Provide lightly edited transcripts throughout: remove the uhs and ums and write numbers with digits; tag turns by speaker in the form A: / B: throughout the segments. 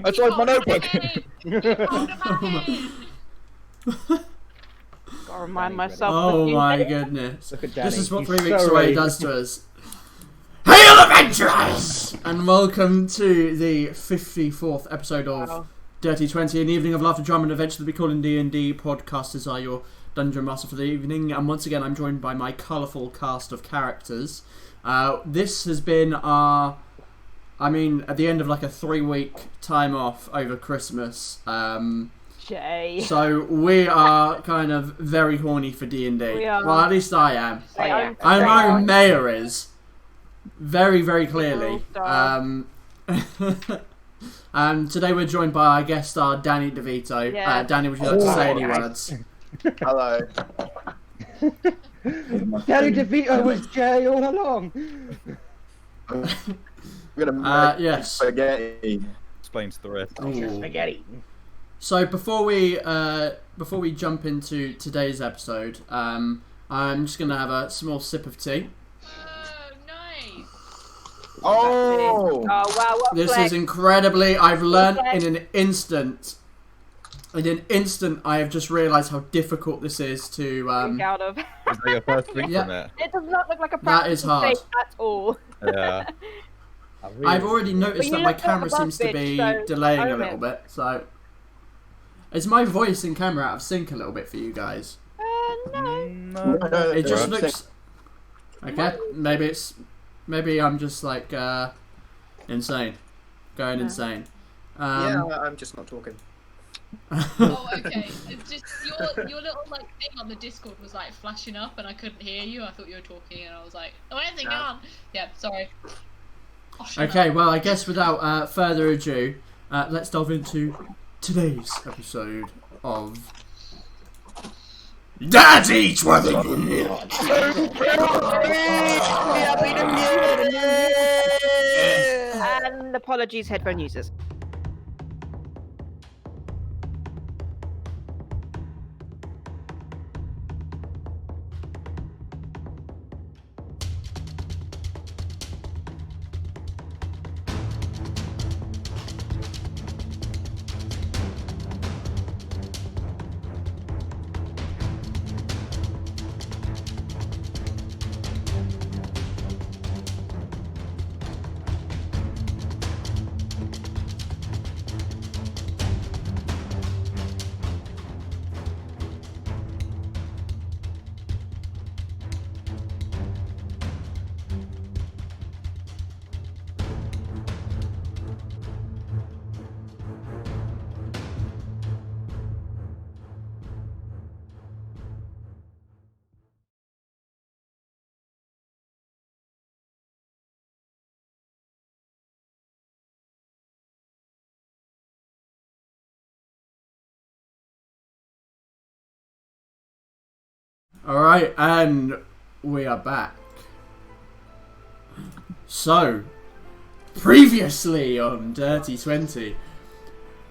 A: I tried my notebook.
B: Gotta remind myself.
C: Oh my goodness.
A: Look at Danny.
C: This is what
A: He's
C: 3 weeks
A: so
C: away
A: ready.
C: does to us. Hail adventurers! And welcome to the 54th episode of Dirty 20, an evening of laughter, drama and adventure that we call in D&D Podcasters are your dungeon master for the evening. And once again, I'm joined by my colourful cast of characters. This has been our... at the end of like a 3-week time off over Christmas.
B: Jay.
C: So we are kind of very horny for D&D.
B: We are.
C: Well, at least I am.
B: Yeah.
C: I know Mayor is. Very, very clearly. And today we're joined by our guest star, Danny DeVito.
B: Yeah.
C: Danny, would you like to say any words?
A: Hello. Danny DeVito was Jay all along. We're gonna make
C: Yes.
A: spaghetti.
D: Explains the rest.
C: Ooh.
A: Spaghetti.
C: So before we jump into today's episode, I'm just gonna have a small sip of tea.
E: Nice.
A: Oh.
B: Oh wow! What
C: This
B: flex.
C: is incredibly. I've learned
B: flex.
C: in an instant. In an instant, I have just realised how difficult this is to.
B: Drink out of.
D: Is that your first drink
C: Yeah.
D: from it?
B: It does not look like a
C: That is
B: practical
C: hard.
B: steak at all.
D: Yeah.
C: I've already noticed
B: But
C: that
B: you
C: my
B: look like
C: camera
B: a buff
C: seems to
B: bitch,
C: be
B: so
C: delaying a
B: own
C: little
B: it.
C: bit. So, is my voice in camera out of sync a little bit for you guys?
B: No.
D: No.
C: It just
D: Right.
C: looks. Okay, maybe I'm just like insane, going insane.
F: I'm just not talking.
E: Oh, okay. It's just your little like thing on the Discord was like flashing up, and I couldn't hear you. I thought you were talking, and I was like, "Oh, where's it gone?" Yeah, sorry. Oh, shut
C: Okay,
E: up.
C: well, I guess without further ado, let's delve into today's episode of Dirty 20.
B: And apologies, headphone users.
C: Alright, and we are back. So, previously on Dirty 20,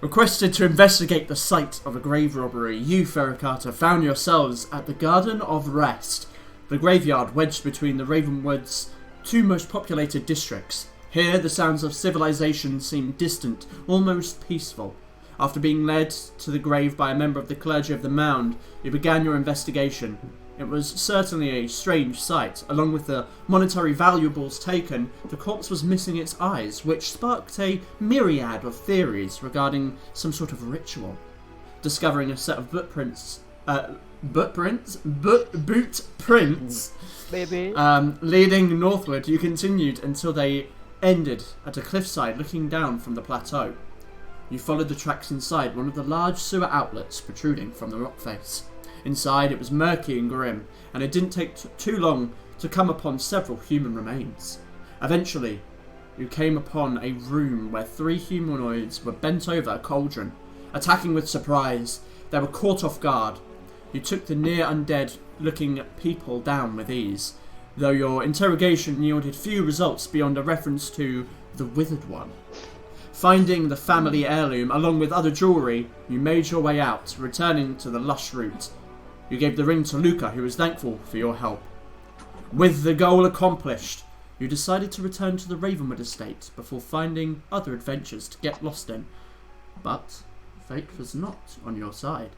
C: requested to investigate the site of a grave robbery, you, Fera Carta, found yourselves at the Garden of Rest, the graveyard wedged between the Ravenwood's two most populated districts. Here, the sounds of civilization seemed distant, almost peaceful. After being led to the grave by a member of the clergy of the mound, you began your investigation. It was certainly a strange sight. Along with the monetary valuables taken, the corpse was missing its eyes, which sparked a myriad of theories regarding some sort of ritual. Discovering a set of boot prints,
B: Baby.
C: leading northward, you continued until they ended at a cliffside looking down from the plateau. You followed the tracks inside one of the large sewer outlets protruding from the rock face. Inside, it was murky and grim, and it didn't take too long to come upon several human remains. Eventually, you came upon a room where 3 humanoids were bent over a cauldron. Attacking with surprise, they were caught off guard. You took the near-undead-looking people down with ease, though your interrogation yielded few results beyond a reference to the Withered One. Finding the family heirloom along with other jewellery, you made your way out, returning to the lush route. You gave the ring to Luca, who was thankful for your help. With the goal accomplished, you decided to return to the Ravenwood estate before finding other adventures to get lost in. But fate was not on your side.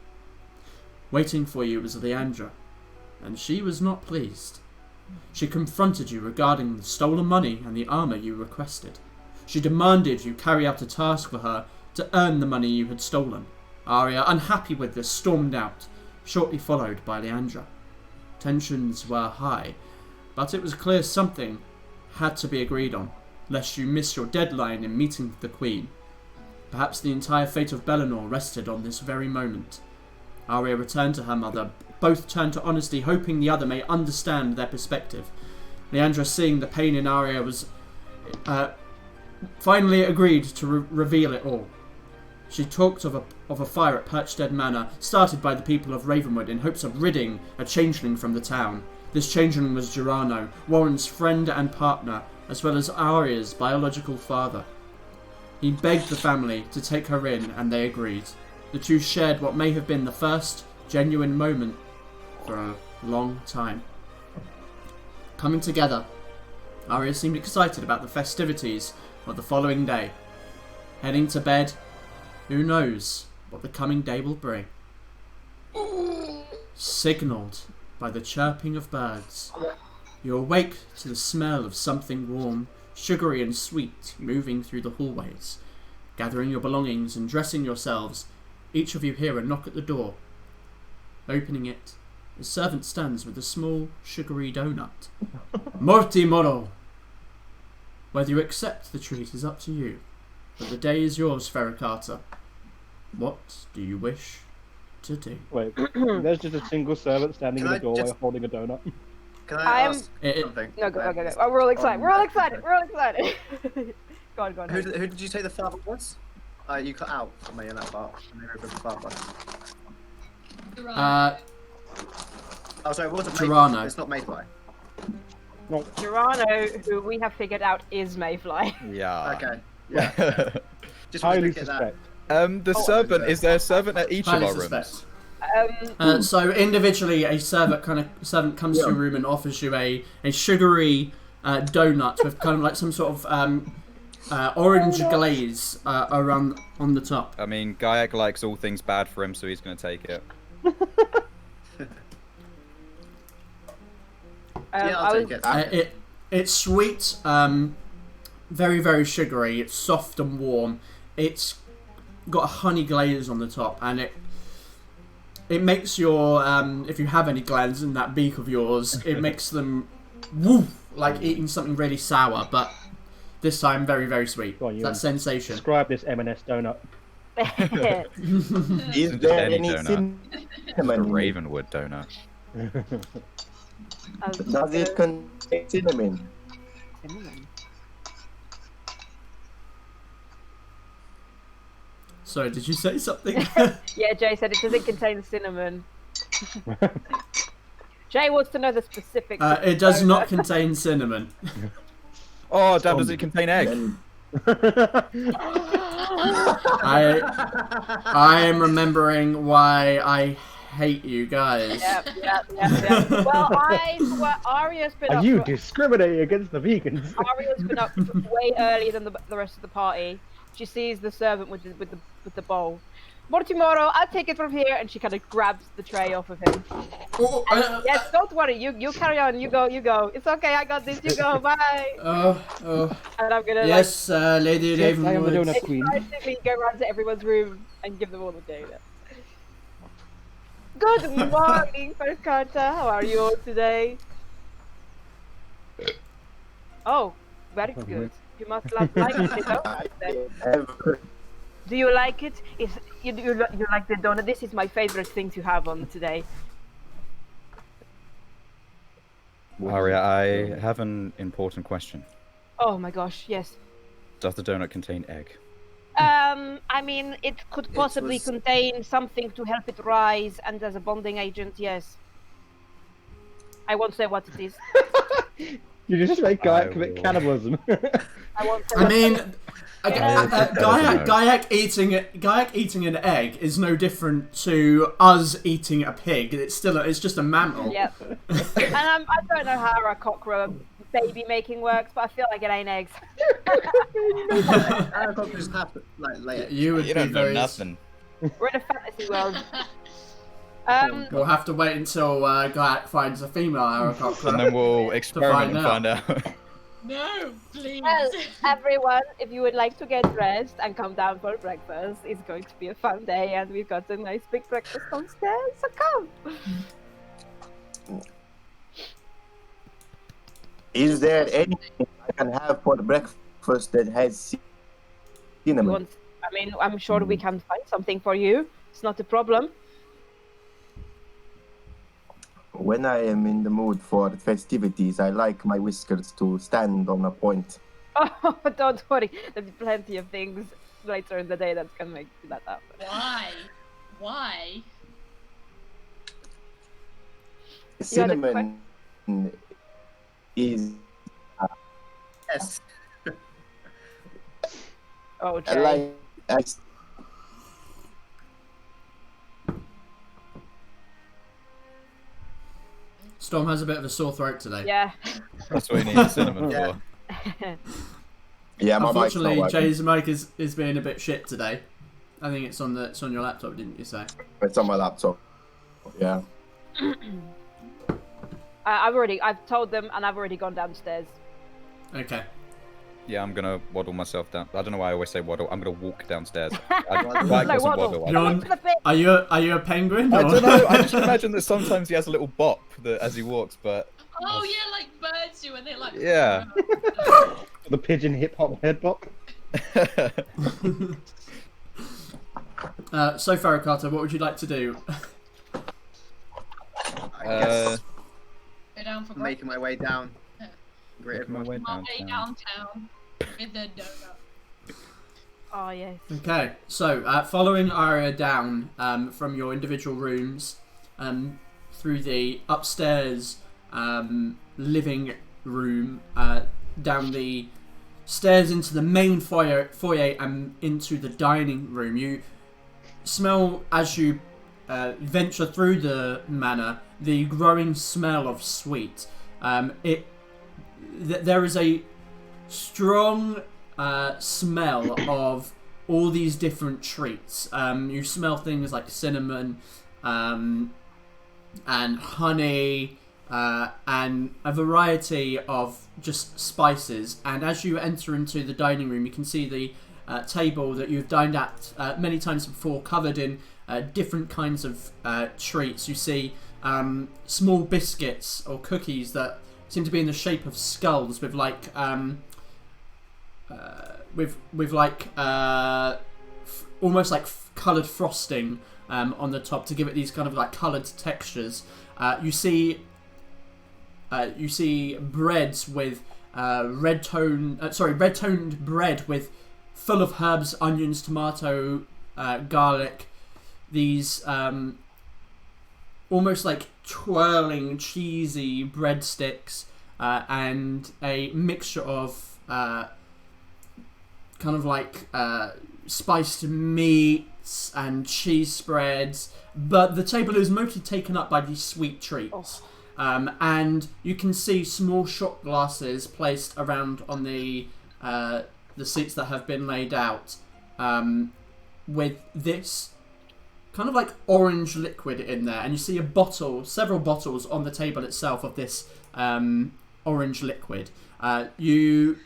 C: Waiting for you was Leandra, and she was not pleased. She confronted you regarding the stolen money and the armour you requested. She demanded you carry out a task for her to earn the money you had stolen. Aria, unhappy with this, stormed out, shortly followed by Leandra. Tensions were high, but it was clear something had to be agreed on, lest you miss your deadline in meeting the Queen. Perhaps the entire fate of Bellinor rested on this very moment. Aria returned to her mother. Both turned to honesty, hoping the other may understand their perspective. Leandra, seeing the pain in Aria, was finally agreed to reveal it all. She talked of a fire at Perchstead Manor, started by the people of Ravenwood in hopes of ridding a changeling from the town. This changeling was Girano, Warren's friend and partner, as well as Aria's biological father. He begged the family to take her in, and they agreed. The two shared what may have been the first genuine moment for a long time. Coming together, Aria seemed excited about the festivities of the following day. Heading to bed, who knows what the coming day will bring. Signalled by the chirping of birds, you awake to the smell of something warm, sugary and sweet moving through the hallways. Gathering your belongings and dressing yourselves, each of you hear a knock at the door. Opening it, a servant stands with a small, sugary donut. Morti moro! Whether you accept the treat is up to you, but the day is yours, Fera Carta. What do you wish to do?
A: Wait, there's just a single servant standing in the doorway holding a donut.
F: Can I ask something?
B: No, go. Oh, we're all excited. We're all excited. Go on.
F: Who did you say the father was? You cut out for me in that part. The father. Oh, sorry, what was it?
C: Girano.
F: It's not Mayfly.
B: Girano, who we have figured out is Mayfly.
D: Yeah.
F: Okay. Yeah. Just
A: Highly
F: wanted to get that.
A: suspect.
D: The servant, is there a servant at each
C: Highly
D: of our
C: suspect.
D: rooms?
C: So individually, a servant comes to your room and offers you a sugary donut with kind of like some sort of orange glaze around on the top.
D: I mean, Gaiak likes all things bad for him, so he's going to take it.
F: I'll take it.
C: It's sweet, very, very sugary. It's soft and warm. It's got a honey glaze on the top, and it makes your if you have any glands in that beak of yours, it makes them woof, like eating something really sour, but this time very, very sweet.
A: Go on,
C: that sensation.
A: Describe this M&S donut.
G: Is
D: Just
G: there
D: any
G: any
D: donut.
G: cinnamon?
D: It's a Ravenwood donut.
G: Does it contain cinnamon?
C: Sorry, did you say something?
B: Yeah, Jay said it doesn't contain cinnamon. Jay wants to know the specifics.
C: It does not contain cinnamon.
D: Oh, damn, does it contain egg?
C: I am remembering why I hate you guys.
B: Yep. Well, Aria's been
A: Are
B: up.
A: you discriminating against the vegans?
B: Aria's been up way earlier than the rest of the party. She sees the servant with the bowl. Mortimoro, I'll take it from here, and she kind of grabs the tray off of him. Yes, don't worry, you carry on, you go. It's okay, I got this, you go, bye.
C: Oh.
B: And I'm gonna
C: Yes, Lady
A: Yes, I am the
C: Ravenwood.
A: donut queen.
B: basically go around to everyone's room and give them all the data. Good morning, Fera Carta. How are you all today? Oh, very good. You must like it, Do you like it? You like the donut? This is my favorite thing to have on today.
D: Aria, I have an important question.
B: Oh my gosh, yes.
D: Does the donut contain egg?
B: I mean, it could possibly contain something to help it rise, and as a bonding agent, yes. I won't say what it is.
A: You just make Guy commit cannibalism.
B: I won't say
C: I
B: what
C: mean, Gaiak eating an egg is no different to us eating a pig. It's just a mammal.
B: Yep. And I don't know how a cockroach baby making works, but I feel like it ain't eggs.
F: I could just have to lay it.
C: You would
D: You
C: be
D: don't know
C: very.
D: nothing.
B: We're in a fantasy world.
C: We'll have to wait until Gaiac finds a female Aarakocra.
D: And then we'll experiment and
C: find
D: find out.
E: No, please.
B: Well, everyone, if you would like to get dressed and come down for breakfast, it's going to be a fun day, and we've got a nice big breakfast downstairs, so come!
G: Is there anything I can have for breakfast that has
B: You
G: cinnamon?
B: want, I mean, I'm sure we can find something for you. It's not a problem.
G: When I am in the mood for festivities, I like my whiskers to stand on a point.
B: Oh, don't worry. There'll be plenty of things later in the day that can make that happen.
E: Why? Why?
G: Cinnamon is
F: Yes.
B: Oh,
G: I
B: Jay.
G: like.
C: Storm has a bit of a sore throat today.
B: Yeah.
D: That's what you need cinnamon
F: Yeah.
D: for.
G: Yeah, my mic's not
C: Unfortunately,
G: working.
C: Jay's mic is being a bit shit today. I think it's on your laptop, didn't you say?
G: It's on my laptop. Yeah.
B: I've told them, and I've already gone downstairs.
C: Okay.
D: Yeah, I'm gonna waddle myself down. I don't know why I always say waddle. I'm gonna walk downstairs. Gaiac
B: No,
D: doesn't
B: waddle.
D: waddle.
C: You're
B: Come
C: on-
B: into the bit.
C: Are you a penguin?
D: I
C: or-
D: don't know. I just imagine that sometimes he has a little bop as he walks, but
E: Oh yeah, like birds do when they like.
D: yeah.
A: The pigeon hip hop head bop.
C: So Fera Carta, what would you like to do?
F: I guess
E: Go down for
F: I'm making my way down.
E: Yeah.
F: Great
D: My way
E: My way
D: downtown.
E: downtown with the donut.
B: Oh, yes.
C: Okay, so following Aria down from your individual rooms through the upstairs living room, down the stairs into the main foyer and into the dining room, you smell as you venture through the manor the growing smell of sweet. There is a strong smell of all these different treats. You smell things like cinnamon and honey and a variety of just spices. And as you enter into the dining room, you can see the table that you've dined at many times before, covered in different kinds of treats. You see small biscuits or cookies that seem to be in the shape of skulls with like almost like coloured frosting on the top to give it these kind of like coloured textures. You see breads with red toned bread with full of herbs, onions, tomato, garlic. These almost like twirling cheesy breadsticks and a mixture of kind of like spiced meats and cheese spreads, but the table is mostly taken up by these sweet treats. And you can see small shot glasses placed around on the seats that have been laid out with this kind of like orange liquid in there, and you see several bottles on the table itself of this orange liquid. You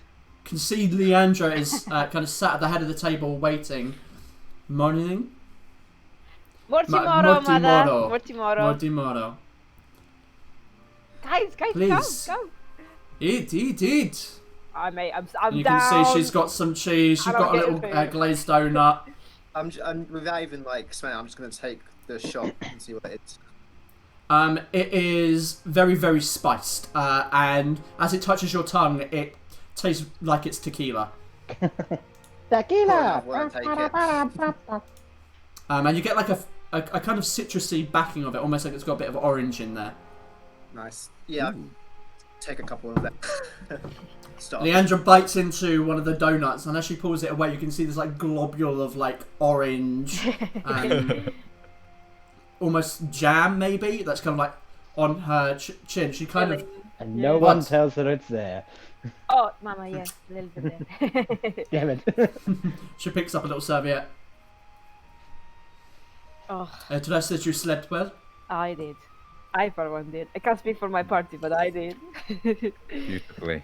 C: can see Leandra is kind of sat at the head of the table waiting. Morning.
B: Mortimoro, mother. Mortimoro.
C: Mortimoro.
B: Guys,
C: Please.
B: go.
C: Eat.
B: I'm
C: You
B: down.
C: can see she's got some cheese. She's
B: I don't
C: got a
B: get
C: little
B: your food.
C: glazed donut.
F: I'm without even like smelling. I'm just gonna take the shot and see what it is.
C: It is very, very spiced, and as it touches your tongue, it tastes like it's tequila.
A: Tequila!
F: I wanna take it.
C: And you get like a kind of citrusy backing of it, almost like it's got a bit of orange in there.
F: Nice. Yeah. Take a couple of them. Stop.
C: Leandra bites into one of the donuts, and as she pulls it away, you can see this like globule of like orange, almost jam maybe. That's kind of like on her chin. She kind of...
A: And no
C: What?
A: one tells her it's there.
B: Oh, Mama, yes, a little bit there.
A: Damn it.
C: She picks up a little serviette.
B: Oh,
C: Trust that you slept well?
B: I did. I for one did. I can't speak for my party, but I did.
D: Beautifully.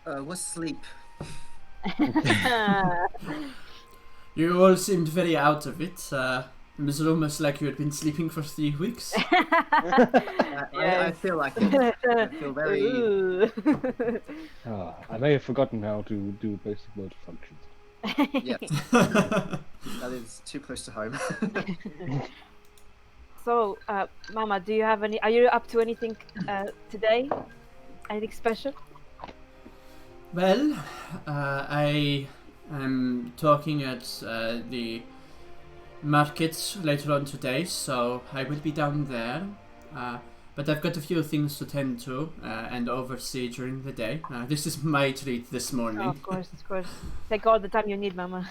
F: What's sleep?
C: You all seemed very out of it. It was almost like you had been sleeping for 3 weeks.
F: I feel like it. I feel very.
B: Ooh.
A: I may have forgotten how to do basic motor functions.
F: Yes. That is too close to home.
B: So, Mama, do you have any? Are you up to anything today? Anything special?
C: Well, I am talking at the market later on today, so I will be down there. But I've got a few things to tend to and oversee during the day. This is my treat this morning.
B: Oh, of course. Take all the time you need, Mama.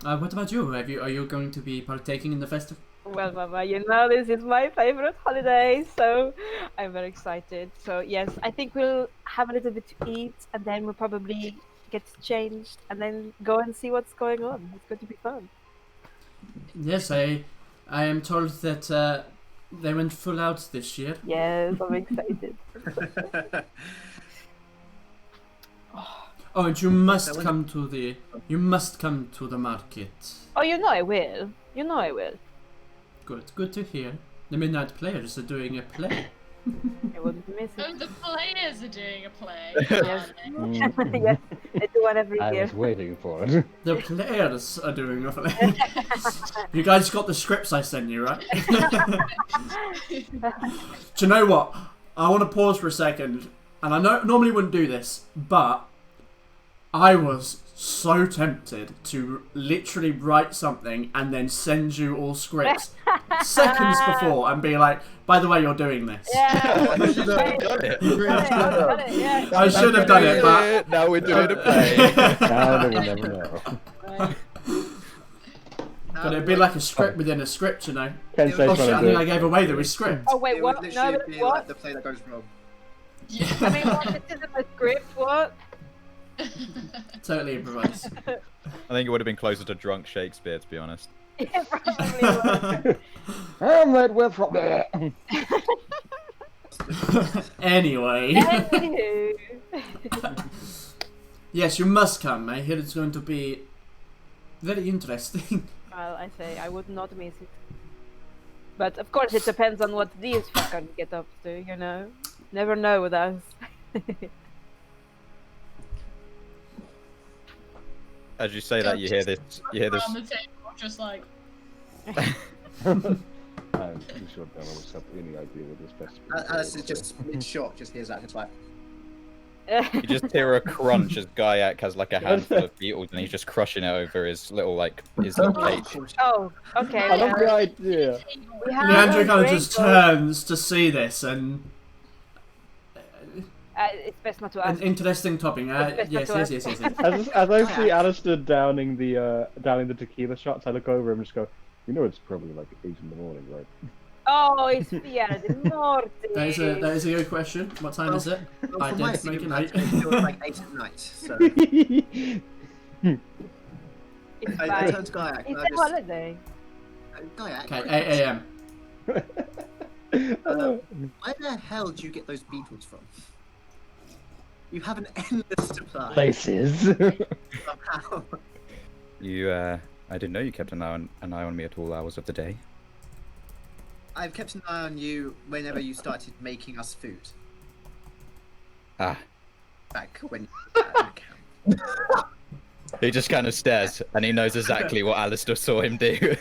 C: What about you? Are you going to be partaking in the festival?
B: Well, Mama, you know this is my favorite holiday, so I'm very excited. So yes, I think we'll have a little bit to eat, and then we'll probably get changed, and then go and see what's going on. It's going to be fun.
C: Yes, I am told that they went full out this year.
B: Yes, I'm excited.
C: Oh, and you must come to the market.
B: Oh, you know I will. You know I will.
C: Good to hear. The Midnight Players are doing a play.
B: I wouldn't miss
E: Oh,
B: it.
E: the players are doing a play.
B: Yes. Yes, I do one every
A: I
B: year.
A: was waiting for it.
C: The players are doing a play. You guys got the scripts I sent you, right? Do you know what? I want to pause for a second, and I normally wouldn't do this, but I was so tempted to literally write something and then send you all scripts seconds before and be like, by the way, you're doing this.
B: Yeah.
D: You should have done it.
B: Yeah.
C: I should have done it, but...
D: Now we're doing a play.
A: Now they will never know.
C: But it'd be like a script within a script, you know.
A: Can't say
C: Oh shit, I
A: trying to
C: think
A: do
C: I
A: it.
C: gave away the script.
B: Oh wait,
F: It
B: what?
F: would
B: No,
F: literally
B: but
F: be
B: what?
F: like the play that goes wrong.
B: I mean, what? This isn't a script. What?
C: Totally improvised.
D: I think it would have been closer to drunk Shakespeare, to be honest.
B: Yeah, probably was.
A: Hamlet with from there.
C: Anyway.
B: Anywho.
C: Yes, you must come. I hear it's going to be very interesting.
B: Well, I say I would not miss it. But of course, it depends on what these fuckers get up to. You know, never know with us.
D: As you say that, you hear this. You hear this.
E: Around the table, just like.
A: I'm sure no one will have any idea what this festival is.
F: Alice is just mid-shot, just hears that, it's like...
D: You just hear a crunch as Gaiak has like a handful of beetles and he's just crushing it over his little his little cage.
B: Oh, okay.
A: I love the idea.
B: We have
C: Leandro
B: a
C: kind of
B: great
C: just
B: goal.
C: turns to see this and...
B: It's best not to
C: An
B: ask.
C: interesting topic. Yes.
A: As I see Alistair downing the tequila shots, I look over him and just go, you know it's probably like 8 in the morning, right?
B: Oh, it's Fiera dei Morti.
C: That is a good question. What time is it?
F: Well,
C: I
F: from my
C: did make
F: opinion,
C: it
F: it feels like 8 at night, so...
B: It's
F: I
B: fine.
F: turned to Gaiak and
B: It's
F: I
B: a
F: just...
B: holiday.
F: Gaiak,
C: Okay, 8 AM.
F: where the hell do you get those beetles from? You have an endless supply.
A: Places.
F: Somehow.
D: I didn't know you kept an eye on me at all hours of the day.
F: I've kept an eye on you whenever you started making us food.
D: Ah.
F: Back when you were at the camp.
D: He just kind of stares and he knows exactly what Alistair saw him do.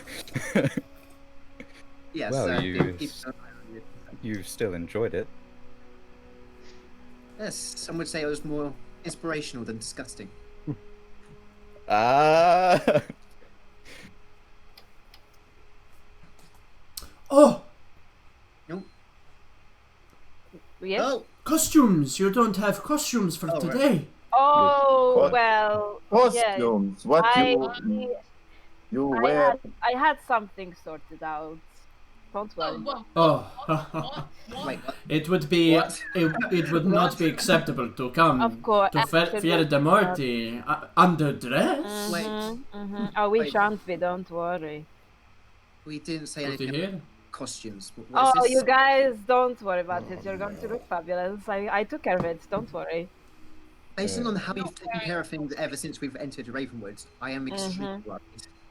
F: Yes,
D: Well,
F: keep an eye on you.
D: You still enjoyed it.
F: Yes, some would say it was more inspirational than disgusting.
D: Ah.
C: Oh!
B: Yes?
F: Oh!
C: Costumes! You don't have costumes for
F: Oh, right.
C: today.
B: Oh,
G: What?
B: well.
G: Costumes. What
B: I,
G: you wear?
B: I had something sorted out. Don't worry.
E: Whoa.
C: Oh,
E: What?
F: Wait, what?
C: it would be
F: What?
C: it would not be acceptable to come
B: Of course,
C: to Fiera dei Morti underdressed.
F: Wait.
B: Oh, we
F: Wait.
B: shan't be. Don't worry.
F: We didn't say
C: Good to
F: anything about
C: hear.
F: costumes. What is
B: Oh,
F: this?
B: you guys, don't worry about it. You're going to look fabulous. I took care of it. Don't worry.
F: Based on how you've taken care of things ever since we've entered Ravenwood, I am extremely worried.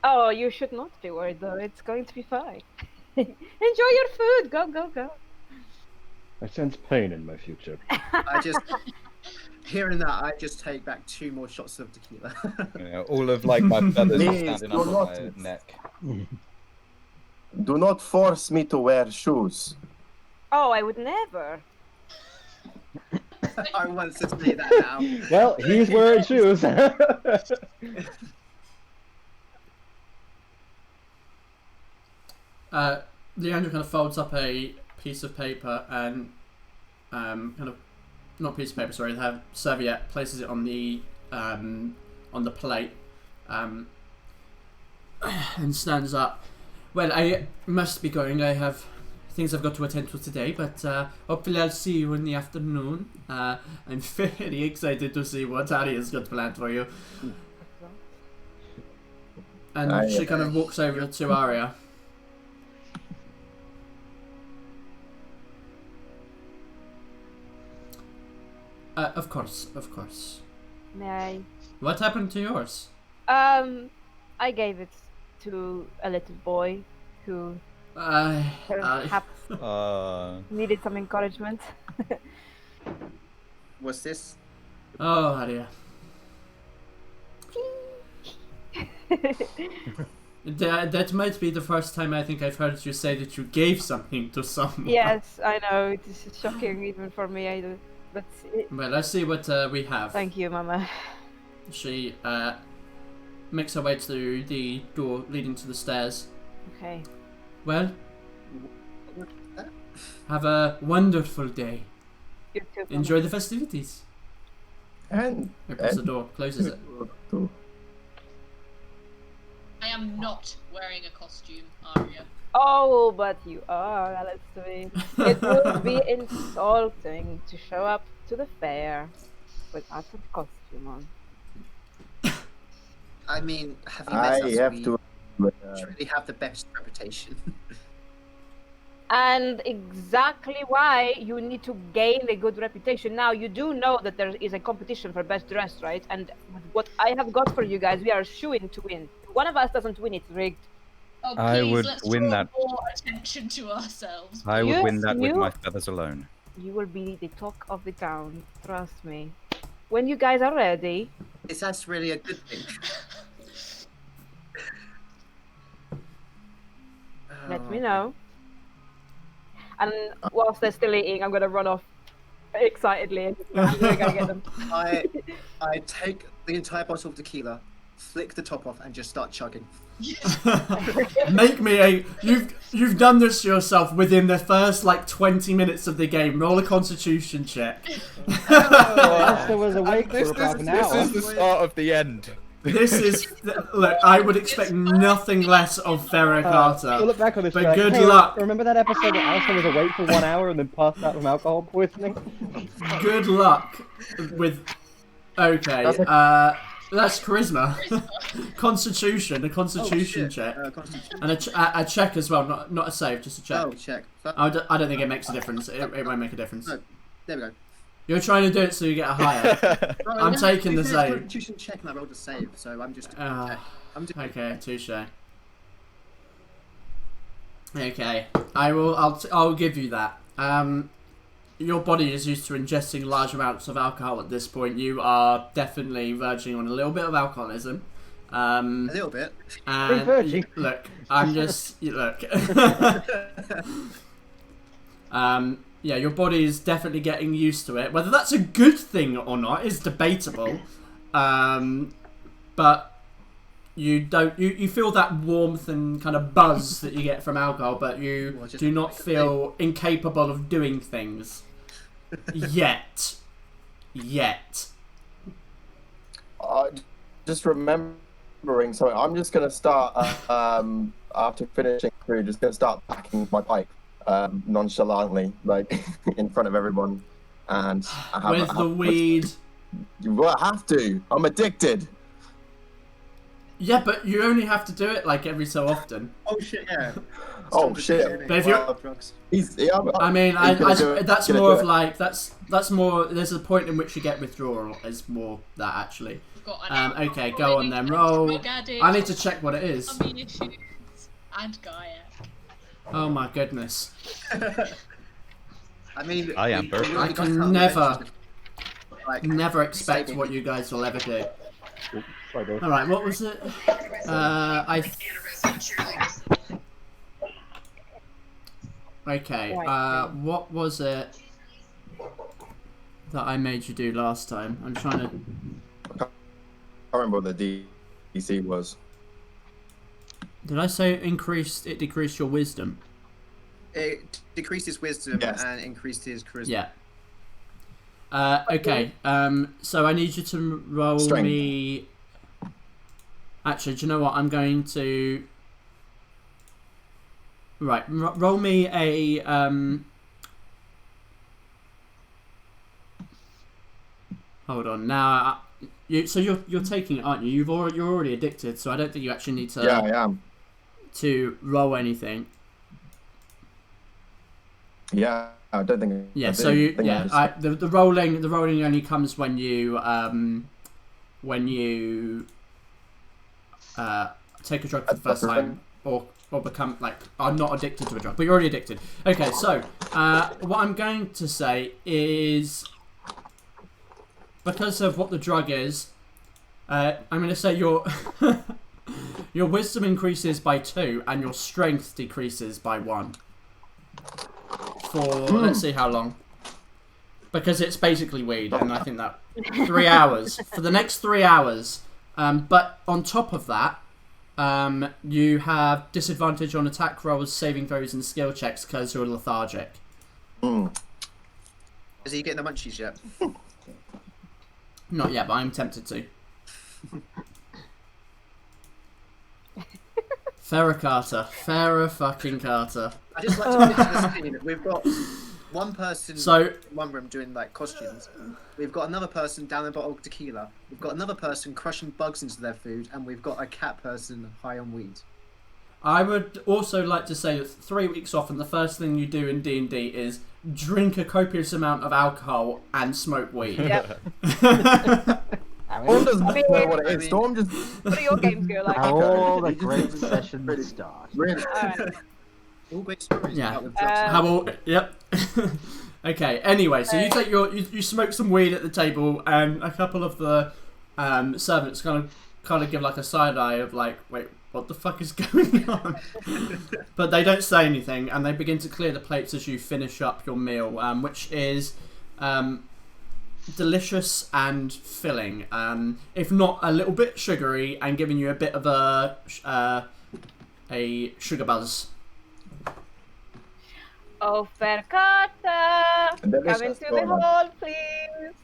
B: Oh, you should not be worried though. It's going to be fine. Enjoy your food. Go, go, go.
A: I sense pain in my future.
F: I just, hearing that, I just take back 2 more shots of tequila.
D: All of like my feathers are
G: Please,
D: standing
G: do
D: up on
G: not.
D: my neck.
G: Do not force me to wear shoes.
B: Oh, I would never.
F: I want to say that now.
A: Well, he's wearing shoes.
C: Leandro kind of folds up a piece of paper and kind of not piece of paper, sorry, they have serviette, places it on the plate, and stands up. Well, I must be going. I have things I've got to attend to today, but hopefully I'll see you in the afternoon. I'm very excited to see what Aria's got planned for you. And she kind of walks over to Aria. Of course, of course.
B: May
C: What happened to yours?
B: I? I gave it to a little boy who perhaps needed some encouragement.
F: What's this?
C: Oh, Aria. That might be the first time I think I've heard you say that you gave something to someone.
B: Yes, I know. It is shocking even for me. But
C: Well, let's see what we have.
B: thank you, Mama.
C: She makes her way to the door leading to the stairs.
B: Okay.
C: Well, have a wonderful day.
B: You too. Mama.
C: Enjoy the festivities.
G: And
C: Opens the door, closes it.
E: I am not wearing a costume, Aria.
B: Oh, but you are, Alistair. It would be insulting to show up to the fair without a costume on.
F: I mean, have you
G: I
F: met us?
G: have
F: We
G: to.
F: truly have the best reputation.
B: And exactly why you need to gain a good reputation. Now, you do know that there is a competition for best dressed, right? And with what I have got for you guys, we are shooing to win. If one of us doesn't win, it's rigged.
E: Oh, please,
D: I would
E: let's
D: win
E: draw
D: that.
E: more attention to ourselves.
D: I would
B: Yes,
D: win that with
B: you-
D: my feathers alone.
B: You will be the talk of the town, trust me. When you guys are ready,
F: Is that really a good thing?
B: let me know. And whilst they're still eating, I'm going to run off excitedly and I'm going to go get them.
F: I take the entire bottle of tequila, flick the top off, and just start chugging.
C: Make me a. You've done this to yourself within the first like 20 minutes of the game. Roll a Constitution check.
A: Alistair was awake
D: This
A: for about an
D: is
A: hour.
D: the start of the end.
C: This is look. I would expect nothing less of Fera
A: We'll
C: Carta.
A: look back on this.
C: But
A: and be like,
C: good
A: hey,
C: luck.
A: Remember that episode where Alistair was awake for 1 hour and then passed out from alcohol poisoning?
C: Good luck with. Okay. That's charisma. Constitution. A Constitution check.
F: Constitution.
C: And a check as well, not a save, just a check.
F: Oh, check.
C: I don't think it makes a difference. It won't make a difference.
F: No. There we go.
C: You're trying to do it so you get a higher. I'm taking the
F: It's a
C: save.
F: Constitution check, and I rolled a save, so I'm just.
C: Ah,
F: I'm just.
C: Okay, touche. Okay, I'll give you that. Your body is used to ingesting large amounts of alcohol at this point. You are definitely verging on a little bit of alcoholism.
F: A little bit.
C: And
A: verging.
C: look, I'm just look. Yeah, your body is definitely getting used to it. Whether that's a good thing or not is debatable. But you don't. You feel that warmth and kind of buzz that you get from alcohol, but you
F: Well, just
C: do not feel incapable of doing things yet.
G: Just remembering something. I'm just gonna start after finishing through, just gonna start packing my pipe nonchalantly, like in front of everyone, and
C: with the weed.
G: You have to. I'm addicted.
C: Yeah, but you only have to do it like every so often.
F: Oh shit! Yeah.
G: Oh shit!
C: But if you,
F: drugs.
C: I mean, that's more of like that's more. There's a point in which you get withdrawal. Is more that actually. Okay, go on then. Roll. I need to check what it is.
E: And Gaia.
C: Oh my goodness.
F: I mean,
D: I am perfect.
C: I can never expect what you guys will ever do. All right, what was it? Okay. What was it that I made you do last time? I'm trying to.
G: I can't remember what the DC was.
C: Did I say it decreased your wisdom?
F: It decreases wisdom and increases charisma.
C: Yeah. Okay. So I need you to roll
G: Strength.
C: me. Actually, do you know what? I'm going to. Right. Roll me a. Hold on. Now, you're taking it, aren't you? You're already addicted, so I don't think you actually need to.
G: Yeah, I am.
C: To roll anything.
G: Yeah, I don't think.
C: Yeah. So you. Yeah. The rolling only comes when you take a drug for the first time or become are not addicted to a drug, but you're already addicted. Okay. So what I'm going to say is, because of what the drug is, I'm going to say your your wisdom increases by 2 and your strength decreases by 1 for let's see how long, because it's basically weed, and I think that 3 hours for the next 3 hours. But on top of that, you have disadvantage on attack rolls, saving throws, and skill checks because you're lethargic.
F: Is he getting the munchies yet?
C: Not yet, but I'm tempted to. Fera Carta. Fera fucking Carta.
F: I just like to picture this scene. We've got one person in one room doing costumes. We've got another person down a bottle of tequila. We've got another person crushing bugs into their food, and we've got a cat person high on weed.
C: I would also like to say that 3 weeks off, and the first thing you do in D&D is drink a copious amount of alcohol and smoke weed.
B: Yep.
G: Storm doesn't know what it is. Storm just.
B: What do your games go like?
A: How all the great sessions start.
G: Really?
B: Alright.
F: All great stories.
C: Yeah.
F: About
C: Yep. Okay. Anyway, so you take you smoke some weed at the table, and a couple of the servants kind of give a side eye of wait, what the fuck is going on? But they don't say anything, and they begin to clear the plates as you finish up your meal, which is delicious and filling, if not a little bit sugary, and giving you a bit of a sugar buzz.
B: Oh, Fera Carta, come into the hall, please.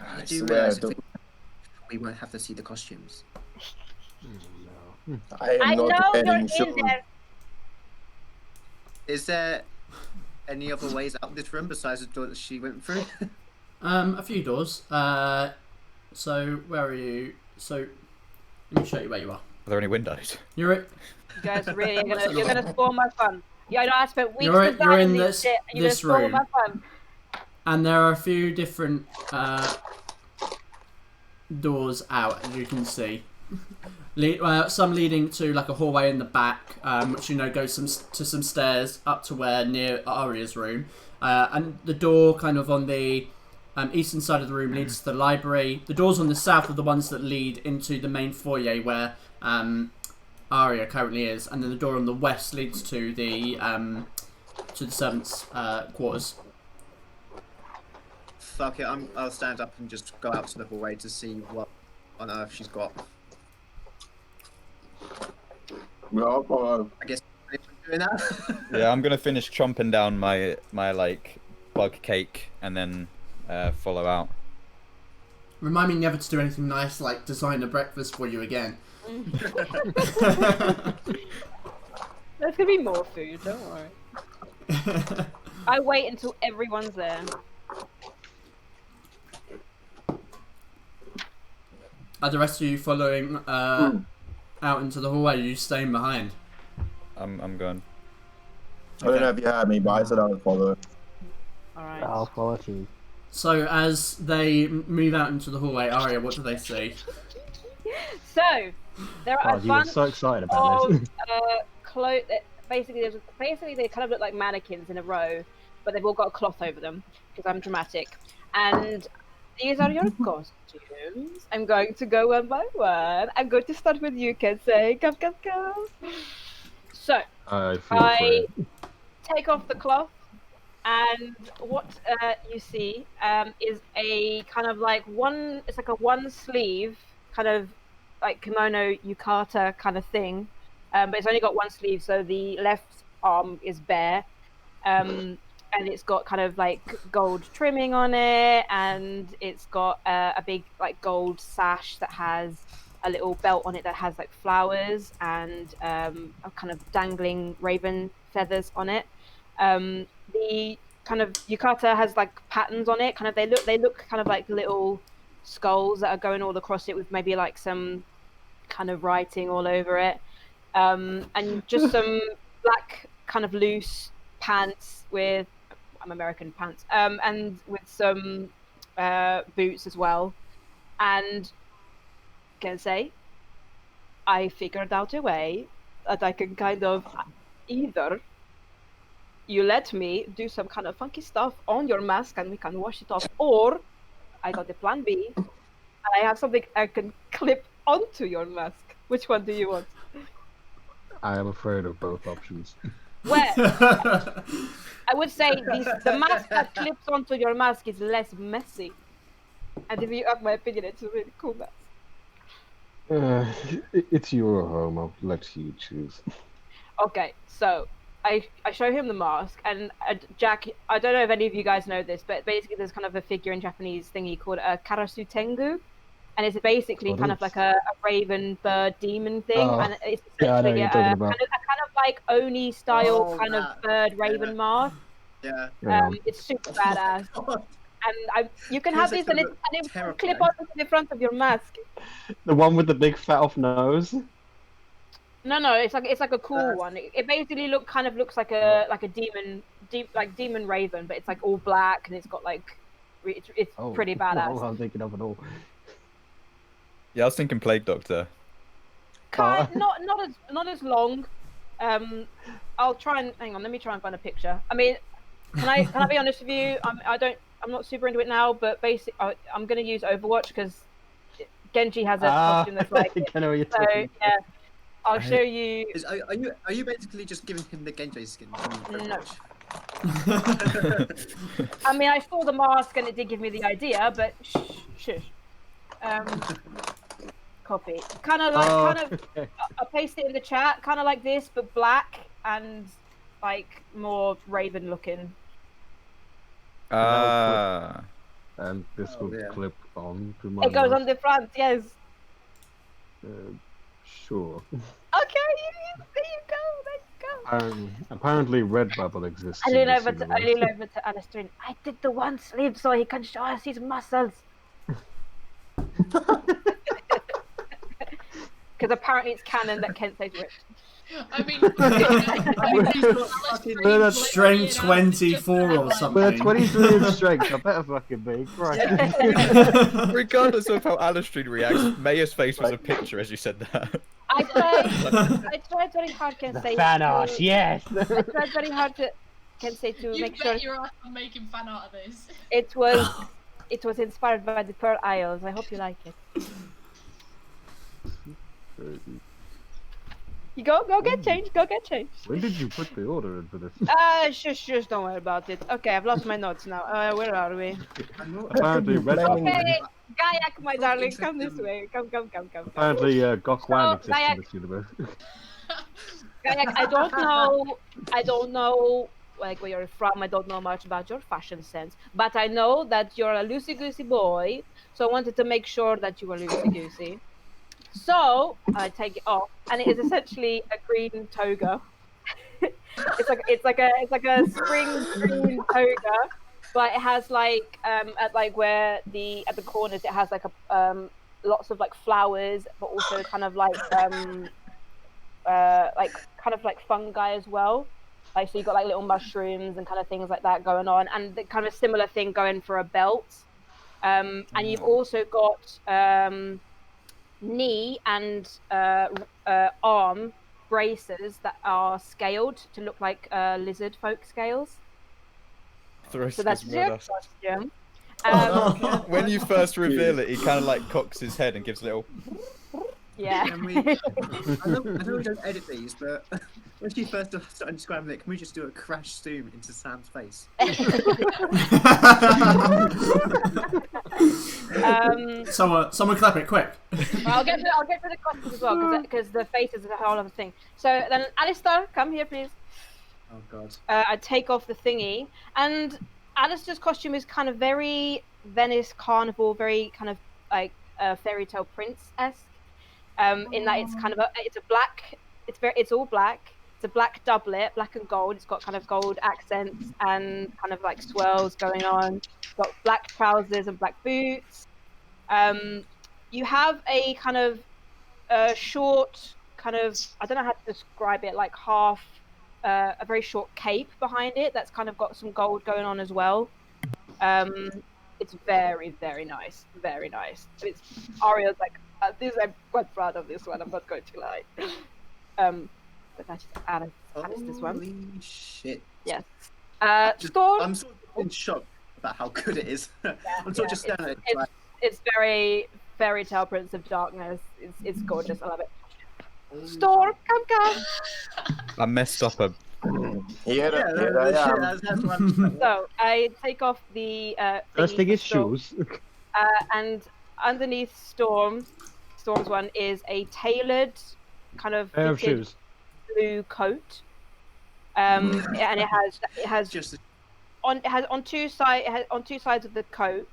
F: I do realise we won't have to see the costumes.
B: I know you're in there.
F: Is there any other ways out of this room besides the door that she went through?
C: A few doors. So where are you? So let me show you where you are.
D: Are there any windows?
C: You're at.
B: You guys really you're gonna spoil my fun. Yeah, I know I spent weeks
C: You're in
B: designing
C: this
B: shit, and you're
C: this
B: gonna spoil
C: room,
B: my fun.
C: and there are a few different doors out, as you can see. Some leading to a hallway in the back, which goes to some stairs up to where near Aria's room, and the door kind of on the eastern side of the room leads to the library. The doors on the south are the ones that lead into the main foyer where Aria currently is, and then the door on the west leads to the servants' quarters.
F: Fuck it, I'll stand up and just go out to the hallway to see what on earth she's got. I guess doing that.
D: Yeah, I'm gonna finish chomping down my bug cake and then follow out.
C: Remind me never to do anything nice like design a breakfast for you again.
B: There's gonna be more food, don't worry. I wait until everyone's there.
C: Are the rest of you following out into the hallway? Are you staying behind?
D: I'm going.
G: I don't know if you heard me, but I said I would follow.
B: Alright.
A: I'll follow you.
C: So as they move out into the hallway, Aria, what do they see?
B: So, there are a
A: You were
B: bunch
A: so excited about
B: of
A: this.
B: basically they kind of look like mannequins in a row, but they've all got a cloth over them because I'm dramatic. And these are your costumes. I'm going to go one by one. I'm going to start with you, Kensei. Come. So
A: I feel
B: I take off the cloth, and what you see is a kind of like it's like a one sleeve kind of like kimono yukata kind of thing, but it's only got one sleeve, so the left arm is bare, and it's got kind of like gold trimming on it, and it's got a big like gold sash that has a little belt on it that has like flowers and a kind of dangling raven feathers on it. The kind of yukata has like patterns on it. Kind of they look kind of like little skulls that are going all across it with maybe like some kind of writing all over it, and just some black kind of loose pants with American pants, and with some boots as well. And can say I figured out a way that I can kind of either you let me do some kind of funky stuff on your mask and we can wash it off, or I got the plan B and I have something I can clip onto your mask. Which one do you want?
A: I am afraid of both options.
B: Well, I would say the mask that clips onto your mask is less messy, and if you ask my opinion, it's a really cool mask.
A: It's your home. I'll let you choose.
B: Okay, so I show him the mask, and Jack, I don't know if any of you guys know this, but basically there's kind of a figure in Japanese thingy called a karasu tengu, and it's basically kind of like a raven bird demon thing, and it's essentially a kind of like Oni style kind of bird raven mask.
F: Yeah.
B: It's super badass. And you can have these, and it will clip onto the front of your mask.
A: The one with the big fat off nose.
B: No, it's like a cool one. It basically looks like a demon raven, but it's like all black and it's got like it's pretty badass.
A: I'm thinking of it all.
D: Yeah, I was thinking Plague Doctor.
B: Not as long. I'll try and hang on. Let me try and find a picture. I mean, can I be honest with you? I'm not super into it now, but basically, I'm going to use Overwatch because Genji has a costume that's like it. So yeah, I'll show you.
F: Are you basically just giving him the Genji skin?
B: No. I mean, I saw the mask and it did give me the idea, but shush. Copy. Kind of. I'll paste it in the chat. Kind of like this, but black and like more raven looking.
A: And this would clip on to my.
B: It goes on the front, yes.
A: Sure.
B: Okay, there you go.
A: Apparently Redbubble exists.
B: I lean over to Alistair. I did the one sleeve so he can show us his muscles. Because apparently it's canon that Kensei's rich.
E: I mean,
C: that's strength 24 or something.
A: We're 23 in strength. I better fucking be. Right.
D: Regardless of how Alistair reacts, Maya's face was a picture as you said that.
B: I tried very hard, Kensei.
A: Fan art, yes.
B: I tried very hard to Kensei to make sure.
E: Your ass on making fan art of this.
B: It was inspired by the Pearl Isles. I hope you like it. You go get changed. Go get changed.
A: When did you put the order in for this?
B: Shush, don't worry about it. Okay, I've lost my notes now. Where are we?
A: Apparently,
B: Okay, Gayak, my darling, come this way. Come.
A: Apparently, Gokwan exists in this universe.
B: Gayak, I don't know like where you're from. I don't know much about your fashion sense, but I know that you're a loosey-goosey boy. So I wanted to make sure that you were loosey-goosey. So I take it off, and it is essentially a green toga. it's like a spring green toga, but it has like at the corners it has like a lots of like flowers, but also kind of like fungi as well. Like so you got like little mushrooms and kind of things like that going on, and the kind of similar thing going for a belt. And you've also got knee and arm braces that are scaled to look like lizard folk scales.
D: Thrust
B: So that's
D: is
B: your
D: with us.
B: costume.
D: When you first reveal it, he kind of like cocks his head and gives a little.
B: Yeah.
F: Can we, I know we don't edit these, but when you first started describing it, can we just do a crash zoom into Sam's face?
C: Someone clap it quick.
B: I'll get to the costumes as well because the face is a whole other thing. So then, Alistair, come here, please.
F: Oh God.
B: I take off the thingy, and Alistair's costume is kind of very Venice Carnival, very kind of like fairy tale prince-esque. In that it's kind of it's all black. It's a black doublet, black and gold. It's got kind of gold accents and kind of like swirls going on. It's got black trousers and black boots. You have a kind of short, kind of, I don't know how to describe it, like half, a very short cape behind it that's kind of got some gold going on as well. It's very, very nice. Very nice. It's Aria's like, I'm quite proud of this one, I'm not going to lie. But that's Alice this one.
F: Holy shit.
B: Yes. Storm.
F: I'm sort of in shock about how good it is. I'm sort of just staring at it. Like,
B: it's very fairy tale Prince of Darkness. It's gorgeous. I love it. Storm, come.
D: I messed up a.
G: Here I am.
B: So I take off the
A: First thing is shoes.
B: and underneath Storm's one is a tailored kind of
A: Pair of shoes.
B: blue coat. And it has
F: just
B: on two sides of the coat.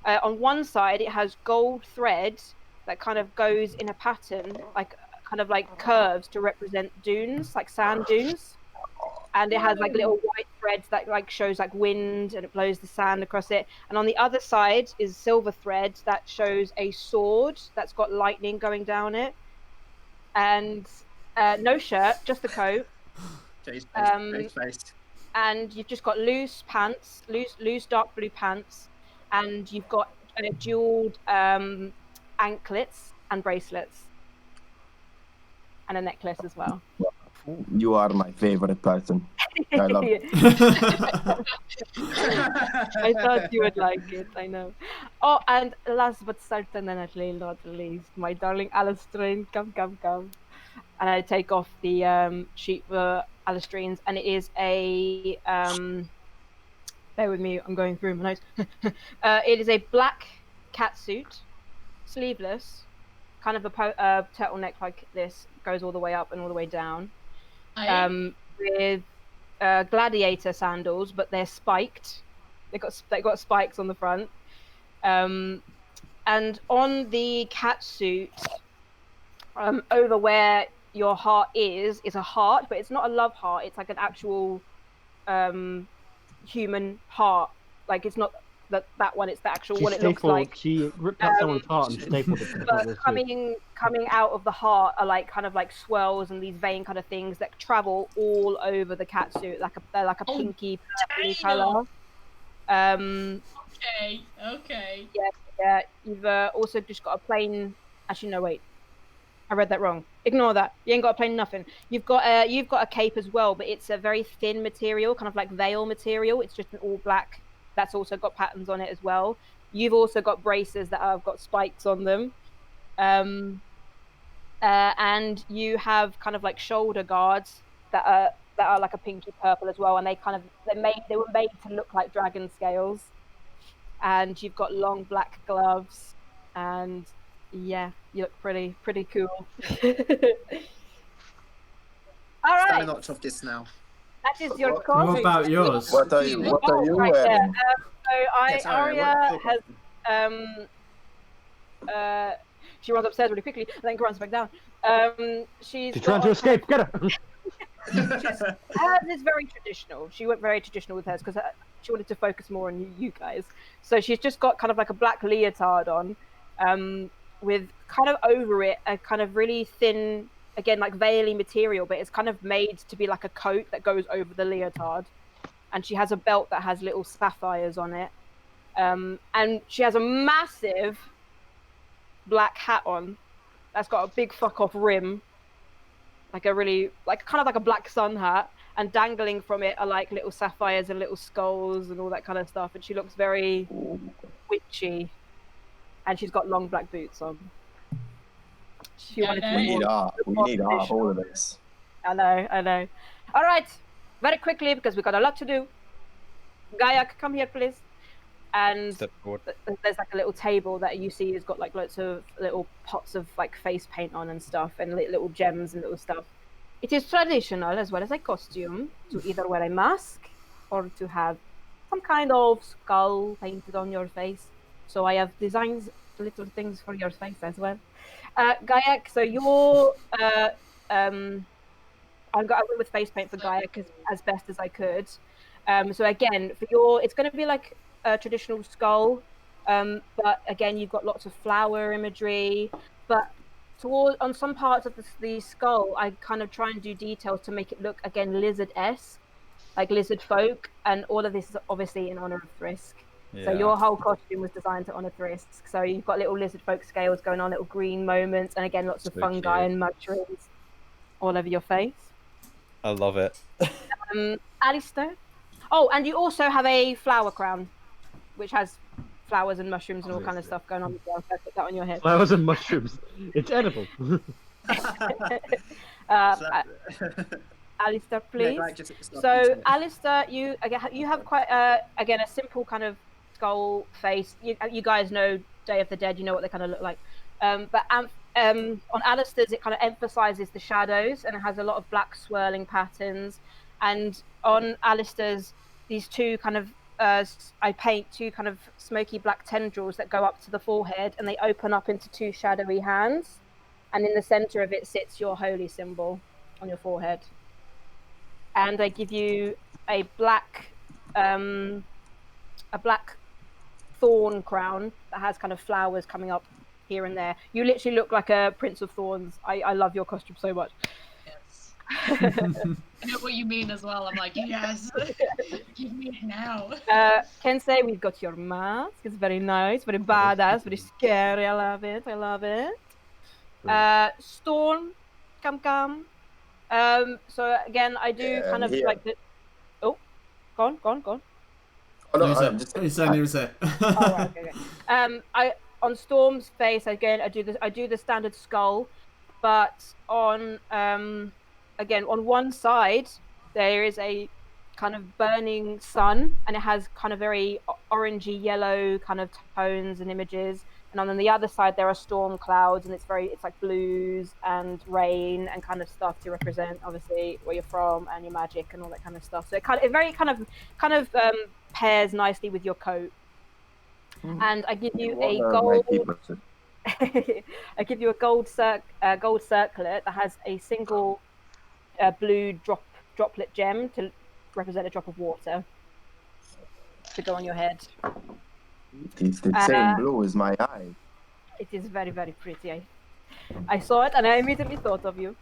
B: On one side, it has gold thread that kind of goes in a pattern, like kind of like curves to represent dunes, like sand dunes. And it has like little white threads that like shows like wind, and it blows the sand across it. And on the other side is silver thread that shows a sword that's got lightning going down it. And no shirt, just the coat.
F: face.
B: And you've just got loose pants, loose dark blue pants, and you've got jeweled anklets and bracelets, and a necklace as well.
G: You are my favorite person. I love it.
B: I thought you would like it, I know. Oh, and last but certainly not least, my darling Alistrain, come. And I take off the sheet for Alistrain's, and it is a bear with me, I'm going through my notes. It is a black catsuit, sleeveless, kind of a turtleneck like this, goes all the way up and all the way down. With gladiator sandals, but they're spiked. They got spikes on the front. And on the catsuit, over where your heart is a heart, but it's not a love heart. It's like an actual human heart. Like it's not that one. It's the actual what it looks like.
A: She ripped out someone's heart and stapled it.
B: But coming out of the heart are like kind of like swirls and these vein kind of things that travel all over the catsuit, they're like a pinky purpley colour.
E: Okay.
B: Yeah. You've also just got a plain. Actually, no, wait. I read that wrong. Ignore that. You ain't got a plain nothing. You've got a cape as well, but it's a very thin material, kind of like veil material. It's just an all black. That's also got patterns on it as well. You've also got braces that have got spikes on them, and you have kind of like shoulder guards that are like a pinky purple as well, and they were made to look like dragon scales. And you've got long black gloves, and yeah, you look pretty cool. All right.
F: Stand a notch off this now.
B: That is your costume.
C: What about yours?
G: What are you
B: Right there.
G: wearing?
B: So
F: Yes, Aria,
B: Aria
F: what-
B: has She runs upstairs really quickly, then runs back down. She's
A: trying to escape. Get her.
B: Hers is very traditional. She went very traditional with hers because she wanted to focus more on you guys. So she's just got kind of like a black leotard on, with kind of over it a kind of really thin, again like veily material, but it's kind of made to be like a coat that goes over the leotard. And she has a belt that has little sapphires on it, and she has a massive black hat on that's got a big fuck off rim, like a really kind of like a black sun hat, and dangling from it are like little sapphires and little skulls and all that kind of stuff. And she looks very witchy, and she's got long black boots on. She wanted to
G: We need art, all of this.
B: I know. All right, very quickly because we've got a lot to do. Gaia, come here, please. And there's like a little table that you see has got like lots of little pots of like face paint on and stuff, and little gems and little stuff. It is traditional as well as a costume to either wear a mask or to have some kind of skull painted on your face. So I have designed little things for your face as well. Gaia, so you're I went with face paint for Gaia as best as I could. So again, for it's going to be like a traditional skull, but again, you've got lots of flower imagery. But on some parts of the skull, I kind of try and do details to make it look again lizard-esque, like lizard folk, and all of this is obviously in honor of Thrisk. Yeah. So your whole costume was designed to honor Thrisk. So you've got little lizard folk scales going on, little green moments, and again, lots of fungi and mushrooms all over your face.
D: I love it.
B: Alistair. Oh, and you also have a flower crown, which has flowers and mushrooms and all kind of stuff going on. I put that on your head.
A: Flowers and mushrooms. It's edible. Alistair, please.
B: So, Alistair, you have quite again a simple kind of skull face. You guys know Day of the Dead. You know what they kind of look like. But on Alistair's, it kind of emphasizes the shadows, and it has a lot of black swirling patterns. And on Alistair's, these two kind of I paint two kind of smoky black tendrils that go up to the forehead, and they open up into two shadowy hands. And in the center of it sits your holy symbol on your forehead. And I give you a black thorn crown that has kind of flowers coming up here and there. You literally look like a Prince of Thorns. I love your costume so much.
E: Yes. I know what you mean as well. I'm like, yes, give me it now.
B: Kensei, we've got your mask. It's very nice, very badass, very scary. I love it. Storm, come. So again, I do kind of like the. Oh, go on.
G: Oh, no,
C: he's there.
B: Oh, right, okay. On Storm's face again, I do the standard skull, but on again on one side there is a kind of burning sun, and it has kind of very orangey yellow kind of tones and images. And on the other side there are storm clouds, and it's like blues and rain and kind of stuff to represent obviously where you're from and your magic and all that kind of stuff. So it very kind of pairs nicely with your coat. And I give you a gold. I give you a gold circlet that has a single blue droplet gem to represent a drop of water to go on your head.
G: It's the same blue as my eye.
B: It is very, very pretty. I saw it and I immediately thought of you.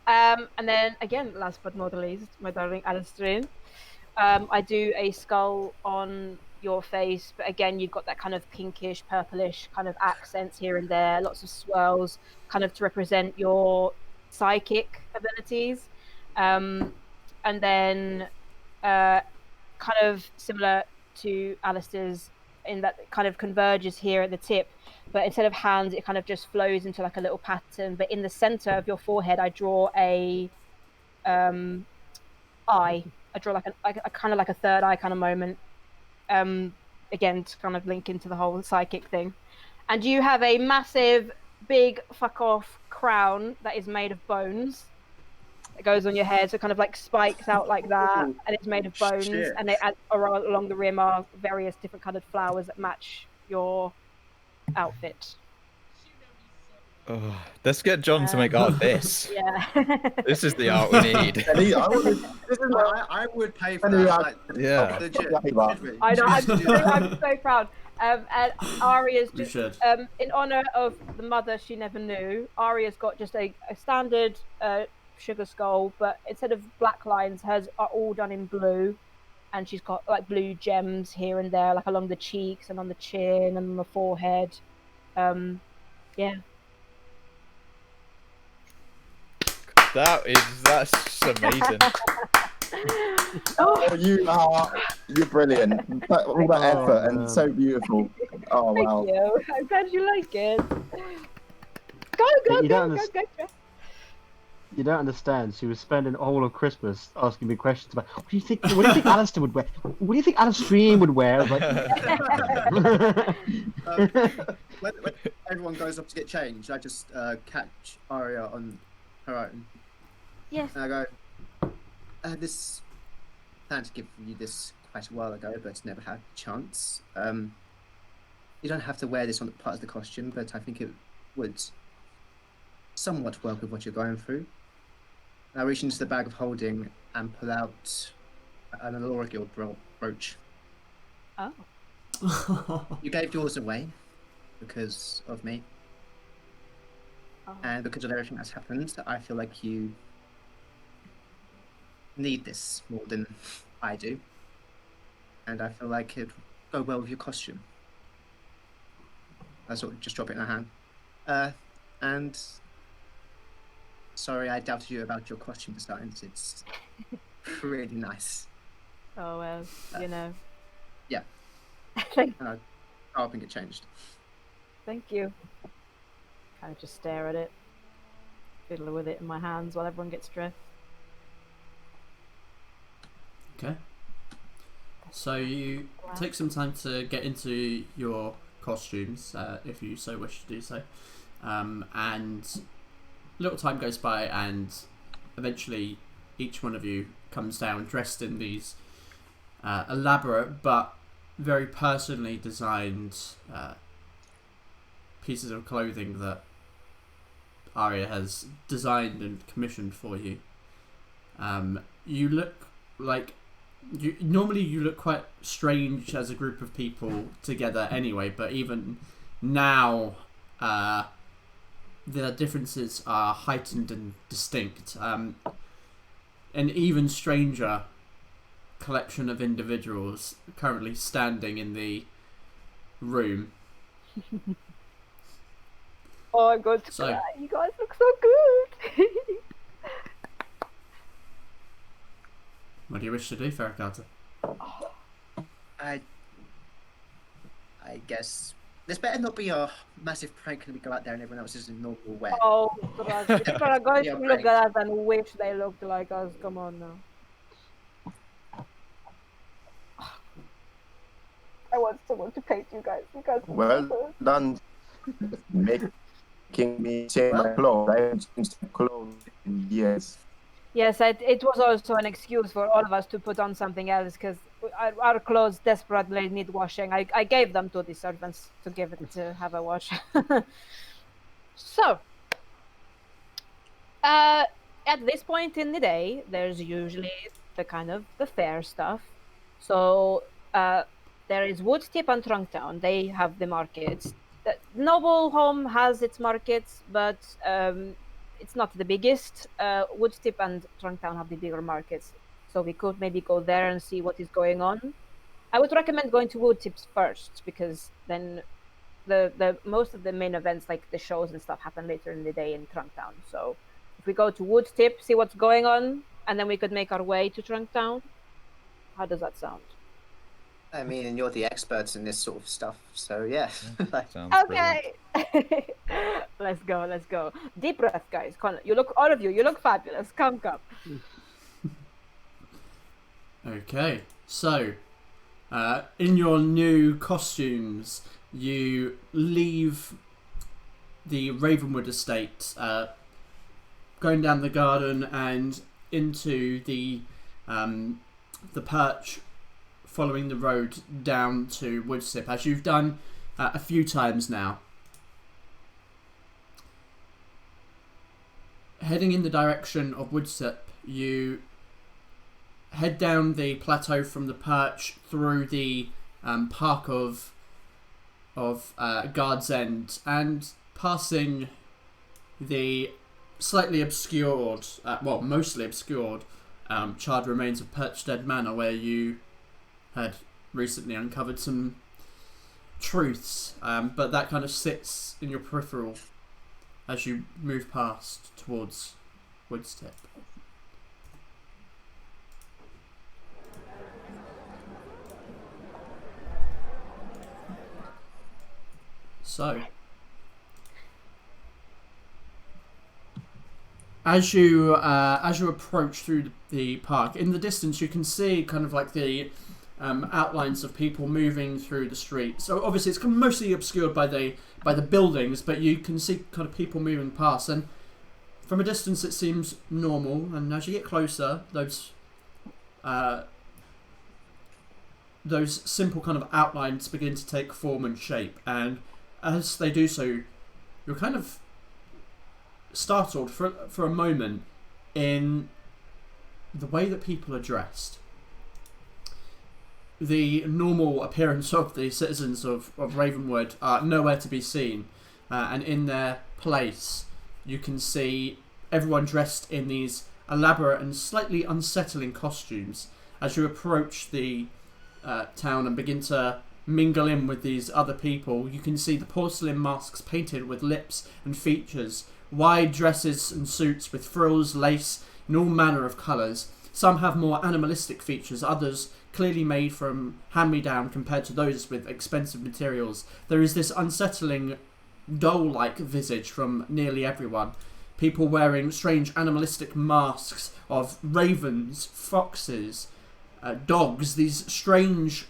B: And then again, last but not least, my darling Alistair, I do a skull on your face, but again, you've got that kind of pinkish, purplish kind of accents here and there, lots of swirls, kind of to represent your psychic abilities. And then kind of similar to Alistair's, in that it kind of converges here at the tip, but instead of hands it kind of just flows into like a little pattern. But in the center of your forehead I draw a eye. I draw like a kind of like a third eye kind of moment, again to kind of link into the whole psychic thing. And you have a massive big fuck off crown that is made of bones. It goes on your head, so it kind of like spikes out like that, and it's made of bones. Shit. And along the rim are various different kind of flowers that match your outfit.
D: Oh, let's get John to make art this.
B: Yeah.
D: This is the art we need.
F: I would pay for that. Like,
D: Yeah.
F: legit.
B: I know. I'm so proud. And Aria's
C: You
B: just
C: should.
B: in honor of the mother she never knew. Aria's got just a standard sugar skull, but instead of black lines, hers are all done in blue, and she's got like blue gems here and there, like along the cheeks and on the chin and on the forehead. Yeah.
D: That's just amazing.
G: Oh, you're brilliant. All that effort and so beautiful. Oh wow.
B: Thank you. I'm glad you like it. Go.
A: You don't understand. She was spending all of Christmas asking me questions about what do you think Alistair would wear? What do you think Adam Stream would wear? I was like,
F: when everyone goes up to get changed, I just catch Aria on her own.
B: Yes.
F: And I go, this planned to give you this quite a while ago, but never had a chance. You don't have to wear this on the part of the costume, but I think it would somewhat work with what you're going through. And I reach into the bag of holding and pull out an Allura Guild brooch.
B: Oh.
F: You gave yours away because of me.
B: Oh.
F: And because of everything that's happened, I feel like you need this more than I do. And I feel like it'd go well with your costume. I sort of just drop it in her hand. And sorry I doubted you about your costume designs. It's really nice.
B: Oh well, you know.
F: Yeah.
B: Thank
F: And I'll up and get changed.
B: you. Kind of just stare at it, fiddle with it in my hands while everyone gets dressed.
C: Okay. So you take some time to get into your costumes, if you so wish to do so. And a little time goes by, and eventually each one of you comes down dressed in these elaborate but very personally designed pieces of clothing that Aria has designed and commissioned for you. You look like normally you look quite strange as a group of people together anyway, but even now the differences are heightened and distinct. An even stranger collection of individuals currently standing in the room.
B: Oh, I'm going to
C: So-
B: cry. You guys look so good.
C: What do you wish to do, Fera Carta?
F: I guess this better not be a massive prank and we go out there and everyone else is in normal wear.
B: Oh, God. People are going
F: Yeah,
B: to look
F: right.
B: at us and wish they looked like us. Come on now. I want someone to paint you guys. You guys look so
G: Well
B: good.
G: done. Making me change my clothes. I haven't changed my clothes in years.
B: Yes, it was also an excuse for all of us to put on something else because our clothes desperately need washing. I gave them to the servants to have a wash. So, at this point in the day, there's usually the fair stuff. So there is Woodtip and Trunktown. They have the markets. The Noble Home has its markets, but it's not the biggest. Woodtip and Trunktown have the bigger markets, so we could maybe go there and see what is going on. I would recommend going to Woodtips first because then the most of the main events like the shows and stuff happen later in the day in Trunktown. So if we go to Woodtip, see what's going on, and then we could make our way to Trunktown. How does that sound?
F: I mean, and you're the experts in this sort of stuff, so yeah.
D: Sounds brilliant.
B: Okay. Let's go. Deep breath, guys. All of you look fabulous. Come.
C: Okay, so in your new costumes, you leave the Ravenwood estate, going down the garden and into the perch, following the road down to Woodtip, as you've done a few times now. heading in the direction of Woodstep, you head down the plateau from the perch through the park of Guard's End, and passing the slightly obscured, mostly obscured, charred remains of Perchstead Manor, where you had recently uncovered some truths, but that kind of sits in your peripheral as you move past towards Woodstep. So, as you approach through the park, in the distance you can see kind of like the outlines of people moving through the street. So obviously it's mostly obscured by the buildings, but you can see kind of people moving past, and from a distance it seems normal. And as you get closer, those simple kind of outlines begin to take form and shape, and as they do so, you're kind of startled for a moment in the way that people are dressed. The normal appearance of the citizens of Ravenwood are nowhere to be seen, and in their place you can see everyone dressed in these elaborate and slightly unsettling costumes. As you approach the town and begin to mingle in with these other people, you can see the porcelain masks painted with lips and features, wide dresses and suits with frills, lace in all manner of colours. Some have more animalistic features, others clearly made from hand-me-down compared to those with expensive materials. There is this unsettling doll-like visage from nearly everyone. People wearing strange animalistic masks of ravens, foxes, dogs, these strange,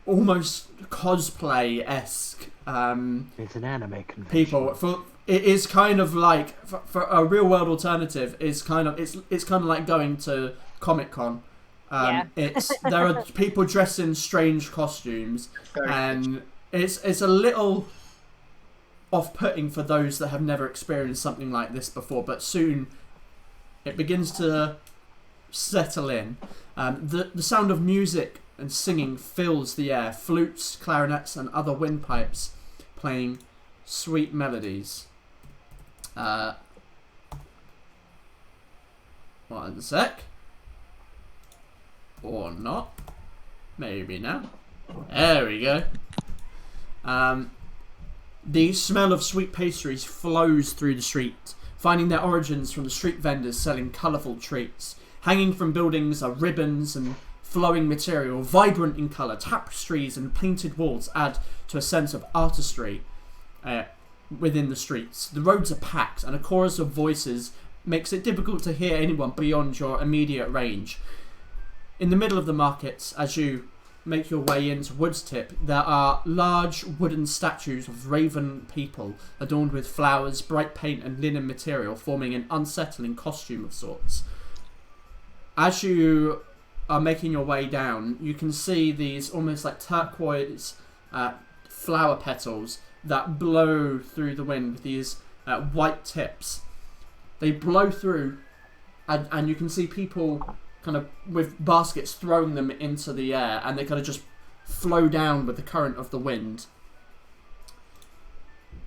C: almost cosplay-esque
A: It's an anime convention.
C: people. It is kind of like, for a real-world alternative, is kind of it's kind of like going to Comic-Con. There are people dressed in strange costumes, and it's a little off-putting for those that have never experienced something like this before, but soon it begins to settle in. The sound of music and singing fills the air, flutes, clarinets and other windpipes playing sweet melodies. One sec. Or not. Maybe now. There we go. The smell of sweet pastries flows through the street, finding their origins from the street vendors selling colourful treats. Hanging from buildings are ribbons and flowing material, vibrant in colour. Tapestries and painted walls add to a sense of artistry within the streets. The roads are packed, and a chorus of voices makes it difficult to hear anyone beyond your immediate range. In the middle of the markets, as you make your way into Woodstep, there are large wooden statues of raven people adorned with flowers, bright paint and linen material, forming an unsettling costume of sorts. As you are making your way down, you can see these almost like turquoise flower petals that blow through the wind with these white tips. They blow through, and you can see people kind of with baskets throwing them into the air, and they kind of just flow down with the current of the wind.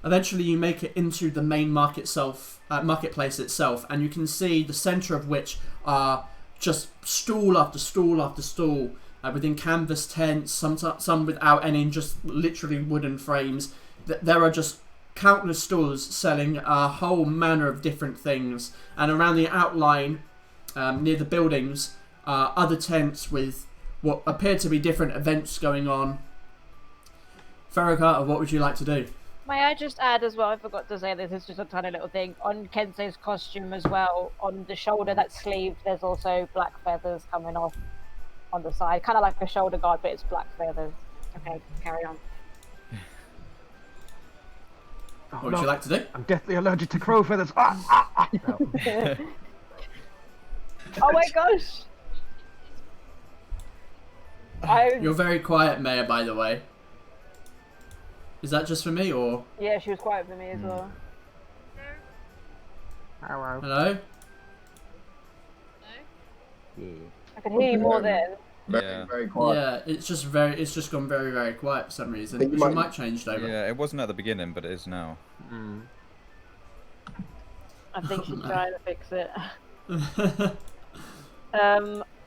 C: Eventually you make it into the main marketplace itself, and you can see the centre of which are just stall after stall after stall within canvas tents, some without any, just literally wooden frames. There are just countless stalls selling a whole manner of different things, and around the outline near the buildings are other tents with what appear to be different events going on. Fera Carta, what would you like to do?
B: May I just add as well, I forgot to say this, it's just a tiny little thing, on Kensei's costume as well, on the shoulder, that sleeve, there's also black feathers coming off on the side, kind of like a shoulder guard, but it's black feathers. Okay, carry on.
C: What would you like to do?
A: I'm deathly allergic to crow feathers. No.
B: Oh my gosh!
C: You're very quiet, Mayor, by the way. Is that just for me, or...?
B: Yeah, she was quiet for me as well.
C: Hello?
A: Yeah.
B: I can hear you more then.
D: Yeah.
G: Very quiet.
C: Yeah, it's just gone very, very quiet for some reason.
G: Think you
C: Your
G: might-
C: mic changed over.
D: Yeah, it wasn't at the beginning, but it is now.
B: I think she's trying to fix it.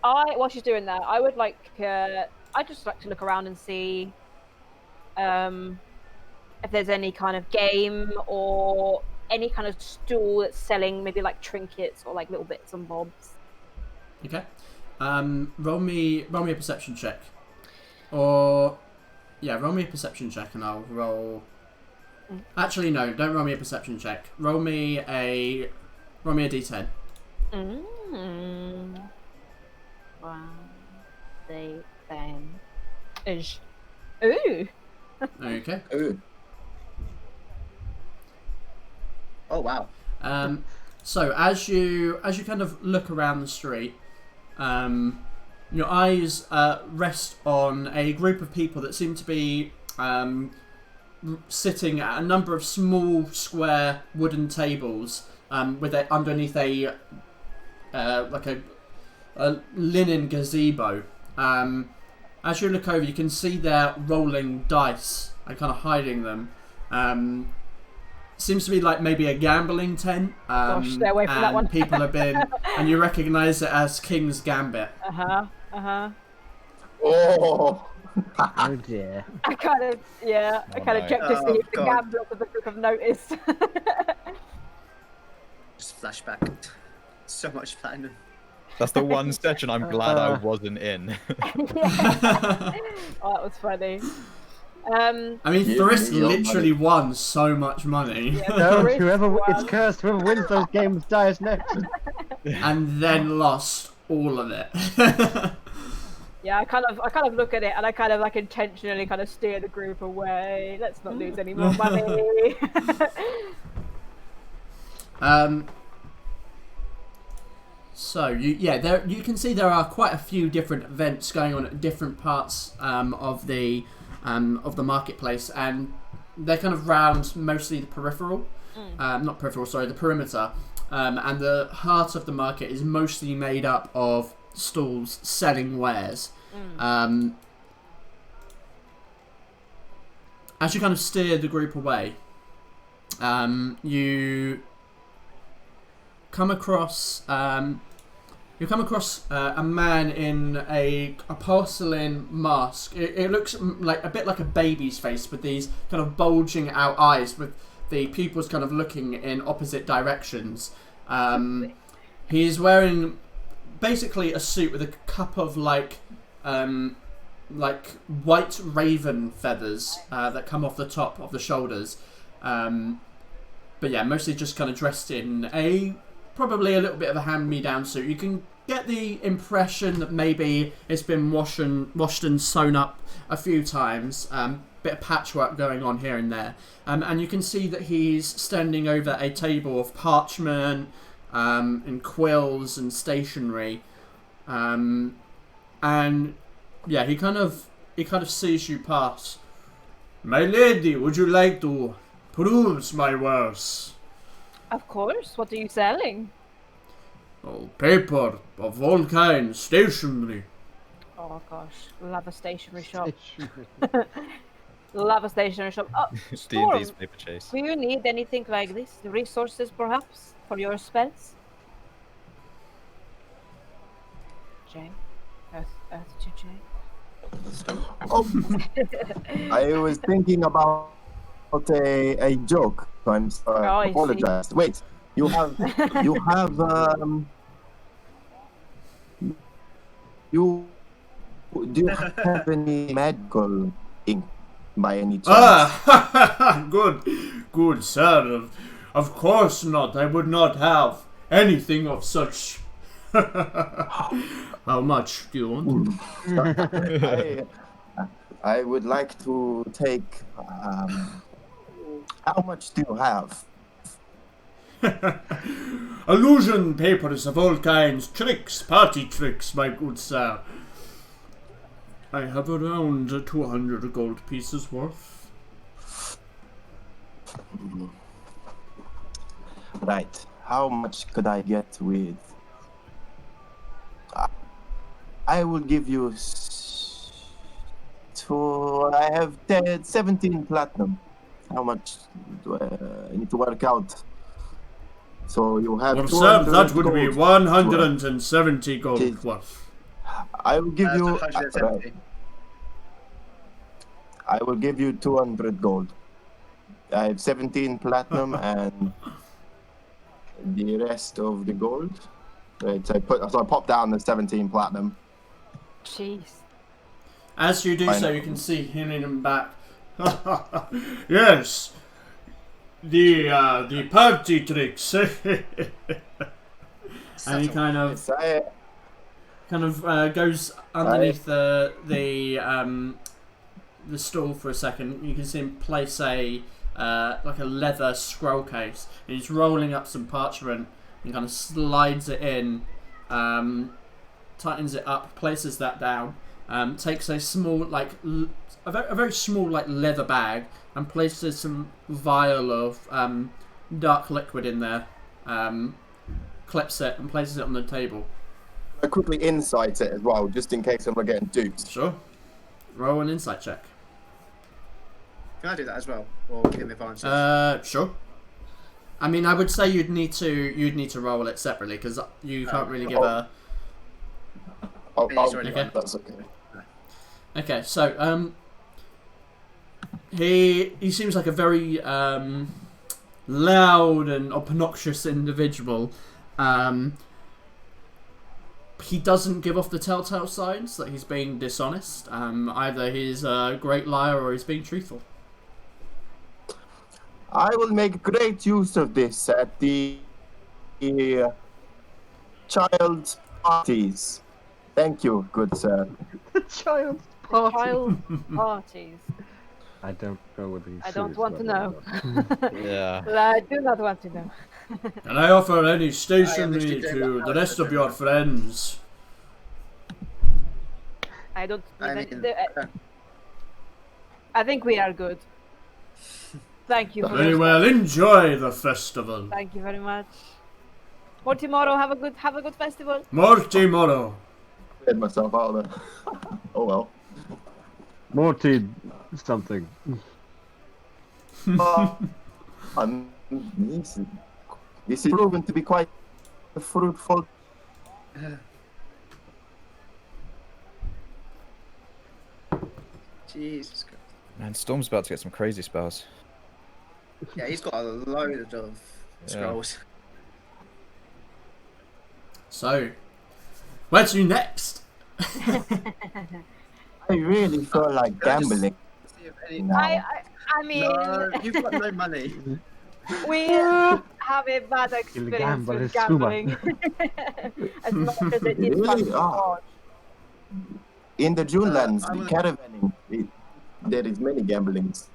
B: While she's doing that, I would like, I'd just like to look around and see, if there's any kind of game or any kind of stall that's selling maybe like trinkets or like little bits and bobs.
C: Okay. Roll me a perception check. Or roll me a perception check and I'll roll. Actually no, don't roll me a perception check. Roll me a D10.
B: Wow. Then ish. Ooh.
C: Okay.
F: Ooh. Oh wow.
C: So as you kind of look around the street, your eyes rest on a group of people that seem to be sitting at a number of small square wooden tables with underneath a linen gazebo. As you look over, you can see they're rolling dice and kind of hiding them. Seems to be like maybe a gambling tent.
B: Gosh, stay away from that one.
C: People have been, and you recognise it as King's Gambit.
G: Oh.
A: Oh dear.
B: I kind of checked to see if the gamblers of the group have noticed.
F: Just flashback. So much platinum.
D: That's the one section I'm glad I wasn't in.
B: Oh, that was funny.
C: I mean, Thrisk literally won so much money.
B: Yeah,
A: No,
B: Thrisk
A: it's cursed. Whoever wins those games dies next.
C: And then lost all of it.
B: Yeah, I kind of look at it and I kind of like intentionally kind of steer the group away. Let's not lose any more money.
C: So you can see there are quite a few different events going on at different parts of the marketplace, and they're kind of round mostly the peripheral, the perimeter, and the heart of the market is mostly made up of stalls selling wares. As you kind of steer the group away, you come across a man in a porcelain mask. It looks like a bit like a baby's face with these kind of bulging out eyes with the pupils kind of looking in opposite directions. He's wearing basically a suit with a cup of like white raven feathers that come off the top of the shoulders. But yeah, mostly just kind of dressed in probably a little bit of a hand-me-down suit. You can get the impression that maybe it's been washed and sewn up a few times. Bit of patchwork going on here and there. And you can see that he's standing over a table of parchment and quills and stationery. And yeah, he kind of sees you pass. My lady, would you like to peruse my wares?
B: Of course. What are you selling?
C: Oh, paper of all kinds, stationery.
B: Oh gosh, love a stationery shop. Love a stationery shop. Oh, Storm,
D: D&D's paper chase.
B: do you need anything like this? Resources, perhaps, for your spells? Jay? Earth to Jay?
G: I was thinking about a joke. So I'm sorry.
B: Oh, I
G: I apologize. Wait, you have do you have any medical ink by any chance?
C: Ah, good sir. Of course not. I would not have anything of such. How much do you want?
G: I would like to take. How much do you have?
C: Illusion papers of all kinds, tricks, party tricks, my good sir. I have around 200 gold pieces worth.
G: Right. How much could I get with? I will give you. I have 17 platinum. How much do I need to work out? So you have.
C: Well, sir, that would be
G: gold.
C: 170 gold worth.
G: I will give you.
F: 170.
G: I will give you 200 gold. I have 17 platinum and the rest of the gold. Right, so I pop down the 17 platinum.
B: Jeez.
C: As you do so, you can see him leaning back. Yes, the party tricks. And he kind of goes underneath the stall for a second. You can see him place a like a leather scroll case, and he's rolling up some parchment and kind of slides it in, tightens it up, places that down, takes a small a very small leather bag and places some vial of dark liquid in there, clips it and places it on the table.
G: I quickly insight it as well, just in case I'm getting duped.
C: Sure. Roll an insight check.
F: Can I do that as well, or give him advantage?
C: Sure. I mean, I would say you'd need to roll it separately because you can't really give a.
G: Okay. That's okay.
C: Okay, so he seems like a very loud and obnoxious individual. He doesn't give off the telltale signs that he's being dishonest. Either he's a great liar or he's being truthful.
G: I will make great use of this at the child's parties. Thank you, good sir.
A: The child's party.
B: Child parties.
A: I don't know whether he's
B: I don't
A: serious
B: want to know.
A: about that.
D: Yeah.
B: I do not want to know.
C: Can I offer any stationery to the rest of your friends?
B: I don't.
F: I mean,
B: I think we are good. Thank you.
C: Very well. Enjoy the festival.
B: Thank you very much. For tomorrow, have a good festival.
C: Morty Moro.
G: Get myself out of there. Oh well.
A: Morty something.
G: This is proven to be quite fruitful.
F: Jesus Christ.
D: Man, Storm's about to get some crazy spells.
F: Yeah, he's got a load of scrolls.
C: So, where to next?
G: I really feel like gambling.
B: I mean,
F: No, you've got no money.
B: we have a bad experience
A: gamble
B: with
A: is
B: gambling. As much as it is
G: Really?
B: fun.
G: Ah. In the June lands,
F: I
G: the
F: will-
G: caravanning, there is many gamblings.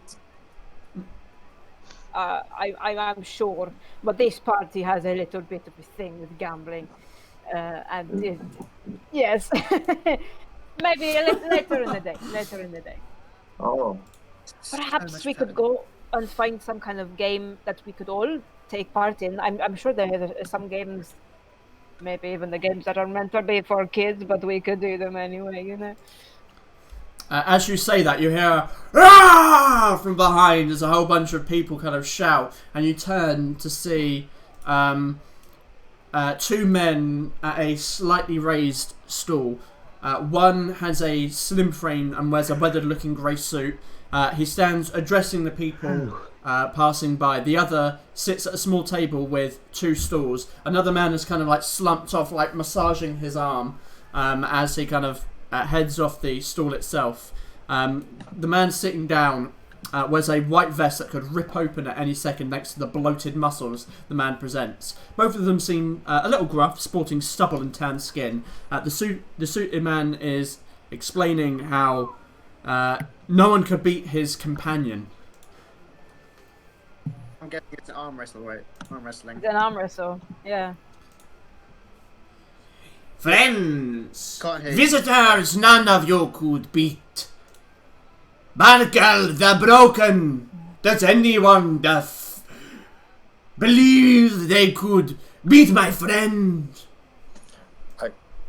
B: I'm sure, but this party has a little bit of a thing with gambling, and yes, maybe later in the day. Later in the day,
G: Oh,
B: perhaps we could go and find some kind of game that we could all take part in. I'm sure there are some games, maybe even the games that are meant to be for kids, but we could do them anyway, you know.
C: As you say that, you hear "Ah!" from behind as a whole bunch of people kind of shout, and you turn to see two men at a slightly raised stool. One has a slim frame and wears a weathered-looking grey suit. He stands addressing the people passing by. The other sits at a small table with two stools. Another man is kind of like slumped off, like massaging his arm as he kind of heads off the stool itself. The man sitting down wears a white vest that could rip open at any second thanks to the bloated muscles the man presents. Both of them seem a little gruff, sporting stubble and tan skin. The suited man is explaining how no one could beat his companion.
F: I'm guessing it's an arm wrestle, right? Arm wrestling.
B: It's an arm wrestle, yeah.
C: Friends,
F: Can't hear you.
C: visitors none of you could beat. Barkel the broken, that anyone doth believe they could beat my friend.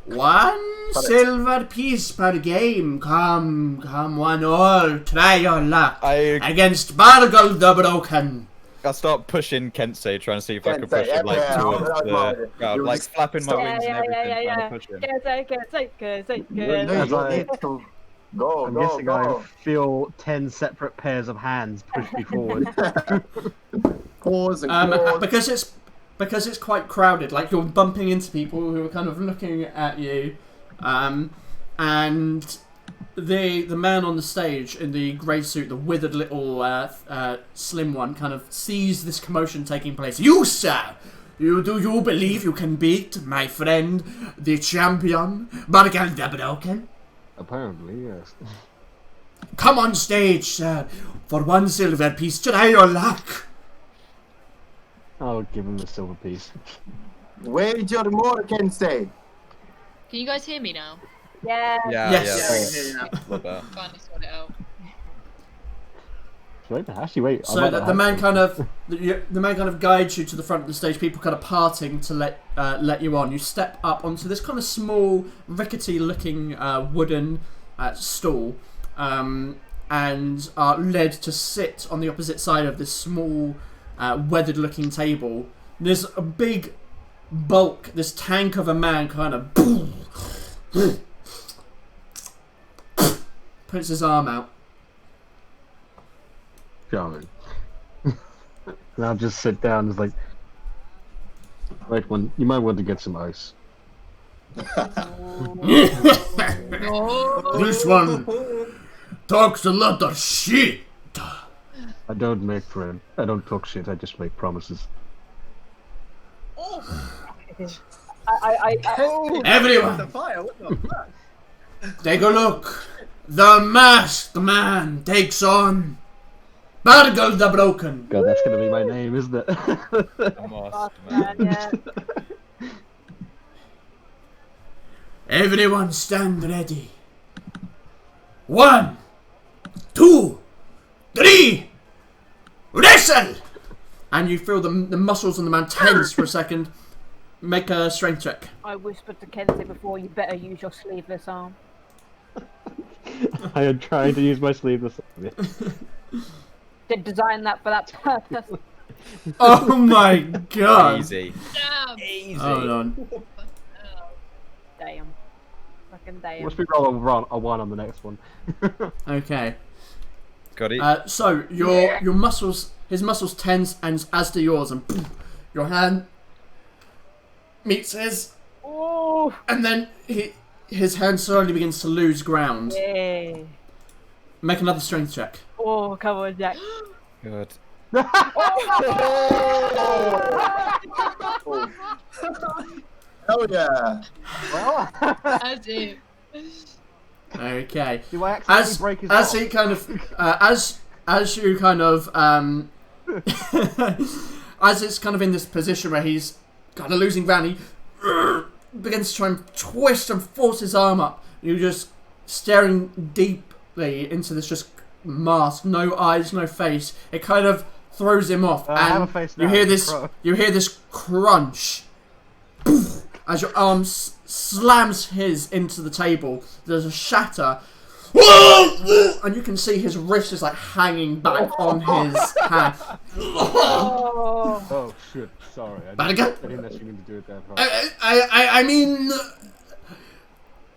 C: One silver piece per game. Come, one all. Try your luck against Bargle the Broken.
D: I'll start pushing Kensei, trying to see if I can push him like towards the crowd, like flapping my wings and everything, trying to push him.
H: I'm guessing I feel 10 separate pairs of hands push me forward.
F: Pause and pause.
C: Because it's quite crowded. Like you're bumping into people who are kind of looking at you, and the man on the stage in the grey suit, the withered little slim one, kind of sees this commotion taking place. You, sir, do you believe you can beat my friend, the champion, Bargal the Broken?
A: Apparently, yes.
C: Come on stage, sir, for one silver piece. Try your luck.
A: I'll give him the silver piece.
G: Wager more, Kensei.
E: Can you guys hear me now?
B: Yeah.
C: Yes.
E: Finally sorted it out.
A: Wait.
C: So the man kind of guides you to the front of the stage. People kind of parting to let you on. You step up onto this kind of small, rickety-looking wooden stool, and are led to sit on the opposite side of this small, weathered-looking table. There's a big bulk, this tank of a man, kind of puts his arm out.
A: Charming. And I'll just sit down. It's like, right one. You might want to get some ice.
C: This one talks a lot of shit.
A: I don't make friends. I don't talk shit. I just make promises.
C: Everyone,
F: The fire, what the fuck?
C: take a look. The masked man takes on Bargle the Broken.
A: God, that's gonna be my name, isn't it?
B: Yeah.
C: Everyone stand ready. 1, 2, 3, wrestle! And you feel the muscles on the man tense for a second. Make a strength check.
B: I whispered to Kensei before, you better use your sleeveless arm.
A: I am trying to use my sleeveless.
B: Did design that for that purpose.
C: Oh my god.
D: Easy.
E: Damn.
D: Easy.
C: Hold on.
B: Damn. Fucking damn.
A: Must be roll a 1 on the next one.
C: Okay.
D: Got it.
C: So your muscles, his muscles tense, and as do yours, and your hand meets his,
B: Oh.
C: and then his hand slowly begins to lose ground.
B: Yeah.
C: Make another strength check.
B: Oh, come on, Jack.
D: Good.
G: Hell yeah.
E: I do.
C: Okay.
A: Do I accidentally break his
C: as
A: arm?
C: he kind of as you kind of as it's kind of in this position where he's kind of losing ground, he begins to try and twist and force his arm up. You're just staring deeply into this just mask, no eyes, no face. It kind of throws him off,
A: I have
C: and
A: a face
C: you
A: now,
C: hear
A: it's
C: this.
A: a crow.
C: You hear this crunch as your arm slams his into the table. There's a shatter, and you can see his wrist is like hanging back on his hand.
B: Oh.
A: Oh shit! Sorry, I
C: Bargle?
A: didn't actually mean to do it that hard.
C: I mean,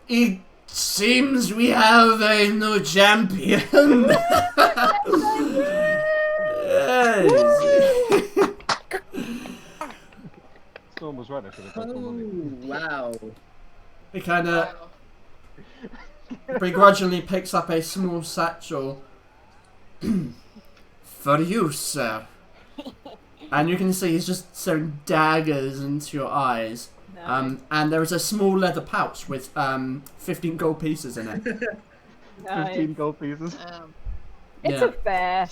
C: it seems we have a new champion.
A: Storm was right. I should have got some money.
F: Wow.
C: He kind of begrudgingly picks up a small satchel. For you, sir. And you can see he's just staring daggers into your eyes.
B: Nice.
C: And there is a small leather pouch with 15 gold pieces in it.
A: 15 gold pieces.
B: It's
C: Yeah.
B: a fair.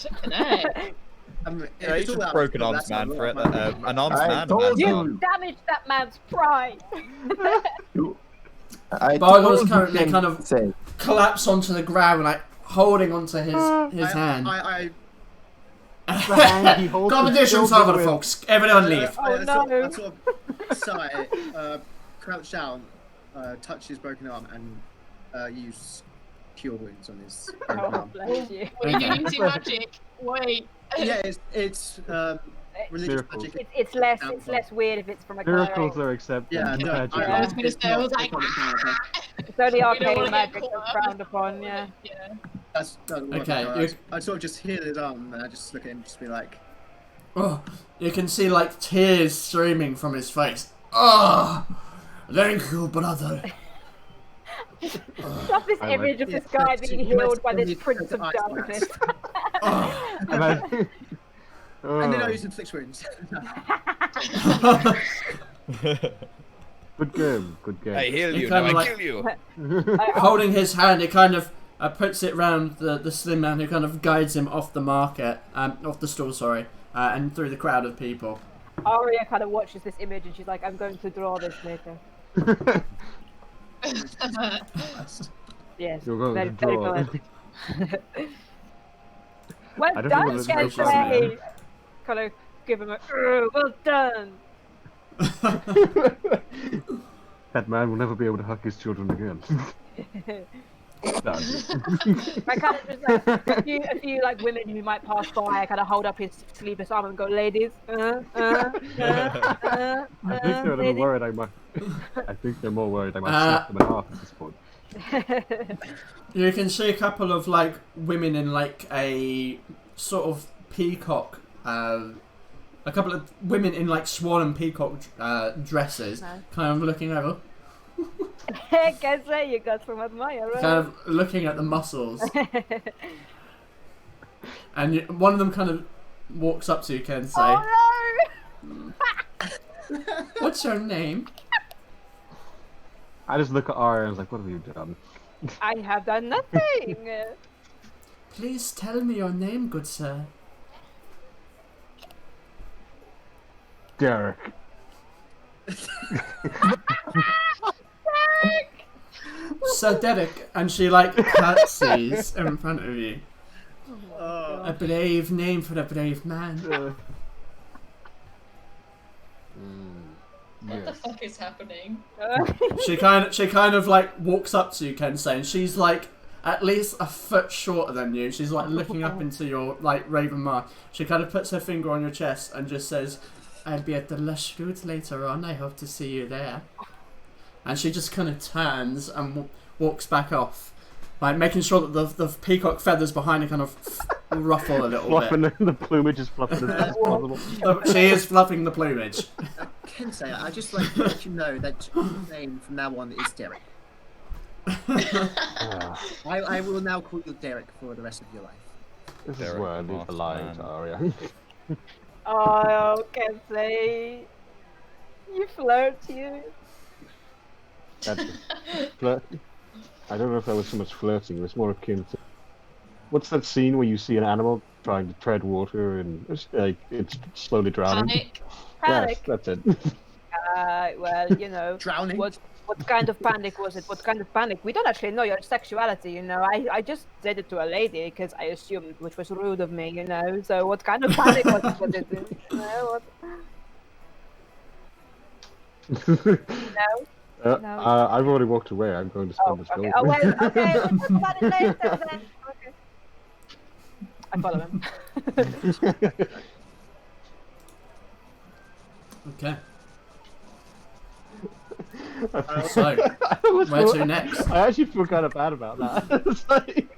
D: Yeah, he's just broken arms man for it. An arms
G: I
D: man.
G: told
B: You
G: you.
B: damaged that man's pride.
G: I
C: Bargle's
G: told
C: currently
G: you,
C: kind of
G: Kensei.
C: collapsed onto the ground, like holding onto his hand.
H: He holds his
C: Competition's
H: children
C: over,
H: with-
C: folks. Everyone leave.
F: I
B: no.
F: sort of sigh, crouch down, touch his broken arm, and use cure wounds on his broken
B: Oh,
F: arm.
B: bless you.
E: Are you using magic? Wait.
F: Yeah, it's religious
H: Miracles.
F: magic.
B: It's less weird if it's from a
H: Miracles
B: cleric.
H: are accepted.
F: Yeah, no,
H: Magic
E: I was
H: is-
E: gonna say, I was like,
B: It's only
E: We don't
B: arcane
E: wanna get
B: magic
E: caught
B: that's
E: up.
B: frowned upon. Yeah.
E: Yeah.
F: That's
C: Okay,
F: I sort of just heal his arm, and I just look at him, and just be like,
C: Oh, you can see like tears streaming from his face. Oh, thank you, brother.
B: Just this
H: I
B: image of
F: Yeah,
B: this guy
F: that's-
B: being
F: you
B: healed by
F: might
B: this
F: still need
B: prince
F: to
B: of
F: ice
B: darkness.
C: Oh.
H: Imagine-
F: and then I
H: Oh,
F: use inflict wounds.
H: good game, good game.
D: I heal
C: You
D: you,
C: kinda
D: now I
C: like-
D: kill you.
C: Holding his hand, he kind of puts it round the slim man who kind of guides him off the market, off the store, sorry, and through the crowd of people.
B: Arya kind of watches this image and she's like, I'm going to draw this later. Yes.
H: You're going
B: very,
H: to
B: very
H: draw it.
B: polite. Well
H: I don't
B: done,
H: know what it is,
B: Sensei! Kind of give him a, well done!
H: That man will never be able to hug his children again. No.
B: I kind of just like a few like women who might pass by. I kind of hold up his sleeveless arm and go, ladies.
H: I think they're a little
B: ladies.
H: worried I might. I think they're more worried I might snap them in half at this point.
C: You can see a couple of like women in like a sort of peacock, a couple of women in like swan and peacock dresses,
B: Nice.
C: kind of looking over,
B: Guess what you got from admirer.
C: kind of looking at the muscles, and one of them kind of walks up to you, Ken, and say,
B: Oh
C: "What's your name?"
H: I just look at Arya and I was like, what have you done?
B: no! I have done nothing.
C: Please tell me your name, good sir.
H: Derek.
C: Sir Derek, and she like curtsies in front of you. A brave name for a brave man.
E: What the fuck is happening?
C: She kind of like walks up to you, Kensei, and she's like at least a foot shorter than you. She's like looking up into your like raven mark. She kind of puts her finger on your chest and just says, "I'll be at the Lush Root later on. I hope to see you there." And she just kind of turns and walks back off, like making sure that the peacock feathers behind her kind of ruffle a little
H: Fluffing
C: bit.
H: the plumage is fluffing as best as possible.
C: She is fluffing the plumage.
F: Kensei, I just like to let you know that your name from now on is Derek. I will now call you Derek for the rest of your life.
H: This is
D: Derek
H: where I
D: the
H: leave
D: Masked
H: the line
D: Man.
H: to Arya.
B: Oh, can't say. You flirt, you.
H: I don't know if that was so much flirting. It was more akin to. What's that scene where you see an animal trying to tread water and it's slowly drowning?
E: Panic.
B: Panic.
H: Yes, that's it.
B: Well, you know.
F: Drowning?
B: What kind of panic was it? What kind of panic? We don't actually know your sexuality, you know. I just said it to a lady because I assumed, which was rude of me, you know. So what kind of panic was it? You know, No? No.
H: I've already walked away. I'm going to spend this gold.
B: Okay. Oh, well, okay. Let's talk about it later then. Okay. I follow him.
C: Okay.
H: So,
C: where to next?
H: I actually feel kind of bad about that. It's like-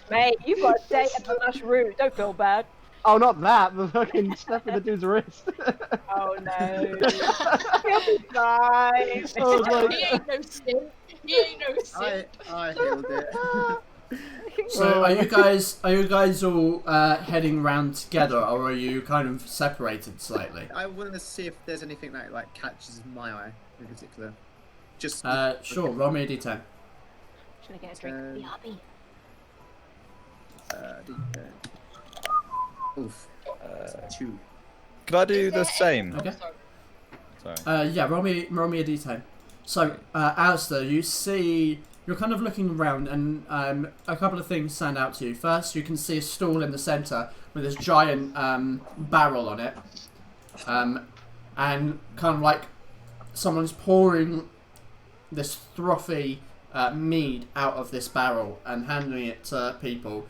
B: Mate, you've got a date at the Lush Root. Don't feel bad.
H: Oh, not that. The fucking snapping the dude's wrist.
B: Oh no. He'll be fine.
H: I was like,
E: He ain't no simp. He ain't no simp.
F: I healed it.
C: So are you guys all heading round together, or are you kind of separated slightly?
F: I want to see if there's anything that like catches my eye in particular. Just
C: Sure, roll me a d10.
B: Trying to get a drink.
F: Um,
B: Yummy.
F: Oof. 2.
D: Could I do the same?
C: Okay.
D: Sorry.
C: Yeah, roll me a d10. So, Alistair, you see you're kind of looking around, and a couple of things stand out to you. First, you can see a stool in the centre with this giant barrel on it, and kind of like someone's pouring this frothy mead out of this barrel and handing it to people.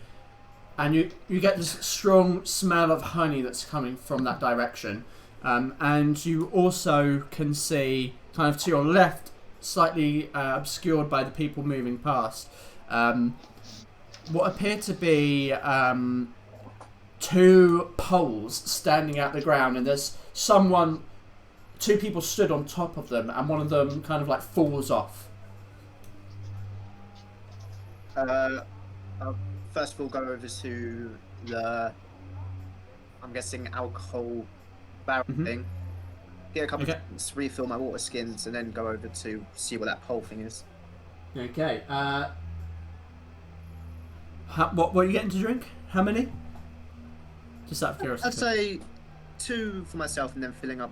C: And you get this strong smell of honey that's coming from that direction. And you also can see, kind of to your left, slightly obscured by the people moving past, what appear to be 2 poles standing out the ground, and there's 2 people stood on top of them, and one of them kind of like falls off.
F: I'll first of all go over to the, I'm guessing, alcohol barrel thing. Get a couple of drinks, refill my water skins, and then go over to see what that pole thing is.
C: Okay. What are you getting to drink? How many? Just out of curiosity.
F: I'd say 2 for myself, and then filling up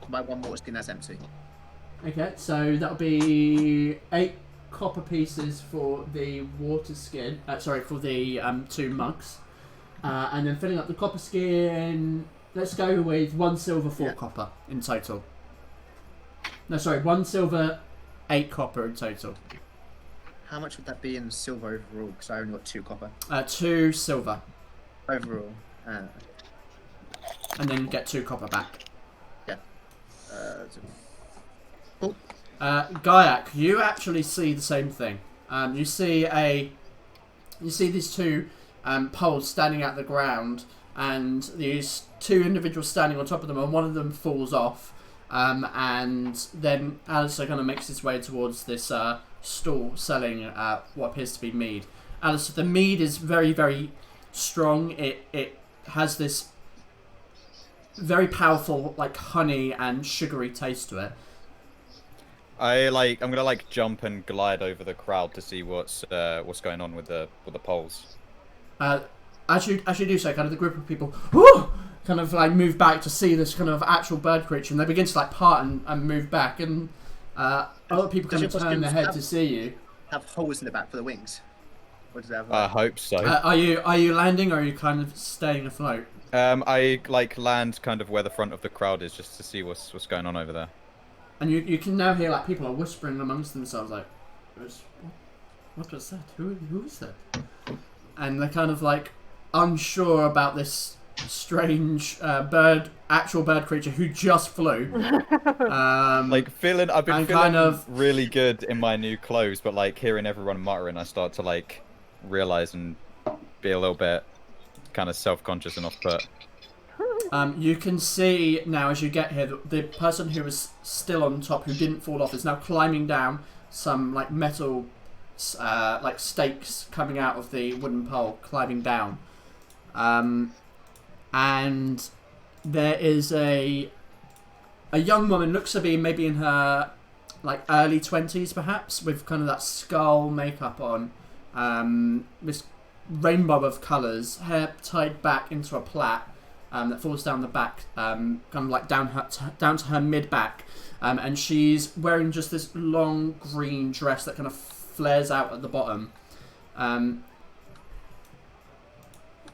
F: my 1 water skin that's empty.
C: Okay, so that'll be 8 copper pieces for the water skin. For the 2 mugs, and then filling up the copper skin. Let's go with 1 silver, 4 copper in total. No, sorry, 1 silver, 8 copper in total.
F: How much would that be in silver overall? Because I only got 2 copper.
C: 2 silver.
F: Overall.
C: And then get 2 copper back.
F: Yeah. Cool.
C: Gaiak, you actually see the same thing. You see these 2 poles standing out the ground, and these 2 individuals standing on top of them, and one of them falls off. And then Alistair kind of makes his way towards this stall selling what appears to be mead. Alistair, the mead is very, very strong. It has this very powerful, like, honey and sugary taste to it.
D: I'm gonna jump and glide over the crowd to see what's going on with the poles.
C: As you do so, kind of the group of people kind of like move back to see this kind of actual bird creature, and they begin to like part and move back, and other people kind of turn their head to see you.
F: Have holes in the back for the wings? Or does it have,
D: I hope so.
C: Are you landing, or are you kind of staying afloat?
D: I land kind of where the front of the crowd is, just to see what's going on over there.
C: And you can now hear like people are whispering amongst themselves, like, what was that? Who is that? And they're kind of like unsure about this strange actual bird creature who just flew. I've been feeling
D: really good in my new clothes, but like hearing everyone muttering, I start to like realize and be a little bit kind of self-conscious and off-put.
C: You can see now as you get here that the person who was still on top, who didn't fall off, is now climbing down some like metal like stakes coming out of the wooden pole, climbing down. And there is a young woman, looks to be maybe in her like early 20s perhaps, with kind of that skull makeup on, this rainbow of colours, hair tied back into a plait that falls down the back, kind of like down to her mid back, and she's wearing just this long green dress that kind of flares out at the bottom.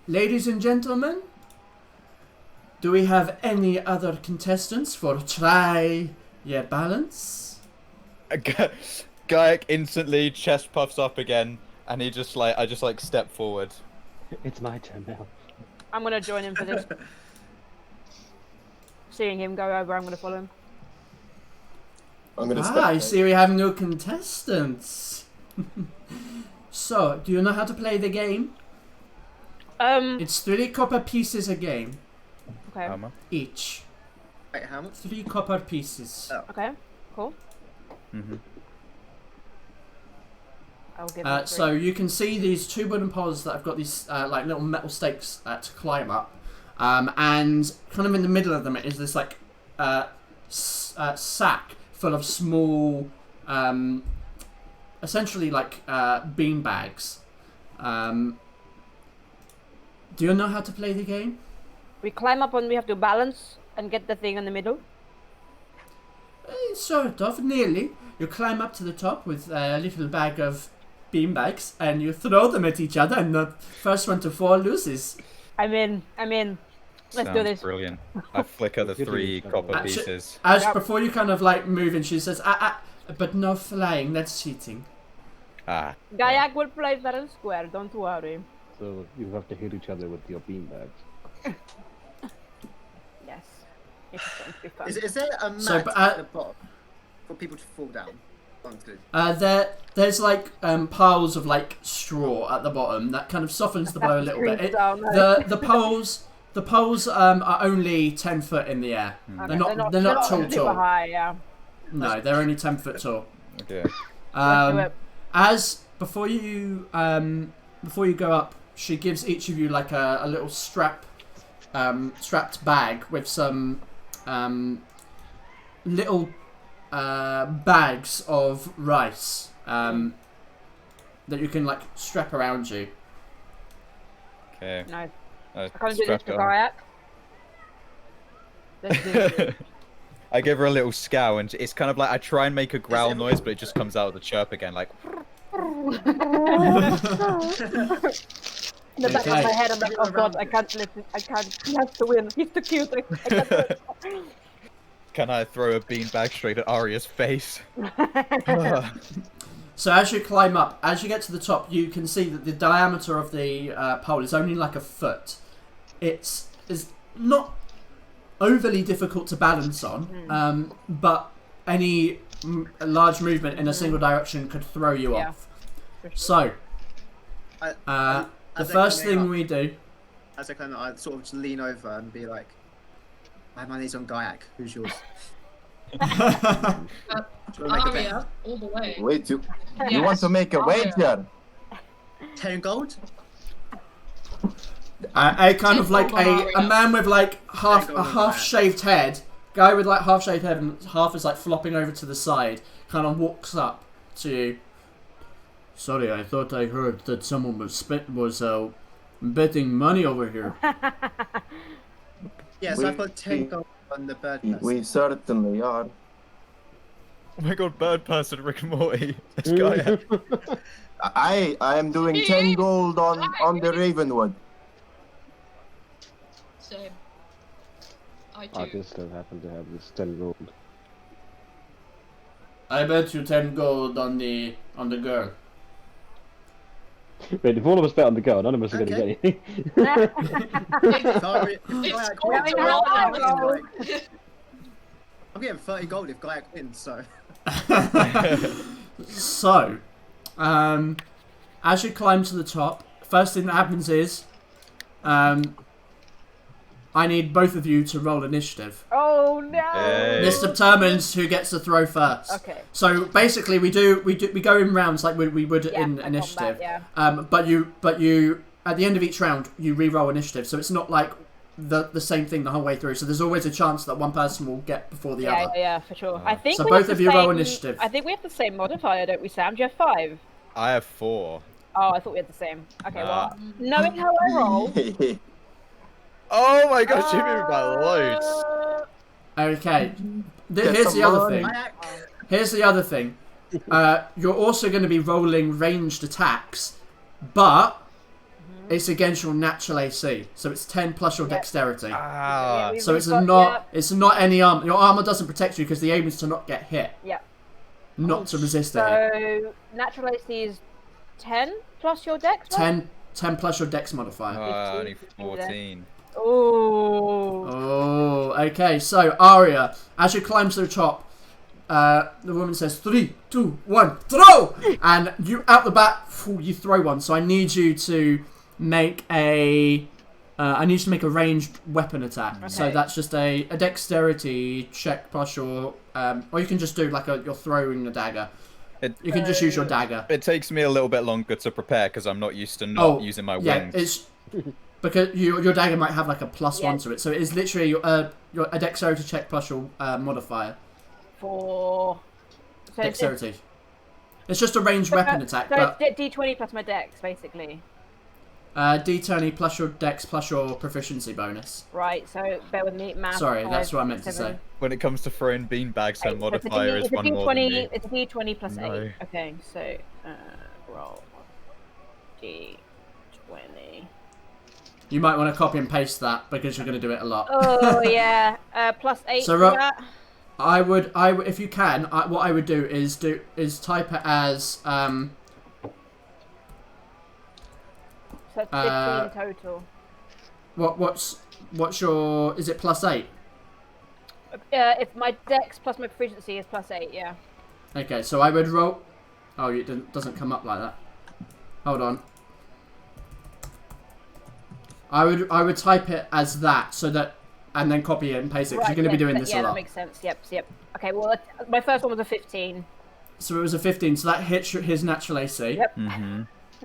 C: Ladies and gentlemen, do we have any other contestants for try your balance?
D: Gaiak instantly chest puffs up again, and I just step forward.
H: It's my turn now.
B: I'm gonna join him for this. Seeing him go over, I'm gonna follow him.
G: I'm gonna step
C: I see we have no contestants. So, do you know how to play the game? It's 3 copper pieces a game.
B: Okay.
C: Each.
F: Wait, how much?
C: 3 copper pieces.
F: Oh.
B: Okay. Cool.
D: Mhm.
B: I'll give him 3.
C: So you can see these 2 wooden poles that have got these like little metal stakes to climb up, and kind of in the middle of them is this like sack full of small, essentially like bean bags. Do you know how to play the game?
B: We climb up and we have to balance and get the thing in the middle.
C: Sort of, nearly. you climb up to the top with a little bag of beanbags, and you throw them at each other, and the first one to fall loses.
B: I'm in. Let's do this.
D: Brilliant. I flicker the 3 copper pieces.
C: Before you kind of like move in, she says, but no flying, that's cheating.
B: Gaiac will play fair and square, don't worry.
H: So you have to hit each other with your beanbags.
B: Yes. It's going to be fun.
F: Is there a mat at the bottom for people to fall down?
C: There's like piles of like straw at the bottom that kind of softens the blow a little bit. The poles are only 10 foot in the air.
B: Okay.
C: They're not tall.
B: High, yeah.
C: No, they're only 10 foot tall.
D: Okay.
C: As before you go up, she gives each of you like a little strapped bag with some little bags of rice that you can like strap around you.
D: Okay.
B: Nice. I can't do this for Gaiac. Let's do it.
D: I give her a little scowl, and it's kind of like I try and make a growl noise, but it just comes out of the chirp again, like.
B: In the back of my head, I'm like, oh god, I can't listen. I can't. He has to win. He's too cute. I can't do it.
D: Can I throw a beanbag straight at Arya's face?
C: So as you climb up, as you get to the top, you can see that the diameter of the pole is only like a foot. It's not overly difficult to balance on, but any large movement in a single direction could throw you off. Sure. So, the first thing we do...
F: As I climb up, I sort of just lean over and be like, I have my knees on Gaiac, who's yours?
E: Aria, all the way.
G: Wait, you want to make a wager?
F: 10 gold?
C: A kind of like a man with like half shaved head, guy with like half shaved head and half is like flopping over to the side, kind of walks up to you. Sorry, I thought I heard that someone was betting money over here.
F: Yes, I've got 10 gold on the bird person.
G: We certainly are.
D: Oh my god, bird person, Rick and Morty. This guy.
G: I am doing 10 gold on the Ravenwood.
E: Same. I do.
H: I just don't happen to have this 10 gold.
C: I bet you 10 gold on the girl.
H: Wait, if all of us bet on the girl, none of us are going to get anything.
F: I'm getting 30 gold if Gaiac wins, so.
C: So, as you climb to the top, first thing that happens is, I need both of you to roll initiative.
B: Oh no!
D: Hey.
C: This determines who gets to throw first.
B: Okay.
C: So basically, we go in rounds like we would in initiative.
B: Combat,
C: But you at the end of each round you re-roll initiative, so it's not like the same thing the whole way through. So there's always a chance that one person will get before the other.
B: Yeah, for sure. I think
C: so
B: we
C: both
B: have
C: of you
B: the
C: roll
B: same-
C: initiative.
B: I think we have the same modifier, don't we, Sam? Do you have 5?
D: I have 4.
B: Oh, I thought we had the same. Okay, well, knowing how I roll.
D: Oh my gosh, you moved by loads.
C: Okay. Here's the other thing. Here's the other thing. You're also going to be rolling ranged attacks, but it's against your natural AC, so it's 10 plus your dexterity. So it's not any armor. Your armor doesn't protect you because the aim is to not get hit.
B: Yeah.
C: Not to resist a hit.
B: So natural AC is 10 plus your dex.
C: 10 plus your dex modifier.
D: Only 14.
C: Oh, okay. So Aria, as you climb to the top, the woman says 3, 2, 1, throw! And you out the back, you throw one. So I need you to make a ranged weapon attack. Okay. So that's just a dexterity check plus your, or you can just do like you're throwing a dagger. You can just use your dagger.
D: It takes me a little bit longer to prepare because I'm not used to not using my wings.
C: It's because your dagger might have like a +1 to it, so it is literally a dexterity check plus your modifier.
B: For
C: dexterity. It's just a ranged weapon attack.
B: So
C: but
B: it's D20 plus my dex, basically.
C: D20 plus your dex plus your proficiency bonus.
B: Right, so bear with me. Math.
C: Sorry, that's what I meant to
B: 7.
C: say.
D: When it comes to throwing beanbags, her modifier is one more than me.
B: It's a D20 plus
D: No.
B: 8. Okay, so roll D20.
C: You might want to copy and paste that because you're going to do it a lot.
B: Oh yeah, plus 8.
C: So,
B: for that.
C: I would, if you can, what I would do is type it as
B: So it's 15 total.
C: what's your, is it plus 8?
B: If my dex plus my proficiency is plus 8, yeah.
C: Okay, so I would roll. Oh, it doesn't come up like that. Hold on. I would type it as that, so that, and then copy it and paste it, because you're going to be doing this a lot.
B: Yeah, that makes sense. Yep. Okay, well, my first one was a 15.
C: So it was a 15, so that hits his natural AC.
B: Yep.
D: Mm-hmm.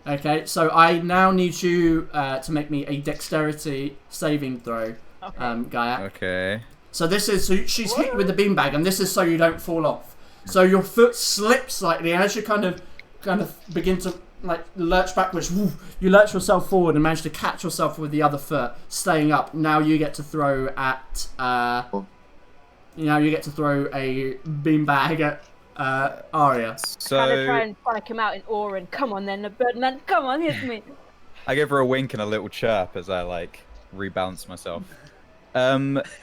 C: Okay, so I now need you to make me a dexterity saving throw,
B: Okay.
C: Gaia.
D: Okay.
C: So this is, so she's hit with the beanbag, and this is so you don't fall off. So your foot slips slightly, and as you kind of begin to like lurch backwards, you lurch yourself forward and manage to catch yourself with the other foot, staying up. Now you get to throw at, a beanbag at Aria.
D: So
B: Kind of try and spike him out in awe and come on then, the birdman, come on, hit me.
D: I give her a wink and a little chirp as I like rebalance myself.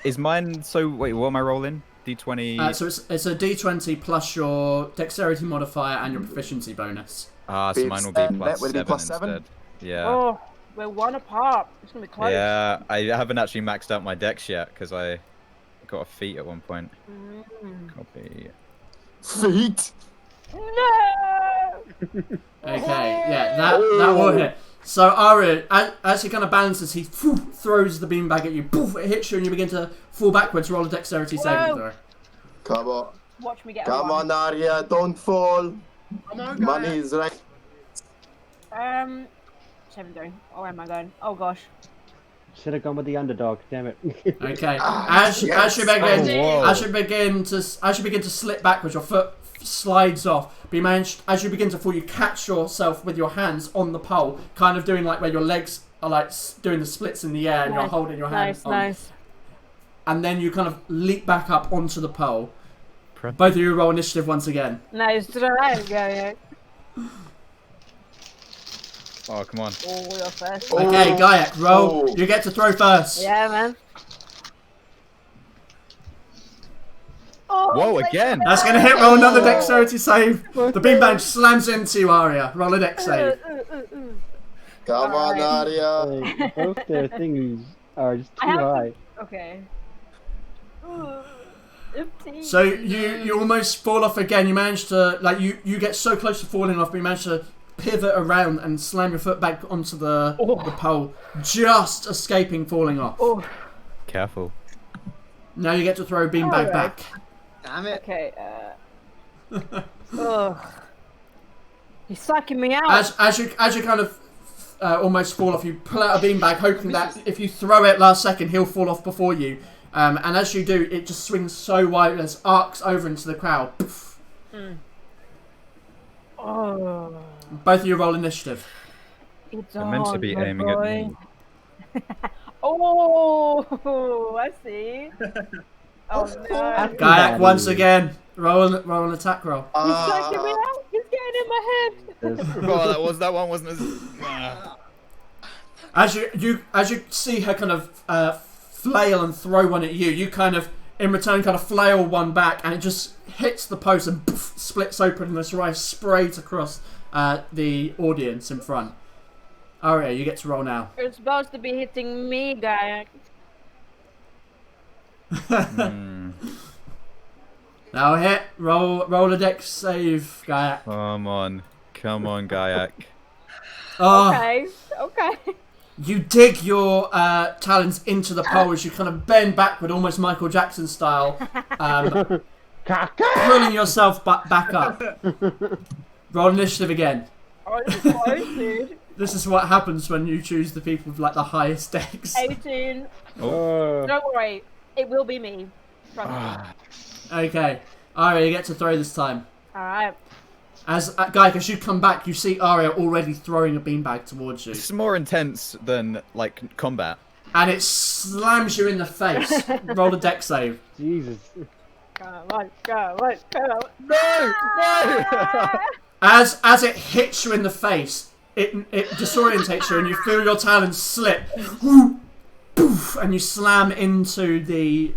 D: Is mine? So wait, what am I rolling? D20.
C: So it's a D20 plus your dexterity modifier and your proficiency bonus.
D: Ah, so mine will be plus
G: would it be
D: 7
G: plus 7?
D: instead. Yeah.
B: Oh, we're 1 apart. It's gonna be close.
D: Yeah, I haven't actually maxed out my dex yet because I got a feat at one point. Copy.
G: Feet.
B: No.
C: Okay, yeah, that will hit. So Aria, as he kind of balances, he throws the beanbag at you. Poof, it hits you, and you begin to fall backwards. Roll a dexterity saving throw.
G: Come on.
B: Watch me get.
G: Come on, Aria, don't fall.
F: Come on,
G: Money
F: guys.
G: is right.
B: 7 doing. Oh, where am I going? Oh gosh.
A: Should have gone with the underdog. Damn it.
C: Okay,
G: Yes.
C: as you begin
D: whoa.
C: to slip backwards, your foot slides off. But you manage, as you begin to fall, you catch yourself with your hands on the pole, kind of doing like where your legs are like doing the splits in the air, and you're holding your hands on.
B: Nice.
C: And then you kind of leap back up onto the pole. Both of you roll initiative once again.
B: Nice try, yeah.
D: Oh, come on.
B: Oh, you're first.
C: Okay, Gayak, roll.
G: Oh.
C: You get to throw first.
B: Yeah, man. Oh,
D: Whoa,
B: my
D: again.
C: That's going to hit. Roll another dexterity save. The beanbag slams into you, Aria. Roll a dex save.
G: Come on, Aria.
A: Both their things are just too
B: I have to-
A: high.
B: Okay.
C: So you almost fall off again. You manage to, like, you get so close to falling off, but you manage to pivot around and slam your foot back onto the pole, just escaping falling off.
B: Oh.
D: Careful.
C: Now you get to throw a beanbag back.
F: Damn it.
B: Okay. Ugh. He's sucking me out.
C: As you kind of almost fall off, you pull out a beanbag, hoping that if you throw it last second, he'll fall off before you. And as you do, it just swings so wide and it arcs over into the crowd.
B: Oh.
C: Both of you roll initiative.
B: It's
D: I'm meant to be aiming at me.
B: Oh, I see. Oh no.
C: Kayak once again. Roll an attack roll.
B: He's sucking me out. He's getting in my head.
D: Oh, that one wasn't as.
C: As you see her kind of flail and throw one at you, you kind of in return kind of flail one back, and it just hits the post and poof, splits open, and the rice sprays across the audience in front. Aria, you get to roll now.
B: You're supposed to be hitting me, guy.
C: Now hit. Roll a dex save, Gayak.
D: Come on, Gayak.
C: Oh,
B: Okay.
C: you dig your talons into the pole as you kind of bend backward, almost Michael Jackson style, pulling yourself back up. Roll initiative again.
B: Oh, this is close, dude.
C: This is what happens when you choose the people with like the highest dex.
B: 18.
D: Oh.
B: Don't worry, it will be me. Trust me.
C: Okay. Alright, you get to throw this time.
B: Alright.
C: As Guy, as you come back, you see Arya already throwing a beanbag towards you,
D: It's more intense than like combat.
C: and it slams you in the face. Roll a dex save.
H: Jesus.
B: Come on, come on, come on.
D: No! No!
C: As it hits you in the face, it disorientates you, and you feel your talons slip. Poof, and you slam into the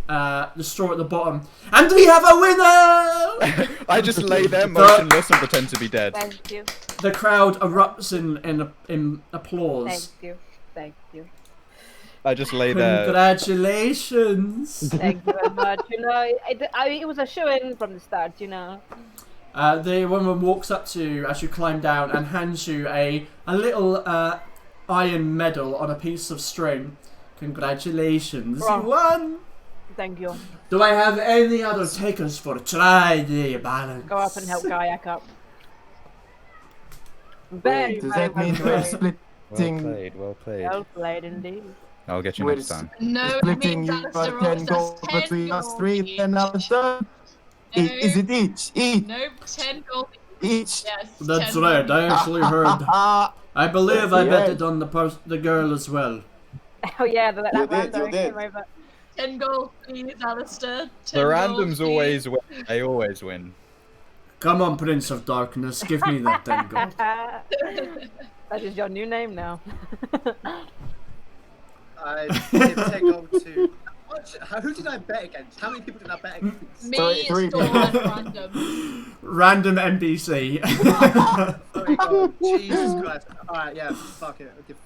C: straw at the bottom. And we have a winner!
D: I just lay there motionless and pretend to be dead.
B: Thank you,
C: The crowd erupts in applause.
B: thank you, thank you.
D: I just lay there.
C: Congratulations!
B: Thank you very much. You know, it was a show-in from the start, you know.
C: The woman walks up to you as you climb down and hands you a little iron medal on a piece of string. Congratulations, you won!
B: Thank you.
C: Do I have any other takers for try the balance?
B: Go up and help Kayak up.
G: Wait, does that mean we're
D: Well
G: splitting?
D: played, well played.
B: Well played indeed.
D: I'll get you
G: We're
D: next time.
E: No, it
G: splitting
E: means
G: you
E: Alistair
G: 10
E: always
G: gold
E: does 10
G: between us
E: gold
G: 3,
E: each.
G: then Alistair?
E: No.
G: Is it each? Each?
E: Nope, 10 gold
G: Each?
E: Yes.
C: That's
E: 10
C: right,
E: gold.
C: I actually heard.
G: Ah,
C: I believe I
G: Yeah.
C: betted on the girl as well.
B: Oh yeah, that
G: You did,
B: random
G: you did.
B: came over.
E: 10 gold, please, Alistair. 10
D: The
E: gold,
D: randoms
E: please.
D: always win. They always win.
C: Come on, Prince of Darkness, give me that 10 gold.
B: That is your new name now.
F: I did take gold to. Who did I bet against? How many people did I bet against?
E: Me,
G: Three
E: Storm,
G: people.
E: and Random.
C: Random NPC.
F: Sorry, God. Jesus Christ. Alright, yeah, fuck it. I'll give...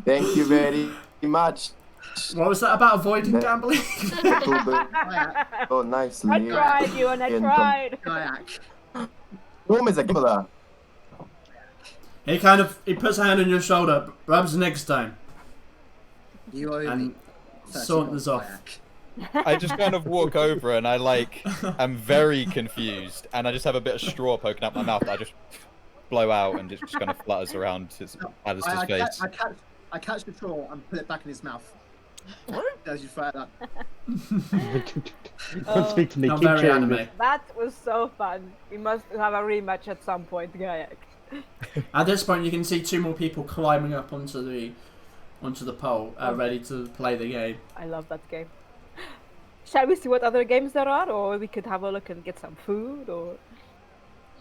G: Thank you very much.
C: What was that about avoiding gambling?
F: Kayak.
G: So nicely.
B: I tried you and I
G: In
B: tried.
F: Kayak.
G: Whom is a gambler?
C: He puts a hand on your shoulder, rubs next time,
F: You owe me.
C: and
F: 30
C: saunters
F: gold,
C: off.
F: Kayak.
D: I just kind of walk over and I am very confused and I just have a bit of straw poking out my mouth that I just blow out and it just kind of flutters around Alistair's face.
F: I catch the straw and put it back in his mouth. As you throw it up.
H: Don't speak to me.
C: Not
H: Keep
C: very
H: chatting
C: anime.
H: me.
B: That was so fun. We must have a rematch at some point, Kayak.
C: At this point, you can see 2 more people climbing up onto the pole, ready to play the game.
B: I love that game. Shall we see what other games there are, or we could have a look and get some food, or...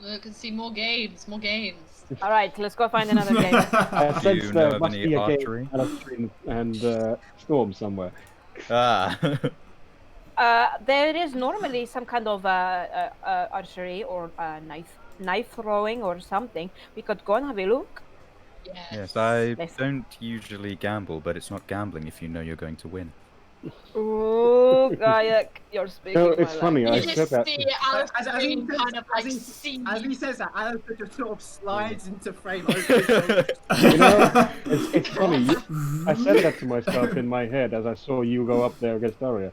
E: Look and see more games, more games.
B: Alright, let's go find another game.
H: I
D: Do
H: sense
D: you know
H: there
D: of
H: must
D: any
H: be a
D: archery?
H: game Alistair and Storm somewhere.
D: Ah.
B: There is normally some kind of archery or knife throwing or something. We could go and have a look.
D: Yes, I
B: Let's-
D: don't usually gamble, but it's not gambling if you know you're going to win.
B: Ooh, Kayak, you're speaking
H: No,
B: my
H: it's funny. I
E: You
H: said
E: just
H: that.
E: see
F: As
E: Alistair
F: he
E: being
F: says-
E: kind of like
F: as he
E: seen.
F: says that, Alistair just sort of slides into frame. Over his shoulder.
H: You know, it's funny. I said that to myself in my head as I saw you go up there against Arya.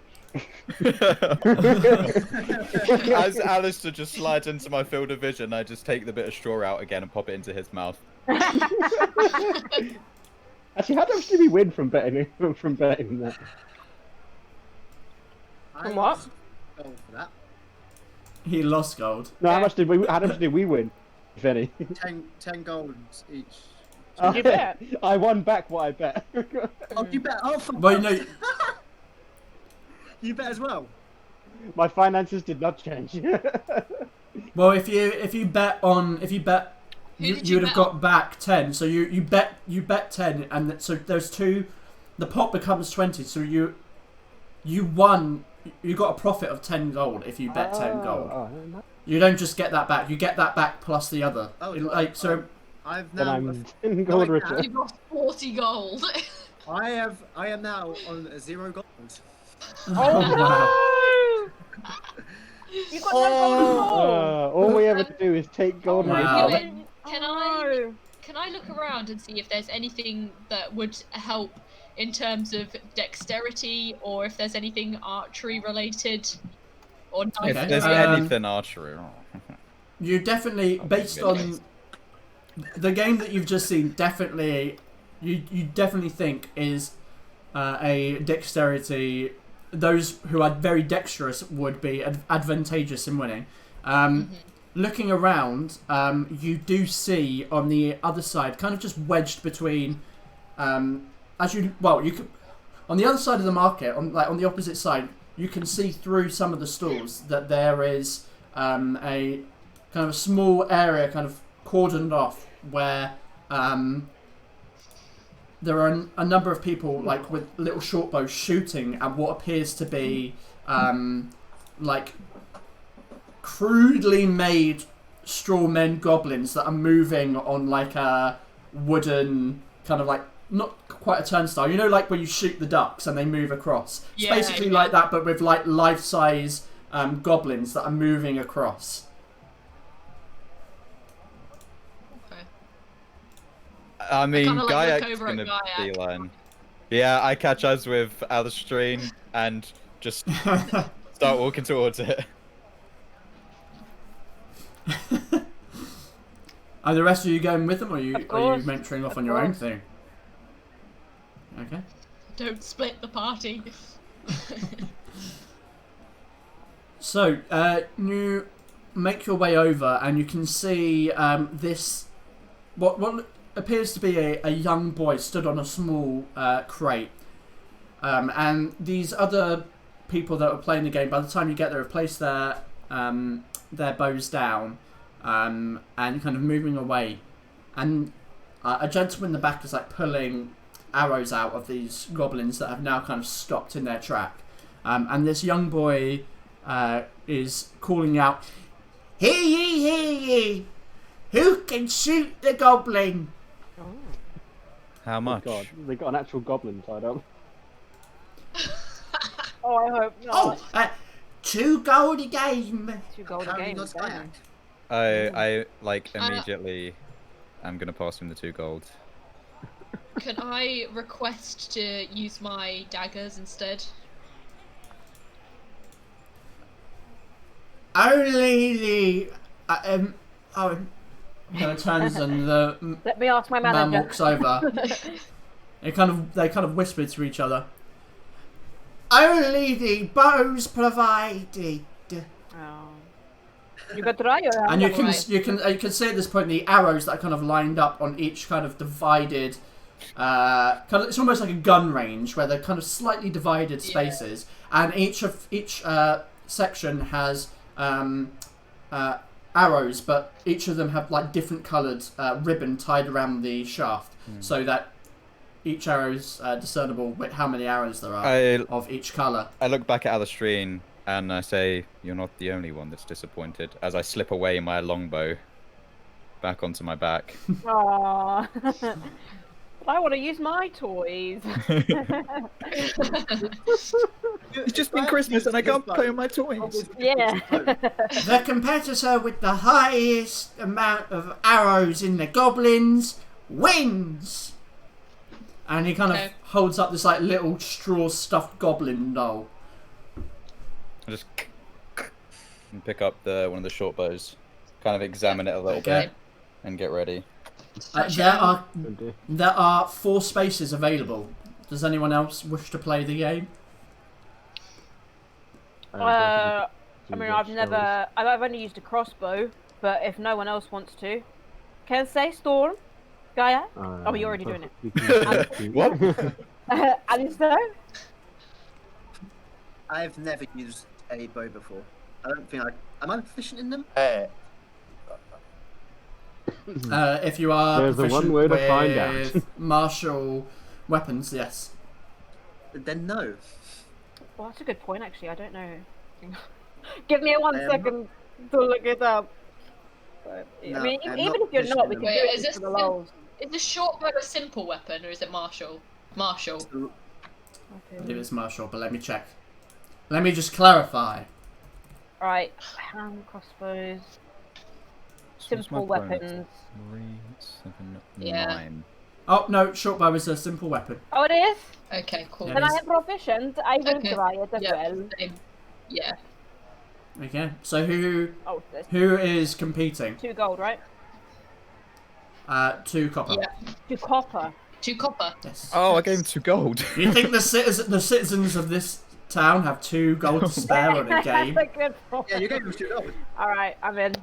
D: As Alistair just slides into my field of vision, I just take the bit of straw out again and pop it into his mouth.
H: Actually, how much did we win from betting that?
F: I
B: What?
F: was gold for that.
C: He lost gold.
H: No, how much did we win, if any?
F: 10 golds each.
B: Did you bet?
H: I won back what I bet.
F: Oh, you bet. Oh, for
C: Well, you know,
F: you bet as well.
H: My finances did not change.
C: well, if you bet,
E: Who
C: you
E: did you
C: would have
E: bet
C: got back 10. So you bet 10, and so there's 2. The pot becomes 20. So you won. You got a profit of 10 gold if you bet 10 gold.
H: Oh,
C: You don't just get that back. You get that back plus the other.
F: Oh,
C: Like so.
F: I've
H: then
F: now.
H: I'm 10 gold
F: Going
H: richer.
F: down.
E: You've lost 40 gold.
F: I am now on 0 gold.
C: Oh, wow.
B: You got no gold
H: All we ever do is take gold. and
C: Wow.
H: get
E: Can,
H: it.
E: can I look around and see if there's anything that would help in terms of dexterity, or if there's anything archery related, or knife
D: If there's
C: Okay.
D: anything archery.
C: You definitely, based on the game that you've just seen, definitely, you definitely think is a dexterity. Those who are very dexterous would be advantageous in winning. looking around, you do see on the other side, kind of just wedged between, you can, on the other side of the market, on the opposite side, you can see through some of the stalls that there is a kind of a small area, kind of cordoned off, where there are a number of people like with little short bows shooting at what appears to be like crudely made straw men goblins that are moving on like a wooden kind of like not quite a turnstile. You know, like when you shoot the ducks and they move across. It's basically like that, but with like life-size goblins that are moving across.
D: I mean,
E: kinda, like,
D: Gaiac's
E: look over at
D: gonna
E: Gaiac.
D: beeline. Yeah, I catch us with Alistrine and just start walking towards it.
C: Are the rest of you going with them, or are you
B: course.
C: venturing off on your own thing? Okay.
E: Don't split the party.
C: So, you make your way over, and you can see this what appears to be a young boy stood on a small crate, and these other people that were playing the game, by the time you get there, have placed their bows down and kind of moving away, and a gentleman in the back is like pulling arrows out of these goblins that have now kind of stopped in their track, and this young boy is calling out, "Hear ye, hear ye! Who can shoot the goblin?"
D: How much?
A: God, they got an actual goblin tied up.
B: Oh, I hope not.
C: Oh, 2 gold a game.
B: 2 gold a game. Damn.
D: I like immediately. I'm gonna pass him the 2 gold.
E: Can I request to use my daggers instead?
C: Only the kind of turns and the
B: Let me ask my
C: man
B: manager.
C: walks over. They kind of whisper to each other. Only the bows provided.
B: Oh. You got try or
C: And you
E: Right.
C: can see at this point the arrows that are kind of lined up on each kind of divided. It's almost like a gun range where they're kind of slightly divided spaces, and each section has arrows, but each of them have like different coloured ribbon tied around the shaft, so that each arrow is discernible with how many arrows there are of each colour.
D: I look back at Alistrine and I say, "You're not the only one that's disappointed." As I slip away my longbow back onto my back.
B: Aww. But I want to use my toys.
D: It's just been Christmas and I can't play with my toys.
B: Yeah.
C: The competitor with the highest amount of arrows in the goblins wins. And he kind of holds up this like little straw stuffed goblin doll.
D: I just and pick up one of the short bows, kind of examine it a little bit, and get ready.
C: There are 4 spaces available. Does anyone else wish to play the game?
B: I mean, I've only used a crossbow, but if no one else wants to, can I say Storm, Gaia? Oh, you're already doing it.
D: What?
B: Alistair?
F: I've never used a bow before. I don't think am I proficient in them?
C: If you are
H: There's the one
C: proficient
H: way to
C: with
H: find out.
C: martial weapons, yes.
F: Then no.
B: Well, that's a good point, actually. I don't know. Give me 1 second to look it up. But,
F: No,
B: I mean,
F: I'm
B: even
F: not
B: if you're not, we can do
E: Wait,
B: it
E: is
B: just
E: this
B: for the lols.
E: Is the short bow a simple weapon or is it martial? Martial.
C: I believe it's martial, but let me check. Let me just clarify.
B: Right, hand crossbows, simple weapons.
D: 3, 7,
E: Yeah.
D: 9.
C: Oh no, short bow is a simple weapon.
B: Oh, it is?
E: Okay, cool.
C: Yeah.
B: Then I am proficient. I will
E: Okay.
B: try it as
E: Yeah,
B: well.
E: same. Yeah.
C: Okay, so who
B: Oh, there's
C: is competing?
B: 2 gold, right?
C: 2 copper.
E: Yeah.
B: 2 copper.
E: 2 copper.
C: Yes.
D: Oh, I gave him 2 gold.
C: You think the citizens of this town have 2 gold to spare on a game?
B: That's a good point.
F: Yeah, you gave them 2 gold.
B: Alright, I'm in.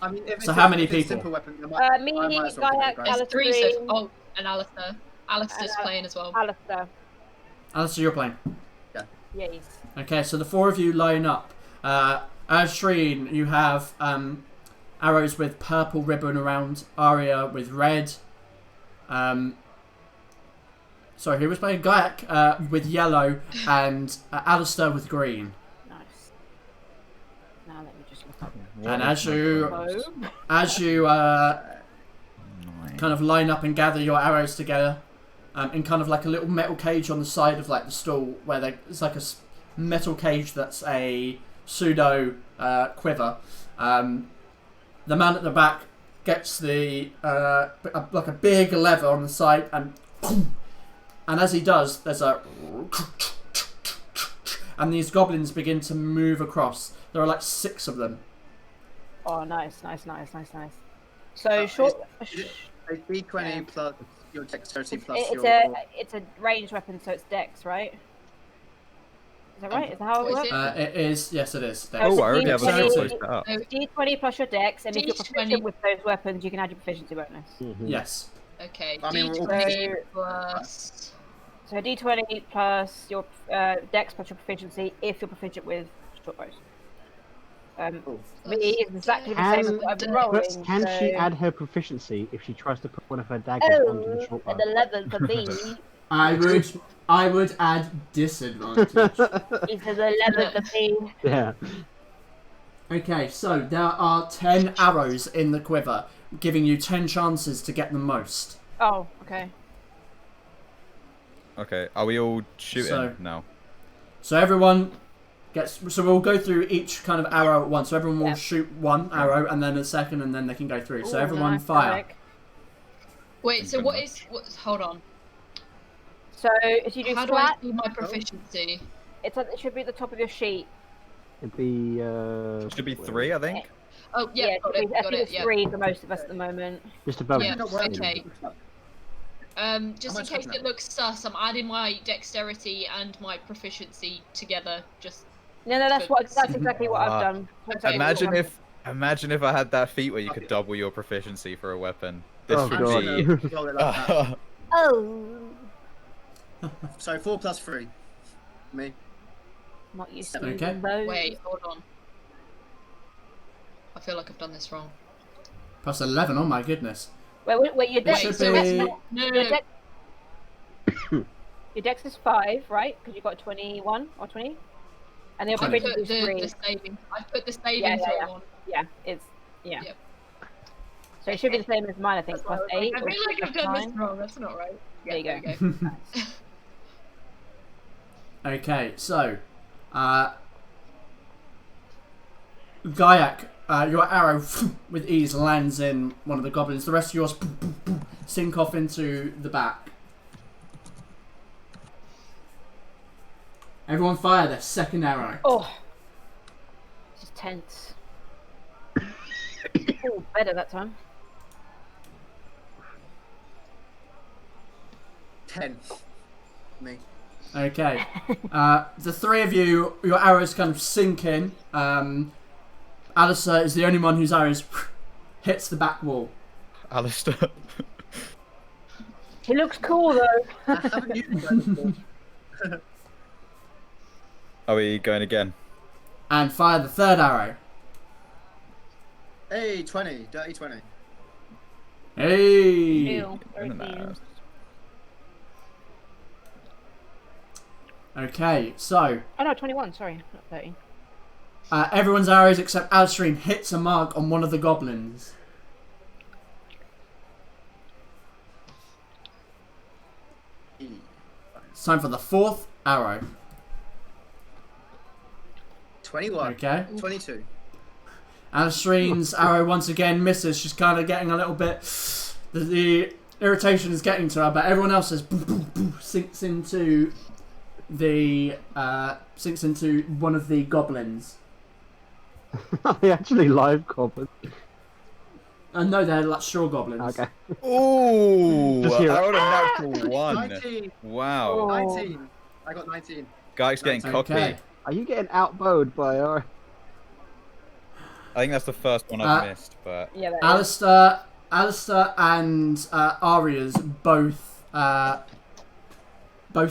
F: I mean, if
C: So
F: it's
C: how many
F: if it's a
C: people?
F: simple weapon,
B: Me,
F: I might as well
B: Gaiac,
F: do it,
E: There's
F: guys.
E: 3
B: Alistair,
E: so oh, and Alistair. Alistair's playing as well.
B: Alistair.
C: Alistair, you're playing.
B: Yes.
C: Okay, so the 4 of you line up. Ashreen, you have arrows with purple ribbon around. Aria with red. Sorry, who was playing? Gaiac with yellow, and Alistair with green.
B: Nice. Now let me just look up.
C: And as you kind of line up and gather your arrows together, in kind of like a little metal cage on the side of like the stall, where it's like a metal cage that's a pseudo quiver. The man at the back gets the like a big lever on the side, and as he does, there's a and these goblins begin to move across. There are like 6 of them.
B: Oh, nice. So short.
F: A D20 plus your dexterity plus
B: It's
F: your.
B: it's a ranged weapon, so it's dex, right? Is that right? Is that how it
E: What
B: works?
E: is
C: It is, yes, it is.
B: Oh,
D: Oh,
B: so
D: I already have a
B: D20
D: skill set up.
B: D20 plus your dex, and if you're proficient
E: D20.
B: with those weapons, you can add your proficiency bonus.
C: Yes.
E: Okay,
F: I mean, we're all
E: D20 plus...
B: So D20 plus your dex plus your proficiency if you're proficient with short bows. Me is exactly the same as what I've been rolling.
H: Can she
B: so-
H: add her proficiency if she tries to put one of her daggers onto the short bow?
B: an 11 for me.
C: I would add disadvantage.
B: He says 11 for me.
H: Yeah.
C: Okay, so there are 10 arrows in the quiver, giving you 10 chances to get the most.
B: Oh, okay.
D: Okay, are we all shooting
C: So-
D: now?
C: So everyone gets. So we'll go through each kind of arrow at once. So everyone will
B: Yeah.
C: shoot one arrow and then a second, and then they can go through. So
B: Ooh,
C: everyone
B: nice,
C: fire.
B: Alec.
E: Wait, so what is... hold on.
B: So if you do
E: How do I
B: flat,
E: see my proficiency?
B: it should be at the top of your sheet.
H: It'd be.
D: Should be 3, I think.
E: Oh, yeah, got
B: I
E: it,
B: think
E: got it,
B: it's
E: yeah.
B: 3 for most of us at the moment.
H: Just above.
E: Yeah,
H: you.
E: okay. Just
F: How
E: in
F: much
E: case
F: was
E: it looks sus, I'm adding my dexterity and my proficiency together. Just
B: No, that's exactly what I've done.
E: Okay,
D: Imagine if I had that feat where you could double your proficiency for a weapon. This
H: Oh,
D: would
H: God.
D: be.
F: Roll it like that.
B: Oh,
F: So 4 plus 3. Me.
B: not used to
C: Okay.
B: using those.
E: wait, hold on. I feel like I've done this wrong.
C: Plus 11. Oh my goodness.
B: Wait, your dex.
C: should
B: So
C: be-
B: it's not-
E: No,
B: your dex. Your dex is 5, right? Because you got 21 or 20, and your
E: I
B: proficiency
E: put
B: is
E: the
B: 3.
E: saving. I put the saving
B: Yeah,
E: throw on.
B: Yeah, it's yeah.
E: Yep.
B: So it should be the same as mine, I think. Plus 8.
E: I
B: or
E: feel like I've
B: plus
E: done this
B: 9.
E: wrong. That's not right.
B: There you
E: Yeah,
B: go.
E: Nice.
C: Okay, so. Gaiac, your arrow with ease lands in one of the goblins. The rest of yours sink off into the back. Everyone fire their second arrow.
B: Oh, just tense. Oh, better that time.
F: 10. Me.
C: Okay. The 3 of you, your arrows kind of sink in. Alistair is the only one whose arrows hits the back wall.
D: Alistair.
B: He looks cool though.
F: Haven't you done before?
D: Are we going again?
C: And fire the third arrow.
F: Hey, 20. Dirty 20.
C: Hey!
B: Ew, very
D: No.
B: clean.
C: Okay, so
B: Oh no, 21. Sorry, not 30.
C: everyone's arrows except Alistair hits a mark on one of the goblins. It's time for the 4th arrow.
F: 21.
C: Okay.
F: 22.
C: Alistair's arrow once again misses. She's kind of getting a little bit. The irritation is getting to her, but everyone else's sinks into one of the goblins.
H: Are they actually live goblins?
C: No, they're like straw goblins.
H: Okay.
D: Ooh!
H: Just hear
D: I
H: it.
D: rolled a natural 1.
F: 19.
D: Wow.
B: Oh.
F: 19. I got 19.
D: Guy's getting cocky.
C: Okay.
H: Are you getting outbowed by our?
D: I think that's the first one I've missed, but...
B: Yeah,
C: Alistair and Arias both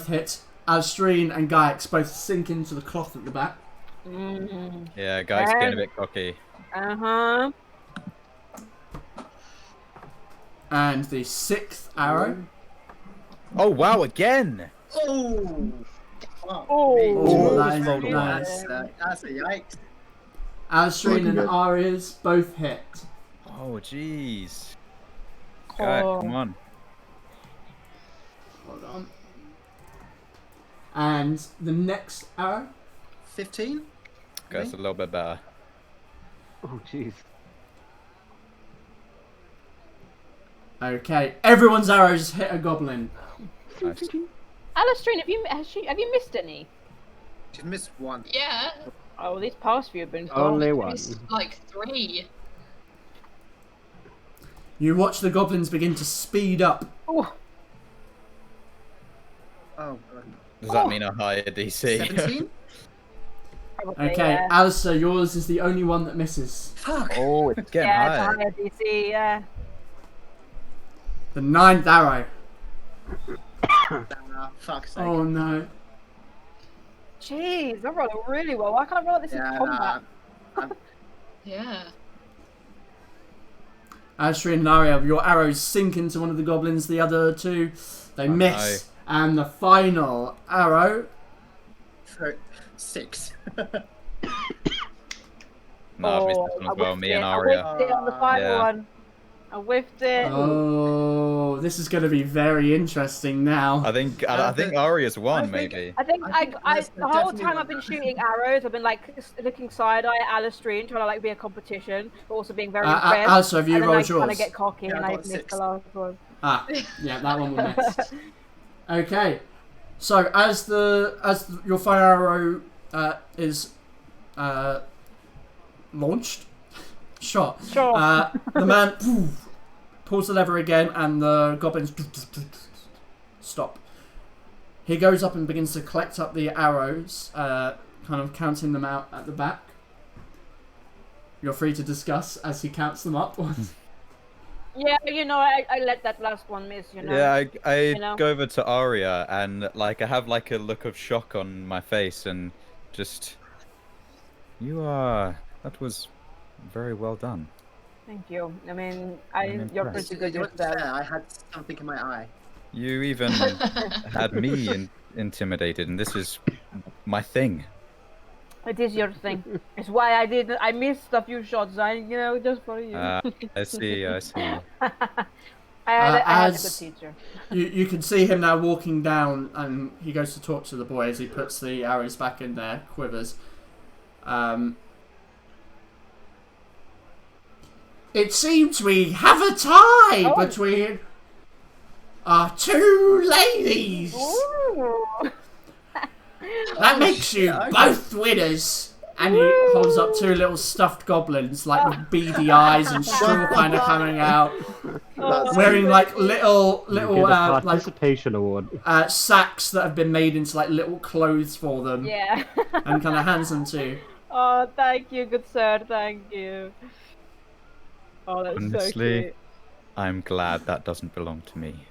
C: hit. Alstrine and Gaix both sink into the cloth at the back.
D: Yeah, Gaix getting a bit cocky.
B: Uh-huh.
C: And the 6th arrow.
D: Oh, wow, again!
F: Oh! Wow.
C: Oh, that is
D: rolled a
C: nice.
F: That's a yikes.
C: Alstrine and Arias both hit.
D: Oh, jeez. Gaix, come on.
C: Hold on. And the next arrow.
F: 15?
D: Gaix a little bit better.
H: Oh, jeez.
C: Okay, everyone's arrows hit a goblin.
D: Nice.
B: Alastrine, have you missed any?
F: She's missed one.
E: Yeah.
B: Oh, these past few have been fun.
H: Only one.
E: It's like 3.
C: You watch the goblins begin to speed up.
B: Oh,
F: Oh, God.
D: Does that mean a higher DC?
F: 17?
B: probably,
C: Okay,
B: yeah.
C: Alistair, yours is the only one that misses.
F: Fuck!
D: Oh, it's getting
B: Yeah, it's a
D: higher.
B: higher DC, yeah.
C: The 9th arrow.
F: Fuck's sake.
C: Oh no.
B: Jeez, I rolled it really well. Why can't I roll this in combat?
E: Yeah.
C: Alstrine and Aria, your arrows sink into one of the goblins, the other two, they miss. And the final arrow.
F: 6.
D: No, I've missed this one as well, me and Aria.
B: I whiffed it on the final one. I whiffed it.
C: Oh, this is going to be very interesting now.
D: I think Aria's won, maybe.
B: I think the whole time I've been shooting arrows, I've been like looking side eye at Alastrine, trying to like be a competition, but also being very impressed.
C: Alistair, have you
B: and then
C: rolled
B: I kind of
C: yours?
B: get cocky and
F: I
B: I
F: got
B: missed
F: 6.
B: the last one.
C: Yeah, that one will miss. Okay, so as your fire arrow is launched, shot.
B: Sure.
C: The man pulls the lever again, and the goblins stop. He goes up and begins to collect up the arrows, kind of counting them out at the back. You're free to discuss as he counts them up.
B: Yeah, you know, I let that last one miss, you know.
D: Yeah, I
B: you know?
D: go over to Aria and like I have like a look of shock on my face and just that was very well done.
B: Thank you. I mean,
D: I'm
B: you're
D: impressed.
B: pretty good
F: You weren't fair.
B: yourself.
F: I had something in my eye.
D: You even had me intimidated, and this is my thing.
B: It is your thing. It's why I missed a few shots, just for you.
D: I see.
B: I had a good teacher.
C: You can see him now walking down, and he goes to talk to the boy as he puts the arrows back in their quivers. It seems we have a tie between our two ladies.
B: Ooh.
C: That makes you both winners. And he holds up two little stuffed goblins, like with beady eyes and straw kind of coming out, wearing like little
H: You get a
C: like
H: participation award.
C: sacks that have been made into like little clothes for them,
B: Yeah.
C: and kind of hands them to you.
B: Oh, thank you, good sir. Thank you. Oh, that's so
D: Honestly,
B: cute.
D: I'm glad that doesn't belong to me.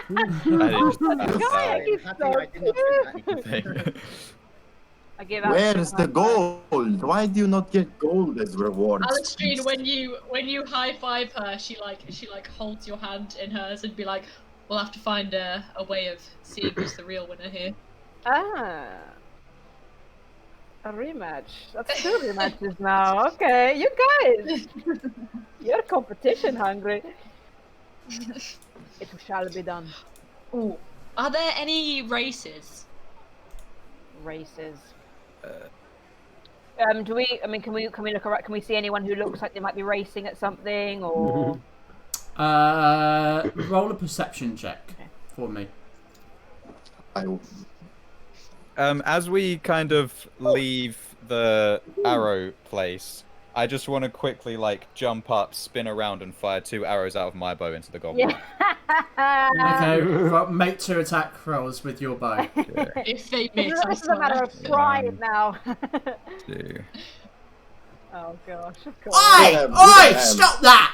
B: Guy, he's
F: Happy
B: so
F: I did not think that.
B: I give out
G: Where's
B: some
G: the
B: high
G: gold? Why do you not get gold as rewards?
E: Alastrine, when you high five her, she holds your hand in hers and be like, "We'll have to find a way of seeing who's the real winner here."
B: five. A rematch. That's 2 rematches now. Okay, you guys. You're competition hungry. It shall be done.
E: Ooh. Are there any races?
B: Races. Do we? I mean, can we look around? Can we see anyone who looks like they might be racing at something, or?
C: Roll a perception check for me.
D: As we kind of leave the arrow place, I just want to quickly like jump up, spin around, and fire 2 arrows out of my bow into the goblin.
B: Yeah.
C: Okay, make 2 attack rolls with your bow.
E: If they miss,
B: This is a matter of pride now.
D: 2.
B: Oh gosh, of
C: Oi!
B: course.
C: Oi! Stop that!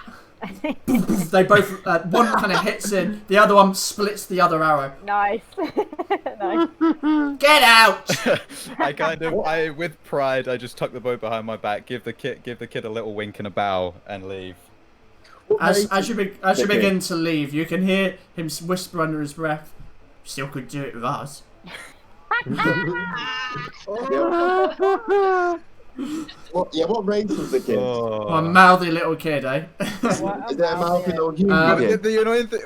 C: They both, one kind of hits in, the other one splits the other arrow.
B: Nice. Nice.
C: Get out!
D: I with pride, I just tuck the bow behind my back, give the kid a little wink and a bow, and leave.
C: As you begin to leave, you can hear him whisper under his breath, "Still could do it with us."
G: What race was the kid?
C: A mouthy little kid, eh?
G: Is that a mouthy little kid?
D: The annoying thing,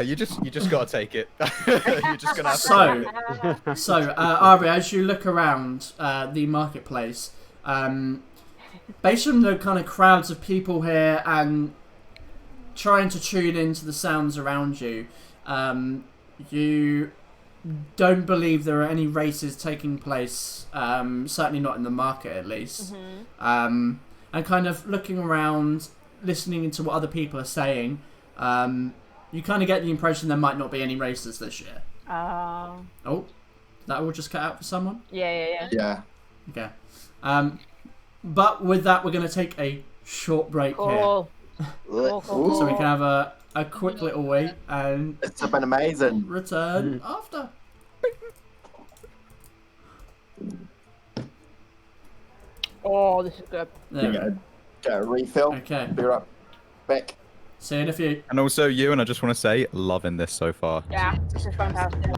D: you just gotta take it. You're just gonna have to
C: So, Ari, as you look around the marketplace, based on the kind of crowds of people here and trying to tune into the sounds around you, you don't believe there are any races taking place, certainly not in the market at least. And kind of looking around, listening into what other people are saying, you kind of get the impression there might not be any races this year. Oh, that will just cut out for someone?
B: Yeah.
C: Okay. But with that, we're going to take a short break here.
B: Cool.
C: So we can have a quick little wait and
G: It's been amazing.
C: return after.
B: Oh, this is good.
C: There we go.
G: Get a refill.
C: Okay.
G: Be right back.
C: See you in a few.
D: And also you, and I just want to say, loving this so far.
B: Yeah, this is fantastic.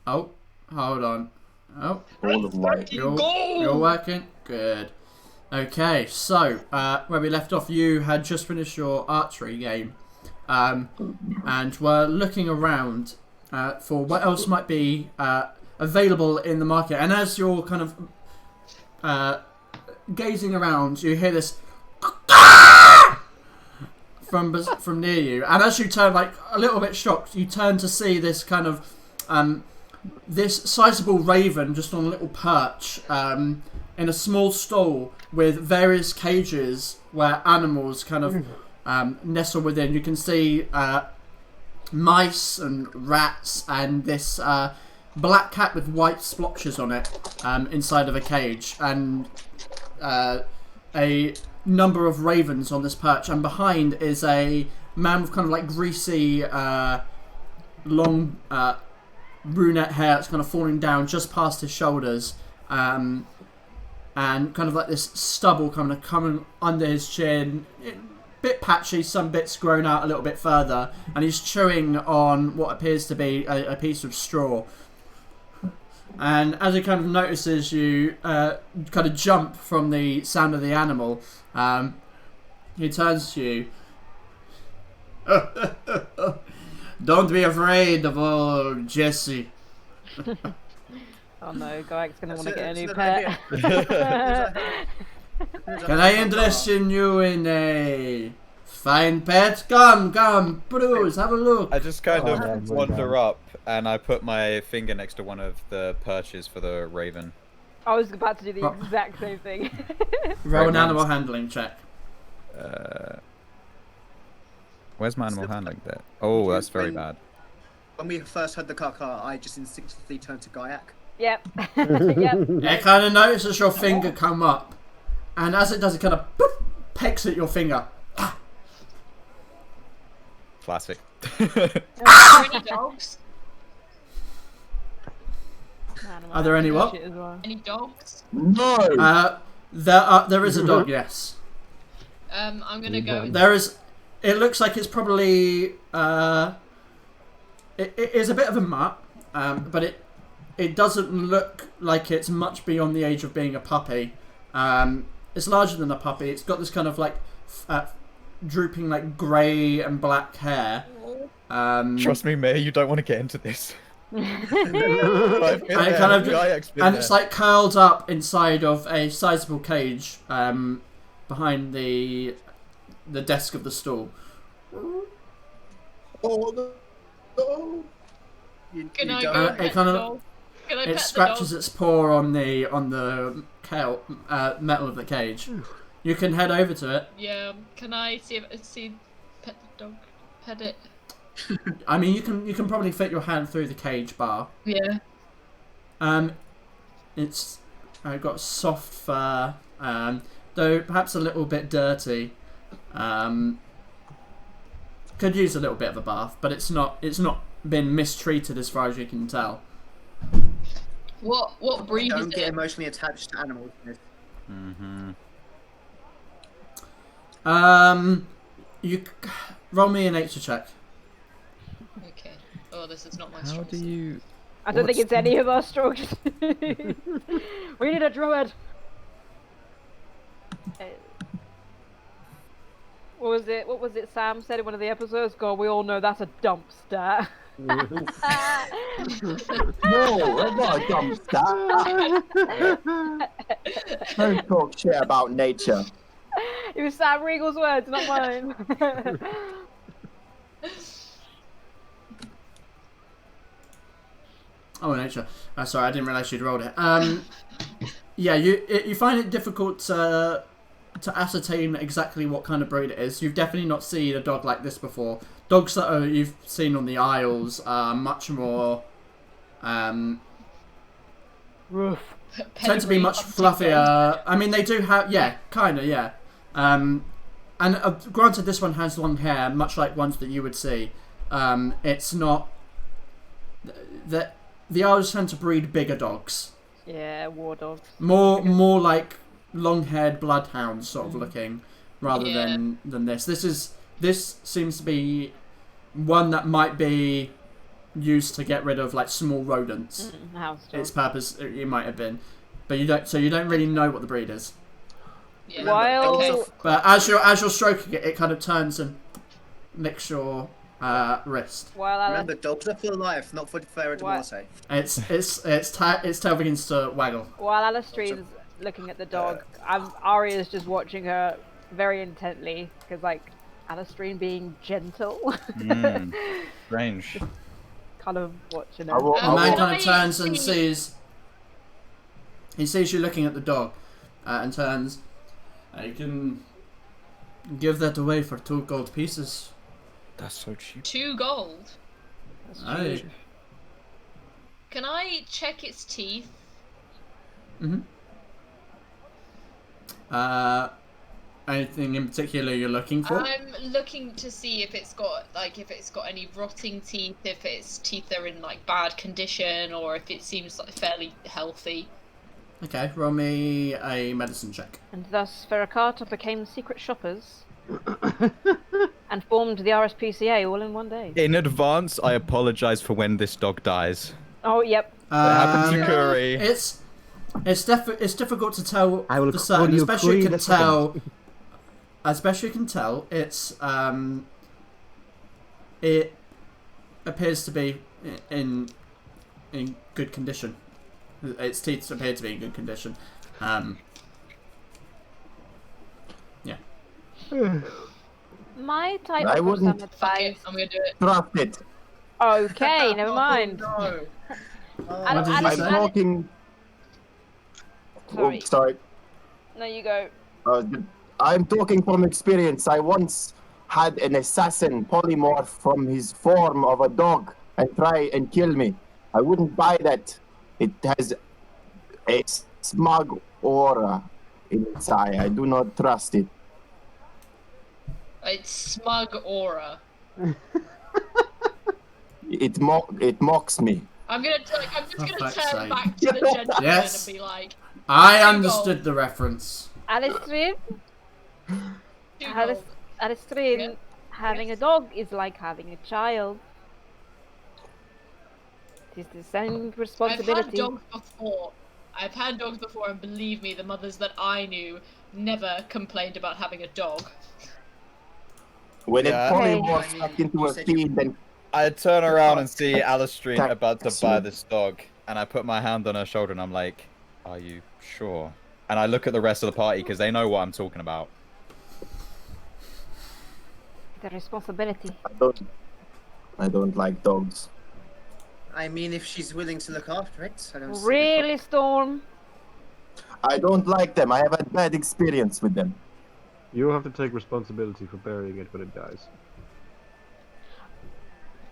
C: Oh, hold on. Oh,
G: All of light.
C: you're working? Good. Okay, so, where we left off, you had just finished your archery game. And were looking around for what else might be available in the market. And as you're kind of gazing around, you hear this from near you. And as you turn, like a little bit shocked, you turn to see this kind of this sizable raven just on a little perch in a small stall with various cages where animals kind of nestle within. You can see mice and rats and this black cat with white splotches on it inside of a cage, and a number of ravens on this perch. And behind is a man with kind of like greasy long brunette hair that's kind of falling down just past his shoulders, and kind of like this stubble kind of coming under his chin, bit patchy, some bits grown out a little bit further, and he's chewing on what appears to be a piece of straw. And as he kind of notices you kind of jump from the sound of the animal, he turns to you. Don't be afraid of old Jesse.
B: Oh no, Guy's gonna want to get a new pet.
C: Can I interest you in a fine pet? Come, Bruce, have a look.
D: I just kind of
A: man,
D: wander up and I put my finger next to one of the perches for the raven.
B: I was about to do the exact same thing.
C: Roll an animal handling check.
D: Where's my animal handling bit? Oh, that's very bad.
F: When we first heard the car, I just instinctively turned to Gaiac.
B: Yep. Yep.
C: It kind of notices your finger come up, and as it does, it kind of boop, pecks at your finger.
D: Classic.
E: Are there any dogs?
C: Are there any what?
E: Any dogs?
G: No!
C: There is a dog, yes.
E: I'm gonna go.
C: There is. It looks like it's probably. It is a bit of a mutt, but it doesn't look like it's much beyond the age of being a puppy. It's larger than a puppy. It's got this kind of like drooping like grey and black hair.
D: Trust me, May, you don't want to get into this.
C: And it's like curled up inside of a sizable cage behind the desk of the stall.
G: Oh no!
E: Can I go pet the dog? Can I pet
C: It
E: the
C: scratches
E: dog?
C: its paw on the metal of the cage. You can head over to it.
E: Yeah. Can I pet the dog? Pet it.
C: I mean, you can probably fit your hand through the cage bar.
E: Yeah.
C: It's got soft fur, though perhaps a little bit dirty. Could use a little bit of a bath, but it's not been mistreated as far as you can tell.
E: What breed is
F: Don't get
E: it?
F: emotionally attached to animals.
C: You roll me a nature check.
E: Okay. Oh, this is not my
D: How
E: strong
D: do
E: suit.
D: you?
B: I don't think it's any of our strokes. We need a druid. What was it Sam said in one of the episodes? God, we all know that's a dumpster.
G: No, I'm not a dumpster. Don't talk shit about nature.
B: It was Sam Regal's words, not mine.
C: Oh, nature. Sorry, I didn't realise you'd rolled it. Yeah, you find it difficult to ascertain exactly what kind of breed it is. You've definitely not seen a dog like this before. Dogs that you've seen on the Isles are much more tend to be much fluffier. I mean, they do have, yeah, kind of, yeah. And granted, this one has long hair, much like ones that you would see. It's not the Isles tend to breed bigger dogs.
B: Yeah, war dogs.
C: More like long-haired bloodhounds sort of looking, rather than this. This seems to be one that might be used to get rid of like small rodents.
B: House dog.
C: Its purpose it might have been, but you don't. So you don't really know what the breed is.
E: Yeah.
B: While
E: Okay.
C: But as you're stroking it, it kind of turns and licks your wrist.
F: Remember, dogs are for life, not for Fiera dei Morti.
C: Its tail begins to waggle.
B: While Alistrine's looking at the dog, Arya's just watching her very intently because, like, Alistrine being gentle,
D: Strange.
B: kind of watching her.
C: The man
E: can
C: kind of
E: I
C: turns and
E: see-
C: sees. He sees you looking at the dog, and turns. I can give that away for 2 gold pieces.
D: That's so cheap.
E: 2 gold.
C: Aye.
E: Can I check its teeth?
C: Anything in particular you're looking for?
E: I'm looking to see if it's got any rotting teeth, if its teeth are in like bad condition, or if it seems like fairly healthy.
C: Okay, roll me a medicine check.
B: And thus, Fera Carta became secret shoppers and formed the RSPCA all in one day.
D: In advance, I apologize for when this dog dies.
B: Oh, yep.
D: What happened to Curry?
C: It's difficult to tell
H: I will
C: the
H: call
C: certain,
H: you
C: especially you
H: Queen
C: can
H: a
C: tell. Especially you can tell it's it appears to be in good condition. Its teeth appear to be in good condition. Yeah.
B: My type
G: I
B: of
G: wouldn't-
B: some
E: Fuck
B: advice.
E: it, I'm gonna do it.
G: Trust it.
B: Okay, never mind.
F: No.
C: What did you
G: I'm
C: say?
G: talking.
B: Sorry.
G: Oh, sorry.
B: No, you go.
G: I'm talking from experience. I once had an assassin polymorph from his form of a dog and try and kill me. I wouldn't buy that. It has a smug aura in its eye. I do not trust it.
E: It's smug aura.
G: It mocks me.
E: I'm just gonna
C: fuck's
E: turn
C: sake.
E: back to the gentleman
C: Yes.
E: and be like,
C: I
E: 2
C: understood
E: gold.
C: the reference.
B: Alistrine,
E: 2 gold.
B: Alistrine,
E: Yeah.
B: having
E: Yes.
B: a dog is like having a child. It is the same
E: I've
B: responsibility.
E: had dogs before, and believe me, the mothers that I knew never complained about having a dog.
G: When
D: Yeah.
G: it polymorphs back into a fiend, then
D: I turn around and see Alistrine
G: Attack
D: about to
G: soon.
D: buy this dog, and I put my hand on her shoulder and I'm like, "Are you sure?" And I look at the rest of the party because they know what I'm talking about.
B: The responsibility.
G: I don't like dogs.
F: I mean, if she's willing to look after it, I don't see
B: Really, Storm?
G: I don't like them. I have had bad experience with them.
H: You have to take responsibility for burying it when it dies.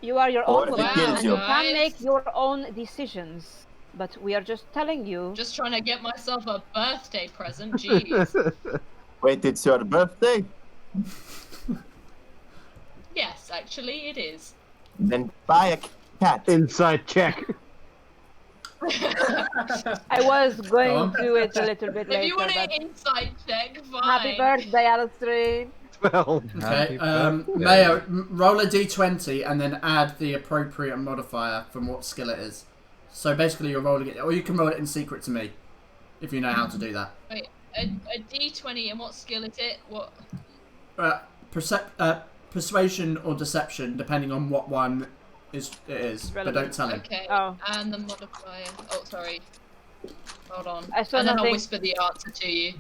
B: You are your
G: Or
B: own
G: if
B: woman,
G: it kills
B: and
G: you.
B: you can
E: Guys.
B: make your own decisions. But we are just telling you.
E: Just trying to get myself a birthday present. Jeez.
G: Wait, it's your birthday?
E: Yes, actually, it is.
G: Then buy a cat.
H: Inside check.
B: I was going
C: on.
B: to do it a little bit
E: If
B: later,
E: you want
B: but
E: an insight check, fine.
B: happy birthday, Alistrine.
H: Well,
C: Okay,
D: Happy birthday.
C: Mayo, roll a d20 and then add the appropriate modifier from what skill it is. So basically you're rolling it, or you can roll it in secret to me, if you know how to do that.
E: Wait, a D20, and what skill is it? What?
C: Persuasion or deception, depending on what one it is, but don't
B: Relevant.
C: tell him.
E: Okay.
B: Oh.
E: And the modifier. Oh, sorry. Hold on.
B: I saw
E: and then I'll
B: nothing.
E: whisper the answer to you.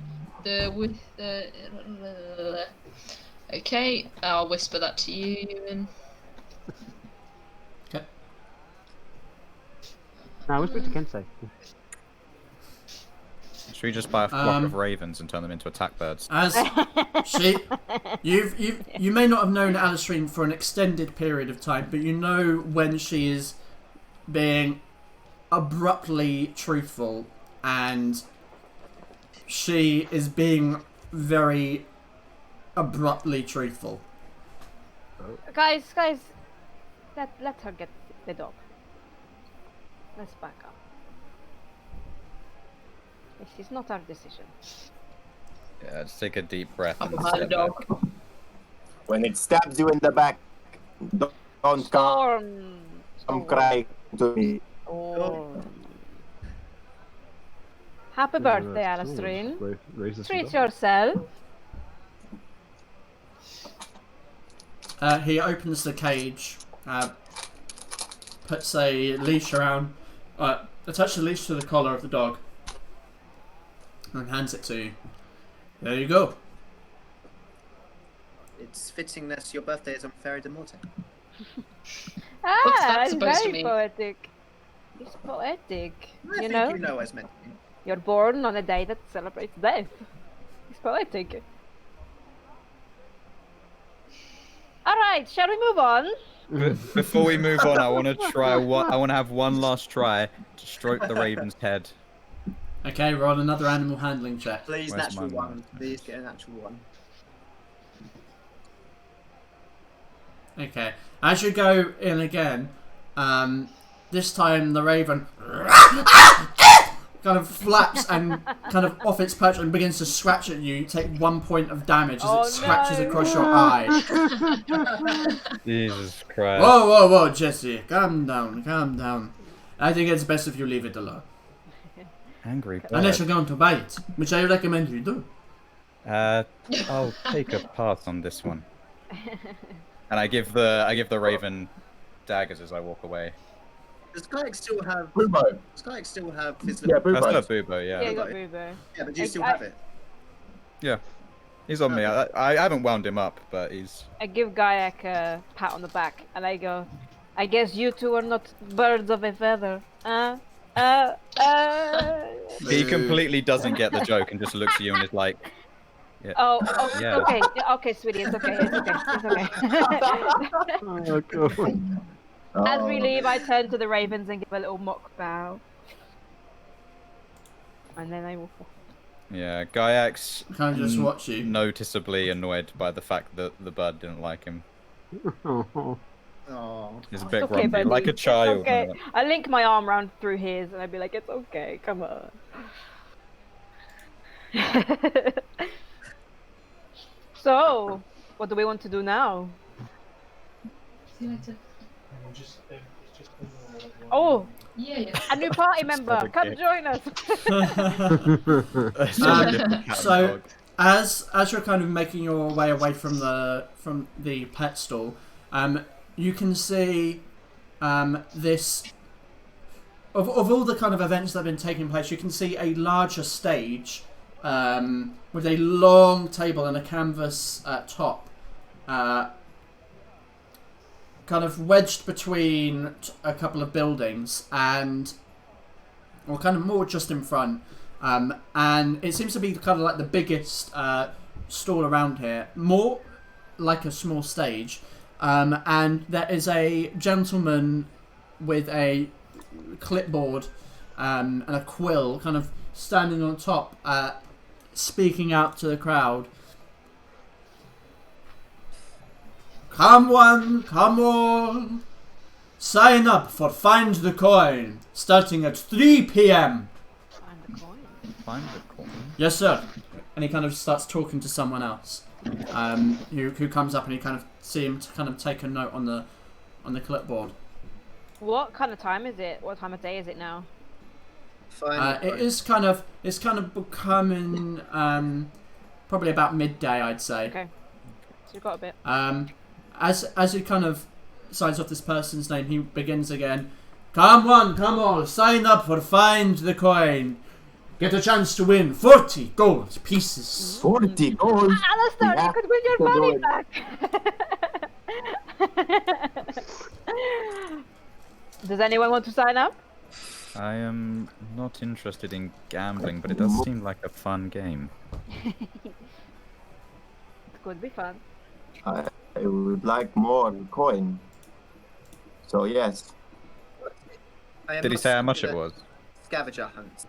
E: Okay, I'll whisper that to you, Ewan.
C: Okay.
H: now what's what you can say?
D: Should we just buy a flock of ravens and turn them into attack birds?
C: As you may not have known Alistrine for an extended period of time, but you know when she is being abruptly truthful and she is being very abruptly truthful.
B: Guys, let her get the dog. Let's back up. This is not our decision.
D: Yeah, just take a deep breath
E: I'm
D: and
E: behind a
D: step
E: dog.
D: back.
G: When it stabs you in the back, don't come.
B: Storm.
G: come crying to me.
B: Oh. Happy birthday, Alastair. Treat yourself.
C: He opens the cage, puts a leash around, attaches the leash to the collar of the dog, and hands it to you. There you go.
F: It's fitting that your birthday is on Fiera dei Morti.
E: What's that
B: It's
E: supposed to
B: very
E: mean?
B: poetic. It's poetic.
F: I
B: You
F: think
B: know?
F: you know what it's meant to be.
B: You're born on a day that celebrates death. It's poetic. Alright, shall we move on?
D: Before we move on, I want to try one. I want to have one last try to stroke the raven's head.
C: Okay, roll another animal handling check.
F: Please,
D: Where's
F: natural
D: my
F: one.
D: one?
F: Please get a natural one.
C: Okay, as you go in again, this time the raven kind of flaps and kind of off its perch and begins to scratch at you. You take 1 point of damage as it scratches across your eye.
D: Jesus Christ.
C: Whoa, whoa, whoa, Jesse, calm down, calm down. I think it's best if you leave it alone.
D: Angry bird.
C: Unless you're going to bite, which I recommend you do.
D: I'll take a pass on this one. And I give the raven daggers as I walk away.
F: Does Kayak still have?
G: Bubo.
F: Does Kayak still have his
G: Yeah,
F: little?
D: That's
G: Bubo.
D: not Bubo,
B: Yeah,
D: yeah.
B: you got Bubo.
F: Yeah, but do you still
B: I-
F: have it?
D: Yeah. He's on me. I haven't wound him up, but he's...
B: I give Gaiak a pat on the back and I go, I guess you two are not birds of a feather.
D: He completely doesn't get the joke and just looks at you and is like... Yeah.
B: Oh,
D: Yeah.
B: okay, okay, sweetie, it's okay, it's okay, it's okay.
H: Oh, God.
B: As we leave, I turn to the ravens and give a little mock bow. And then I walk off.
D: Yeah, Gaiak's
C: Kind of just watch you.
D: noticeably annoyed by the fact that the bird didn't like him.
F: Oh.
D: He's a bit
B: Okay,
D: grumpy,
B: buddy,
D: like a
B: it's
D: child.
B: okay. I link my arm round through his and I'd be like, it's okay, come on. So, what do we want to do now?
E: See you later.
B: Oh,
E: Yeah.
B: a new party member, come
D: okay.
B: join us.
C: So, as you're kind of making your way away from the pet stall, you can see this of all the kind of events that have been taking place. You can see a larger stage with a long table and a canvas top, kind of wedged between a couple of buildings, and or kind of more just in front. And it seems to be kind of like the biggest stall around here, more like a small stage. And there is a gentleman with a clipboard and a quill kind of standing on top, speaking out to the crowd. Come one, come all. Sign up for Find the Coin, starting at 3 p.m.
B: Find the coin.
D: Find the coin.
C: Yes, sir. And he kind of starts talking to someone else, who comes up, and you kind of see him to kind of take a note on the clipboard.
B: What kind of time is it? What time of day is it now?
F: Fine.
C: It's kind of becoming probably about midday, I'd say.
B: Okay. So we've got a bit.
C: As he kind of signs off this person's name, he begins again. Come one, come all, sign up for Find the Coin. Get a chance to win 40 gold pieces.
G: 40 gold.
B: Alistair,
G: Yeah,
B: you could win your
G: we'll do
B: money
G: it.
B: back. Does anyone want to sign up?
D: I am not interested in gambling, but it does seem like a fun game.
B: It could be fun.
G: I would like more coin. So yes.
D: Did he say how much it was?
F: Scavenger hunt.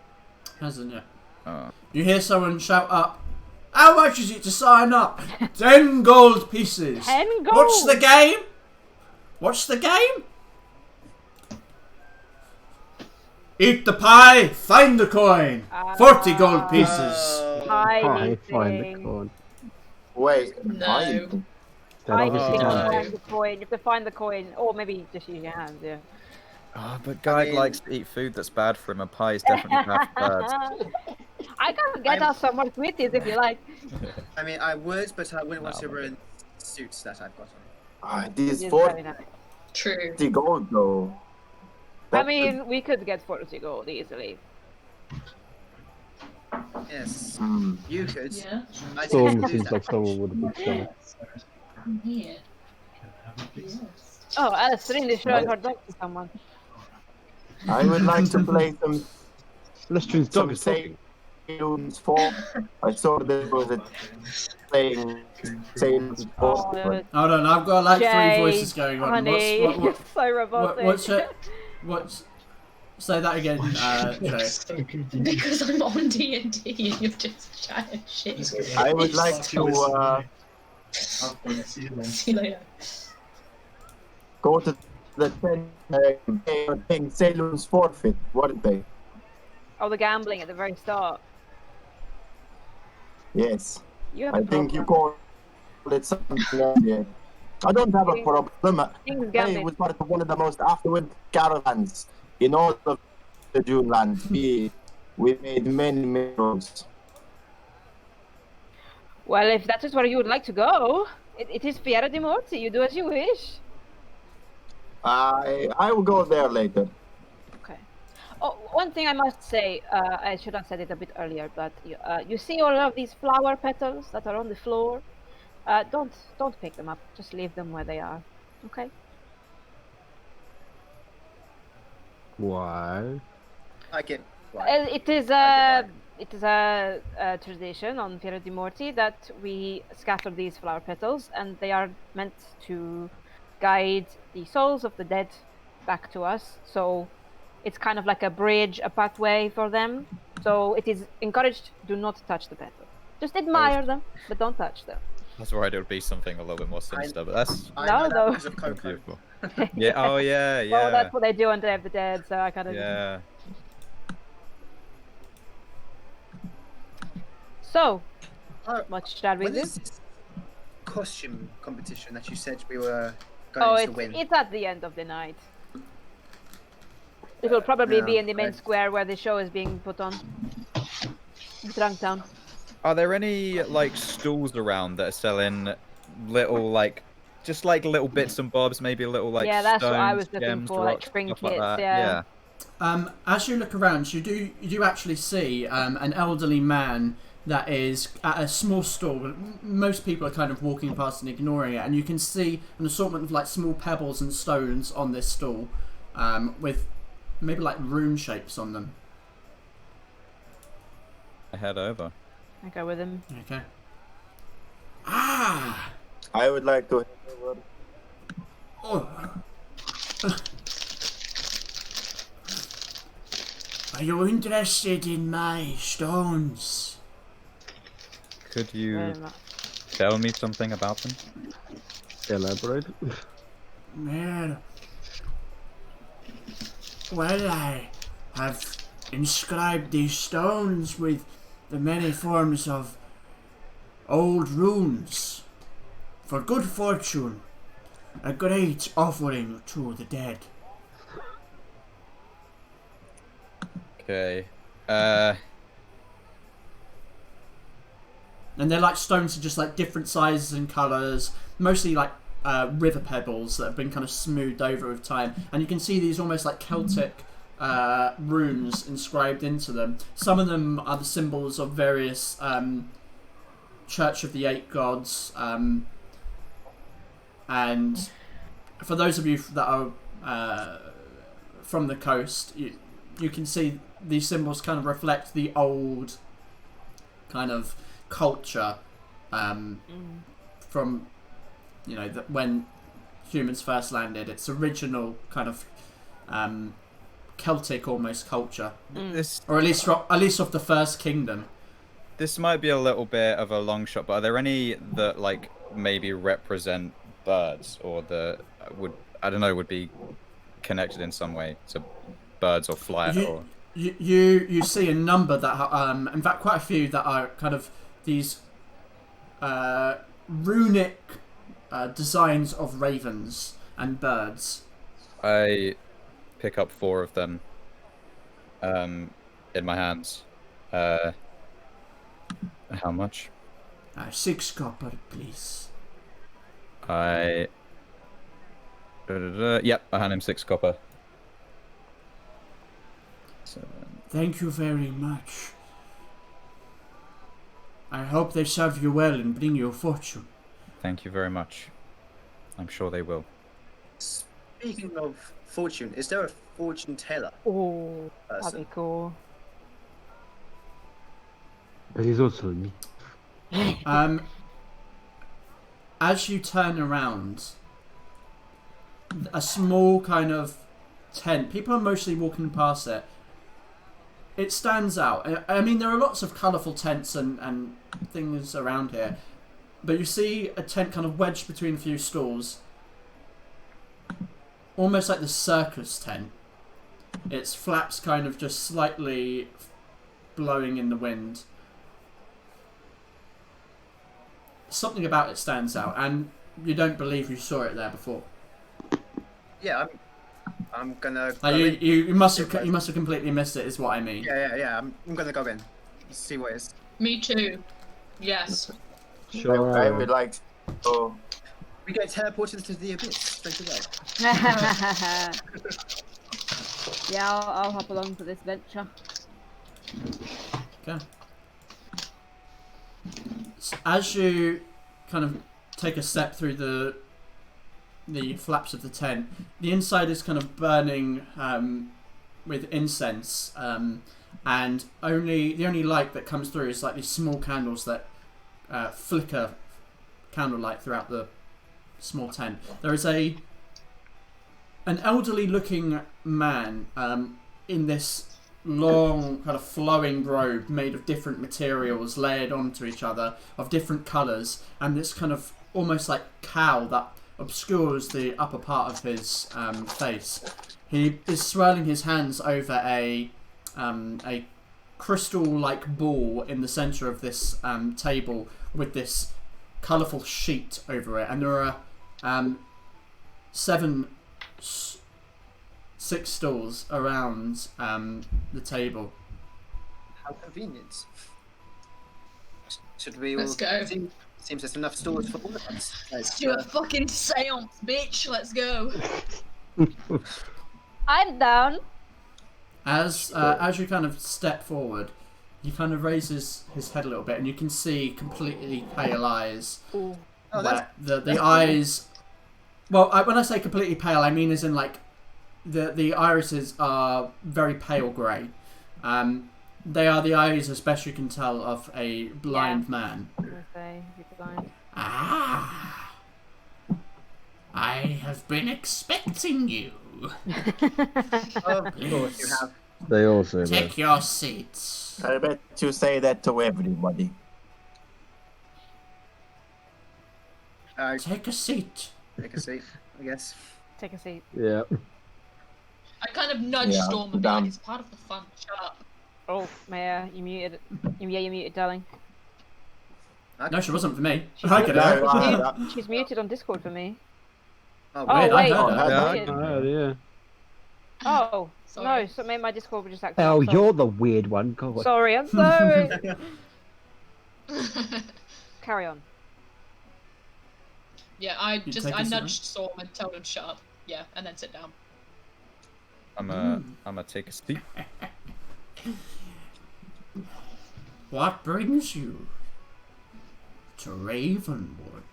C: Hasn't it?
D: Oh.
C: You hear someone shout up, how much is it to sign up? 10 gold pieces.
B: 10 gold.
C: What's the game? What's the game? Eat the pie, find the coin. 40 gold pieces.
H: I find the coin.
G: Wait.
E: No.
H: That
B: I
H: obviously
B: think
H: sounds
B: find the coin. You have to find the coin, or maybe just use your hands. Yeah.
D: Oh, but Guy likes to eat food that's bad for him, and pie is definitely bad for birds.
B: I can get us some more sweeties if you like.
F: I mean, I would, but I wouldn't want to ruin suits that I've got on.
G: These
B: It is
G: 40
B: very nice.
E: True.
G: gold though.
B: I mean, we could get 40 gold easily.
F: Yes,
G: Hmm.
F: you could.
E: Yeah.
F: I
H: Storm
F: didn't do
H: seems
F: that.
H: like someone with a big stomach.
E: Yeah. Yes.
B: Oh, Alice really showing her dog to someone.
G: I would like to play some
H: Lestrine's dog is talking.
G: Sailors 4. I saw there was a playing Sailors 4.
B: Oh,
C: Hold on, I've got like
B: Jay,
C: 3 voices going on.
B: honey,
C: What,
B: so robotic.
C: what's say that again, Jay.
E: Because I'm on D&D and you're just chatting shit.
G: I would like to
E: See you later.
G: go to the 10 thing Sailors forfeit, weren't they?
B: Oh, the gambling at the very start.
G: Yes.
B: You have
G: I
B: a
G: think you
B: problem.
G: call it something else. Yeah. I don't have a problem.
B: Things
G: I
B: gambling.
G: was part of one of the most affluent caravans in all of the June land. We made many miracles.
B: Well, if that is where you would like to go, it is Fiera dei Morti. You do as you wish.
G: I will go there later.
B: Okay. Oh, one thing I must say, I should have said it a bit earlier, but you see all of these flower petals that are on the floor? Don't pick them up. Just leave them where they are. Okay.
H: Why?
F: I get.
B: It is a tradition on Fiera dei Morti that we scatter these flower petals, and they are meant to guide the souls of the dead back to us. So it's kind of like a bridge, a pathway for them. So it is encouraged, do not touch the petals. Just admire them, but don't touch them.
D: That's worried it would be something a little bit more sinister, but that's
F: I
B: No,
F: know that
B: no.
F: because of Coco.
D: beautiful. Yeah. Oh yeah. Yeah.
B: Well, that's what they do on Day of the Dead, so I kind of...
D: Yeah.
B: So,
F: Oh,
B: what shall we
F: when
B: do?
F: is this costume competition that you said we were
B: Oh,
F: going to win?
B: it's at the end of the night. It will probably be
F: Yeah,
B: in the main
F: right.
B: square where the show is being put on. Drunk Town.
D: Are there any like stalls around that are selling little like, just like little bits and bobs, maybe a little like
B: Yeah, that's what I
D: stones,
B: was looking
D: gems,
B: for, like
D: rocks,
B: trinkets,
D: stuff like that.
B: yeah.
C: As you look around, you do actually see an elderly man that is at a small stall. Most people are kind of walking past and ignoring it, and you can see an assortment of like small pebbles and stones on this stall, with maybe like rune shapes on them.
D: I head over.
B: I go with him.
C: Okay. Ah!
G: I would like to.
C: Oh. Are you interested in my stones?
D: Could you
B: Very much.
D: tell me something about them?
H: Elaborate.
C: Well, I have inscribed these stones with the many forms of old runes for good fortune, a great offering to the dead.
D: Okay.
C: And they're like stones of just like different sizes and colours, mostly like river pebbles that have been kind of smoothed over with time. And you can see these almost like Celtic runes inscribed into them. Some of them are the symbols of various Church of the Eight Gods. And for those of you that are from the coast, you can see these symbols kind of reflect the old kind of culture from, you know, when humans first landed. It's original kind of Celtic almost culture, or at least of the first kingdom.
D: This might be a little bit of a long shot, but are there any that like maybe represent birds, or that would be connected in some way to birds or fly?
C: You see a number that in fact quite a few that are kind of these runic designs of ravens and birds.
D: I pick up 4 of them in my hands. How much?
C: 6 copper, please.
D: Yep, I hand him 6 copper.
C: Thank you very much. I hope they serve you well and bring you a fortune.
D: Thank you very much. I'm sure they will.
F: Speaking of fortune, is there a fortune teller?
B: Oh, that'd be cool.
H: But he's also me.
C: As you turn around, a small kind of tent. People are mostly walking past it. It stands out. I mean, there are lots of colourful tents and things around here, but you see a tent kind of wedged between a few stalls, almost like the circus tent. Its flaps kind of just slightly blowing in the wind. Something about it stands out, and you don't believe you saw it there before.
F: Yeah, I'm gonna.
C: You must have completely missed it, is what I mean.
F: Yeah. I'm gonna go in, see what it is.
E: Me too. Yes.
H: Sure.
G: I would like. Oh,
F: We get teleported into the abyss straight away.
B: Yeah, I'll hop along for this venture.
C: Okay. So as you kind of take a step through the flaps of the tent, the inside is kind of burning with incense, and the only light that comes through is like these small candles that flicker candlelight throughout the small tent. There is an elderly looking man in this long kind of flowing robe made of different materials layered onto each other of different colours, and this kind of almost like cowl that obscures the upper part of his face. He is swirling his hands over a crystal-like ball in the centre of this table with this colourful sheet over it, and there are 6 stalls around the table.
F: How convenient. Should we
E: Let's go.
F: Seems there's enough stores for all of us.
E: Let's do a fucking seance, bitch. Let's go.
B: I'm down.
C: As you kind of step forward, he kind of raises his head a little bit, and you can see completely pale eyes.
B: Ooh.
F: Oh,
C: The eyes. Well, when I say completely pale, I mean as in like the irises are very pale grey. They are the eyes, as best you can tell, of a blind man.
B: Okay, you're blind.
C: Ah, I have been expecting you.
F: Of course you have.
H: They all say
C: Take
H: that.
C: your seats.
G: I bet you say that to everybody.
C: Take a seat.
F: Take a seat, I guess.
B: Take a seat.
H: Yeah.
E: I kind of nudge
G: Yeah,
E: Storm a bit.
G: down.
E: It's part of the fun. Shut up.
B: Oh, Maya, you muted. Yeah, you muted, darling.
C: No, she wasn't for me.
B: She's
C: I could have.
G: No,
B: She's muted on Discord for me.
F: Oh,
B: Oh,
C: Wait, I
B: wait.
C: heard her.
D: Yeah.
B: Weird.
H: Oh, yeah.
B: Oh,
E: Sorry.
B: no, so maybe my Discord was just acting
H: Oh,
B: up, so-
H: you're the weird one. God.
B: Sorry, I'm sorry. Carry on.
E: Yeah, I
C: take a seat,
E: nudged Storm and told him to shut up. Yeah, and then sit down.
D: I'm gonna take a seat.
C: What brings you to Ravenwood?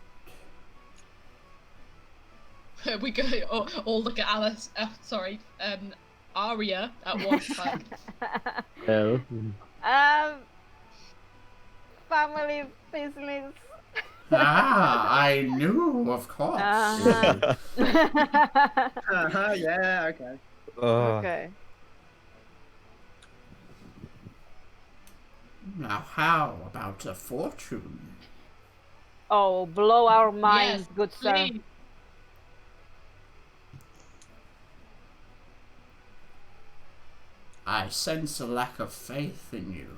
E: We go all look at Alice. Aria at once. Like,
H: Oh.
B: Family business.
C: I knew, of course.
B: Uh-huh.
F: yeah, okay.
B: Okay.
C: Now, how about a fortune?
B: Oh, blow our minds,
E: yes,
B: good sir.
E: please.
C: I sense a lack of faith in you.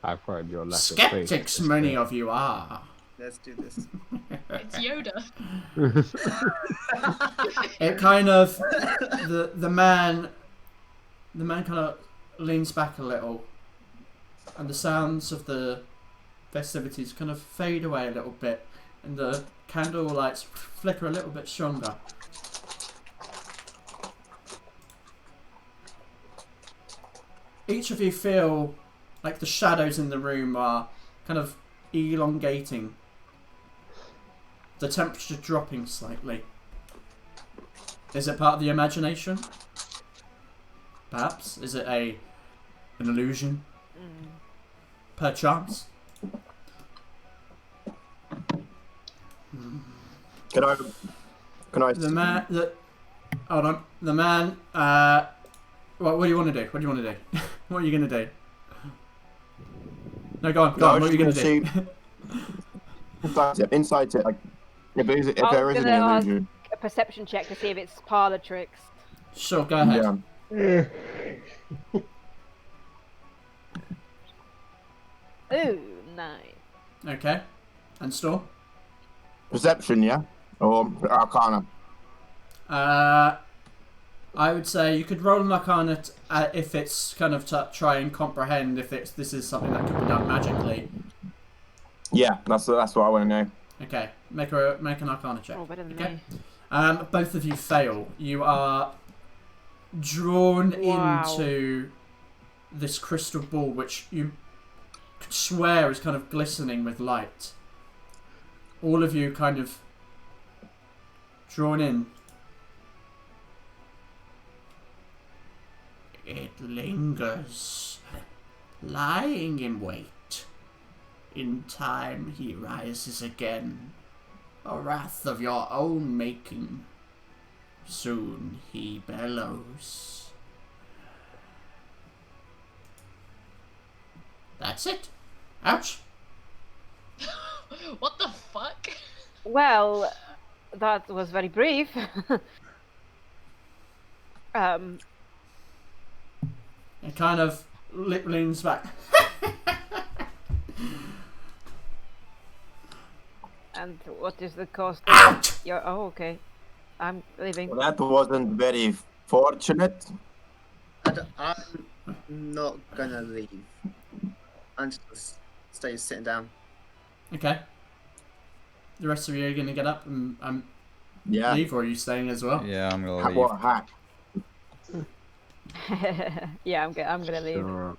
H: I find your lack of faith.
C: Skeptics, many of you are.
F: Let's do this.
E: It's Yoda.
C: It kind of the man kind of leans back a little, and the sounds of the festivities kind of fade away a little bit, and the candle lights flicker a little bit stronger. Each of you feel like the shadows in the room are kind of elongating, the temperature dropping slightly. Is it part of the imagination? Perhaps? Is it an illusion? Perchance?
G: Can I?
C: The man. Hold on. The man. What do you want to do? What do you want to do? What are you going to do? No, go on. What are you going to do?
G: Inside it. Like, if there is an illusion.
B: A perception check to see if it's parlor tricks.
C: Sure, go ahead.
G: Yeah.
B: Ooh, nice.
C: Okay. And store?
G: Perception, yeah? Or Arcana?
C: I would say you could roll an Arcana if it's kind of to try and comprehend if this is something that can be done magically.
G: Yeah, that's what I want to know.
C: Okay, make an Arcana check.
B: Oh, better than
C: Okay.
B: me.
C: Both of you fail. You are drawn into this crystal ball, which you could swear is kind of glistening with light. All of you kind of drawn in. It lingers, lying in wait. In time he rises again, a wrath of your own making. Soon he bellows. That's it. Ouch.
E: What the fuck?
B: Well, that was very brief.
C: It kind of leans back.
B: And what is the cost?
C: Ouch!
B: Oh, okay. I'm leaving.
G: Well, that wasn't very fortunate.
F: I'm not gonna leave. I'm just gonna stay sitting down.
C: Okay. The rest of you are going to get up and
G: Yeah.
C: leave, or are you staying as well?
D: Yeah, I'm gonna
G: What a
D: leave.
G: hack.
B: Yeah, I'm gonna leave.
H: Sure.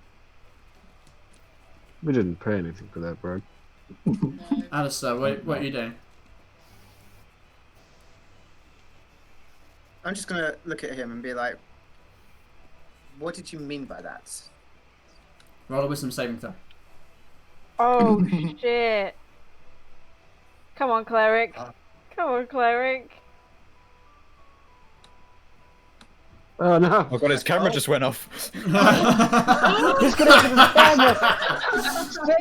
H: We didn't pay anything for that, bro.
E: No.
C: Alistair, what are you doing?
F: I'm just gonna look at him and be like, "What did you mean by that?"
C: Roll a wisdom saving throw.
B: Oh shit! Come on, cleric. Come on, cleric.
H: Oh no!
D: Oh god, his camera just went off.
H: Disconnected the camera!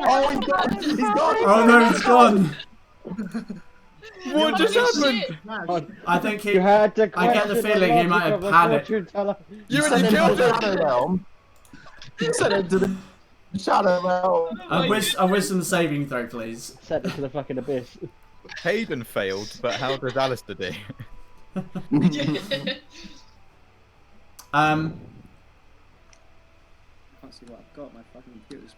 G: Oh, he's gone! He's gone!
C: Oh no, he's gone!
D: What just happened?
E: Shit.
C: I think he.
H: You had to
C: I get the
H: question
C: feeling he might have
H: logic of a
C: panicked.
H: fortune teller.
D: You
G: Sent
D: already
G: him
D: killed
G: to the
D: him!
G: Shadow Realm. You sent him to the Shadow Realm.
C: A wisdom saving throw, please.
A: Sent it to the fucking abyss.
D: Hayden failed, but how does Alistair do?
F: I can't see what I've got. My fucking computer's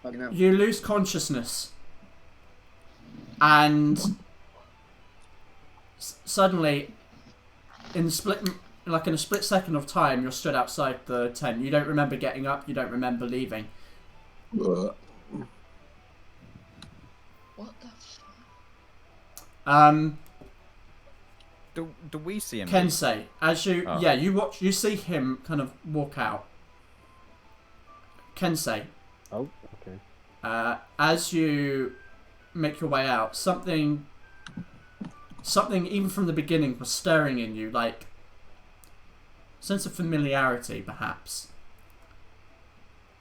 F: bugging out.
C: You lose consciousness, and suddenly, in a split second of time, you're stood outside the tent. You don't remember getting up. You don't remember leaving.
G: Ugh.
E: What the fuck?
D: Do we see him?
C: Kensei, as you
D: Oh.
C: you see him kind of walk out. Kensei,
A: Oh, okay.
C: as you make your way out, something even from the beginning was stirring in you, like sense of familiarity, perhaps.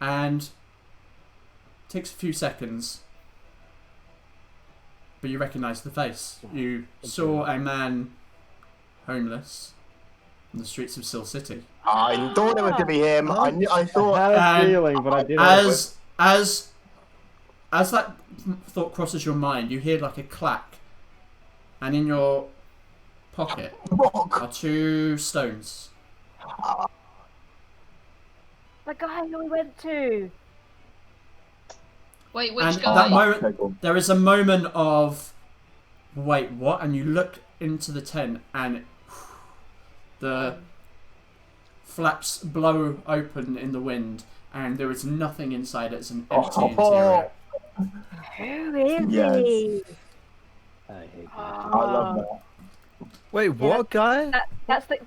C: And it takes a few seconds, but you recognise the face. You saw a man, homeless, on the streets of Soule City.
G: I thought it was going to be him. I
A: I
G: thought...
A: had a
C: And
A: feeling, but I didn't.
C: As that thought crosses your mind, you hear like a clack and in your pocket
G: Rock.
C: are 2 stones.
B: The guy who we went to.
E: Wait, which
C: And
E: guy?
C: that moment,
G: Okay, cool.
C: there is a moment of, wait, what? And you look into the tent, and the flaps blow open in the wind, and there is nothing inside. It's an empty interior.
B: Who is
G: Yes.
B: he?
A: I hate that.
G: I love that.
D: Wait, what guy?
B: That's the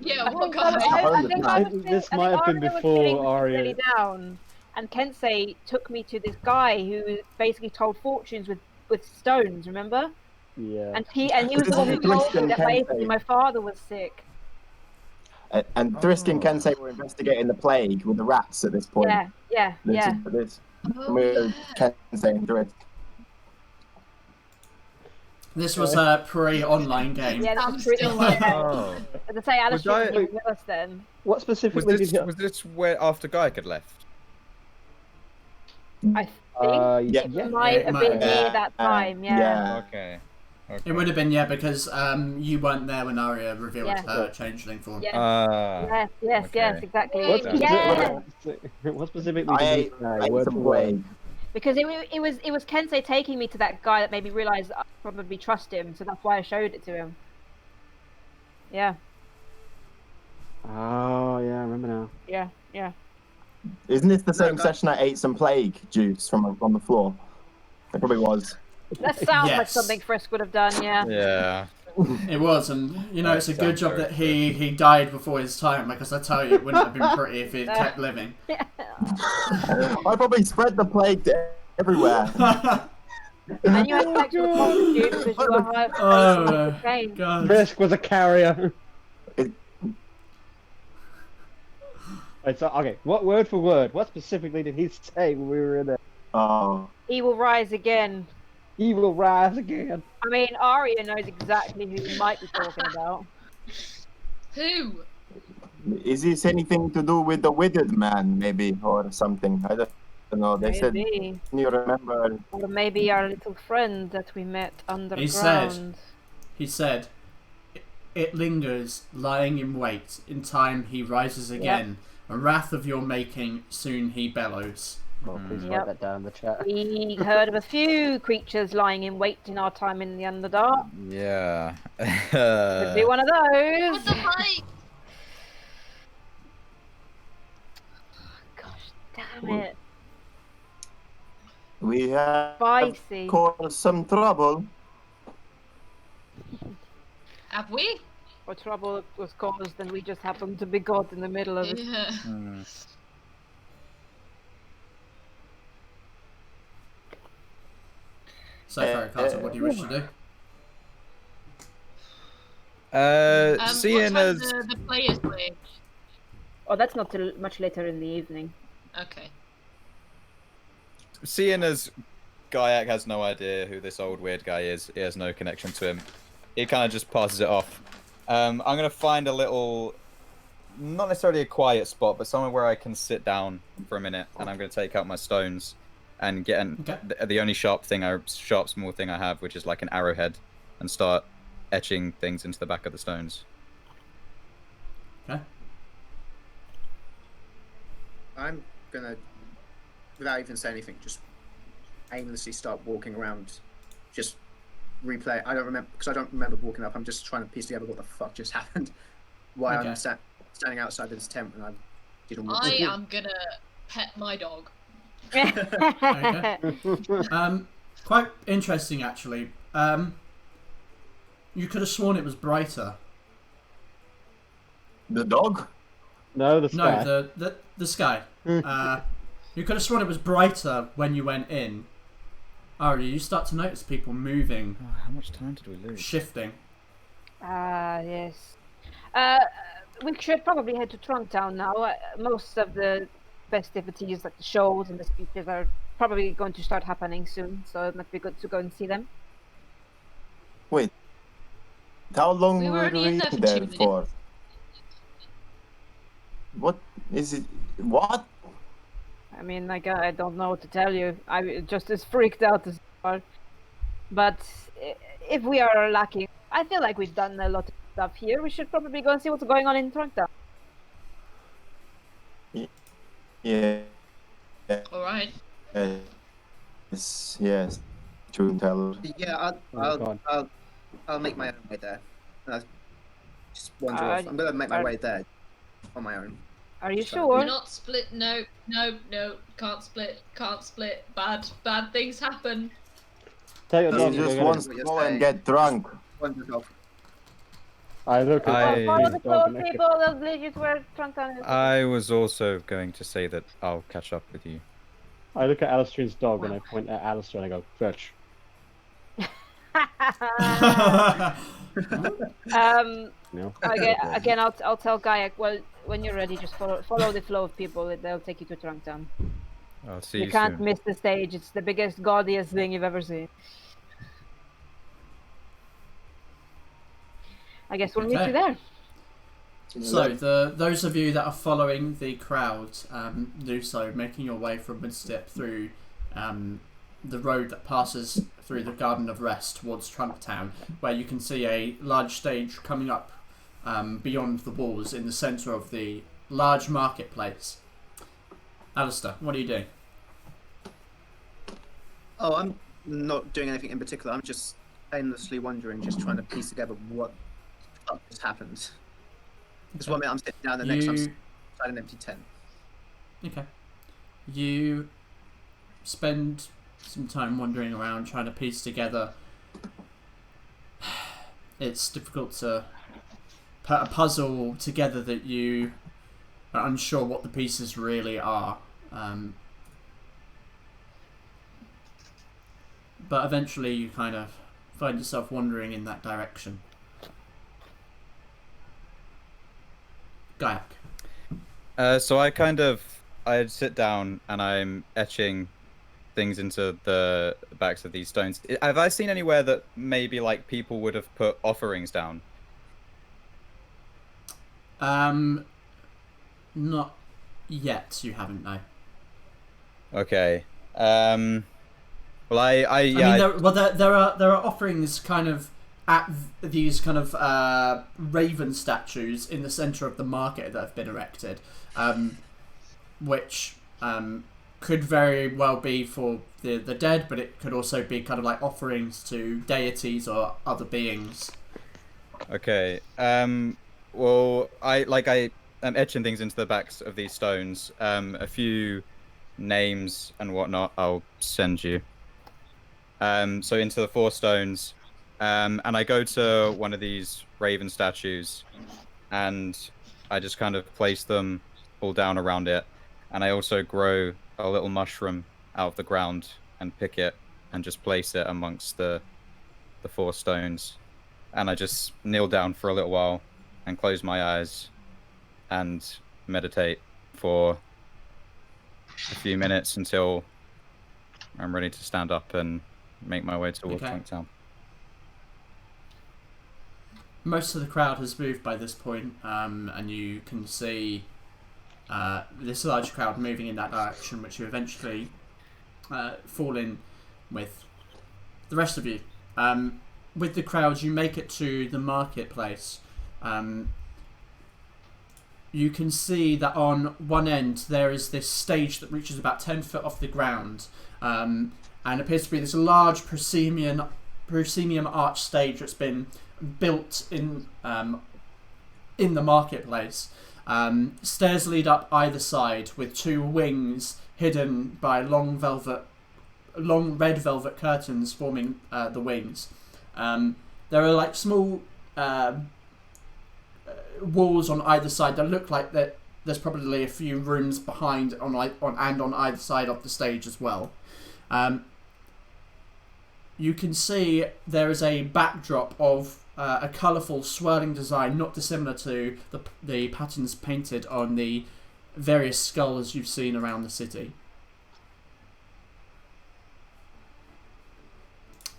E: Yeah,
B: I
E: what
B: think
E: guy?
B: I think I was
A: This
B: I
A: might
B: think
A: have been
B: Aria was
A: before
B: feeling
A: Aria-
B: really down, and Kensei took me to this guy who basically told fortunes with stones. Remember?
A: Yeah.
B: And he was the one who told me that basically my father was sick.
G: And Thrisk and Kensei were investigating the plague with the rats at this point.
B: Yeah.
G: This.
E: Oh,
G: With
E: yeah.
G: Kensei and Thrisk.
C: This was a pre-online game.
B: Yeah,
E: I'm
B: this was
E: still
B: pretty
E: like,
D: Oh.
B: As I say, Alice
D: Was I-
B: was with us then.
A: What
D: Was
A: specifically
D: this,
A: did you...
D: was this where after Gaia had left?
B: I think
G: Yeah.
B: it might have
C: might
B: been
C: have
B: near
G: been.
B: that time. Yeah.
D: Okay.
C: It would have been, yeah, because you weren't there when Aria revealed
B: Yeah.
C: her changeling form.
B: Yeah. Yes,
D: okay.
B: exactly.
A: What
B: Yeah.
A: What specifically
G: I
A: did
G: ate,
A: you
G: I ate
A: word
G: some
A: for word?
G: plague.
B: Because it was Kensei taking me to that guy that made me realise that I probably trust him, so that's why I showed it to him. Yeah.
A: Oh, yeah, I remember now.
B: Yeah.
G: Isn't this the same session I ate some plague juice from on the floor? It probably was.
B: That sounds like
C: Yes.
B: something Frisk would have done, yeah.
D: Yeah.
C: It was, and you know,
D: That
C: it's a good
D: sounds
C: job
D: very
C: that he died before his time, because I tell you, it wouldn't have been pretty if he kept living.
G: I probably spread the plague to everywhere.
B: And you had sex with prostitutes because you were high.
C: Oh,
B: Pain.
C: God.
A: Frisk was a carrier.
G: It-
A: Right, so, okay, what word for word? What specifically did he say when we were in there?
G: Oh,
B: He will rise again.
A: He will rise again.
B: I mean, Aria knows exactly who you might be talking about.
E: Who?
G: is this anything to do with the withered man, maybe, or something? I don't know. They said,
B: Maybe.
G: can you remember?
B: Or maybe our little friend that we met underground.
C: He said, "It lingers, lying in wait. In time he rises again. A wrath of your making, soon he bellows."
A: Oh, please
B: Yep.
A: write that down in the chat.
B: We heard of a few creatures lying in wait in our time in the Underdark.
D: Yeah.
B: Could be one of those.
E: What the fuck?
B: Gosh, damn it.
G: We have
B: Spicy.
G: caused some trouble.
E: Have we?
B: Or trouble was caused and we just happened to be caught in the middle of it.
E: Yeah.
D: Hmm.
C: So, Fera Carta, what do you wish to do?
D: Seeing
E: what
D: as
E: time the players play?
B: Oh, that's not till much later in the evening.
E: Okay.
D: Gaiak has no idea who this old weird guy is, he has no connection to him. He kind of just passes it off. I'm gonna find a little, not necessarily a quiet spot, but somewhere where I can sit down for a minute, and I'm gonna take out my stones and get the only sharp small thing I have, which is like an arrowhead, and start etching things into the back of the stones.
C: Okay.
F: I'm gonna, without even saying anything, just aimlessly start walking around, just replay. I don't remember walking up. I'm just trying to piece together what the fuck just happened. Why
C: Okay.
F: I'm standing outside this tent and I didn't walk.
E: I am gonna pet my dog.
C: Okay. Quite interesting, actually. You could have sworn it was brighter.
G: The dog?
A: No, the sky.
C: No, the sky. You could have sworn it was brighter when you went in. Aria, you start to notice people moving,
D: Oh, how much time did we lose?
C: shifting.
B: Yes. We should probably head to Trunktown now. Most of the festivities, like the shows and the speeches, are probably going to start happening soon, so it might be good to go and see them.
G: Wait. How long
E: We were
G: were
E: only in
G: we
E: there for 2
G: there
E: minutes.
G: for? What is it? What?
B: I mean, like, I don't know what to tell you. I'm just as freaked out as you are. But if we are lacking, I feel like we've done a lot of stuff here. We should probably go and see what's going on in Trunktown.
G: Yeah.
E: All right.
G: Yes. True tell.
F: Yeah, I'll make my own way there. Just wander off. I'm gonna make my way there on my own.
B: Are you
F: We're
B: sure?
E: We're not split. No. Can't split. Bad things happen.
A: Tell your
G: He
A: dog.
G: just wants to go and get drunk.
F: Wander off.
A: I look at
D: I-
B: Follow the
A: his
B: flow
A: dog
B: of
A: and I
B: people. They'll lead you to where Trunktown is.
D: I was also going to say that I'll catch up with you.
A: look at Alistair's dog and I point at Alistair and I go, fetch. No.
B: Again, I'll tell Gayak. Well, when you're ready, just follow the flow of people. They'll take you to Trunktown.
D: I'll see
B: You
D: you
B: can't
D: soon.
B: miss the stage. It's the biggest, gaudiest thing you've ever seen. I guess we'll meet
C: Okay.
B: you there.
C: So, those of you that are following the crowd, do so, making your way from Midstep through the road that passes through the Garden of Rest towards Trunktown, where you can see a large stage coming up beyond the walls in the centre of the large marketplace. Alistair, what are you doing?
F: Oh, I'm not doing anything in particular. I'm just aimlessly wondering, just trying to piece together what the fuck has happened. Because one minute I'm sitting down, the next I'm inside an empty tent.
C: Okay. You spend some time wandering around trying to piece together. It's difficult to put a puzzle together that you are unsure what the pieces really are. But eventually you kind of find yourself wandering in that direction. Gayak.
D: So I'd sit down and I'm etching things into the backs of these stones. Have I seen anywhere that maybe like people would have put offerings down?
C: Not yet. You haven't, no.
D: Okay. Well, I
C: mean, there are offerings kind of at these kind of raven statues in the centre of the market that have been erected, which could very well be for the dead, but it could also be kind of like offerings to deities or other beings.
D: Okay. Well, I'm etching things into the backs of these stones. A few names and whatnot I'll send you. So into the 4 stones, and I go to one of these raven statues, and I just kind of place them all down around it, and I also grow a little mushroom out of the ground and pick it and just place it amongst the 4 stones, and I just kneel down for a little while and close my eyes and meditate for a few minutes until I'm ready to stand up and make my way towards Trunktown.
C: Most of the crowd has moved by this point, and you can see this large crowd moving in that direction, which you eventually fall in with the rest of you. With the crowd, you make it to the marketplace. You can see that on one end there is this stage that reaches about 10 foot off the ground, and appears to be this large proscenium arch stage that's been built in the marketplace. Stairs lead up either side with 2 wings hidden by long red velvet curtains forming the wings. There are like small walls on either side that look like that there's probably a few rooms behind on either side of the stage as well. You can see there is a backdrop of a colourful swirling design not dissimilar to the patterns painted on the various skulls you've seen around the city.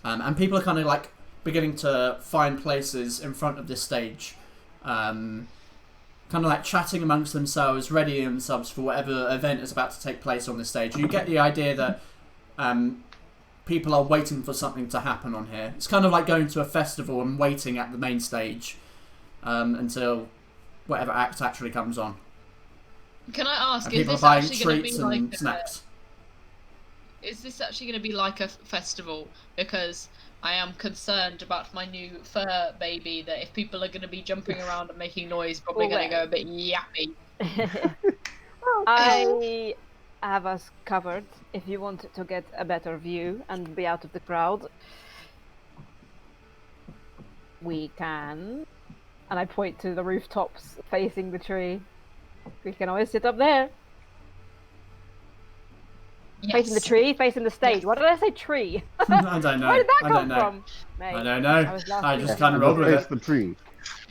C: And people are kind of like beginning to find places in front of this stage, kind of like chatting amongst themselves, readying themselves for whatever event is about to take place on the stage. You get the idea that people are waiting for something to happen on here. It's kind of like going to a festival and waiting at the main stage until whatever act actually comes on.
E: Can I ask,
C: And
E: is
C: people are
E: this
C: buying
E: actually going to
C: treats
E: be
C: and
E: like
C: snacks.
E: is this actually going to be like a festival? Because I am concerned about my new fur baby, that if people are going to be jumping around and making noise, probably going to go a bit yappy.
B: I have us covered if you want to get a better view and be out of the crowd. We can. And I point to the rooftops facing the tree. We can always sit up there.
E: Yes.
B: Facing the tree, facing the stage.
E: Yes.
B: Why did I say tree?
C: I don't know.
B: Where did that
C: I
B: come
C: don't know.
B: from? Mate,
C: I don't know.
B: was
C: I
B: laughing.
C: just kind of rolled with
H: Face
C: it.
H: the tree.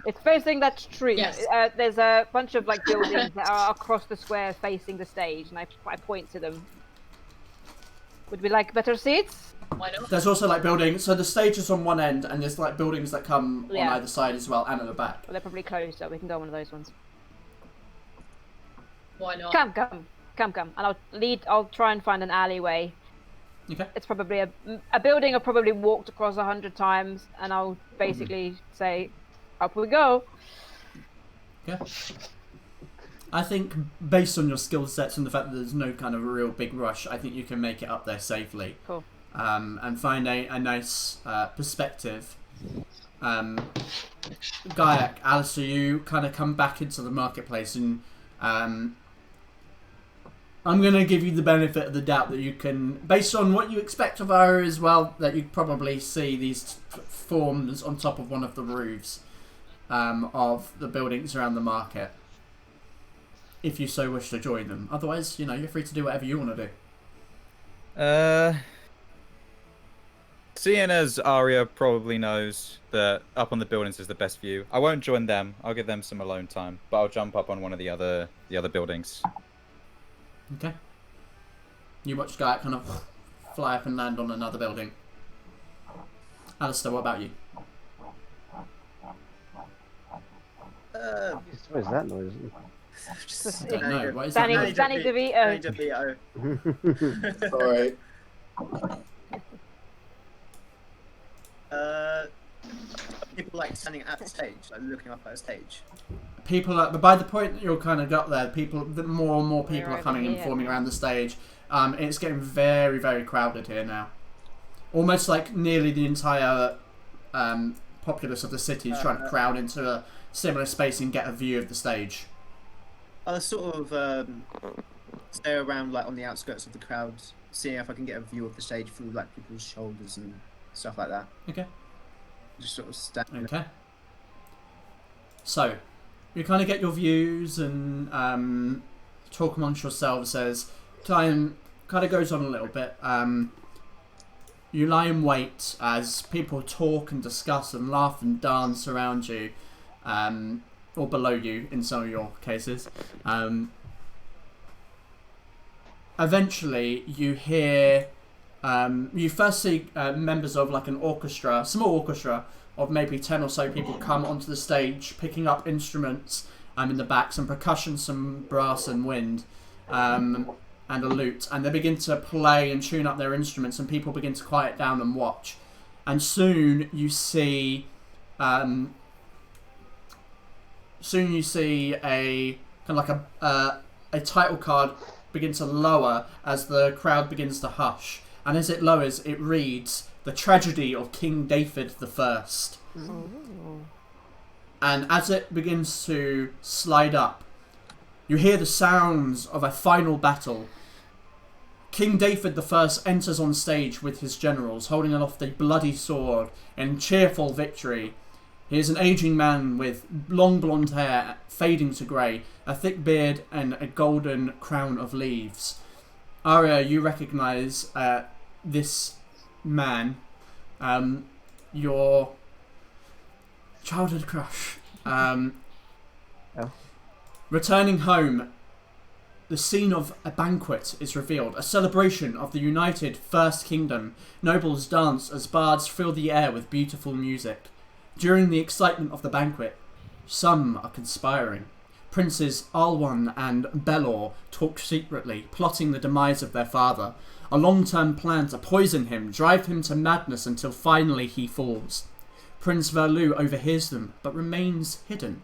B: It's facing that tree.
E: Yes.
B: There's a bunch of like buildings that are across the square facing the stage, and I point to them. Would we like better seats?
E: Why not?
C: There's also like buildings. So the stage is on one end, and there's like buildings that come on
B: Yeah.
C: either side as well, and at the back.
B: Well, they're probably closed, so we can go on one of those ones.
E: Why not?
B: Come. And I'll try and find an alleyway.
C: Okay.
B: It's probably a building I've probably walked across 100 times, and I'll basically say, up we go.
C: Yeah. I think based on your skill sets and the fact that there's no kind of real big rush, I think you can make it up there safely.
B: Cool.
C: And find a nice perspective. Gaiak, Alistair, you kind of come back into the marketplace, and I'm going to give you the benefit of the doubt that you can, based on what you expect of her as well, that you probably see these forms on top of one of the roofs of the buildings around the market. If you so wish to join them. Otherwise, you're free to do whatever you want to do.
D: Seeing as Arya probably knows that up on the buildings is the best view, I won't join them. I'll give them some alone time, but I'll jump up on one of the other buildings.
C: Okay. You watch Gaiak kind of fly up and land on another building. Alistair, what about you?
H: What is that noise?
F: Just,
C: Don't know. What is
B: Danny
C: that?
F: Danny
B: DeVito.
F: DeVito.
G: Alright.
F: People like standing at the stage, like looking up at a stage.
C: People are, but by the point that you're kind of got there, more and more people
B: They're
C: are coming
B: over
C: and
B: here.
C: forming around the stage. It's getting very, very crowded here now. Almost like nearly the entire populace of the city is trying to crowd into a similar space and get a view of the stage.
F: I'll sort of stay around like on the outskirts of the crowd, seeing if I can get a view of the stage through like people's shoulders and stuff like that.
C: Okay.
F: Just sort of stand.
C: Okay. So, you kind of get your views and talk amongst yourselves as time kind of goes on a little bit. You lie in wait as people talk and discuss and laugh and dance around you, or below you in some of your cases. Eventually, you hear. You first see members of like an orchestra, small orchestra of maybe 10 or so people come onto the stage, picking up instruments in the back, some percussion, some brass and wind, and a lute, and they begin to play and tune up their instruments, and people begin to quiet down and watch. And soon you see a kind of like a title card begin to lower as the crowd begins to hush. And as it lowers, it reads, "The Tragedy of King David the First." And as it begins to slide up, you hear the sounds of a final battle. King David the First enters on stage with his generals, holding aloft a bloody sword in cheerful victory. He is an aging man with long blonde hair fading to grey, a thick beard and a golden crown of leaves. Arya, you recognise this man, your childhood crush. Returning home, the scene of a banquet is revealed, a celebration of the united First Kingdom. Nobles dance as bards fill the air with beautiful music. During the excitement of the banquet, some are conspiring. Princes Alwan and Belor talk secretly, plotting the demise of their father. a long-term plan to poison him, drive him to madness until finally he falls. Prince Verlu overhears them, but remains hidden.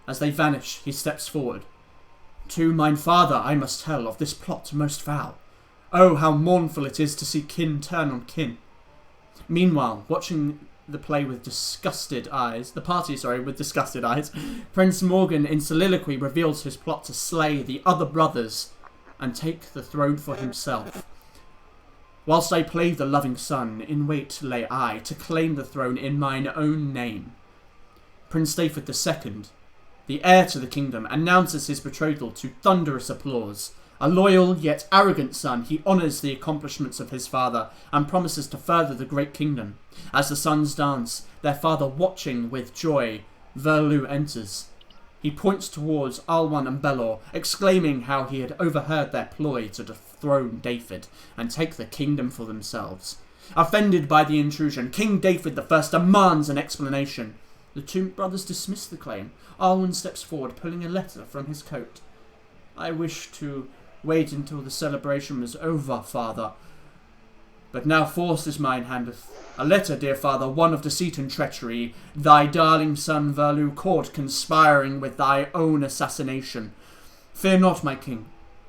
C: As they vanish, he steps forward. To mine father I must tell of this plot most foul. Oh, how mournful it is to see kin turn on kin. Meanwhile, watching the party with disgusted eyes, Prince Morgan in soliloquy reveals his plot to slay the other brothers and take the throne for himself. Whilst I play the loving son, in wait lay I to claim the throne in mine own name. Prince David II, the heir to the kingdom, announces his betrothal to thunderous applause. A loyal yet arrogant son, he honours the accomplishments of his father and promises to further the great kingdom. As the sons dance, their father watching with joy, Verlu enters. He points towards Alwan and Belor, exclaiming how he had overheard their ploy to dethrone David and take the kingdom for themselves. Offended by the intrusion, King David I demands an explanation. The two brothers dismiss the claim. Alwan steps forward, pulling a letter from his coat. I wish to wait until the celebration was over, father. But now force mine handeth. A letter, dear father, one of deceit and treachery, thy darling son Verlu caught conspiring with thy own assassination. Fear not, my king,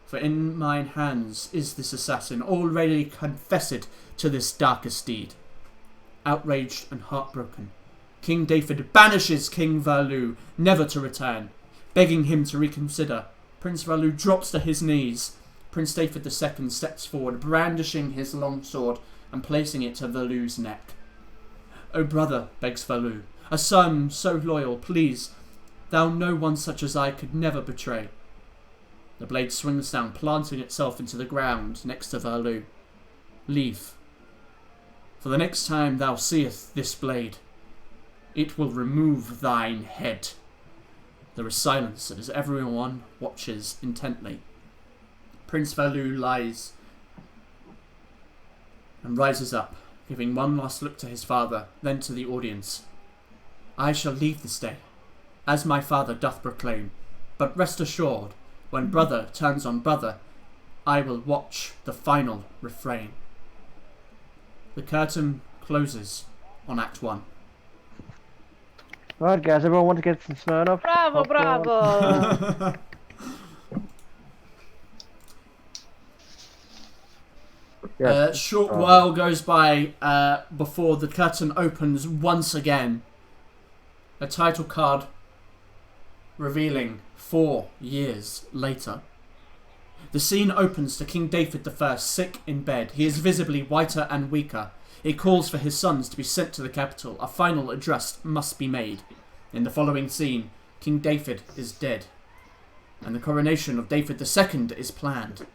C: for in mine hands is this assassin, already confessed to this darkest deed. Outraged and heartbroken, King David banishes King Verlu, never to return. Begging him to reconsider, Prince Verlu drops to his knees. Prince David II steps forward, brandishing his long sword and placing it to Verlu's neck. O brother, begs Verlu, a son so loyal, please, thou no one such as I could never betray. The blade swings down, planting itself into the ground next to Verlu. Leave. For the next time thou seest this blade, it will remove thine head. There is silence as everyone watches intently. Prince Verlu lies and rises up, giving one last look to his father, then to the audience. I shall leave this day, as my father doth proclaim, but rest assured, when brother turns on brother, I will watch the final refrain. The curtain closes on Act 1.
A: Alright guys, everyone want to get some Smirnoff?
B: Bravo, bravo!
C: A short while goes by before the curtain opens once again. A title card revealing 4 years later. The scene opens to King David I, sick in bed. He is visibly whiter and weaker. He calls for his sons to be sent to the capital. A final address must be made. In the following scene, King David is dead, and the coronation of David II is planned.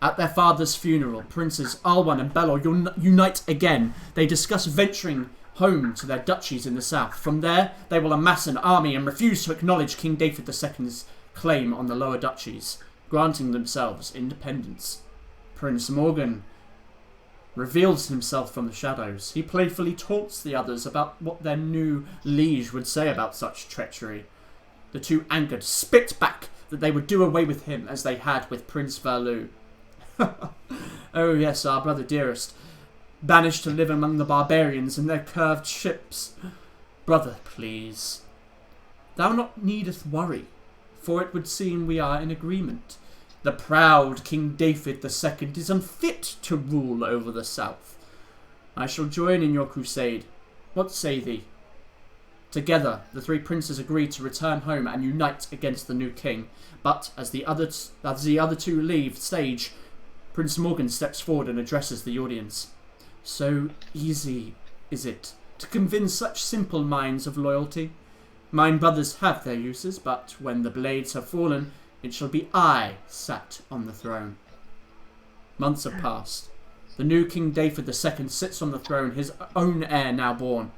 C: At their father's funeral, Princes Alwan and Belor unite again. They discuss venturing home to their duchies in the south. From there, they will amass an army and refuse to acknowledge King David II's claim on the lower duchies, granting themselves independence. Prince Morgan reveals himself from the shadows. He playfully taunts the others about what their new liege would say about such treachery. The two, angered, spit back that they would do away with him as they had with Prince Verlu. Oh yes, our brother dearest, banished to live among the barbarians in their curved ships. Brother, please, thou not needeth worry, for it would seem we are in agreement. The proud King David II is unfit to rule over the south. I shall join in your crusade. What say thee? Together, the three princes agree to return home and unite against the new king. But as the other two leave stage, Prince Morgan steps forward and addresses the audience. So easy is it to convince such simple minds of loyalty? Mine brothers have their uses, but when the blades have fallen, it shall be I sat on the throne. Months have passed. The new King David II sits on the throne, his own heir now born.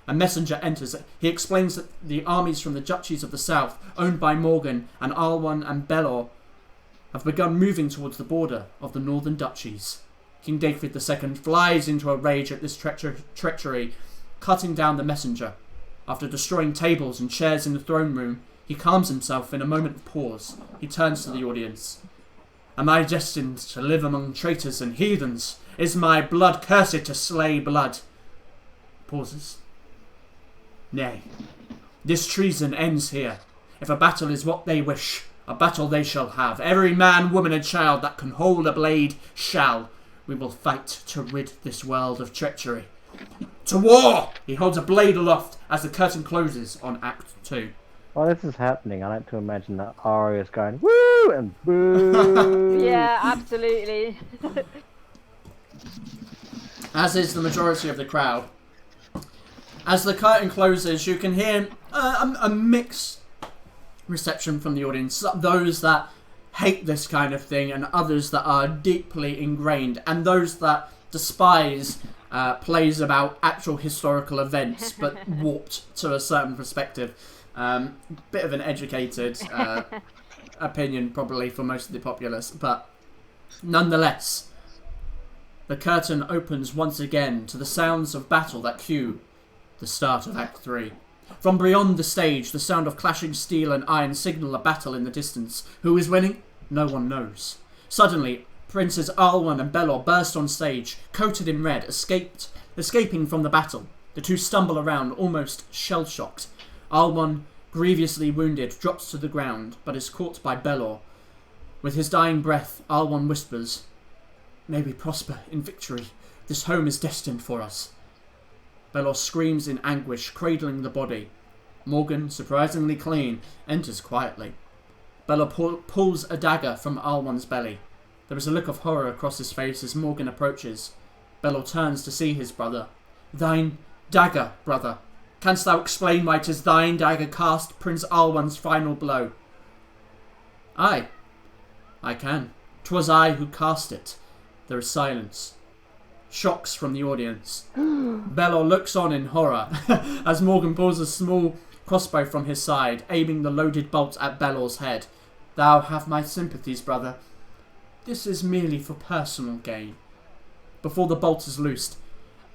C: A messenger enters. He explains that the armies from the duchies of the south, owned by Morgan and Alwan and Belor, have begun moving towards the border of the northern duchies. King David II flies into a rage at this treachery, cutting down the messenger. After destroying tables and chairs in the throne room, he calms himself in a moment of pause. He turns to the audience. Am I destined to live among traitors and heathens? Is my blood cursed to slay blood? Pauses. Nay, this treason ends here. If a battle is what they wish, a battle they shall have. Every man, woman and child that can hold a blade shall. We will fight to rid this world of treachery. To war! He holds a blade aloft as the curtain closes on Act 2.
A: While this is happening, I like to imagine that Arya is going, woo, and boo.
B: Yeah, absolutely.
C: As is the majority of the crowd. As the curtain closes, you can hear a mixed reception from the audience. Those that hate this kind of thing, and others that are deeply ingrained, and those that despise plays about actual historical events, but warped to a certain perspective. Bit of an educated opinion, probably, for most of the populace, but nonetheless, the curtain opens once again to the sounds of battle that cue the start of Act 3. From beyond the stage, the sound of clashing steel and iron signal a battle in the distance. Who is winning? No one knows. Suddenly, Princes Alwyn and Belor burst on stage, coated in red, escaping from the battle. The two stumble around, almost shell-shocked. Alwyn, grievously wounded, drops to the ground, but is caught by Belor. With his dying breath, Alwyn whispers, "May we prosper in victory. This home is destined for us." Belor screams in anguish, cradling the body. Morgan, surprisingly clean, enters quietly. Belor pulls a dagger from Alwyn's belly. There is a look of horror across his face as Morgan approaches. Belor turns to see his brother. "Thine dagger, brother. Canst thou explain why 'tis thine dagger cast Prince Alwyn's final blow?" "Aye, I can. 'Twas I who cast it." There is silence. Shocks from the audience. Belor looks on in horror as Morgan pulls a small crossbow from his side, aiming the loaded bolt at Belor's head. "Thou have my sympathies, brother. This is merely for personal gain." Before the bolt is loosed,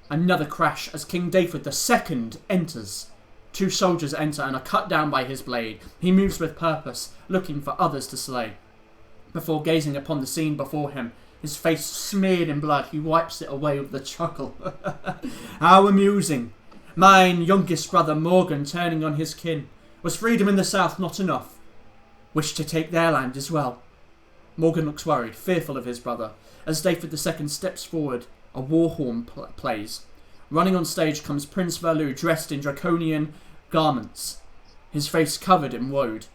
C: another crash as King David II enters. Two soldiers enter and are cut down by his blade. He moves with purpose, looking for others to slay. Before gazing upon the scene before him, his face smeared in blood, he wipes it away with a chuckle. "How amusing. Mine youngest brother Morgan turning on his kin. Was freedom in the south not enough? Wished to take their land as well." Morgan looks worried, fearful of his brother. As David II steps forward, a war horn plays. Running on stage comes Prince Verlu, dressed in draconian garments, his face covered in woad.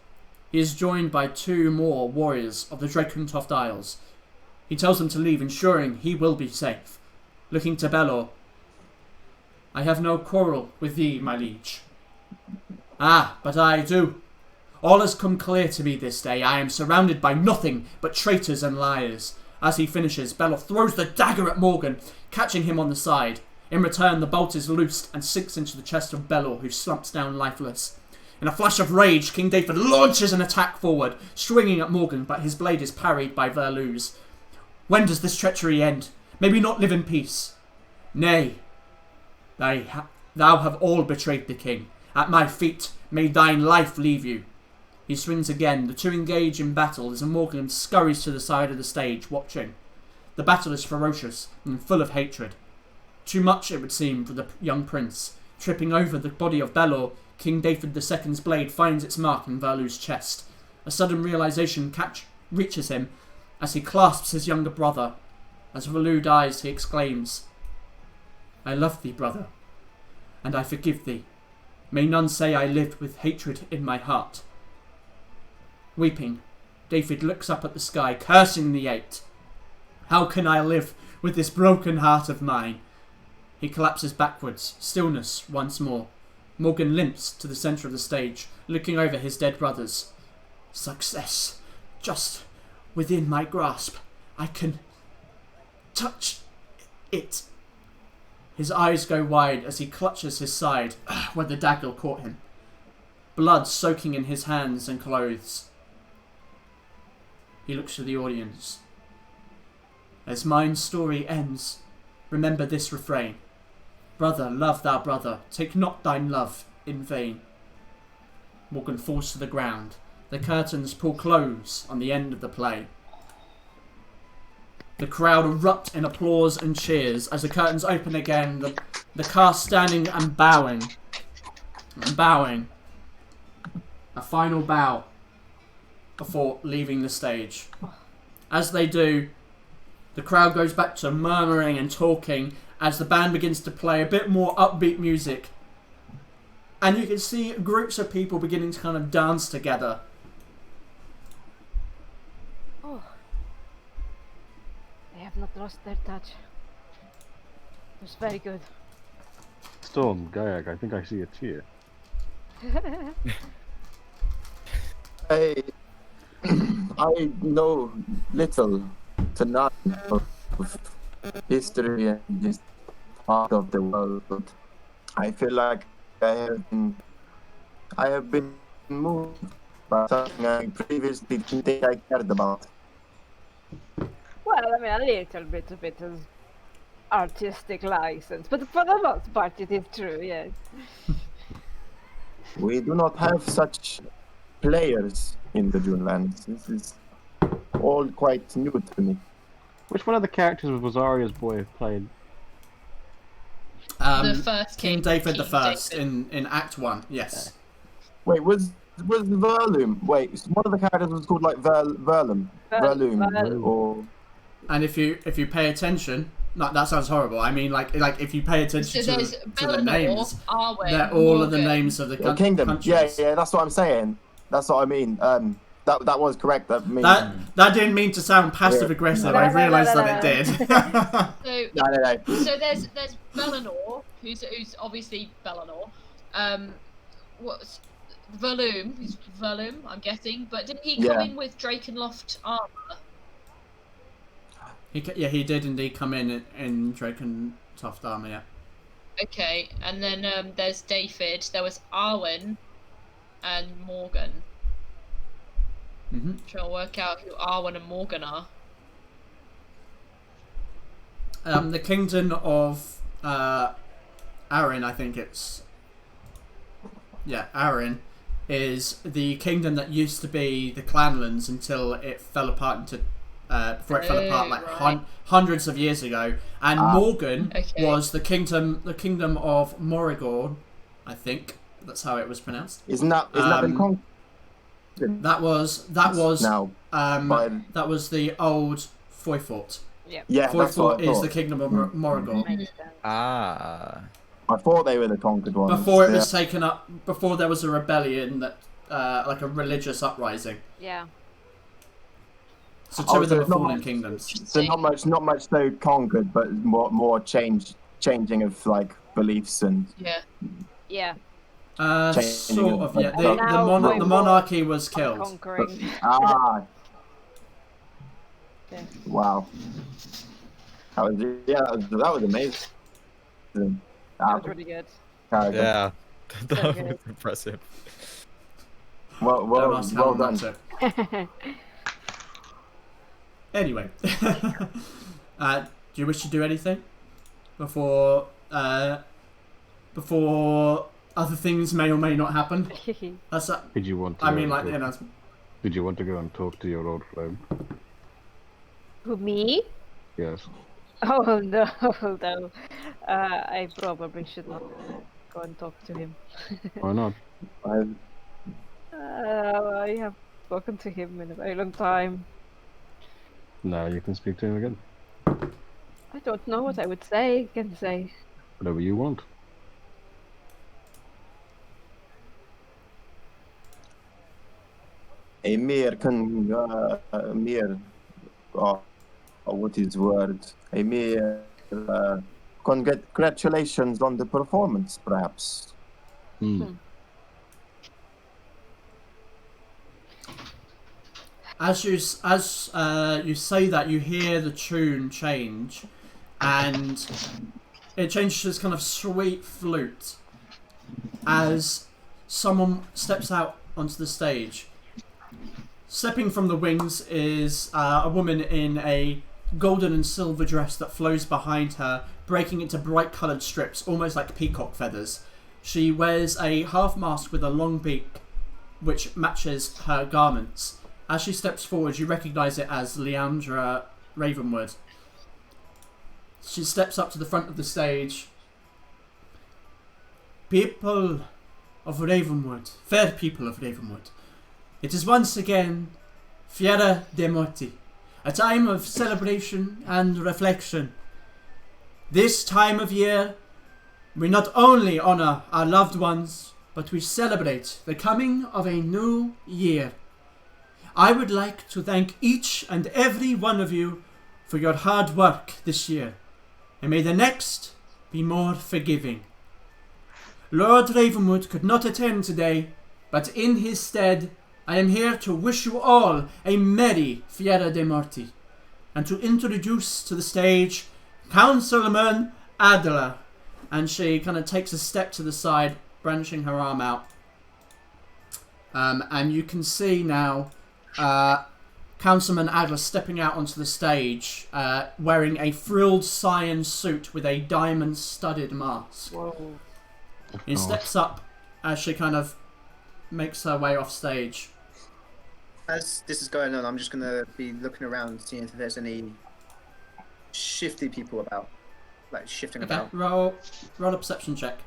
C: He is joined by two more warriors of the Drakentoft Isles. He tells them to leave, ensuring he will be safe. Looking to Belor, "I have no quarrel with thee, my liege." "Ah, but I do. All has come clear to me this day. I am surrounded by nothing but traitors and liars." As he finishes, Belor throws the dagger at Morgan, catching him on the side. In return, the bolt is loosed and sinks into the chest of Belor, who slumps down lifeless. In a flash of rage, King David launches an attack forward, swinging at Morgan, but his blade is parried by Verlu's. "When does this treachery end? May we not live in peace?" "Nay, thou have all betrayed the king. At my feet may thine life leave you." He swings again. The two engage in battle as Morgan scurries to the side of the stage, watching. The battle is ferocious and full of hatred. Too much, it would seem, for the young prince. Tripping over the body of Belor, King David II's blade finds its mark in Verlu's chest. A sudden realization reaches him as he clasps his younger brother. As Verlu dies, he exclaims, "I love thee, brother, and I forgive thee. May none say I lived with hatred in my heart." Weeping, David looks up at the sky, cursing the eight. "How can I live with this broken heart of mine?" He collapses backwards. Stillness once more. Morgan limps to the centre of the stage, looking over his dead brothers. "Success, just within my grasp. I can touch it." His eyes go wide as he clutches his side, where the dagger caught him. Blood soaking in his hands and clothes. He looks to the audience. "As mine story ends, remember this refrain. Brother, love thou brother, take not thine love in vain." Morgan falls to the ground. The curtains pull close on the end of the play. The crowd erupt in applause and cheers as the curtains open again. The cast standing and bowing. A final bow before leaving the stage. As they do, the crowd goes back to murmuring and talking as the band begins to play a bit more upbeat music. And you can see groups of people beginning to kind of dance together.
B: Oh. They have not lost their touch. It was very good.
H: Storm, Gaiag, I think I see a tear.
G: I know little to none of history and this part of the world, but I feel like I have been moved by something I previously didn't think I cared about.
B: Well, I mean, a little bit of it is artistic license, but for the most part it is true, yes.
G: We do not have such players in the Dunelands. This is all quite new to me.
H: Which one of the characters was Aria's boy playing?
E: The first
C: King David the First in Act 1, yes.
G: Wait, was Verlum? Wait, one of the characters was called like Verlum, or.
C: And if you pay attention, no, that sounds horrible. I mean, like if you pay attention to the names,
E: Arwen,
C: they're all
E: Morgan.
C: of the names of the
G: kingdom.
C: countries.
G: Yeah, that's what I'm saying. That's what I mean. That was correct. That
C: didn't mean to sound passive aggressive. I realised that it did.
E: So there's Bellinor, who's obviously Bellinor. What's Verlum? Who's Verlum? I'm guessing. But didn't he come in with Drakenloft armor?
C: He did indeed come in Drakenloft armor. Yeah.
E: Okay, and then there's David. There was Arwen and Morgan.
C: Mm-hmm.
E: Trying to work out who Arwen and Morgan are.
C: The kingdom of Arryn, I think it's. Yeah, Arryn is the kingdom that used to be the Clanlands until it fell apart into. Before it fell apart, like hundreds of years ago, and Morgan was the kingdom of Morrigold, I think that's how it was pronounced.
G: Isn't that been conquered?
C: That was that was the old Foyfort.
B: Yeah,
C: Foyfort is the kingdom of Morrigold.
D: Ah.
G: I thought they were the conquered ones.
C: Before it was taken up, before there was a rebellion that, like a religious uprising.
B: Yeah.
C: So two of them are fallen kingdoms.
G: So not much though conquered, but more changing of like beliefs and.
B: Yeah.
C: Sort of. Yeah. The monarchy was killed.
B: Conquering.
C: Okay.
G: Wow. That was amazing.
B: That was really good.
D: Yeah. That was impressive.
G: Well done.
C: Anyway, do you wish to do anything before other things may or may not happen?
H: Did you want to? Did you want to go and talk to your old friend?
B: Who, me?
H: Yes.
B: Oh no, no. I probably should not go and talk to him.
H: Why not?
B: I have spoken to him in a very long time.
H: Now you can speak to him again.
B: I don't know what I would say. Can say
H: whatever you want.
G: Emir what is word? Emir, congratulations on the performance, perhaps.
C: As you say that, you hear the tune change, and it changes to this kind of sweet flute as someone steps out onto the stage. Stepping from the wings is a woman in a golden and silver dress that flows behind her, breaking into bright coloured strips, almost like peacock feathers. She wears a half mask with a long beak, which matches her garments. As she steps forward, you recognise it as Leandra Ravenwood, She steps up to the front of the stage. People of Ravenwood, fair people of Ravenwood, it is once again Fiera dei Morti, a time of celebration and reflection. This time of year, we not only honour our loved ones, but we celebrate the coming of a new year. I would like to thank each and every one of you for your hard work this year, and may the next be more forgiving. Lord Ravenwood could not attend today, but in his stead, I am here to wish you all a merry Fiera dei Morti, and to introduce to the stage Councilman Adler. And she kind of takes a step to the side, branching her arm out. And you can see now Councilman Adler stepping out onto the stage, wearing a frilled cyan suit with a diamond-studded mask.
B: Whoa.
C: He steps up as she kind of makes her way off stage.
F: As this is going on, I'm just going to be looking around, seeing if there's any shifty people about. Like, shifting
C: Okay,
F: about.
C: roll a perception check.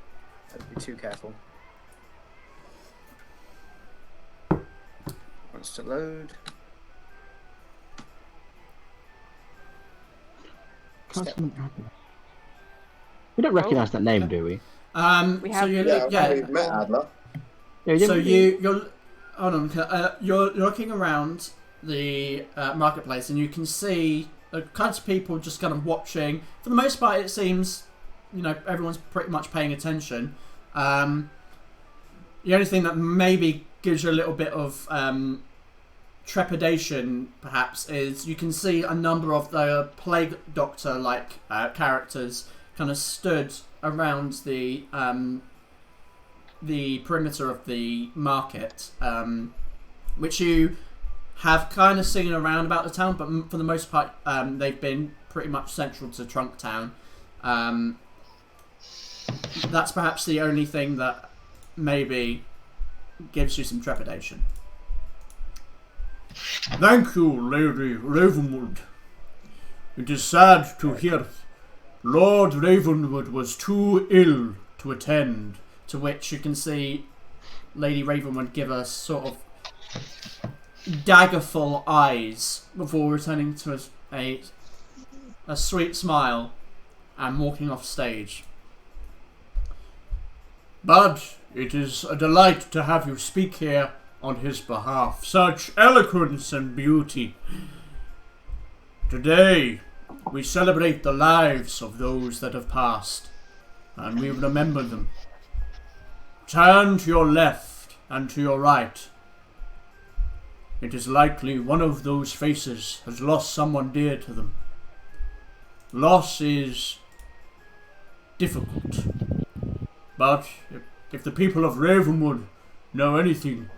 F: Don't be too careful. Wants to load.
H: We don't recognise that name, do we?
B: We have-
C: So you
G: We've met Adler.
H: Yeah,
C: So you're hold on. You're looking around the marketplace, and you can see the kinds of people just kind of watching. For the most part, it seems, everyone's pretty much paying attention. The only thing that maybe gives you a little bit of trepidation, perhaps, is you can see a number of the plague doctor-like characters kind of stood around the perimeter of the market, which you have kind of seen around about the town, but for the most part, they've been pretty much central to Trunk Town. That's perhaps the only thing that maybe gives you some trepidation.
I: Thank you, Lady Ravenwood. It is sad to hear Lord Ravenwood was too ill to attend.
C: To which you can see Lady Ravenwood give a sort of daggerful eyes before returning to a sweet smile and walking off stage.
I: But it is a delight to have you speak here on his behalf. Such eloquence and beauty. Today, we celebrate the lives of those that have passed, and we remember them. Turn to your left and to your right. It is likely one of those faces has lost someone dear to them. Loss is difficult, but if the people of Ravenwood know anything,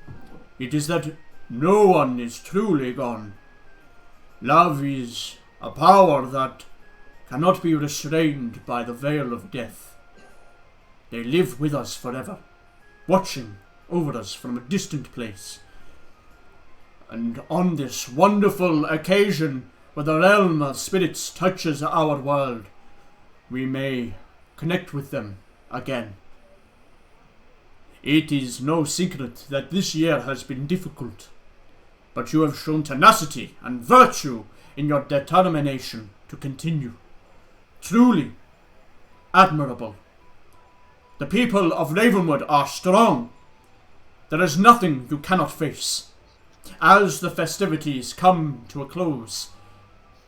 I: it is that no one is truly gone. Love is a power that cannot be restrained by the veil of death. They live with us forever, watching over us from a distant place. And on this wonderful occasion, where the realm of spirits touches our world, we may connect with them again. It is no secret that this year has been difficult, but you have shown tenacity and virtue in your determination to continue. Truly admirable. The people of Ravenwood are strong. There is nothing you cannot face. As the festivities come to a close,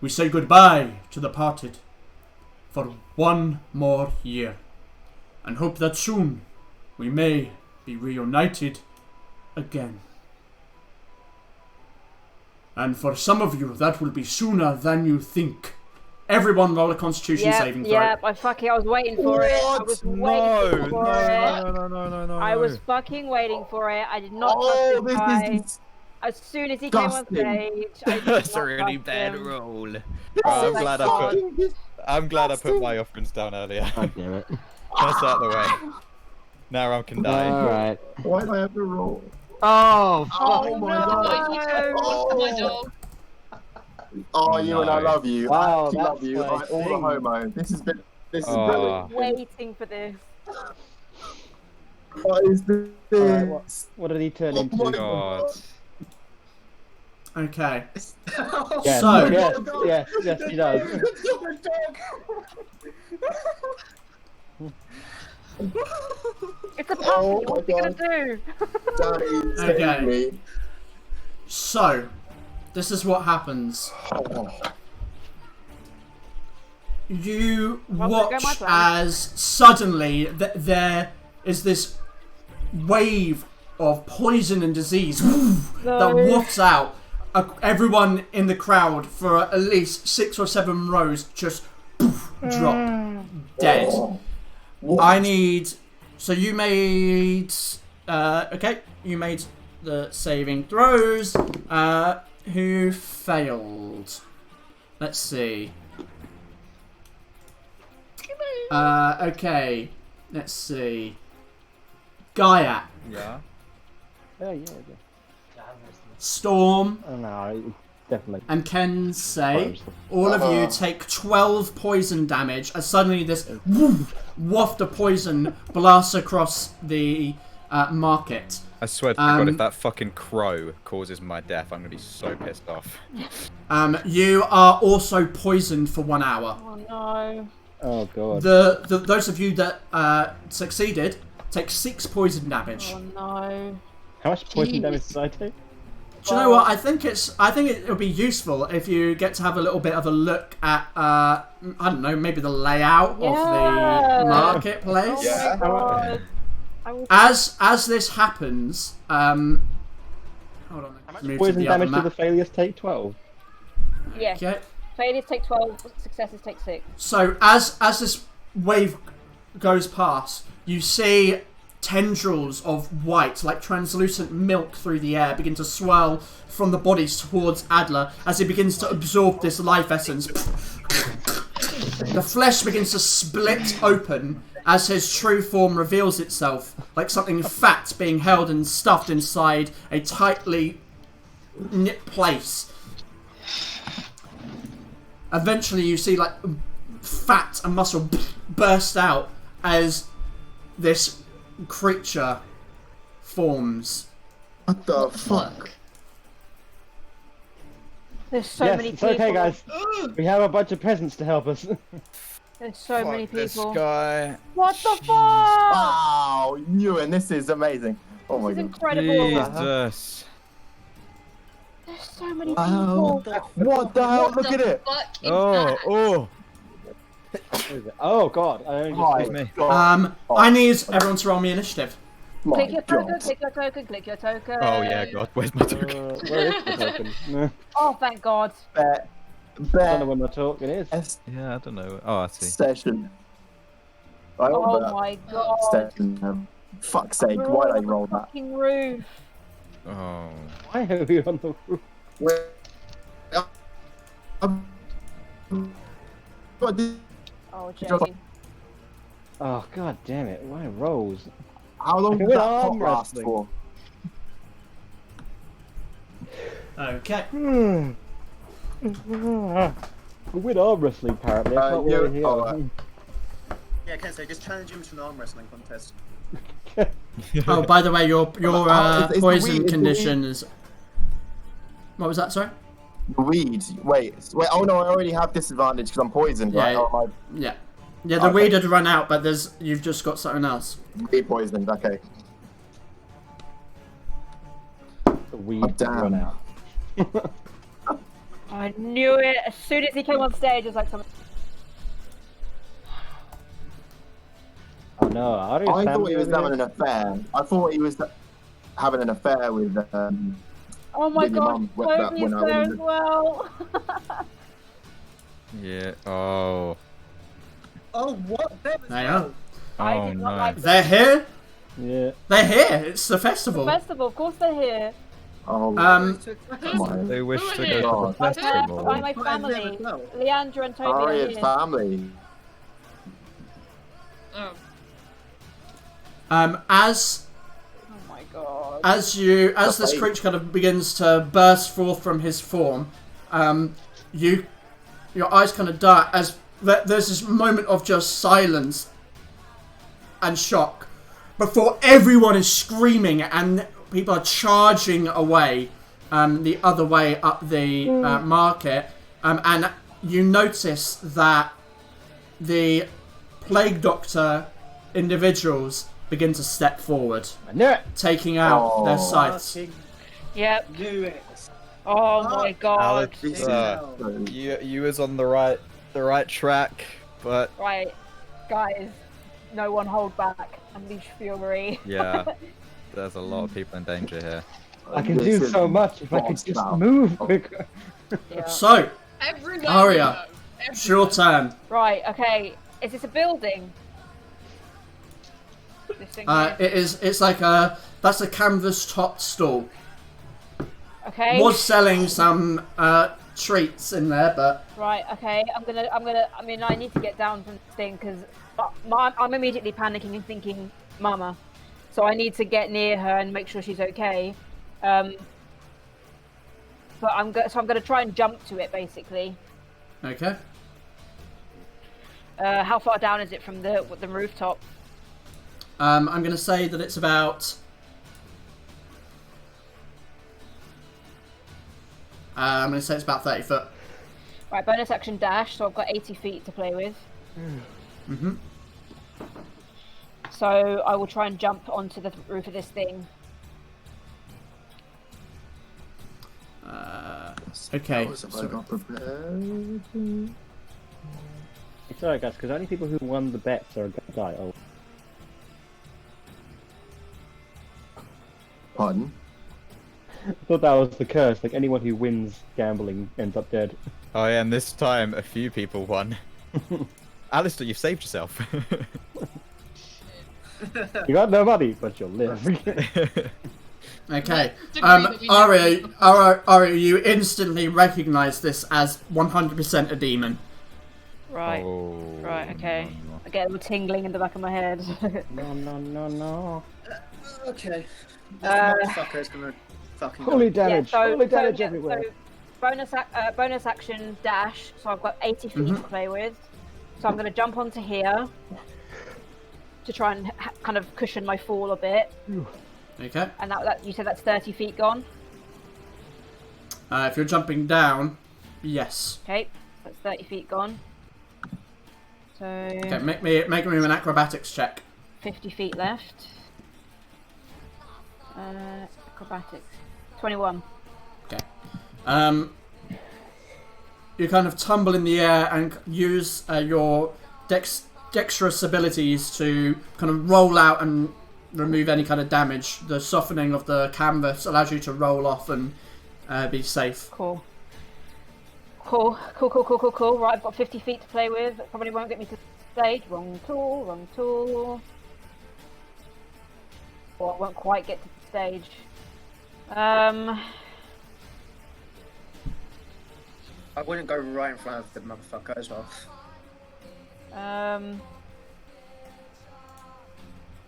I: we say goodbye to the parted for one more year, and hope that soon we may be reunited again. And for some of you, that will be sooner than you think. Everyone roll a Constitution saving throw.
B: Yeah, I was waiting for it. I was waiting for it.
D: No.
B: I was fucking waiting for it. I did not trust this guy. As soon as he came on stage, I did not
D: That's a really
B: trust
D: bad
B: him.
D: roll.
B: Oh
D: I'm
B: my
D: glad
B: God.
D: I'm glad I put my offerings down earlier.
H: God damn it.
D: That's out of the way. Now I can die.
H: Alright.
G: Why do I have to roll?
H: Oh, fuck.
E: Oh my god. Oh my dog.
G: Oh, you and I love you.
A: Wow,
G: I actually love
A: that's
G: you.
A: my
G: All the
A: thing.
G: homo. This is
D: Oh.
G: brilliant.
B: Waiting for this.
G: What is this?
A: Alright, what did he turn into?
G: my
D: God.
C: Okay.
A: Yes,
C: So-
A: yes, he does.
B: It's a puppy.
G: Oh my
B: What's he gonna
G: God.
B: do?
G: Daddy,
C: Okay.
G: save me.
C: So, this is what happens. You
B: Well, there go my
C: watch
B: plan.
C: as suddenly there is this wave of poison and disease that wafts out. Everyone in the crowd for at least 6 or 7 rows just drop dead.
G: What?
C: I need. So you made. Okay, you made the saving throws. Who failed? Let's see. Okay. Let's see. Gaia,
D: Yeah.
A: Yeah.
C: Storm,
A: Oh no, definitely.
C: and Kensei. All of you take 12 poison damage as suddenly this waft of poison blasts across the market.
D: I swear to God, if that fucking crow causes my death, I'm gonna be so pissed off.
C: You are also poisoned for 1 hour.
B: Oh no.
A: Oh god.
C: Those of you that succeeded take 6 poison damage.
B: Oh no.
A: How much poison damage did I take?
C: Do you know what? I think it would be useful if you get to have a little bit of a look at I don't know, maybe the layout of
B: Yeah.
C: the marketplace.
G: Yeah.
B: Oh my god. I will...
C: As this happens, hold on. Move to
A: Poison
C: the other
A: damage to
C: map.
A: the failures take 12.
B: Yes.
C: Okay.
B: Failures take 12, successes take 6.
C: So as this wave goes past, you see tendrils of white, like translucent milk through the air, begin to swirl from the bodies towards Adler as he begins to absorb this life essence. The flesh begins to split open as his true form reveals itself, like something fat being held and stuffed inside a tightly knit place. Eventually you see like fat and muscle burst out as this creature forms.
G: What the fuck?
B: There's so
A: yes,
B: many
A: it's
B: people.
A: okay, guys. We have a bunch of peasants to help us.
B: There's so many
D: This
B: people.
D: guy.
B: What the fuck?
G: Wow, Ewan, this is amazing. Oh my
B: This is
G: god.
B: incredible.
D: Jesus.
B: There's so many
G: Wow.
B: people.
G: What the hell?
E: What
G: Look
E: the
G: at it.
E: fuck is that?
D: Oh.
A: Oh god, I only
G: My
A: just
D: me.
G: God.
C: I need everyone to roll me initiative.
G: My
B: Click your token,
G: God.
B: click your token, click your token.
D: Oh yeah, God. Where's my token?
A: where is the token? No,
B: Oh, thank God.
G: Bet.
A: I don't know
G: Bet.
A: where my token is.
D: Yeah, I don't know. Oh, I see.
G: Session. I
B: Oh
G: rolled that.
B: my God.
G: Session. Fuck's sake,
B: We're
G: why
B: all
G: did I
B: on the
G: roll that?
B: fucking roof.
D: Oh.
A: Why are we on the roof?
G: Where- What did-
B: Oh, Jay.
A: Oh god damn it, why rolls?
G: How long did
A: We're
G: that pot
A: arm
G: last
A: wrestling.
G: for?
C: Okay.
A: We win arm wrestling apparently. I can't
G: you-
A: wait
G: oh,
A: here.
F: Yeah, okay, so just challenge him to an arm wrestling contest.
C: Oh, by the way, your
G: is the
C: poison
G: weed- is the
C: condition is. What was that? Sorry.
G: The weed. Wait. Oh no, I already have disadvantage because I'm poisoned, right?
C: Yeah.
G: Oh,
C: Yeah. Yeah, the
G: Okay.
C: weed had run out, but you've just got something else.
G: I'm weed poisoned. Okay.
A: The weed
G: Oh, damn.
A: run out.
B: I knew it. As soon as he came on stage, it was like something.
A: Oh no, are you
G: I thought
A: family
G: he was
A: over
G: having
A: here?
G: an affair. I thought he was having an affair with.
B: Oh my
G: With your
B: God,
G: mum, what that
B: Toby's
G: when I
B: there
G: was-
B: as well.
D: Yeah. Oh.
F: Oh, what? There was
C: There you are.
B: I
D: Oh
B: did not
D: no.
B: like
C: They're here.
A: Yeah.
C: They're here. It's the festival.
B: Festival, of course they're here.
G: Oh,
E: Who's-
G: my.
D: They wish
E: Who
D: to
E: are
D: go to the
B: My
D: festival.
B: my
F: Right, there
B: family.
F: as well.
B: Leandra and Toby are
G: Harriet's
B: here.
G: family.
E: Oh.
C: As
B: Oh my God.
C: as this
G: Okay.
C: creature kind of begins to burst forth from his form, your eyes kind of dart as there's this moment of just silence and shock before everyone is screaming and people are charging away the other way up the market, and you notice that the plague doctor individuals begin to step forward, taking out their scythes.
B: Yep.
F: Knew it.
B: Oh my god.
D: Alex, you was on the right track, but
B: Right, guys, no one hold back. Unleash fury.
D: yeah, there's a lot of people in danger here.
A: I can do so much if I could just move quicker.
B: Yeah.
C: So,
E: Everywhere
C: Aria,
E: we go.
C: it's your turn.
B: Right, okay. Is this a building? This thing here?
C: It's like that's a canvas topped stall.
B: Okay.
C: Was selling some treats in there, but
B: Right, okay. I mean, I need to get down from this thing because I'm immediately panicking and thinking, Mama. So I need to get near her and make sure she's okay. But I'm gonna try and jump to it, basically.
C: okay.
B: How far down is it from the rooftop?
C: I'm going to say that it's about. I'm going to say it's about 30 foot.
B: Right, bonus action dash, so I've got 80 feet to play with.
C: Mm-hmm.
B: So I will try and jump onto the roof of this thing.
C: Okay.
G: If I got prepared.
A: It's alright, guys, because only people who won the bets are gonna die. Oh,
G: Pardon?
A: I thought that was the curse. Like anyone who wins gambling ends up dead.
D: Oh yeah, and this time a few people won. Alistair, you've saved yourself.
A: You got no money, but you'll live.
C: Okay.
E: Let's agree that we
C: Aria, you instantly recognise this as 100% a demon.
B: Right.
D: Oh,
B: Right, okay.
D: no.
B: I get a little tingling in the back of my head.
A: No.
F: Okay. This motherfucker is gonna fucking
A: Holy
F: die.
A: damage! Holy damage everywhere.
B: So bonus action dash, so I've got 80 feet to play with. So I'm going to jump onto here to try and kind of cushion my fall a bit.
C: Okay.
B: And that you said that's 30 feet gone?
C: If you're jumping down, yes.
B: Okay, that's 30 feet gone. So
C: Okay, make me an acrobatics check.
B: 50 feet left. Acrobatics. 21.
C: Okay. You kind of tumble in the air and use your dexterous abilities to kind of roll out and remove any kind of damage. The softening of the canvas allows you to roll off and be safe.
B: Cool. Right, I've got 50 feet to play with. That probably won't get me to the stage. Wrong tool. Well, I won't quite get to the stage.
F: I wouldn't go right in front of the motherfucker as well.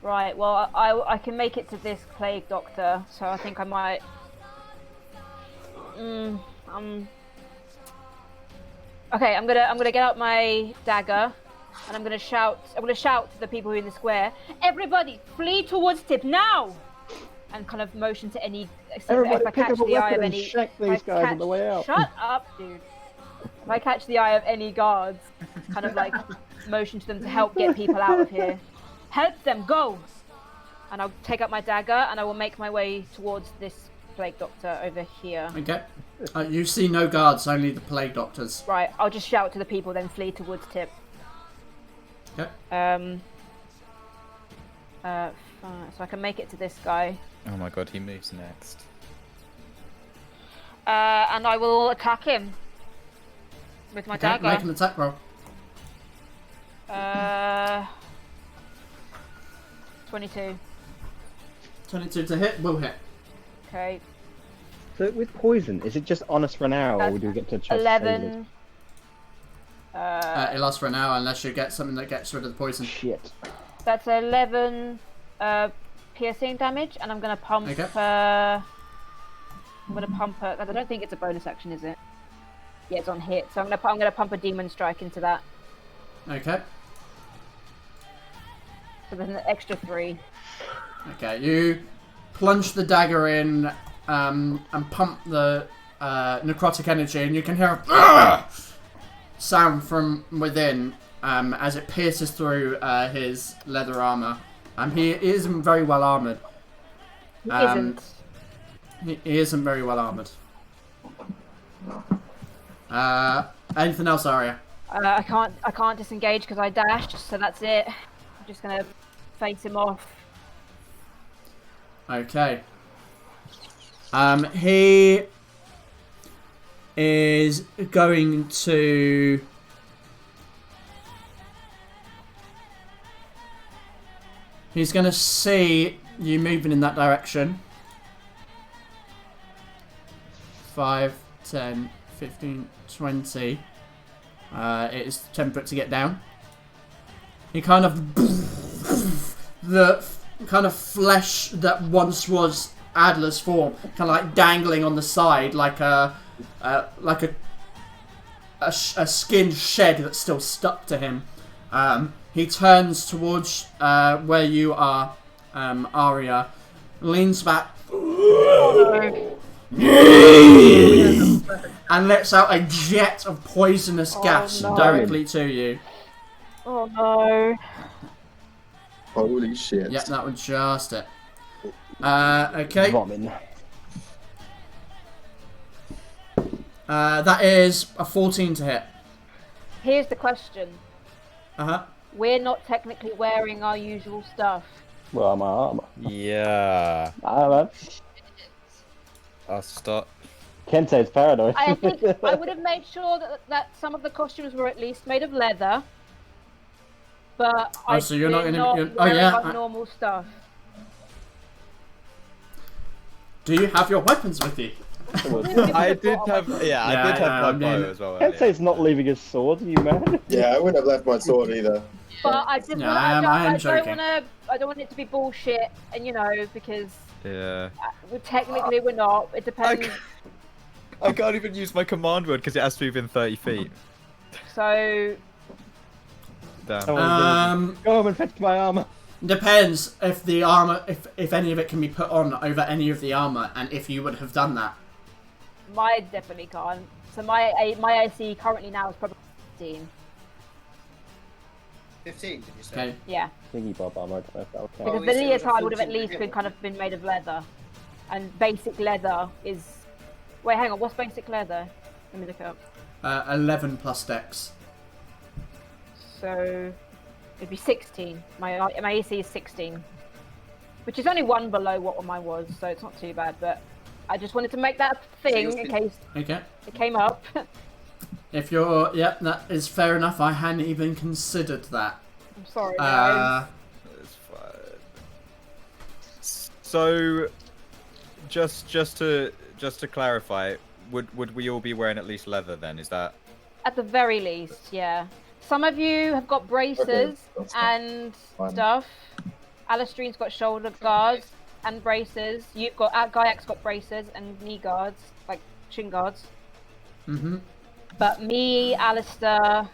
B: Right, well, I can make it to this plague doctor, so I think I might. Okay, I'm gonna get out my dagger, and I'm gonna shout to the people in the square. Everybody, flee towards Tip now! And kind of motion to any.
A: Everybody
B: if I
A: pick
B: catch
A: up a
B: the eye
A: weapon
B: of
A: and
B: any.
A: shank
B: if I
A: these guys on
B: catch-
A: the way out.
B: Shut up, dude. If I catch the eye of any guards, kind of like motion to them to help get people out of here. Help them, go! And I'll take up my dagger and I will make my way towards this plague doctor over here.
C: Okay. You see no guards, only the plague doctors.
B: Right, I'll just shout to the people, then flee towards Tip.
C: Okay.
B: So I can make it to this guy.
D: Oh my god, he moves next.
B: And I will attack him with my
C: Okay,
B: dagger.
C: make an attack roll.
B: 22.
C: 22 to hit, will hit.
B: Okay.
A: So with poison, is it just on us for an hour, or do we get to chest
B: 11.
C: It lasts for an hour unless you get something that gets rid of the poison.
A: Shit.
B: That's 11 piercing damage, and I'm gonna pump.
C: Okay.
B: I'm gonna pump her. I don't think it's a bonus action, is it? Yeah, it's on hit. So I'm gonna pump a demon strike into that.
C: Okay.
B: So there's an extra 3.
C: Okay, you plunge the dagger in and pump the necrotic energy, and you can hear a sound from within as it pierces through his leather armor. He isn't very well armored.
B: He isn't.
C: He isn't very well armored. Anything else, Arya?
B: I can't disengage because I dashed, so that's it. I'm just gonna face him off.
C: Okay. He is going to... He's going to see you moving in that direction. 5, 10, 15, 20. It is temperate to get down. He kind of... the kind of flesh that once was Adler's form, kind of like dangling on the side, like a skinned shed that's still stuck to him. He turns towards where you are, Arya, leans back, and lets out a jet of poisonous gas directly to you.
B: Oh no.
G: Holy shit.
C: Yep, that was just it. Okay.
A: Vomiting.
C: That is a 14 to hit.
B: Here's the question.
C: Uh-huh.
B: We're not technically wearing our usual stuff.
A: Well, my armor.
D: Yeah.
A: Man.
D: I'll start.
A: Kente's paranoid.
B: I think I would have made sure that some of the costumes were at least made of leather. But
C: so you're not gonna.
B: wearing our normal stuff.
C: Do you have your weapons with you?
D: I did have. Yeah, I did have my bow as well.
A: Kente's not leaving his sword, are you mad?
G: Yeah, I wouldn't have left my sword either.
B: But I just
C: No,
B: I don't want it to be bullshit, and because
D: Yeah.
B: technically we're not. It depends.
D: I can't even use my command word because it has to be within 30 feet.
B: So.
D: Damn.
A: Go home and fetch my armor.
C: Depends if the armor, if any of it can be put on over any of the armor, and if you would have done that.
B: My definitely can't. So my AC currently now is probably 15.
F: 15, did you say?
C: Okay.
B: Yeah.
A: Thingy bob armor, I don't know if that will count.
B: Because
F: Oh,
B: the
F: you said it was a
B: leotard would have at
F: 14
B: least
F: to
B: been
F: hit.
B: kind of been made of leather, and basic leather is. Wait, hang on. What's basic leather? Let me look it up.
C: 11 plus dex.
B: So it'd be 16. My AC is 16, which is only 1 below what mine was, so it's not too bad. But I just wanted to make that thing in case
C: Okay.
B: it came up.
C: If you're, yep, that is fair enough. I hadn't even considered that.
B: I'm sorry, guys.
D: It's fine. So, just to clarify, would we all be wearing at least leather then? Is that?
B: At the very least, yeah. Some of you have got braces
G: that's
B: and
G: fine.
B: stuff. Alistrine's got shoulder guards and braces. You've got Gaiac's got braces and knee guards, like shin guards.
C: Mhm.
B: But me, Alistair,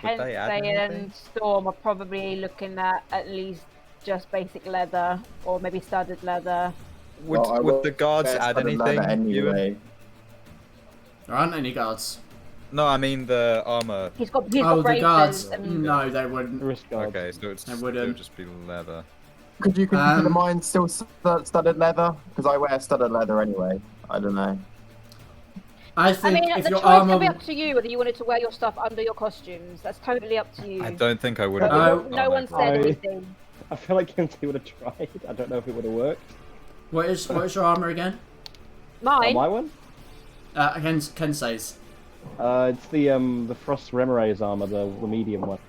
D: Would they add
B: Kensei, and
D: anything?
B: Storm are probably looking at least just basic leather or maybe studded leather.
D: Would
G: Well, I will
D: the guards
G: wear
D: add
G: studded leather
D: anything? Ewan?
G: Anyway.
C: There aren't any guards.
D: No, I mean the armor.
B: He's got
C: Oh, the
B: braces.
C: guards.
B: And
C: No, they wouldn't.
A: Wrist guard.
D: Okay, so it
C: I wouldn't.
D: would just be leather.
G: Could you consider
C: Um,
G: mine still studded leather? Because I wear studded leather anyway. I don't know.
C: I
B: I
C: think
B: mean,
C: if
B: the
C: your
B: choice
C: armor.
B: can be up to you whether you wanted to wear your stuff under your costumes. That's totally up to you.
D: I don't think I would
B: But
D: have.
B: no one said anything.
A: I feel like Kente would have tried. I don't know if it would have worked.
C: What is your armor again?
B: Mine.
A: My one?
C: Kensei's.
A: It's the Frost Remora's armor, the medium one.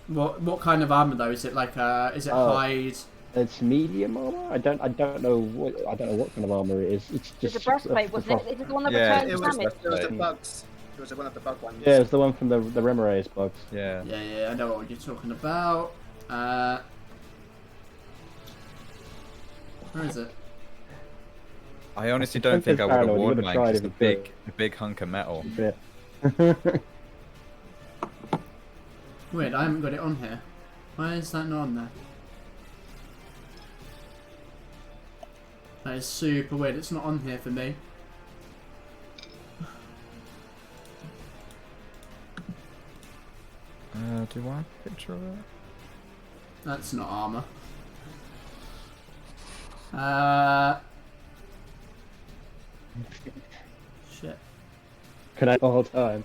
C: What kind of armor though? Is it like is it
A: Oh.
C: hide?
A: It's medium armor. I don't know what kind of armor it is. It's
B: There's
A: just
B: a breastplate, wasn't it? Is it the one that
D: Yeah,
B: returns
F: It was,
B: damage?
F: it was the bugs. It was one of the bug ones.
A: Yeah, it's the one from the Remora's bugs.
D: Yeah.
C: Yeah, I know what you're talking about. Where is it?
D: I honestly don't think I would have
A: Paranoid, you
D: worn
A: would've
D: mine.
A: tried
D: It's
A: if
D: a
A: you
D: big hunk of metal.
A: Yeah.
C: Weird, I haven't got it on here. Why is that not on there? That is super weird. It's not on here for me.
D: Do I have a picture of it?
C: That's not armor. Shit.
A: Can I the whole time?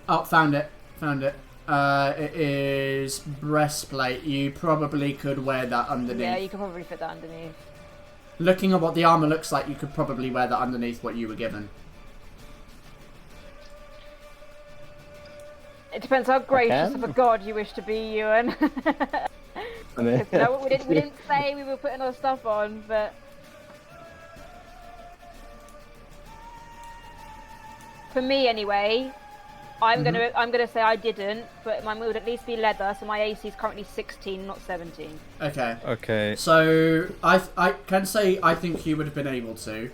C: Oh, found it. Found it. It is breastplate. You probably could wear that underneath.
B: Yeah, you could probably fit that underneath.
C: Looking at what the armor looks like, you could probably wear that underneath what you were given.
B: It depends how gracious of a god you wish to be, Ewan. No, we didn't say we were putting our stuff on, but for me anyway, I'm gonna say I didn't, but mine would at least be leather, so my AC is currently 16, not 17.
C: Okay.
D: Okay.
C: So I can say I think you would have been able to.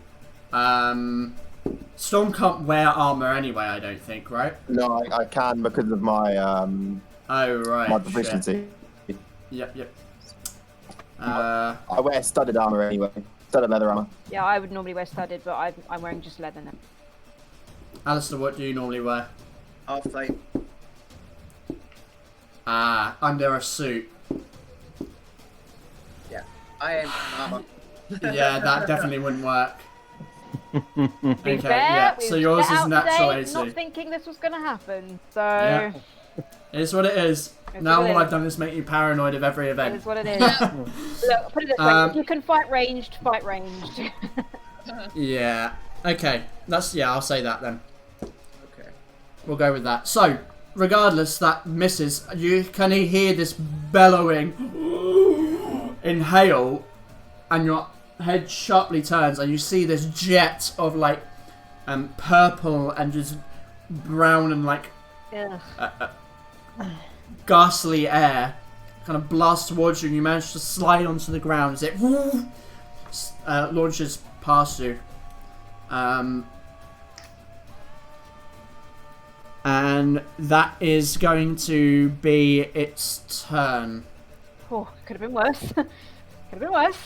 C: Storm can't wear armor anyway. I don't think, right?
G: No, I can because of my
C: Oh right.
G: my proficiency.
C: Yep.
G: I wear studded armor anyway. Studded leather armor.
B: Yeah, I would normally wear studded, but I'm wearing just leather now.
C: Alistair, what do you normally wear?
F: Half plate.
C: Under a suit.
F: Yeah, I am armor.
C: Yeah, that definitely wouldn't work. Okay,
B: Fair,
C: yeah.
B: we
C: So yours
B: set
C: is
B: out
C: natural
B: today
C: AC.
B: Not thinking this was gonna happen, so
C: Yeah. It is what it is.
B: It's
C: Now
B: what it
C: all I've
B: is.
C: done is make you paranoid of every
B: it
C: event.
B: is what it is. Look, put it this way: if you can fight ranged, fight ranged.
C: Yeah. Okay. I'll say that then.
F: Okay.
C: We'll go with that. So, regardless, that misses. You can hear this bellowing inhale, and your head sharply turns, and you see this jet of like purple and just brown and like ghastly air kind of blast towards you, and you manage to slide onto the ground as it launches past you. And that is going to be its turn.
B: Oh, could have been worse. Could have been worse.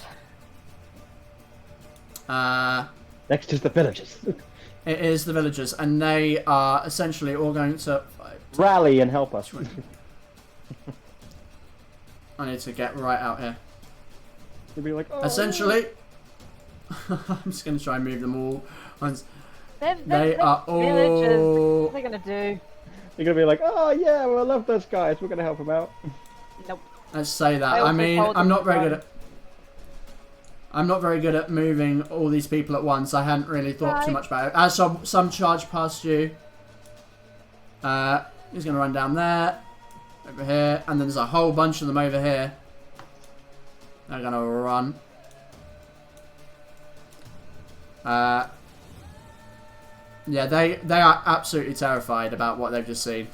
A: Next is the villagers.
C: It is the villagers, and they are essentially all going to
A: Rally and help us.
C: I need to get right out here.
A: You'll be like, oh.
C: Essentially, I'm just going to try and move them all.
B: They're
C: They are
B: villagers.
C: all.
B: What are they gonna do?
A: You're gonna be like, oh yeah, well, I love those guys. We're gonna help them out.
B: Nope.
C: Let's say that.
B: I
C: I
B: also
C: mean,
B: told
C: I'm
B: them
C: not
B: to
C: very
B: run.
C: good at. I'm not very good at moving all these people at once. I hadn't really thought too
B: Right.
C: much about it. As some charge past you. He's going to run down there, over here, and then there's a whole bunch of them over here. They're going to run. Yeah, they are absolutely terrified about what they've just seen,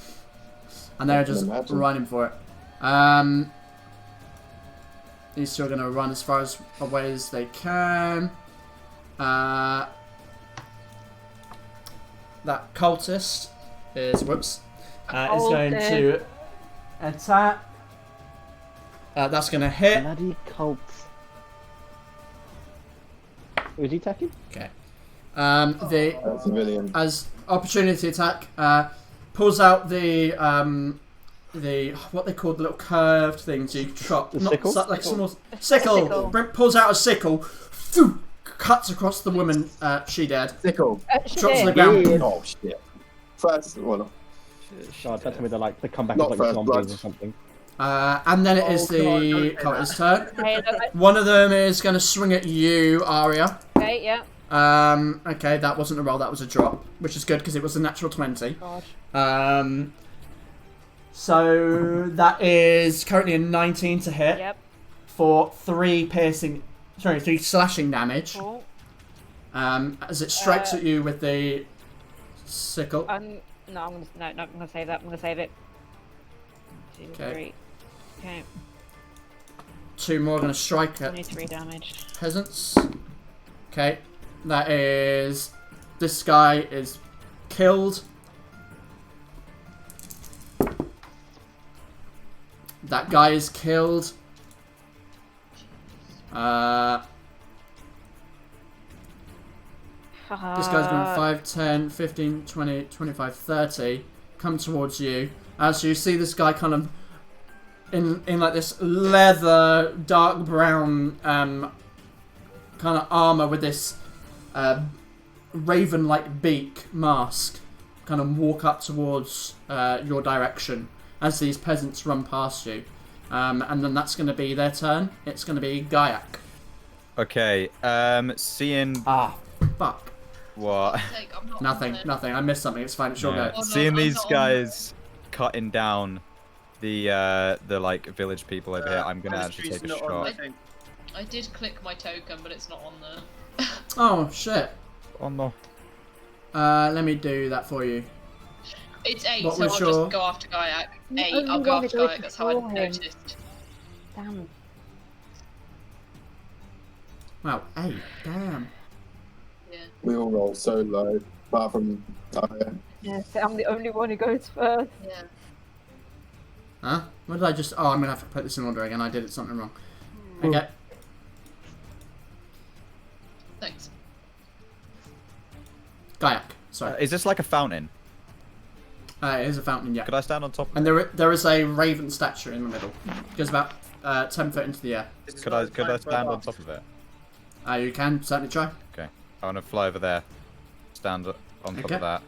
C: and they're just running for it. These two are going to run as far away as they can. That cultist is is going to attack. That's going to hit.
A: Bloody cults. Was he attacking?
C: Okay.
G: That's a million.
C: As opportunity attack, pulls out the what they call the little curved things you chop.
A: The sickle?
C: Like small sickle. Pulls out a sickle, cuts across the woman. She dead.
G: Sickle.
C: Drops to the ground.
G: Oh shit. First, well,
A: God, that's me. They come back
G: Not
A: as like
G: first
A: zombies
G: blood.
A: or something.
C: And then it is the cultist's turn.
B: Hey, look,
C: One of them is going to swing at you, Aria.
B: okay, yeah.
C: Okay, that wasn't a roll, that was a drop, which is good because it was a natural 20.
B: God.
C: So that is currently a 19 to hit
B: Yep.
C: for 3 slashing damage.
B: Cool.
C: As it strikes at you with the sickle.
B: No, I'm gonna save that. I'm gonna save it. 2,
C: Okay.
B: 3. Okay.
C: 2 more are going to strike at
B: 23 damage.
C: peasants. Okay, that is... This guy is killed. That guy is killed. This guy's going 5, 10, 15, 20, 25, 30. Come towards you. So you see this guy kind of in like this leather, dark brown kind of armor with this raven-like beak mask kind of walk up towards your direction as these peasants run past you. And then that's going to be their turn. It's going to be Gaiak.
D: Okay, seeing...
C: Ah, fuck.
D: What?
C: Nothing. I missed something. It's fine. It's your go.
D: Seeing these guys cutting down the like village people over here, I'm gonna actually take a shot.
E: I did click my token, but it's not on there.
C: Oh shit.
D: Oh no.
C: Let me do that for you.
E: It's 8,
C: What
E: so I'll
C: was
E: just go after Gaiak. 8, I'll go after Gaiak. That's how I noticed.
B: Damn.
C: Wow, 8. Damn.
E: Yeah.
G: We all roll so low, apart from Taya.
B: Yes, I'm the only one who goes first.
E: Yeah.
C: Huh? What did I just... Oh, I'm gonna have to put this in order again. I did something wrong. Okay.
E: Thanks.
C: Gaiak. Sorry.
D: Is this like a fountain?
C: It is a fountain, yeah.
D: Could I stand on top of
C: And there is a raven statue in the middle. It goes about 10 foot into the air.
D: Could I stand on top of it?
C: You can certainly try.
D: Okay. I want to fly over there. Stand on top of that.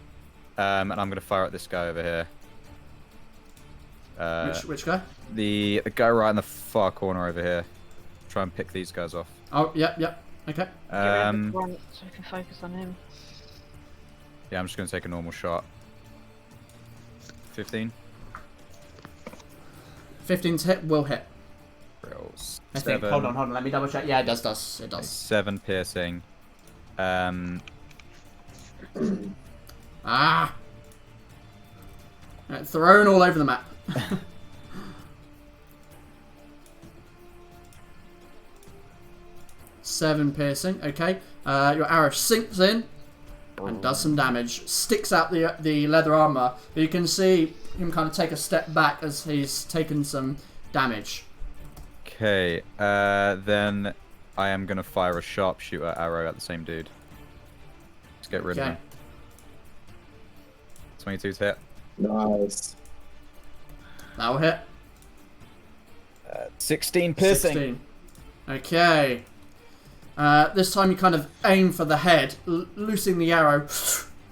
D: And I'm going to fire at this guy over here.
C: Which guy?
D: The guy right in the far corner over here. Try and pick these guys off.
C: Oh, yep. Okay.
B: So we can focus on him.
D: Yeah, I'm just going to take a normal shot. 15.
C: 15's hit, will hit.
D: Rolls.
C: I think. Hold on. Let me double check. Yeah, it does. It does.
D: 7 piercing.
C: Ah! Thrown all over the map. 7 piercing. Okay. Your arrow sinks in and does some damage. Sticks out the leather armor. But you can see him kind of take a step back as he's taken some damage.
D: Okay. Then I am gonna fire a sharpshooter arrow at the same dude. Let's get rid of him. 22's hit.
G: Nice.
C: That'll hit.
D: 16 piercing.
C: 16. Okay. This time you kind of aim for the head, loosing the arrow.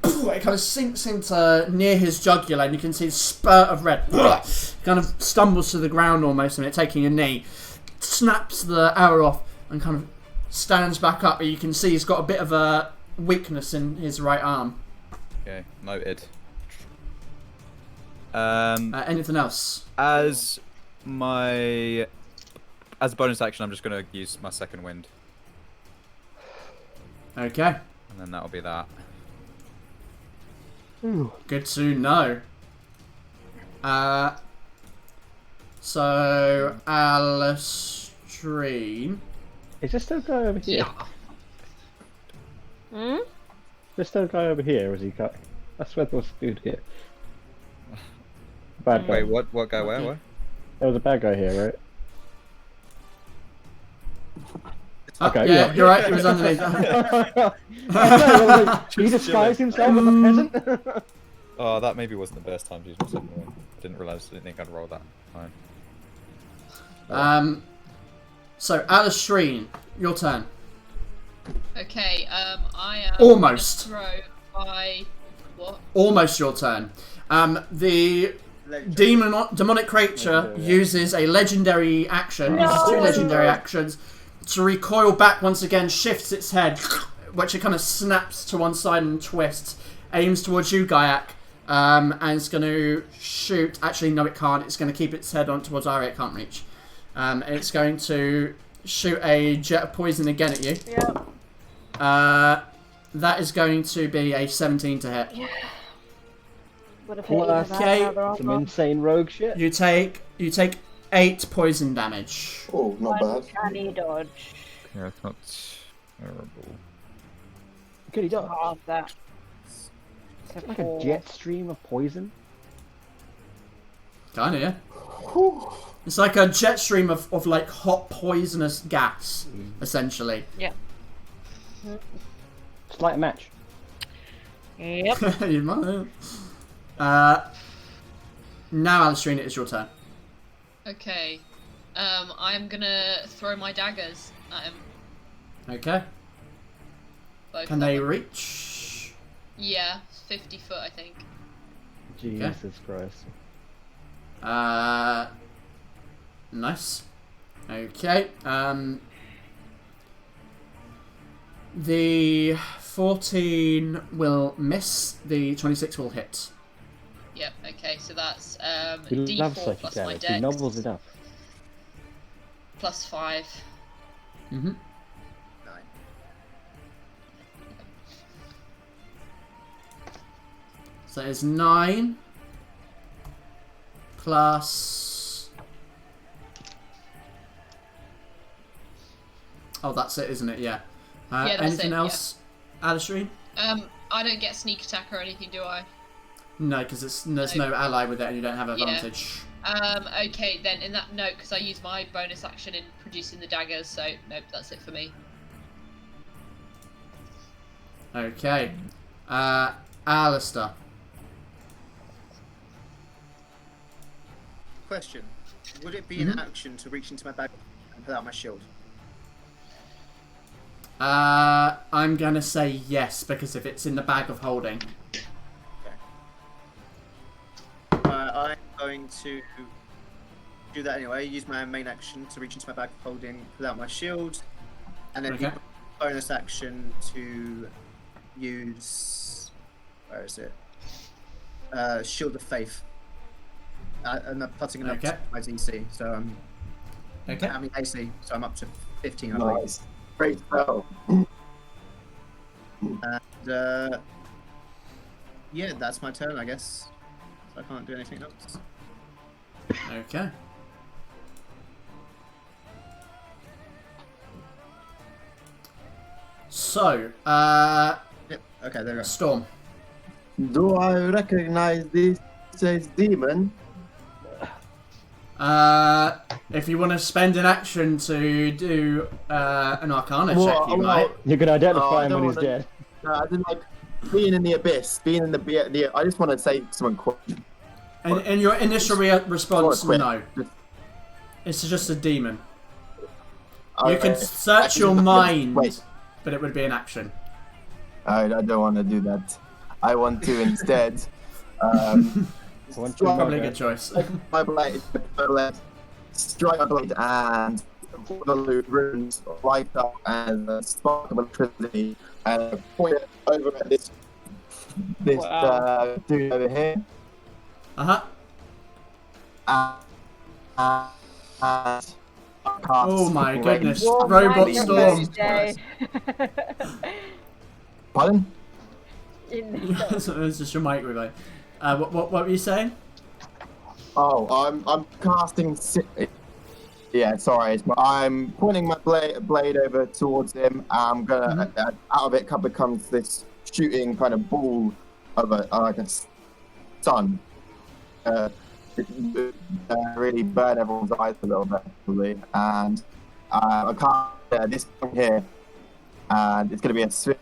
C: It kind of sinks into near his jugular, and you can see a spurt of red. Kind of stumbles to the ground almost, and it taking a knee. Snaps the arrow off and kind of stands back up, but you can see he's got a bit of a weakness in his right arm.
D: Okay, noted.
C: Anything else?
D: As a bonus action, I'm just gonna use my second wind.
C: Okay.
D: And then that'll be that.
C: Ooh, good to know. So Alistrine.
A: Is this still guy over here?
B: Hmm?
A: Is this still guy over here, or is he cut? I swear there was a dude here. Bad guy.
D: Wait, what guy? Where?
A: There was a bad guy here, right?
C: Okay, yeah, you're right. He was underneath.
A: He disguised himself as a peasant.
D: Oh, that maybe wasn't the best time to use my second wind. I didn't think I'd roll that high.
C: So Alistrine, your turn.
E: Okay, I am
C: Almost.
E: gonna throw my what?
C: Almost your turn. The demonic creature uses a legendary action, uses 2 legendary actions, to recoil back once again, shifts its head, which it kind of snaps to one side and twists, aims towards you, Gaiak, and it's going to shoot. Actually, no, it can't. It's going to keep its head on towards Aeria. It can't reach. It's going to shoot a jet of poison again at you.
B: Yep.
C: That is going to be a 17 to hit.
B: Yeah.
C: Okay.
A: Some insane rogue shit.
C: You take 8 poison damage.
G: Oh, not bad.
B: Uncanny dodge.
D: Yeah, it's not terrible.
A: Could he die?
B: Half that. So
A: Like
B: 4.
A: a jet stream of poison?
C: Kinda, yeah. It's like a jet stream of like hot poisonous gas, essentially.
B: Yeah.
A: Just like a match.
B: Yep.
C: You might. Now, Alistair, it is your turn.
E: Okay. I'm gonna throw my daggers at him.
C: Okay.
E: Both
C: Can
E: of
C: they
E: them.
C: reach?
E: Yeah, 50 foot, I think.
A: Jesus Christ.
C: Nice. Okay. The 14 will miss. The 26 will hit.
E: Yep. Okay, so that's
A: We love
E: D4
A: such
E: plus my
A: talent. He
E: dex
A: novels it up.
E: plus 5.
C: Mm-hmm.
F: 9.
C: So it's 9 plus. Oh, that's it, isn't it? Yeah.
E: Yeah, that's
C: anything
E: it,
C: else, Alistair?
E: I don't get sneak attack or anything, do I?
C: No, because there's no ally with it, and you don't have
E: Yeah.
C: advantage.
E: Okay, then in that note, because I use my bonus action in producing the daggers, so nope, that's it for me.
C: Okay. Alistair.
F: Question: would it be an action to reach into my bag and pull out my shield?
C: I'm gonna say yes, because if it's in the bag of holding.
F: I'm going to do that anyway. Use my main action to reach into my bag of holding, pull out my shield, and then
C: Okay.
F: bonus action to use. Where is it? Shield of Faith. And I'm putting it up
C: Okay.
F: to my DC, so I'm.
C: Okay.
F: I mean AC, so I'm up to 15. I believe.
G: Nice. Great spell.
F: And yeah, that's my turn, I guess. So I can't do anything else.
C: Okay. So,
F: Yep. Okay, there we go.
C: Storm.
G: Do I recognize this as demon?
C: If you want to spend an action to do an Arcana check, you might.
A: You can identify
G: I
A: him
G: don't
A: when he's
G: wanna-
A: dead.
G: No, I didn't like being in the abyss, being in the. I just want to say something quick.
C: And your initial response,
G: Quick.
C: no. It's just a demon.
G: I-
C: You can search
G: actually,
C: your mind,
G: Wait,
C: but it would be an action.
G: I don't want to do that. I want to instead.
A: One, two,
C: Probably a
A: okay.
C: good choice.
G: my blade, strike my blade, and the runes light up as a spark of electricity, and point it over at this
B: Wow.
G: dude over here.
C: Uh-huh.
G: And I cast
C: Oh my
G: Ray.
C: goodness.
B: Your
C: Robot
B: microphone,
C: Storm.
B: Jay.
G: Pardon?
B: In the
C: It's just your mic relay. What were you saying?
G: Oh, I'm casting. Yeah, sorry. I'm pointing my blade over towards him. I'm gonna out of it becomes this shooting kind of ball of like a sun. Really burn everyone's eyes a little bit, probably. And I can't this one here, and it's gonna be a switch.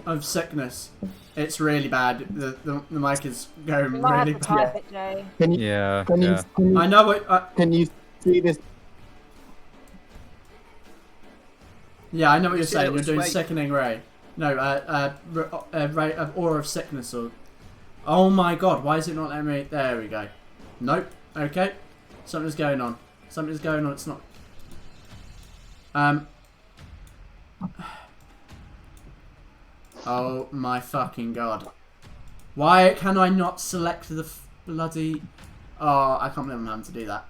C: Of sickness. It's really bad. The mic is going
B: You might
C: really
B: have to type
C: bad.
B: it, Jay.
G: Can you?
D: Yeah,
G: Can you?
D: yeah.
G: Can you,
C: I know what.
G: can you see this?
C: Yeah, I know what you're
F: see that
C: saying. You're
F: was
C: doing
F: right.
C: sickening ray. No, ray of aura of sickness or. Oh my god! Why is it not letting me? There we go. Nope. Okay. Something's going on. Something's going on. It's not. Oh my fucking god! Why can I not select the bloody? Oh, I can't believe I'm having to do that.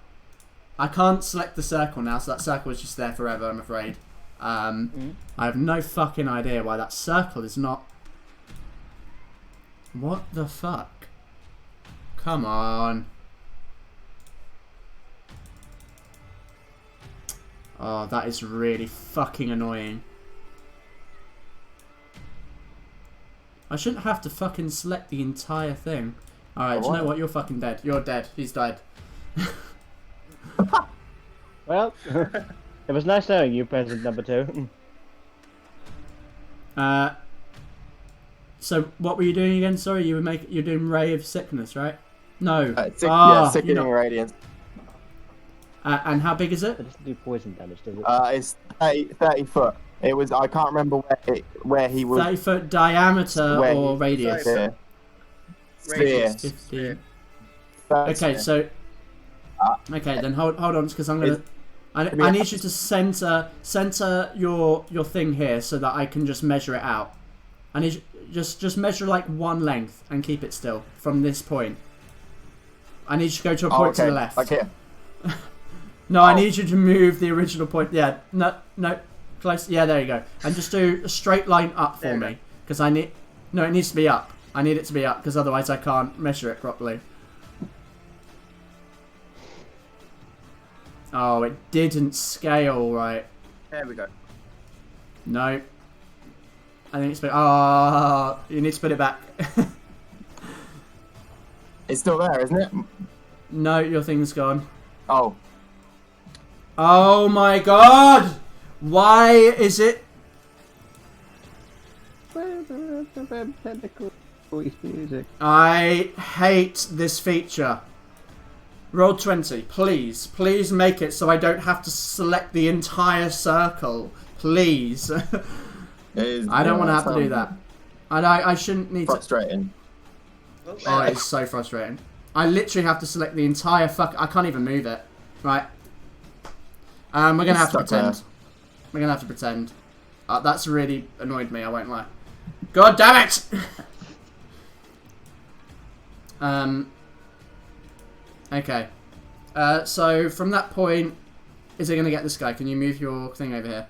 C: I can't select the circle now, so that circle is just there forever. I'm afraid. I have no fucking idea why that circle is not. What the fuck? Come on. Oh, that is really fucking annoying. I shouldn't have to fucking select the entire thing. Alright, do you know what? You're fucking dead. You're dead. He's died.
A: Well, it was nice knowing you, President number 2.
C: So what were you doing again? Sorry, you're doing Ray of Sickness, right? No.
G: Sickening Radiance.
C: And how big is it?
A: It doesn't do poison damage, does it?
G: It's 30 foot. It was. I can't remember where he was.
C: 30-foot diameter or radius?
G: Sphere.
F: Radius.
C: 15. Okay, so. Okay, then hold on, because I'm gonna. I need you to center your thing here so that I can just measure it out. I need you, just measure like one length and keep it still from this point. I need you to go to a point to the left.
G: Okay.
C: No, I need you to move the original point. Yeah, no, close. Yeah, there you go. And just do a straight line up for me, because I need. No, it needs to be up. I need it to be up, because otherwise I can't measure it properly. Oh, it didn't scale right.
F: There we go.
C: No. I think it's been. Oh, you need to put it back.
G: It's still there, isn't it?
C: No, your thing's gone.
G: Oh.
C: Oh my god! Why is it?
A: Music.
C: I hate this feature. Roll 20, please. Please make it so I don't have to select the entire circle. Please. I don't want to have to do that. I shouldn't need
G: frustrating.
C: Oh, it's so frustrating. I literally have to select the entire I can't even move it. Right. We're going to have to pretend. We're going to have to pretend. That's really annoyed me, I won't lie. God damn it! Okay. So from that point, is it going to get this guy? Can you move your thing over here?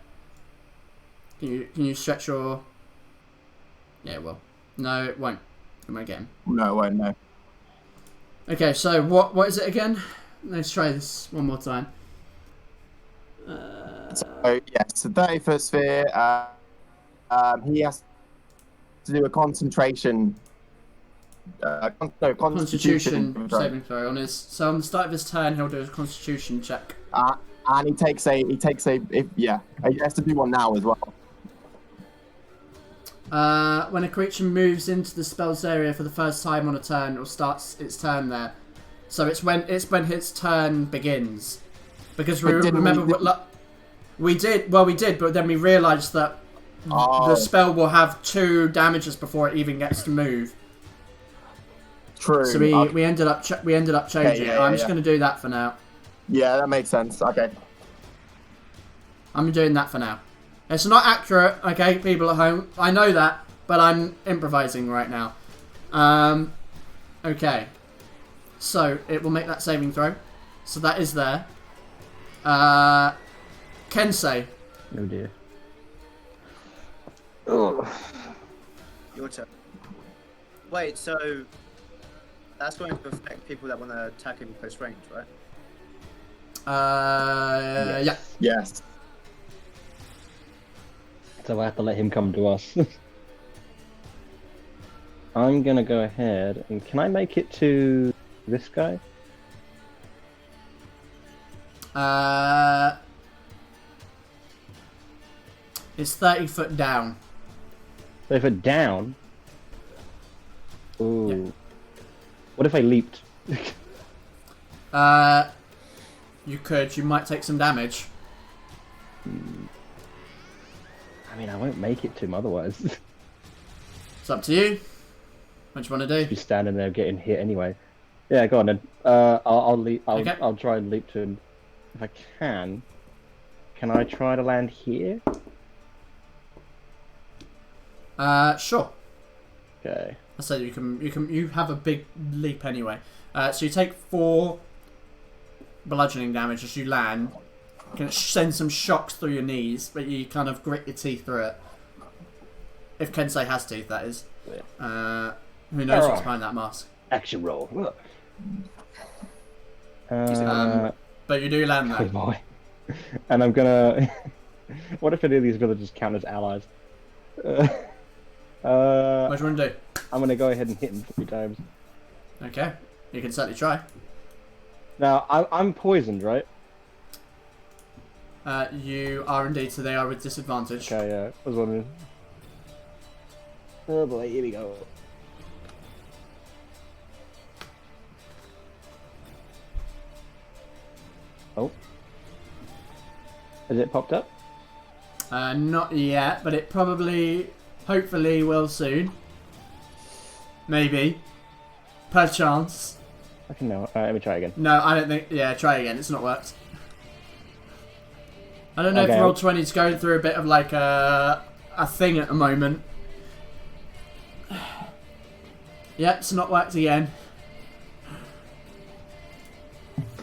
C: Can you stretch your... Yeah, it will. No, it won't. It won't get him.
G: No, it won't, no.
C: Okay, so what is it again? Let's try this one more time.
G: So, yes, the 30-foot sphere, he has to do a concentration...
C: Constitution saving throw on his. So on the start of his turn, he'll do a Constitution check.
G: And he takes a. He has to do one now as well.
C: When a creature moves into the spell's area for the first time on a turn, or starts its turn there. So it's when its turn begins. Because we did, but then we realised that the spell will have 2 damages before it even gets to move.
G: True.
C: So we ended up changing it. I'm just going to do that for now.
G: Yeah, that makes sense. Okay.
C: I'm doing that for now. It's not accurate, okay, people at home. I know that, but I'm improvising right now. Okay. So it will make that saving throw. So that is there. Kensei.
A: Oh dear.
F: Your turn. Wait, so that's going to affect people that want to attack him close range, right?
C: Yeah.
G: Yes.
A: So I have to let him come to us. I'm gonna go ahead and can I make it to this guy?
C: It's 30 foot down.
A: 30 foot down? Ooh. Yeah. What if I leaped?
C: You could. You might take some damage.
A: I mean, I won't make it to him otherwise.
C: It's up to you. What do you want to do?
A: He's standing there getting hit anyway. Yeah, go on then. I'll leap. I'll try and leap to him if I can. Can I try to land here?
C: Sure.
A: Okay.
C: So you have a big leap anyway. So you take 4 bludgeoning damage as you land. You can send some shocks through your knees, but you kind of grit your teeth through it. If Kensei has teeth, that is. Who knows what's behind that mask?
A: Action roll.
C: But you do land
A: there. Boy. And I'm gonna... What if any of these villagers count as allies?
C: Well, What do you want to do?
A: I'm gonna go ahead and hit him 3 times.
C: Okay, you can certainly try.
A: Now I'm poisoned, right?
C: You are indeed, so they are with disadvantage.
A: Okay, yeah. I was wondering. Oh boy, here we go. Oh. Has it popped up?
C: Not yet, but it probably, hopefully, will soon. Maybe. Perchance.
A: Okay, no. Alright, let me try again.
C: No, I don't think... Yeah, try again. It's not worked. I don't know
A: Okay.
C: if Roll20 is going through a bit of like a thing at the moment. Yep, it's not worked again.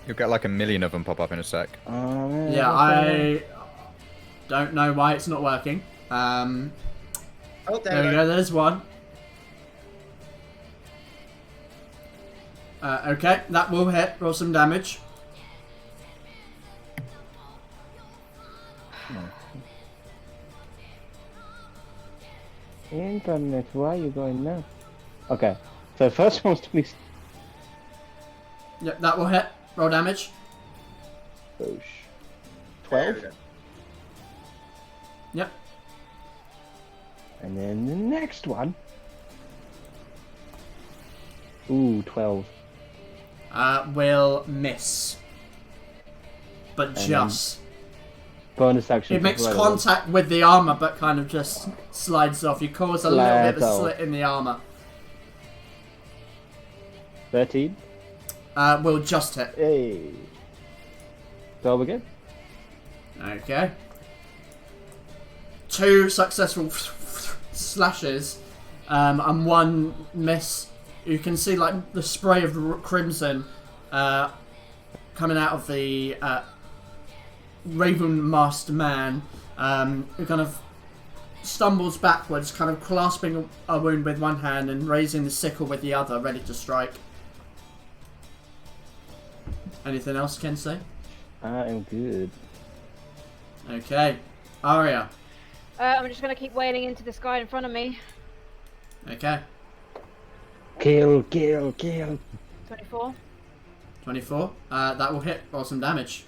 D: You'll get like 1 million of them pop up in a sec.
C: Yeah, I don't know why it's not working.
F: Oh,
C: There we go, there's one. Okay, that will hit. Roll some damage.
A: Internet, why are you going now? Okay, so first one was 20.
C: Yep, that will hit. Roll damage.
A: 12.
C: Yep.
A: And then the next one. Ooh, 12.
C: Will miss. But
A: And
C: just.
A: Bonus action.
C: It makes
A: right
C: contact with the armor, but kind of just slides off. You cause a little bit of a slit in the armor.
A: 13.
C: Will just hit.
A: Hey. 12 again.
C: Okay. 2 successful slashes, and 1 miss. You can see like the spray of crimson coming out of the raven-masked man, who kind of stumbles backwards, kind of clasping a wound with one hand and raising the sickle with the other, ready to strike. Anything else Ken say?
A: I am good.
C: Okay. Aria.
B: I'm just gonna keep wailing into this guy in front of me.
C: Okay.
A: Kill, kill, kill.
B: 24.
C: 24. That will hit. Roll some damage.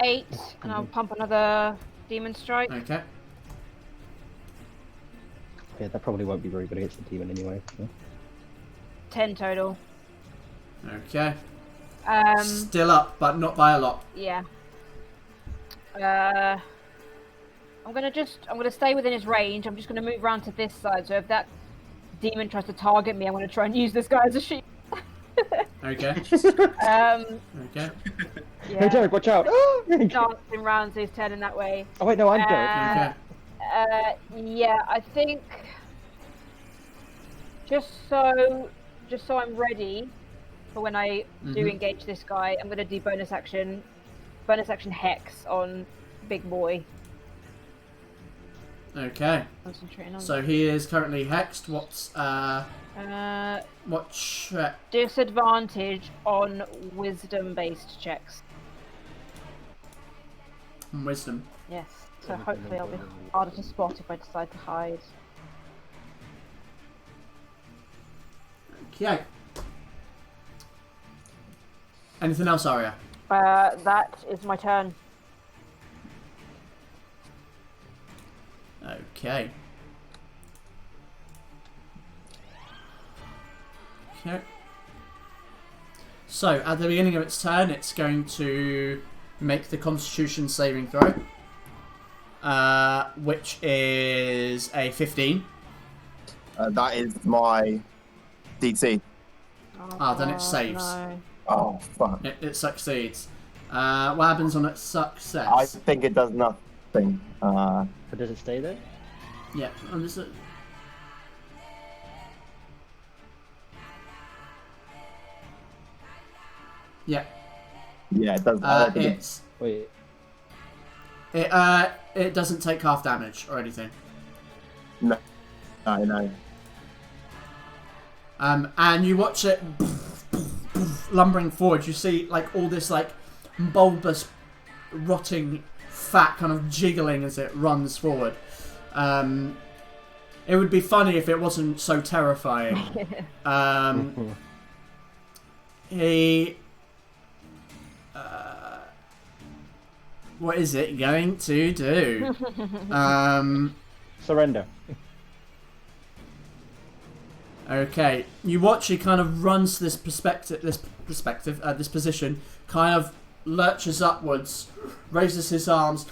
B: 8, and I'll pump another demon strike.
C: Okay.
A: Yeah, that probably won't be very good against the demon anyway. So.
B: 10 total.
C: Okay.
B: Um,
C: Still up, but not by a lot.
B: yeah. I'm gonna stay within his range. I'm just gonna move around to this side. So if that demon tries to target me, I'm gonna try and use this guy as a shield.
C: Okay.
B: Yeah.
C: Okay.
A: Hey Derek, watch out!
B: Dancing round, so he's turning that way.
A: Oh wait, no, I'm Derek.
C: Okay.
B: Yeah, I think just so I'm ready for when I do engage this guy, I'm gonna do bonus action hex on Big Boy.
C: Okay.
B: Concentrating on
C: So he is currently hexed. What's
B: disadvantage on wisdom-based checks.
C: Wisdom.
B: Yes. So hopefully I'll be harder to spot if I decide to hide.
C: Okay. Anything else, Aria?
B: That is my turn.
C: Okay. Okay. So, at the beginning of its turn, it's going to make the Constitution saving throw, which is a 15.
G: That is my DC.
C: Then it saves.
B: No.
G: Oh, fuck.
C: It succeeds. What happens on its success?
G: I think it does nothing.
A: But does it stay there?
C: Yeah, I'm just... Yeah.
G: Yeah, it does.
C: It's...
A: Wait.
C: It doesn't take half damage or anything.
G: No. I know.
C: And you watch it lumbering forward. You see like all this like bulbous, rotting fat kind of jiggling as it runs forward. It would be funny if it wasn't so terrifying. He... what is it going to do?
A: Surrender.
C: Okay, you watch. He kind of runs to this position, kind of lurches upwards, raises his arms,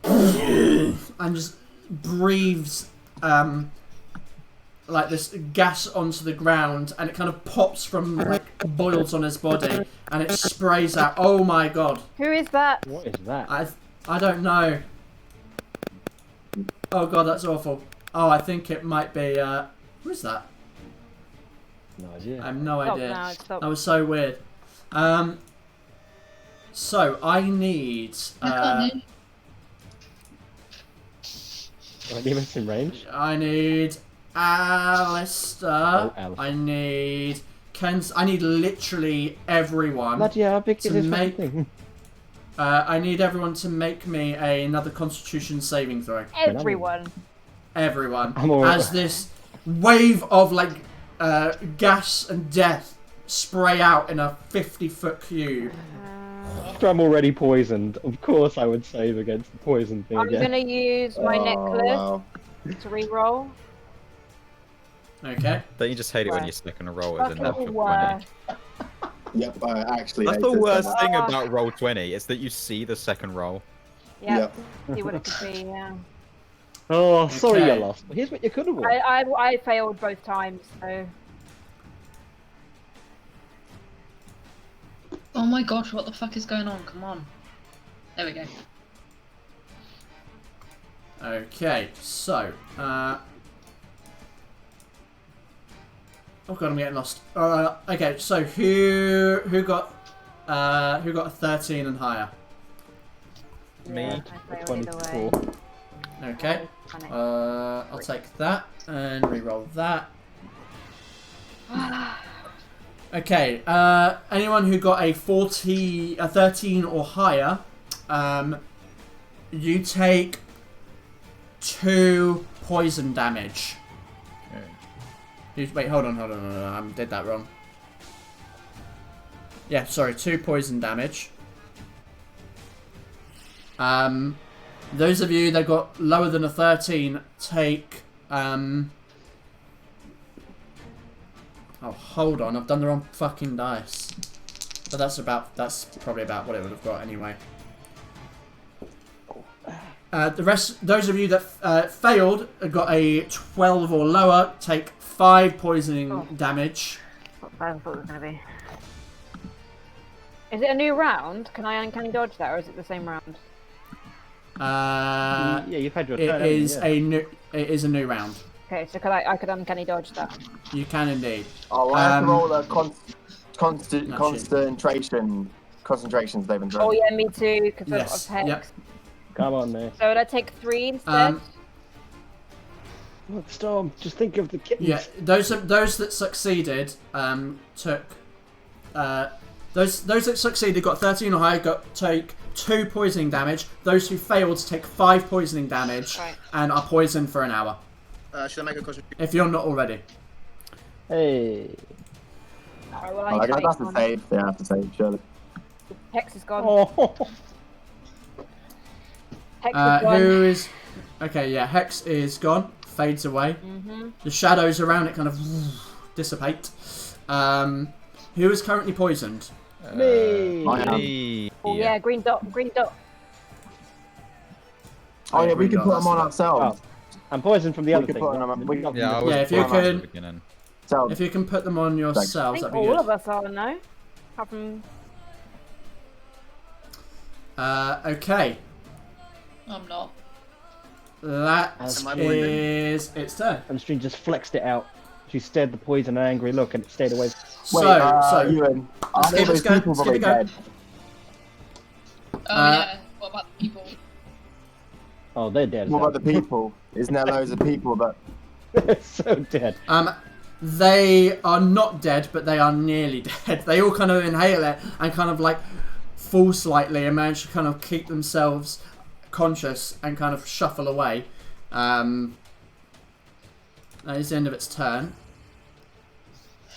C: and just breathes like this gas onto the ground, and it kind of pops from like boils on his body, and it sprays out. Oh my god!
B: Who is that?
A: What is that?
C: I don't know. Oh god, that's awful. Oh, I think it might be. Who is that?
A: No idea.
C: I have no idea.
B: Now, stop.
C: That was so weird. So I need.
A: Are any of us in range?
C: I need Alistair.
A: Oh, Alistair.
C: I need Ken's. I need literally everyone.
A: Bloody hell, how big is
C: to
A: this
C: make-
A: thing?
C: I need everyone to make me another Constitution saving throw.
B: Everyone.
C: Everyone.
A: I'm all right.
C: As this wave of like gas and death spray out in a 50-foot cube.
A: I'm already poisoned. Of course I would save against the poison thing
B: I'm
A: again.
B: gonna use my necklace
G: Wow.
B: to re-roll.
C: Okay.
D: Don't you just hate it when your second roll is a
B: Fucking
D: natural 20?
B: worst.
G: Yep, actually.
D: That's
G: hate
D: the
G: this
D: worst
G: so much.
D: thing about roll 20, is that you see the second roll.
B: Yeah. See what it could be. Yeah.
A: Oh, sorry
C: Okay.
A: you lost. But here's what you could have won.
B: I failed both times, so.
E: Oh my gosh, what the fuck is going on? Come on. There we go.
C: Okay. So. Oh god, I'm getting lost. Okay. So who got a 13 and higher?
D: Me.
B: Yeah, I failed either way.
A: 24.
C: Okay.
B: Panic.
C: I'll take that and re-roll that. Okay. Anyone who got a 13 or higher, you take 2 poison damage. Wait, hold on. I did that wrong. Yeah, sorry, 2 poison damage. Those of you that got lower than a 13 take. Oh, hold on, I've done the wrong fucking dice. But that's probably about what it would have got anyway. The rest, those of you that failed, got a 12 or lower, take 5 poisoning damage.
B: What I thought it was gonna be. Is it a new round? Can I uncanny dodge that, or is it the same round?
A: Yeah, you've had your turn.
C: It is a new round.
B: Okay, so I could uncanny dodge that.
C: You can indeed.
G: Oh, I have to roll a
C: No,
G: concentration saving throw.
B: Oh yeah, me too, because
C: Yes,
B: of hex.
C: yep.
A: Come on, man.
B: So would I take 3 instead?
A: Look, Storm, just think of the kittens.
C: Yeah, those that succeeded took those that succeeded got 13 or higher take 2 poisoning damage. Those who failed take 5 poisoning damage
B: Right.
C: and are poisoned for an hour.
F: Should I make a concentration?
C: If you're not already.
A: Hey.
B: Alright, well,
G: I guess
B: take
G: that's the
B: one.
G: save. They have to save, surely.
B: Hex is gone.
A: Oh.
B: Hex is gone.
C: Who is... Okay, yeah, Hex is gone. Fades away. The shadows around it kind of dissipate. Who is currently poisoned?
A: Me.
G: I am.
D: Me.
B: Oh yeah, green dot.
G: Oh yeah, we
C: Green
G: can
C: dot,
G: put
C: that's
G: them on
C: the-
G: ourselves.
A: I'm poisoned from the
G: We
A: other
G: could
A: thing.
G: put them on- we-
D: Yeah, I was
C: Yeah, if you
D: putting that at the
C: could-
D: beginning.
G: So,
C: If you can put them on
B: I
C: yourselves,
B: think
C: that'd be
B: all
C: good.
B: of us are, no? Apart from...
C: Okay.
E: I'm not.
C: That
A: Am
F: I
C: is its turn.
A: And String just flexed it out. She stared the poison an angry look and it stayed away.
G: wait,
C: So,
G: Ewan, are
C: Let's
G: those
C: go,
G: people
C: let's give it
G: probably
C: a go.
G: dead?
E: Oh yeah. What about the people?
A: Oh, they're dead.
G: What about the people? Isn't there loads of people that...
A: They're so dead.
C: They are not dead, but they are nearly dead. They all kind of inhale it and kind of like fall slightly and manage to kind of keep themselves conscious and kind of shuffle away. that is the end of its turn.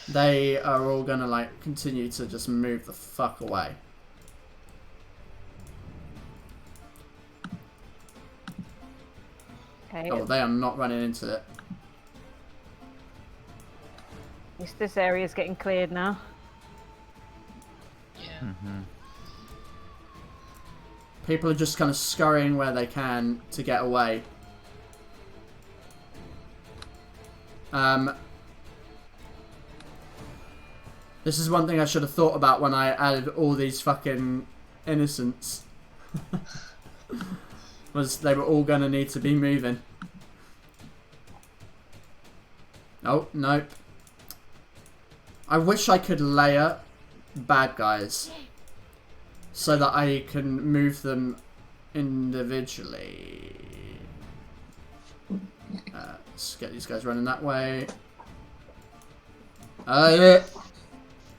C: They are all gonna like continue to just move the fuck away.
B: Okay.
C: Oh, they are not running into it.
B: At least this area's getting cleared now.
E: Yeah.
C: People are just kind of scurrying where they can to get away. This is one thing I should have thought about when I added all these fucking innocents. Was they were all gonna need to be moving. Oh, nope. I wish I could layer bad guys so that I can move them individually. Let's get these guys running that way. Yeah.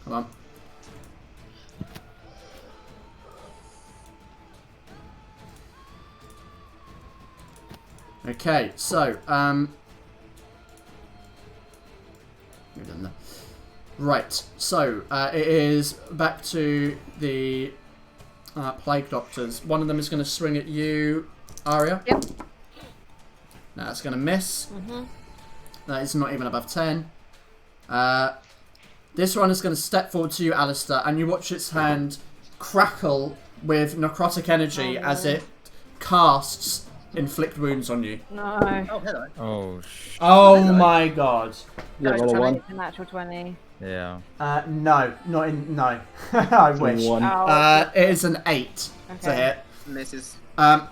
C: Come on. Okay, so, right, so, it is back to the plague doctors. One of them is going to swing at you, Aria.
B: Yep.
C: Now it's going to miss. That is not even above 10. This one is going to step forward to you, Alistair, and you watch its hand crackle with necrotic energy as it casts inflict wounds on you.
B: No.
F: Oh, hello.
D: Oh, shit.
C: Oh my god.
A: Yeah, roll a 1.
B: It's a natural 20.
D: Yeah.
C: No, not in. No. I wish.
B: Oh,
C: It is an 8 to
B: Okay.
C: hit.
F: Misses.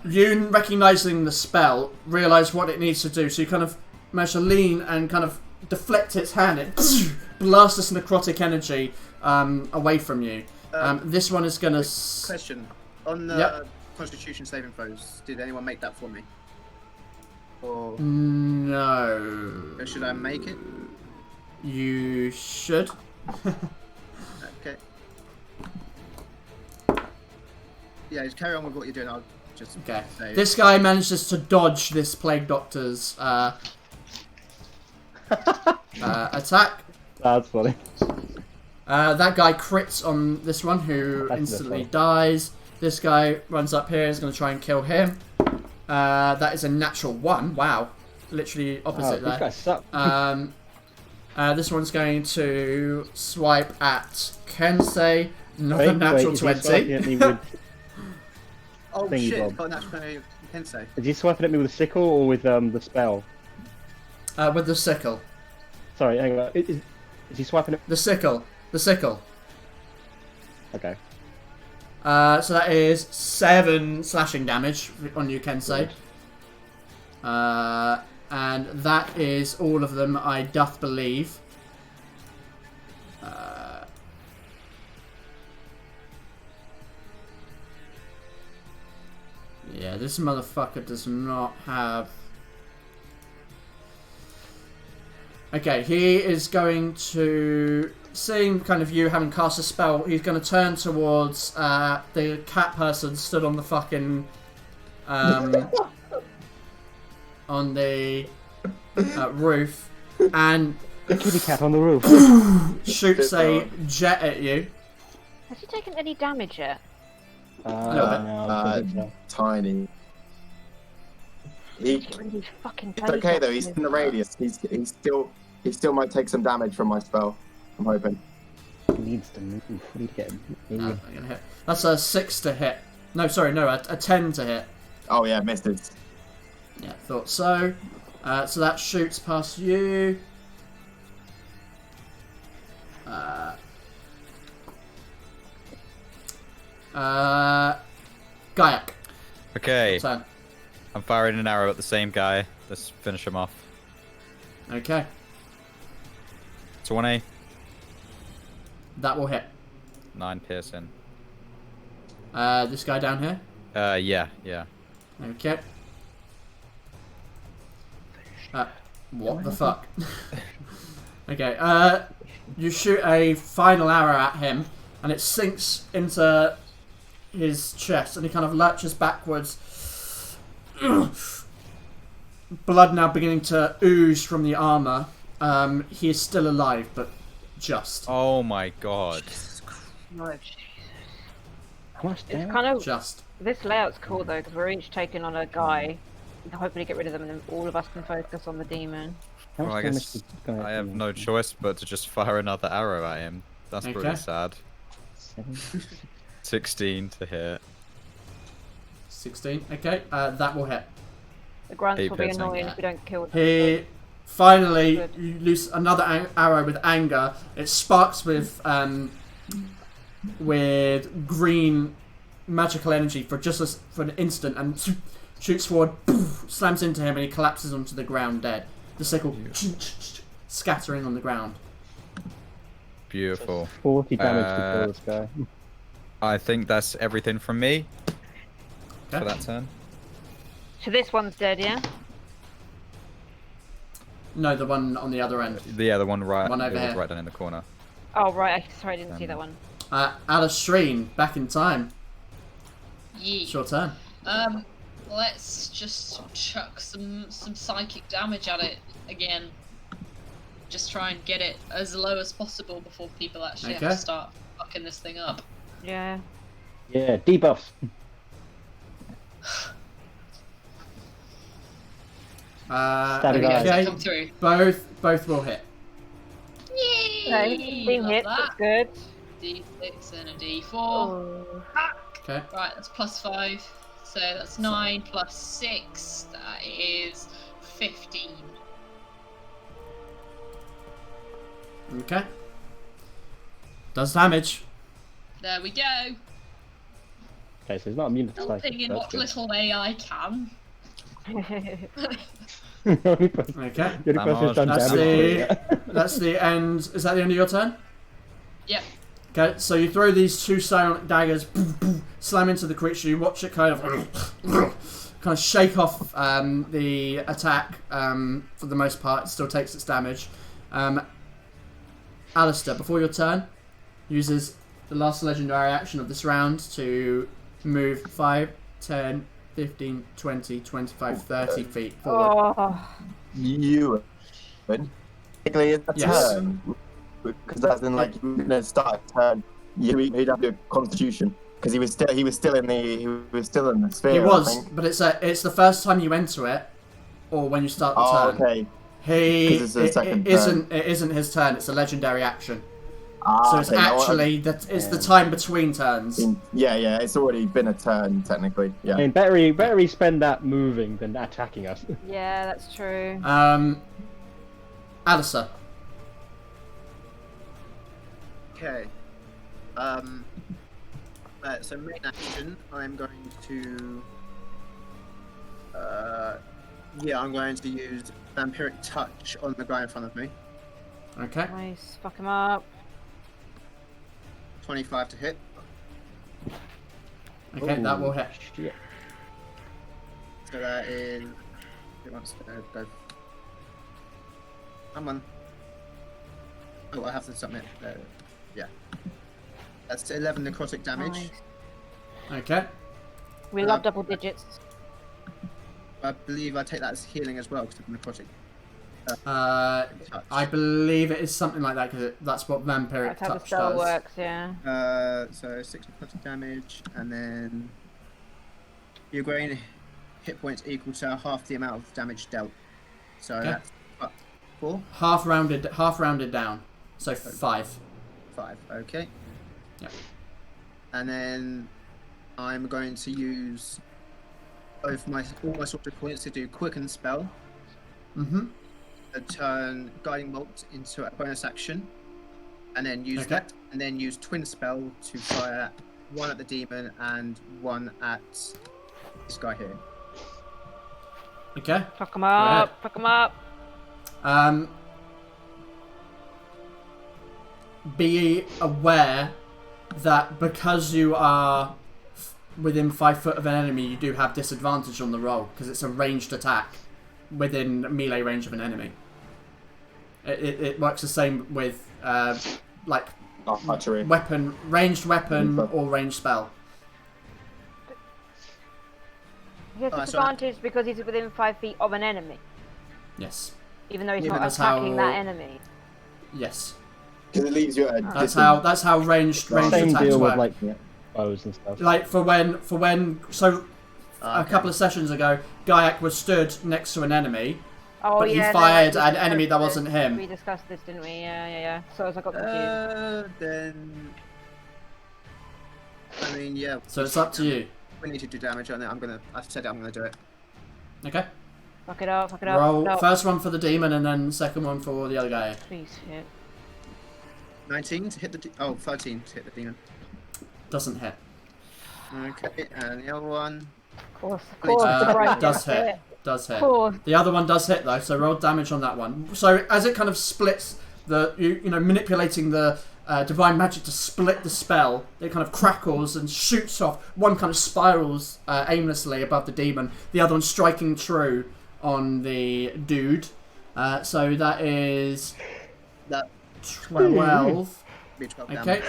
C: You, recognising the spell, realise what it needs to do, so you kind of manage to lean and kind of deflect its hand. It blasts this necrotic energy away from you. This one is going to...
F: Question. On the Constitution saving throws, did anyone make that for me? Or
C: No.
F: should I make it?
C: You should.
F: Okay. Yeah, just carry on with what you're doing. I'll just
C: Okay.
F: say...
C: This guy manages to dodge this plague doctor's attack.
A: That's funny.
C: That guy crits on this one, who instantly dies. This guy runs up here, is going to try and kill him. That is a natural 1. Wow. Literally opposite
A: These
C: there.
A: guys suck.
C: This one's going to swipe at Kensei. Another natural 20.
F: Oh
A: Thingy
F: shit,
A: bob.
F: got a natural 20, you can say.
A: Is he swiping at me with a sickle or with the spell?
C: With the sickle.
A: Sorry, hang on. Is he swiping at...
C: The sickle. The sickle.
A: Okay.
C: So that is 7 slashing damage on you, Kensei. And that is all of them, I doth believe. Yeah, this motherfucker does not have... Okay, he is going to... Seeing kind of you having cast a spell, he's going to turn towards the cat person stood on the fucking... on the roof, and...
A: The kitty cat on the roof.
C: shoots a jet at you.
B: Has he taken any damage yet?
C: little bit.
A: No, I don't think so.
G: Tiny.
B: Really fucking
G: It's okay though. He's in the radius. He still might take some damage from my spell. I'm hoping.
A: He needs to move. We need to get him.
C: Not gonna hit. That's a 6 to hit. No, sorry, no, a 10 to hit.
G: Oh yeah, missed it.
C: Yeah, thought so. So that shoots past you. Gaiak.
D: Okay.
C: Turn.
D: I'm firing an arrow at the same guy. Let's finish him off.
C: Okay.
D: 20.
C: That will hit.
D: 9 piercing.
C: This guy down here.
D: Yeah.
C: Okay. What the fuck? Okay, you shoot a final arrow at him, and it sinks into his chest, and he kind of lurches backwards. blood now beginning to ooze from the armor. He is still alive, but just.
D: Oh my god.
B: No,
A: How much
B: it's
A: damage?
B: kind of
C: Just.
B: this layout's cool though because we're each taking on a guy. We can hopefully get rid of them, and then all of us can focus on the demon.
A: How
D: Well,
A: much
D: I
A: damage
D: guess
A: is gonna
D: I have
A: do?
D: no choice but to just fire another arrow at him. That's
C: Okay.
D: pretty sad.
A: 7?
D: 16 to hit.
C: 16. Okay, that will hit.
B: The grunts
D: Eight
B: will be
D: pits,
B: annoying
D: yeah.
B: if we don't kill them.
C: He finally
B: Good.
C: you loose another arrow with anger. It sparks with green magical energy for for an instant and shoots forward, poof, slams into him, and he collapses onto the ground dead. The sickle scattering on the ground.
D: Beautiful.
A: 40 damage to kill this guy.
D: I think that's everything from me
C: Okay.
D: for that turn.
B: So this one's dead, yeah?
C: No, the one on the other end.
D: The other one right,
C: One
D: it
C: over
D: was
C: here.
D: right down in the corner.
B: Oh right, sorry I didn't see that one.
C: Alice Streen, back in time.
E: Yeah.
C: It's your turn.
E: Let's just chuck some psychic damage at it again. Just try and get it as low as possible before people actually have
C: Okay.
E: to start fucking this thing up.
B: Yeah.
A: Yeah, debuffs. Stabbing
E: Okay,
A: eyes.
C: Okay,
E: come through.
C: both will hit.
E: Yay!
B: Okay, team
E: Love
B: hits,
E: that.
B: that's good.
E: D6 and a D4.
B: Oh.
C: Okay.
E: Right, that's +5. So that's 9 plus 6. That is 15.
C: Okay. Does damage.
E: There we go.
A: Okay, so he's not immune to
E: Helping
A: psychic.
E: in
A: That's
E: what
A: good.
E: little way I can.
C: Okay.
A: The only person who's done
C: That's
A: damage.
C: That's the end. Is that the end of your turn?
E: Yep.
C: Okay, so you throw these two psionic daggers, slam into the creature. You watch it kind of shake off the attack. For the most part, it still takes its damage. Alistair, before your turn, uses the last legendary action of this round to move 5, 10, 15, 20, 25, 30 feet forward.
B: Oh.
G: You win. Technically, it's a
C: Yes.
G: turn. Because that's then like you're gonna start a turn. He'd have to do Constitution because he was still in the sphere.
C: He
G: I
C: was,
G: think.
C: but it's the first time you enter it, or when you start the
G: Oh,
C: turn.
G: okay.
C: 'Cause
G: it's the second
C: it isn't his turn. It's a legendary action. So it's
G: okay, no,
C: actually it's the time between turns.
G: Yeah, it's already been a turn technically. Yeah.
A: I mean, better he spend that moving than attacking us.
B: Yeah, that's true.
C: Alistair.
F: Okay. So main action, I'm going to. I'm going to use vampiric touch on the guy in front of me.
C: Okay.
B: Nice, fuck him up.
F: 25 to hit.
C: Okay, that will hit.
A: Shit.
F: So that is. It wants to go. Come on. Oh, I have to submit. Yeah. That's 11 necrotic damage.
B: Nice.
C: Okay.
B: We love double digits.
F: I believe I take that as healing as well because of necrotic. Touch.
C: I believe it is something like that because that's what vampiric
B: That's how the
C: touch
B: spell
C: does.
B: works, yeah.
F: So 6 necrotic damage, and then you're going hit points equal to half the amount of damage dealt. So
C: Okay.
F: that's 4,
C: Half rounded down. So 5.
F: 5. Okay.
C: Yeah.
F: And then I'm going to use all my sorts of points to do quicken spell.
C: Mm-hmm.
F: Turn guiding bolt into a bonus action, and then use
C: Okay.
F: that, and then use twin spell to fire one at the demon and one at this guy here.
C: Okay.
B: Fuck him up, fuck him up.
C: Be aware that because you are within 5 foot of an enemy, you do have disadvantage on the roll because it's a ranged attack within melee range of an enemy. It works the same with like
G: Archery.
C: ranged weapon or ranged spell.
B: He has disadvantage because he's within 5 feet of an enemy.
C: Yes.
B: Even though he's not attacking that enemy.
C: Yes.
G: Because it leaves you at a
C: That's how ranged
A: Same
C: attacks
A: deal
C: work.
A: with like bows and stuff.
C: Like for when a couple of sessions ago, Gaiak was stood next to an enemy, but he fired an enemy that wasn't him.
B: We discussed this, didn't we? Yeah. So as I got confused.
F: Then. I mean, yeah.
C: So it's up to you.
F: We need to do damage on it. I've said I'm gonna do it.
C: Okay.
B: Fuck it up.
C: Roll
B: No.
C: first one for the demon and then second one for the other guy.
B: Please hit.
F: 19 to hit the 13 to hit the demon.
C: Doesn't hit.
F: Okay, and the other one.
B: Of course.
C: Does hit. Does hit.
B: Course.
C: The other one does hit though, so roll damage on that one. So as it kind of splits you know manipulating the divine magic to split the spell, it kind of crackles and shoots off. One kind of spirals aimlessly above the demon, the other one striking true on the dude. So that is 12. Okay,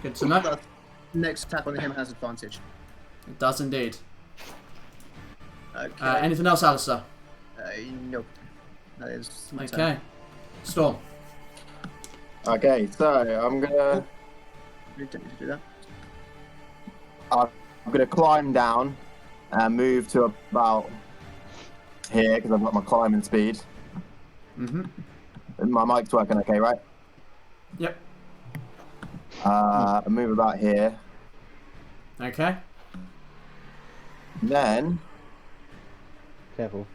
C: good to know.
F: Next attack on him has advantage.
C: It does indeed.
F: Okay.
C: Anything else, Alistair?
F: Nope. That is my
C: Okay.
F: turn.
C: Storm.
G: Okay, so I'm gonna.
F: We don't need to do that.
G: I'm gonna climb down and move to about here because I've got my climbing speed.
C: Mhm.
G: My mic's working okay, right?
C: Yep.
G: Move about here.
C: Okay.
G: Then
A: Careful.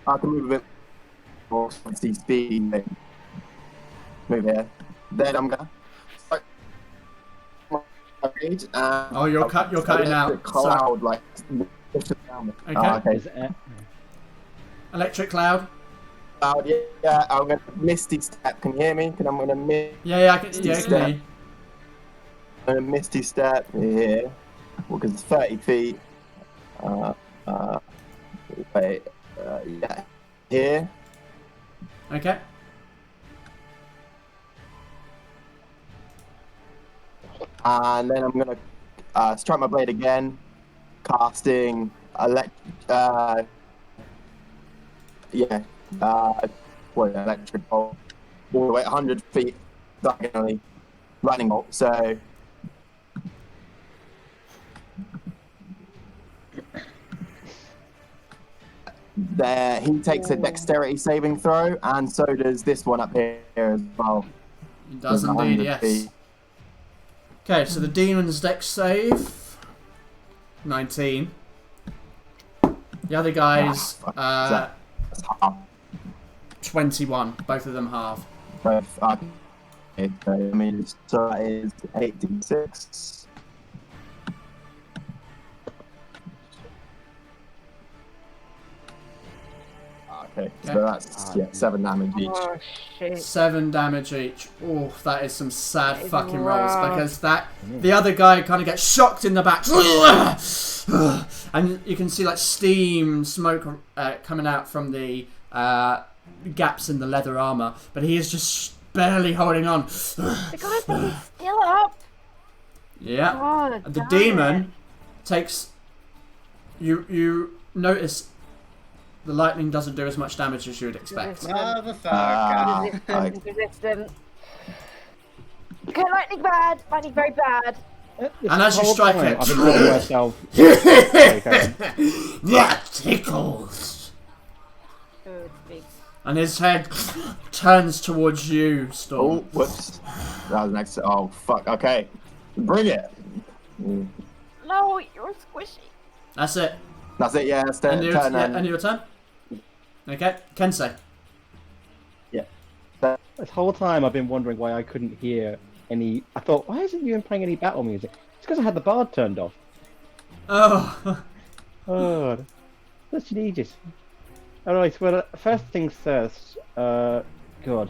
G: I can move a bit more see speed. Move here. Then I'm gonna.
C: Oh, you're cutting out.
G: Cloud, like.
C: Okay. Electric cloud.
G: Cloud, yeah. I'm gonna misty step. Can you hear me? I'm gonna
C: Yeah, I can hear you.
G: I'm gonna misty step here. Well, because it's 30 feet. Yeah. Here.
C: Okay.
G: And then I'm gonna strike my blade again, casting electric bolt all the way 100 feet diagonally, lightning bolt. So there, he takes a dexterity saving throw, and so does this one up here as well.
C: It does indeed, yes.
G: Feet.
C: Okay, so the demon's dex save 19. The other guys 21. Both of them half.
G: Both. Okay, I mean, so that is 86. Okay, so that's 7 damage each.
B: Oh, shit.
C: 7 damage each. Oh, that is some sad fucking rolls because the other guy kind of gets shocked in the back, and you can see like steam, smoke coming out from the gaps in the leather armor, but he is just barely holding on.
B: The guy's still up.
C: Yeah.
B: God,
C: The demon takes. You notice. The lightning doesn't do as much damage as you would expect.
F: Motherfucker.
B: Resistant. Okay, lightning bad. Lightning very bad.
C: And as you strike it,
A: I've been telling myself.
C: that tickles.
B: Good, big.
C: And his head turns towards you, Storm.
G: Oh, whoops. That was next. Oh, fuck. Okay. Bring it.
B: No, you're squishy.
C: That's it.
G: That's it, yeah. That's
C: And
G: turn.
C: and your turn? Okay, Kensei.
G: Yeah.
A: This whole time I've been wondering why I couldn't hear any. I thought, why isn't you playing any battle music? It's because I had the bard turned off.
C: Oh.
A: Oh, such an aegis. Alright, well, first things first. God,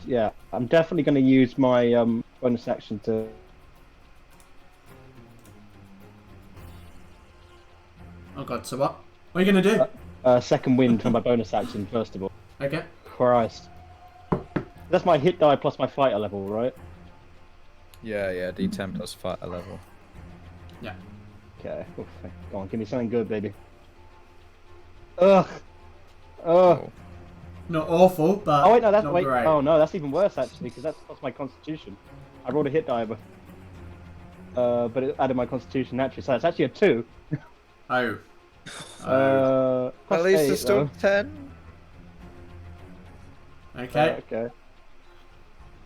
A: yeah. I'm definitely going to use my bonus action to.
C: Oh god, so what? What are you going to do?
A: Second wind for my bonus action, first of all.
C: Okay.
A: Christ. That's my hit die plus my fighter level, right?
D: Yeah, D10 plus fighter level.
C: Yeah.
A: Okay. Oof. Go on, give me something good, baby. Ugh. Ugh.
C: Not awful, but
A: Oh wait, no, that's
C: not
A: wait.
C: great.
A: Oh no, that's even worse actually, because that's my constitution. I rolled a hit die, but it added my constitution naturally, so it's actually a 2.
C: Oh.
D: At least it's still 10.
C: Okay.
A: Okay.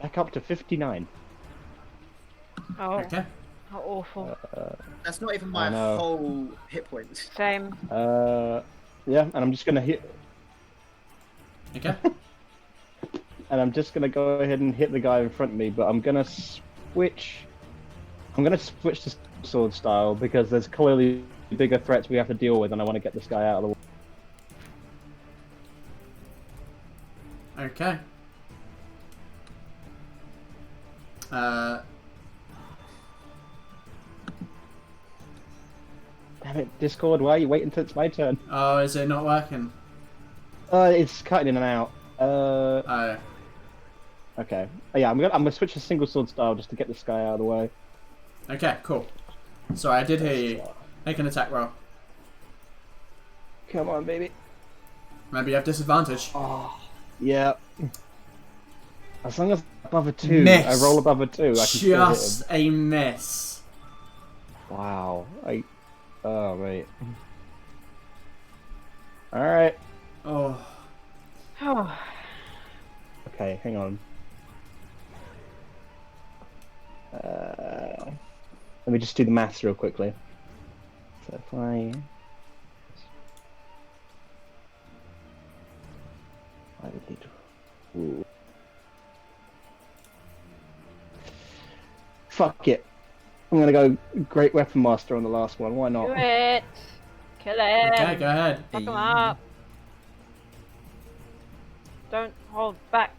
A: Back up to 59.
B: Oh,
C: Okay.
B: how awful.
F: That's not even my
A: I know.
F: whole hit point.
B: Same.
A: Yeah, and I'm just gonna hit,
C: Okay.
A: and I'm just gonna go ahead and hit the guy in front of me, but I'm gonna switch. I'm gonna switch to sword style because there's clearly bigger threats we have to deal with, and I want to get this guy out of the way.
C: Okay.
A: Damn it, Discord! Why are you waiting until it's my turn?
C: Oh, is it not working?
A: It's cutting in and out.
C: Oh.
A: Okay. Yeah, I'm gonna switch to single sword style just to get this guy out of the way.
C: Okay, cool. Sorry, I did hear you. Make an attack roll.
A: Come on, baby.
C: Maybe you have disadvantage.
A: Oh, yeah. As long as above a 2,
C: Miss.
A: I roll above a 2, I can still hit him.
C: Just a miss.
A: Wow. Oh, wait. Alright.
C: Oh.
B: Oh,
A: Okay, hang on. Let me just do the maths real quickly. So if I would need to... Ooh. Fuck it. I'm gonna go Great Weapon Master on the last one. Why not?
B: do it. Kill him.
C: Okay, go ahead.
B: Fuck him up. Don't hold back.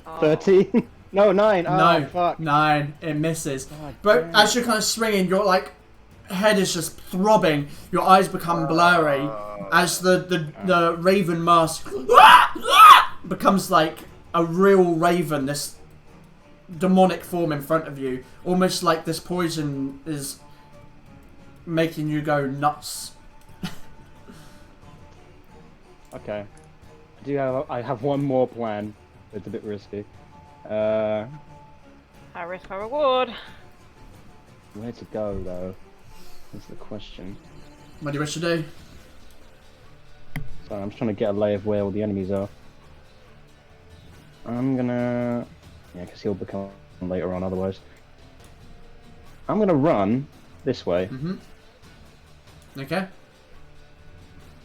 B: Oh.
A: 13? No, 9. Oh,
C: No,
A: fuck.
C: 9. It misses.
A: God
C: But
A: damn.
C: as you're kind of swinging, your like head is just throbbing. Your eyes become blurry as the raven mask becomes like a real raven. This demonic form in front of you, almost like this poison is making you go nuts.
A: Okay. I have one more plan. It's a bit risky.
B: High risk, high reward.
A: Where to go though? That's the question.
C: What do you wish to do?
A: So I'm just trying to get a lay of where all the enemies are. I'm gonna... Yeah, because he'll become later on otherwise. I'm gonna run this way,
C: Mm-hmm. Okay.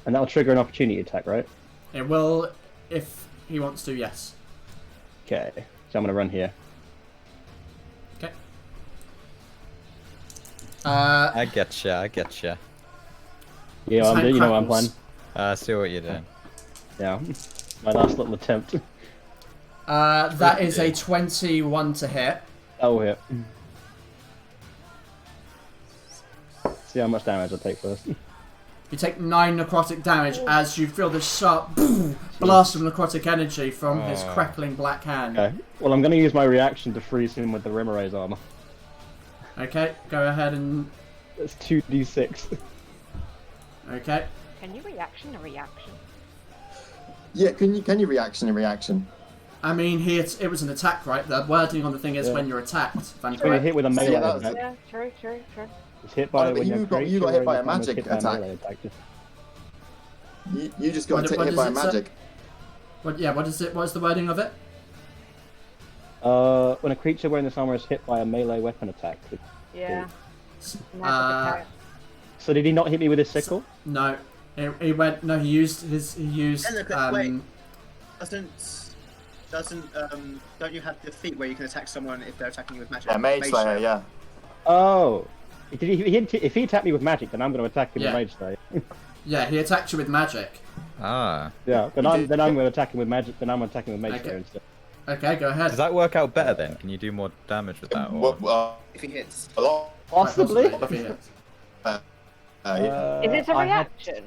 A: and that'll trigger an opportunity attack, right?
C: It will, if he wants to, yes.
A: Okay, so I'm gonna run here.
C: Okay.
D: I getcha.
A: Yeah,
C: His hand
A: you know what I'm playing.
C: crackles.
D: I see what you're doing.
A: Yeah, my last little attempt.
C: That is a 21 to hit.
A: Oh, hit. See how much damage I take first.
C: You take 9 necrotic damage as you feel this sharp blast of necrotic energy from his crackling black hand.
A: Okay, well I'm gonna use my reaction to freeze him with the Rimmeray's armor.
C: Okay, go ahead and...
A: That's 2d6.
C: Okay.
B: Can you reaction a reaction?
G: Yeah, can you reaction a reaction?
C: I mean, it was an attack, right? The wording on the thing is
A: Yeah.
C: when you're attacked.
A: When you're hit with a melee
G: that was-
A: attack.
B: Yeah, true.
A: It's hit by
G: Oh, but
A: when
G: you
A: you're
G: got- you got hit by a magic attack. You just got
C: What
G: hit
C: does
G: by a
C: it say?
G: magic.
C: What is it? What is the wording of it?
A: When a creature wearing this armor is hit by a melee weapon attack.
B: Yeah. Magic
C: Uh,
B: attack.
A: So did he not hit me with his sickle?
C: No. He went... No, he used...
F: And look, wait. Don't you have the feat where you can attack someone if they're attacking you with magic?
G: Yeah, Mage Slayer, yeah.
A: Oh. If he attacked me with magic, then I'm going to attack him
C: Yeah.
A: with Mage Slayer.
C: Yeah, he attacked you with magic.
D: Ah.
A: Yeah, then I'm going to attack him with magic. Then I'm attacking with Mage
C: Okay.
A: Slayer instead.
C: Okay, go ahead.
D: Does that work out better then? Can you do more damage with that? Or...
F: If he hits.
G: A lot.
A: Possibly.
C: If he hits.
G: Yeah,
B: Is it a
A: I had-
B: reaction?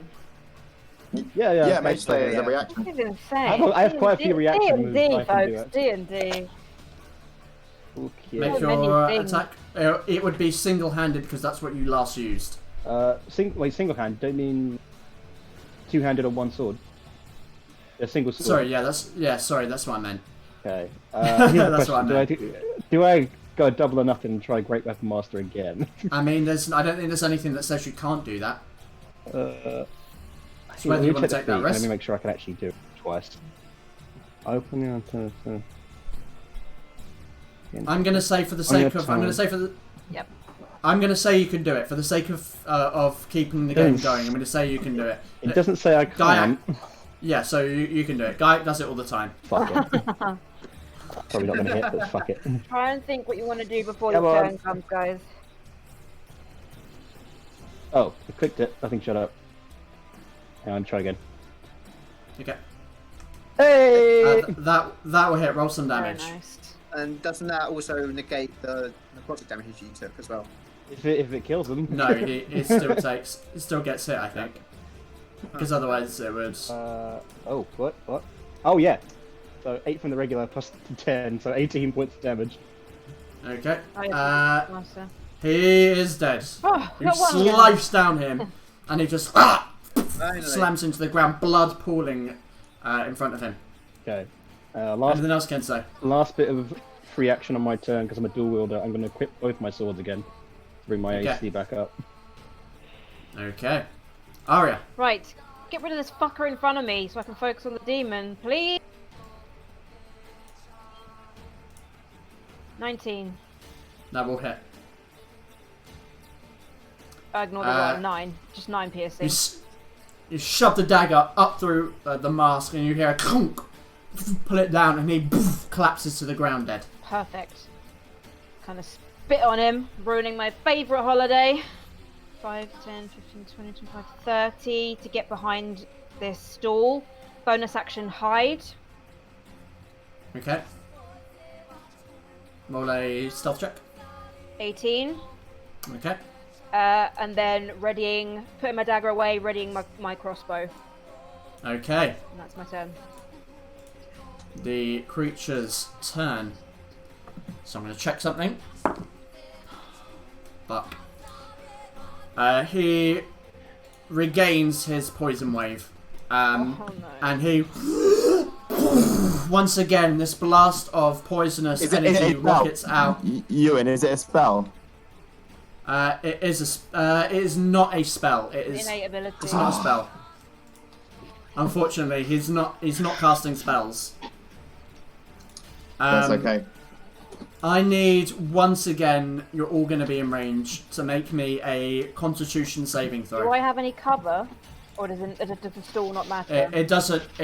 A: Yeah,
G: Mage Slayer is a
F: yeah.
G: reaction.
B: This is insane.
A: I have quite a few reaction moves
B: D&D,
A: I can do,
B: folks. D&D.
A: Okay.
C: Make
B: So
C: your
B: many things.
C: attack. It would be single-handed because that's what you last used.
A: Single hand. Don't mean two-handed on one sword. A single sword.
C: Sorry, sorry, that's what I meant.
A: Okay.
C: That's what I meant.
A: Do I go double or nothing and try Great Weapon Master again?
C: I mean, I don't think there's anything that says you can't do that. It's whether you want to take that risk.
A: Let me make sure I can actually do it twice. Open the answer.
C: I'm gonna say for the sake of.
B: Yep.
C: I'm gonna say you can do it for the sake of keeping the game going. I'm gonna say you can do it.
A: It doesn't say I can't.
C: Yeah, so you can do it. Guy does it all the time.
A: Fuck it. Probably not gonna hit, but fuck it.
B: Try and think what you want to do before your turn comes, guys.
A: Oh, I clicked it. Nothing shut up. Hang on, try again.
C: Okay.
A: Hey!
C: That will hit. Roll some damage.
B: Very nice.
F: And doesn't that also negate the necrotic damage you took as well?
A: If it kills them.
C: No, it still takes. It still gets hit, I think. Because otherwise it would.
A: Oh, what? Oh yeah. So 8 from the regular plus 10, so 18 points of damage.
C: Okay.
B: Master.
C: He is dead. You slice down him, and he just slams into the ground, blood pooling in front of him.
A: Okay.
C: Anything else you can say?
A: Last bit of free action on my turn, because I'm a dual wielder, I'm going to equip both my swords again. Bring my AC back up.
C: Okay. Aria.
B: Right. Get rid of this fucker in front of me so I can focus on the demon, please. 19.
C: That will hit.
B: Ignore the 9. Just 9 piercing.
C: You shove the dagger up through the mask and you hear a clunk. Pull it down and he collapses to the ground dead.
B: Perfect. Kind of spit on him, ruining my favourite holiday. 5, 10, 15, 20, 25, 30 to get behind this stall. Bonus action hide.
C: Okay. Roll a stealth check.
B: 18.
C: Okay.
B: And then putting my dagger away, readying my crossbow.
C: Okay.
B: And that's my turn.
C: The creature's turn. So I'm going to check something. But he regains his poison wave.
B: No.
C: And he once again this blast of poisonous energy rockets out.
G: Ewan, is it a spell?
C: It is not a spell. It is
B: innate ability.
C: It's not a spell. Unfortunately, he's not casting spells.
G: That's okay.
C: I need, once again, you're all going to be in range to make me a Constitution saving throw.
B: Do I have any cover, or does the stall not matter?
C: It doesn't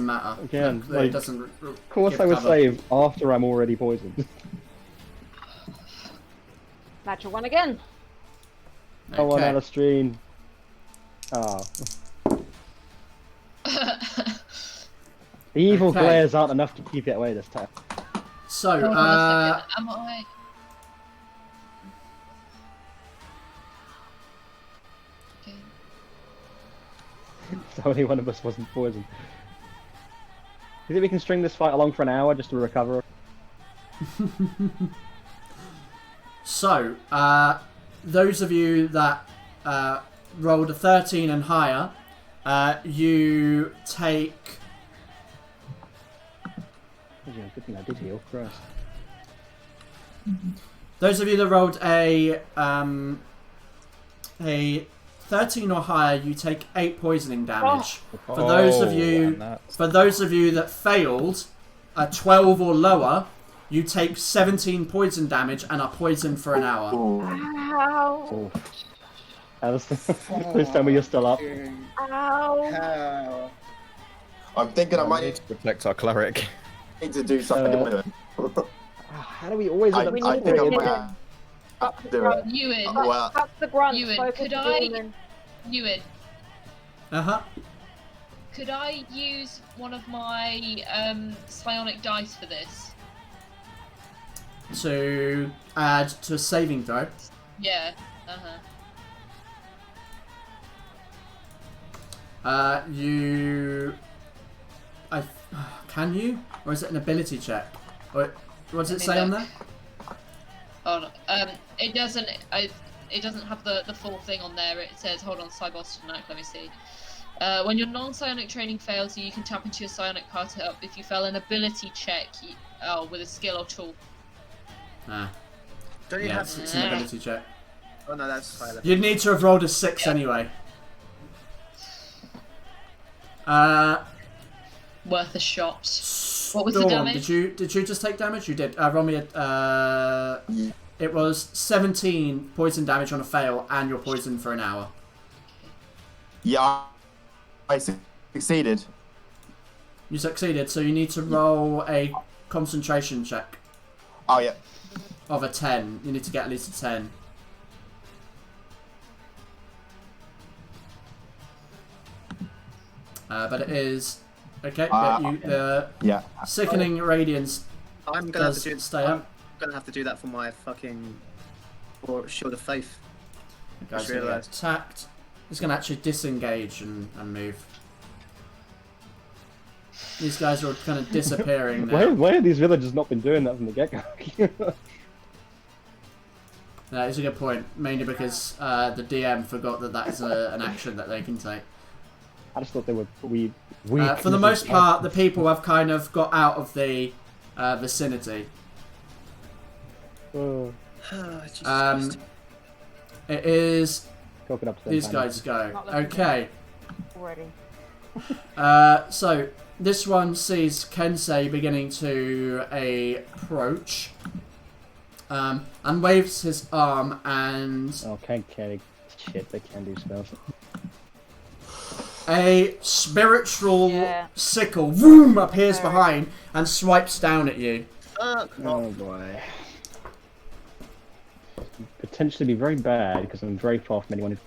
C: matter.
A: Again,
C: it doesn't.
A: Of course, I would save after I'm already poisoned.
B: Natural 1 again.
C: Okay.
A: Oh, one out of stream. Oh. The evil glares aren't enough to keep it away this time.
C: So,
E: Am I? Okay.
A: So only one of us wasn't poisoned. Do you think we can string this fight along for an hour just to recover?
C: So, those of you that rolled a 13 and higher, you take.
A: Yeah, good thing I did heal. Christ.
C: Those of you that rolled a 13 or higher, you take 8 poisoning damage. For those of you that failed, a 12 or lower, you take 17 poison damage and are poisoned for an hour.
B: Ow!
A: Please tell me you're still up.
B: Ow!
G: I'm thinking I might
D: need to protect our cleric.
G: need to do something with it.
A: How do we always end up
G: I think I might have to do it.
E: Ewan,
G: Well,
B: Up the grunt,
E: Ewan,
B: focus
E: could
B: the
E: I-
B: demon.
E: Ewan, could I use one of my psionic dice for this?
C: To add to a saving throw.
E: Yeah.
C: Can you? Or is it an ability check? Or what does it say on there?
E: Oh no. It doesn't. doesn't have the full thing on there. It says, hold on, Cyboss tonight. Let me see. When your non-psionic training fails you, can tap into your psionic power to help. If you fail an ability check, with a skill or tool.
F: Don't you have?
C: It's an ability check.
F: Oh no, that's high level.
C: You'd need to have rolled a 6 anyway.
E: Worth a shot. What was the damage?
C: Did you just take damage? You did. Roll me a. It was 17 poison damage on a fail, and you're poisoned for an hour.
G: Yeah, I succeeded.
C: You succeeded, so you need to roll a concentration check.
G: Oh yeah.
C: Of a 10. You need to get at least a 10. But it is okay.
G: Yeah.
C: Sickening radiance.
F: I'm gonna have to do.
C: Stay up.
F: I'm gonna have to do that for my fucking or shield of faith.
C: The guy's gonna get attacked. He's gonna actually disengage and move. These guys are kind of disappearing now.
A: Why have these villagers not been doing that from the get-go?
C: That is a good point. Mainly because the DM forgot that is an action that they can take.
A: I just thought they were weak.
C: For the most part, the people have kind of got out of the vicinity.
A: Oh.
C: It is.
A: Up to
C: these guys go. Okay.
B: Already.
C: So this one sees Kensei beginning to approach, and waves his arm and.
A: Oh, can't shit! They can do spells.
C: A spiritual sickle appears behind and swipes down at you.
A: Oh boy. Potentially be very bad because I'm very far from anyone.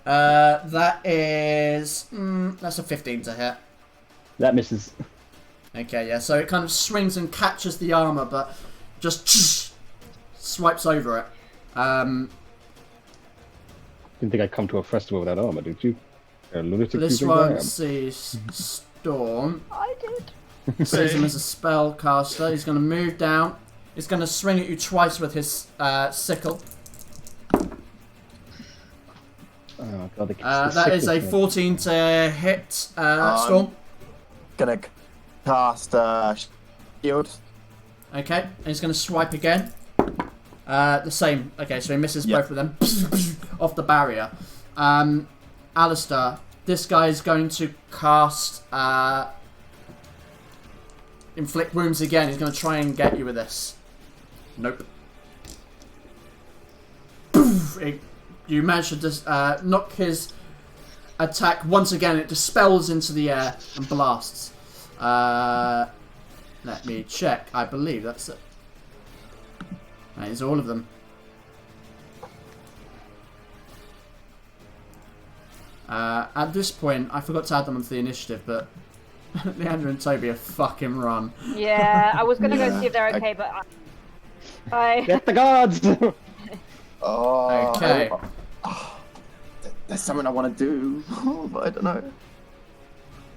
C: That is that's a 15 to hit.
A: That misses.
C: Okay, yeah. So it kind of swings and catches the armor, but just swipes over it.
A: Didn't think I'd come to a festival without armor, did you? A lunatic.
C: This one sees Storm.
B: I did.
C: Sees him as a spellcaster. He's going to move down. He's going to swing at you twice with his sickle.
A: Oh god,
C: that is a 14 to hit, Storm.
G: Gonna cast shield.
C: Okay, and he's going to swipe again. The same. Okay, so he misses both of them off the barrier. Alistair, this guy is going to cast inflict wounds again. He's going to try and get you with this. Nope. You manage to just knock his attack once again. It dispels into the air and blasts. Let me check. I believe that's it. That is all of them. At this point, I forgot to add them onto the initiative, but Leandra and Toby have fucking run.
B: Yeah, I was gonna go see if they're okay, but I...
A: Get the guards!
G: Oh.
C: Okay.
G: There's something I want to do, but I don't know.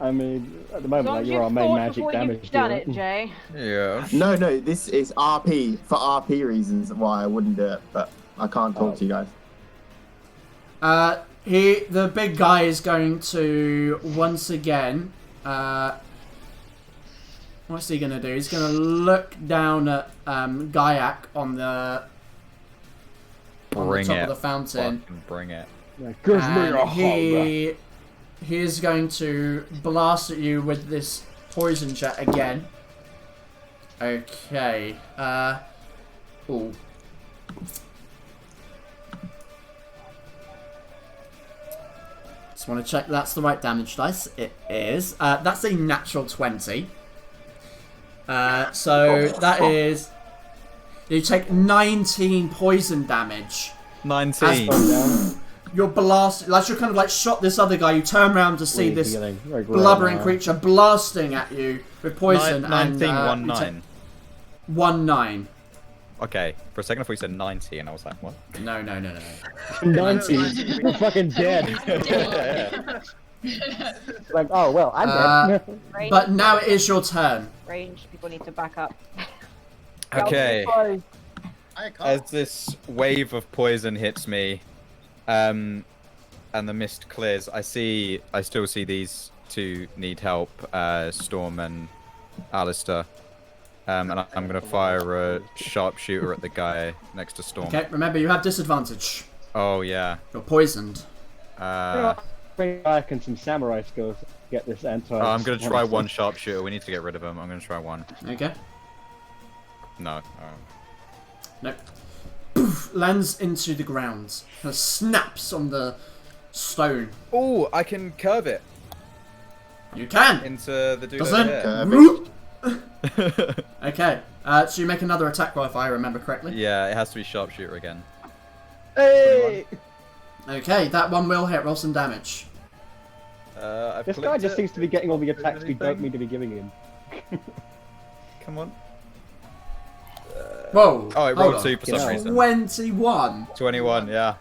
A: I mean, at the moment, like, you're our main magic damage dealer.
B: Done it, Jay.
D: Yeah.
G: No, this is RP for RP reasons why I wouldn't do it, but I can't talk to you guys.
C: The big guy is going to once again. What's he gonna do? He's gonna look down at Gaiak on the top of the fountain.
D: Bring it.
C: And he is going to blast at you with this poison jet again. Okay. Ooh. Just want to check that's the right damage dice. It is. That's a natural 20. So that is. You take 19 poison damage.
D: 19.
C: You're blasted. Like you're kind of like shot this other guy. You turn around to see this blubbering creature blasting at you with poison.
D: 19.
C: 19.
D: Okay, for a second I thought you said 90, and I was like, what?
C: No.
A: 90. You're fucking dead. Like, oh well, I'm dead.
C: But now it is your turn.
B: Range, people need to back up.
D: Okay. as this wave of poison hits me, and the mist clears, I still see these two need help, Storm and Alistair. And I'm going to fire a sharpshooter at the guy next to Storm.
C: Okay, remember you have disadvantage.
D: Oh, yeah.
C: You're poisoned.
A: Bring back and some samurai skills to get this anti.
D: I'm going to try one sharpshooter. We need to get rid of him. I'm going to try one.
C: Okay.
D: No.
C: Nope. Poof, lands into the ground. Kind of snaps on the stone.
D: Oh, I can curve it.
C: You can!
D: Into the dude
C: Doesn't.
D: over
C: here. Okay. So you make another attack roll if I remember correctly.
D: Yeah, it has to be sharpshooter again.
A: Hey!
C: Okay, that one will hit. Roll some damage.
A: This guy just seems to be getting all the attacks we don't need to be giving him.
D: Come on.
C: Whoa!
D: Oh, it rolled 2 for some reason.
C: 21.
D: 21, yeah.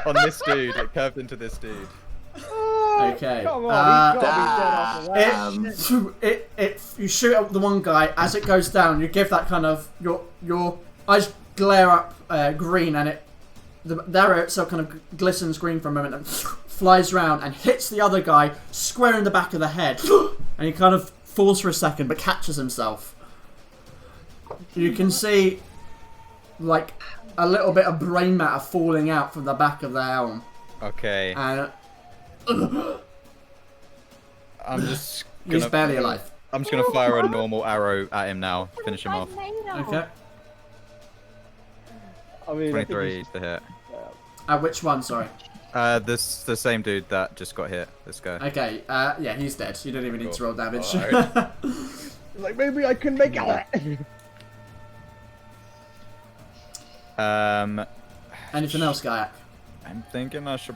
D: On this dude, it curved into this dude.
C: Okay.
A: Come on, he's gotta be dead after that.
C: You shoot at the one guy. As it goes down, you give that kind of your eyes glare up green, and the arrow itself kind of glistens green for a moment and flies round and hits the other guy square in the back of the head, and he kind of falls for a second but catches himself. You can see like a little bit of brain matter falling out from the back of the helm.
D: Okay.
C: And
D: I'm just
C: he's barely alive.
D: I'm just gonna fire a normal arrow at him now. Finish him off.
C: Okay.
A: I mean,
D: 23 to hit.
C: Which one? Sorry.
D: The same dude that just got hit. This guy.
C: Okay. Yeah, he's dead. You don't even need to roll damage.
D: Right.
A: like maybe I can make it.
C: Anything else, Gaiak?
D: I'm thinking I should.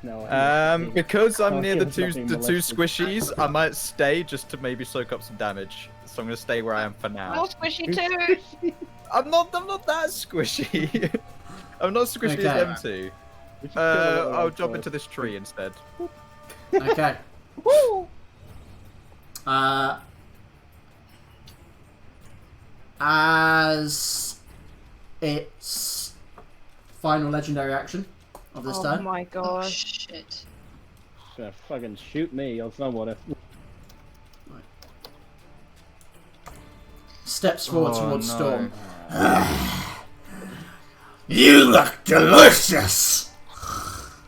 A: No,
D: because I'm near the two squishies, I might stay just to maybe soak up some damage. So I'm gonna stay where I am for now.
B: Oh, squishy too.
D: I'm not that squishy. I'm not squishy as them two. I'll jump into this tree instead.
C: Okay. As its final legendary action of this turn.
B: Oh my
E: Oh
B: god.
E: shit.
A: Gonna fucking shoot me or someone.
C: Steps forward towards Storm.
I: You look delicious!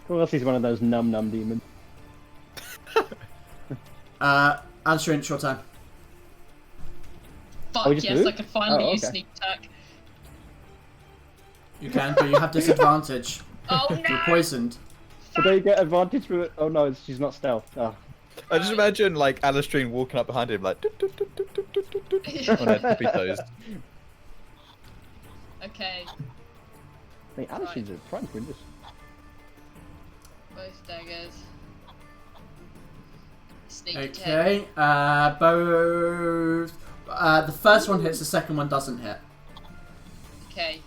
A: Well, unless he's one of those num demons.
C: Answer in short time.
E: Fuck
A: Oh, we just
E: yes,
A: moved?
E: I can finally
A: Oh,
E: use
A: okay.
E: sneak attack.
C: You can, but you have disadvantage.
E: Oh
C: You're
E: no!
C: poisoned.
A: So they get advantage with it? Oh no, she's not stealth. Oh.
D: I just imagine like Alistair walking up behind him like on her tippy toes.
E: Okay,
A: I think Alistair's a prime for this.
E: both daggers. Sneak attack.
C: Okay. Both. The first one hits. The second one doesn't hit.
E: Okay.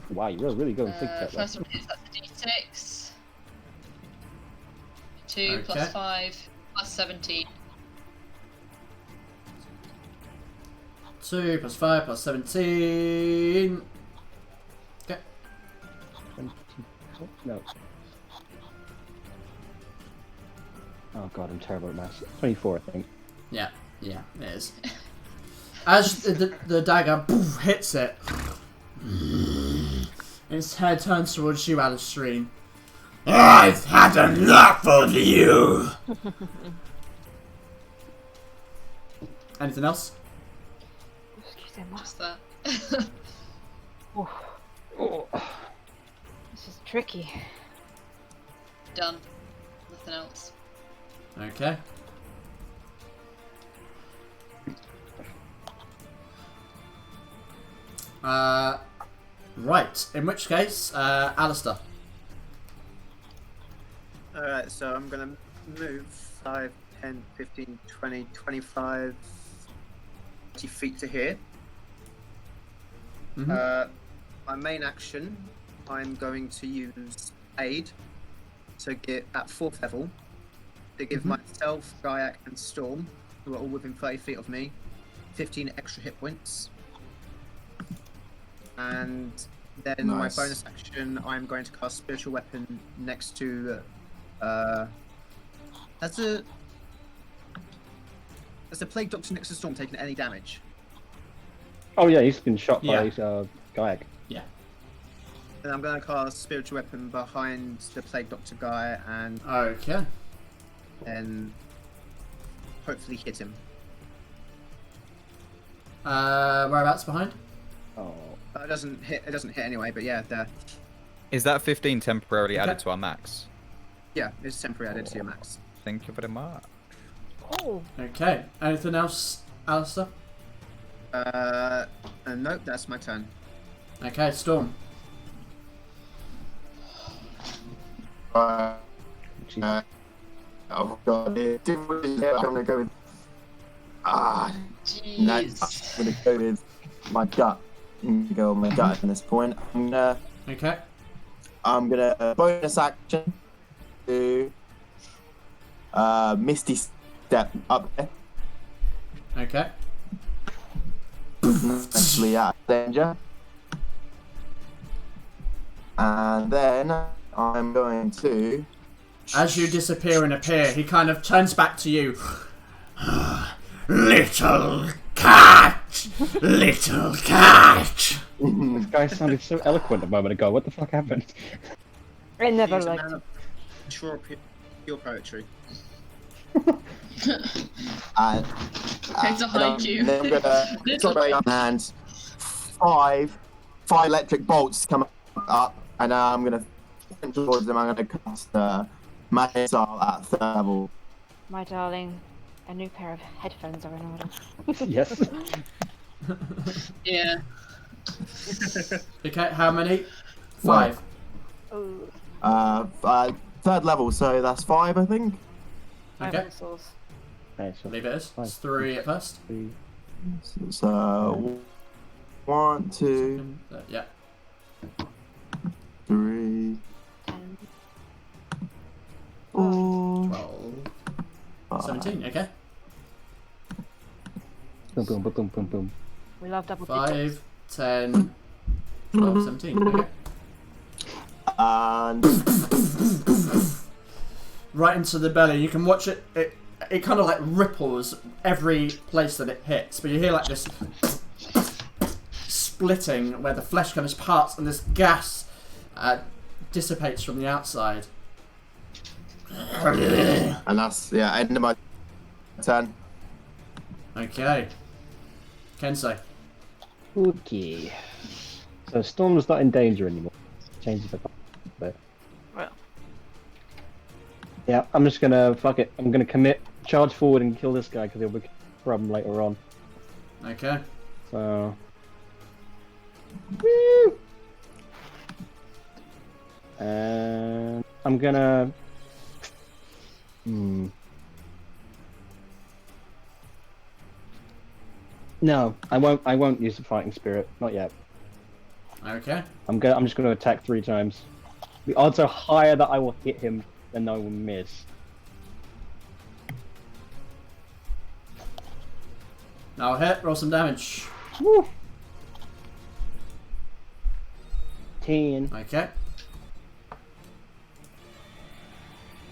A: Wow, you're really going thick that
E: First one hits, that's a d6. 2
C: Okay.
E: plus 5 plus 17.
C: 2 plus 5 plus 17. Okay.
A: No. Oh god, I'm terrible at maths. 24, I think.
C: Yeah, it is. As the dagger poof, hits it, its head turns towards you, Alistair.
I: I've had enough of you!
C: Anything else?
E: What's that?
B: This is tricky.
E: Done. Nothing else.
C: Okay. Right. In which case, Alistair.
F: Alright, so I'm gonna move 5, 10, 15, 20, 25, 30 feet to here.
C: Mhm.
F: My main action, I'm going to use aid to get at 4th level to give myself, Gaiak, and Storm who are all within 30 feet of me, 15 extra hit points. And then my
G: Nice.
F: bonus action, I'm going to cast Spiritual Weapon next to... Has the Plague Doctor next to Storm taken any damage?
A: Oh yeah, he's been shot
C: Yeah.
A: by Gaiac.
F: Then I'm going to cast Spiritual Weapon behind the Plague Doctor guy and
C: Okay.
F: then hopefully hit him.
C: Whereabouts behind?
A: Oh.
F: It doesn't hit anyway, but yeah, there.
D: Is that 15 temporarily added to our max?
F: Yeah, it's temporary added to your max.
D: Thank you very much.
B: Oh,
C: Okay. Anything else, Alistair?
F: Nope, that's my turn.
C: Okay, Storm.
G: Oh god, I'm gonna go with. No, I'm
E: Jeez.
G: gonna go with my gut. I'm gonna go with my gut at this point.
C: Okay.
G: I'm gonna bonus action to Misty Step up there.
C: Okay.
G: Actually out of danger. And then I'm going to.
C: As you disappear and appear, he kind of turns back to you. Little cat! Little cat!
A: This guy sounded so eloquent a moment ago. What the fuck happened?
B: I never
F: He's a
B: liked
F: man
B: it.
F: of pure poetry.
G: And
E: It's a haiku.
G: and then I'm gonna
E: Little
G: throw my hands. Five electric bolts come up, and I'm gonna towards them. I'm gonna cast magic missile at third level.
B: My darling, a new pair of headphones are in order.
A: Yes.
E: Yeah.
C: Okay, how many? 5.
B: Ooh,
G: Third level, so that's 5, I think.
B: 5
C: Okay.
B: missiles.
A: Okay, so
C: Leave it as. It's 3 at first.
G: So 1, 2,
C: Yeah.
G: 3, 4,
C: 12.
G: 5.
C: 17, okay.
A: Boom, boom, boom, boom, boom, boom.
B: We love double digits.
C: 5, 10, 12, 17, okay.
G: And
C: Right into the belly. You can watch it. It kind of like ripples every place that it hits, but you hear like this splitting where the flesh kind of parts and this gas dissipates from the outside.
G: and that's end of my turn.
C: Okay. Kensei.
A: Okay. So Storm's not in danger anymore. Changes the bit.
B: Well.
A: Yeah, I'm just gonna fuck it. I'm gonna commit, charge forward and kill this guy because he'll be a problem later on.
C: Okay.
A: So. Woo! And I'm gonna. No, I won't. I won't use the fighting spirit. Not yet.
C: Okay.
A: I'm just gonna attack 3 times. The odds are higher that I will hit him than I will miss.
C: Now hit. Roll some damage.
A: Woo! 10.
C: Okay.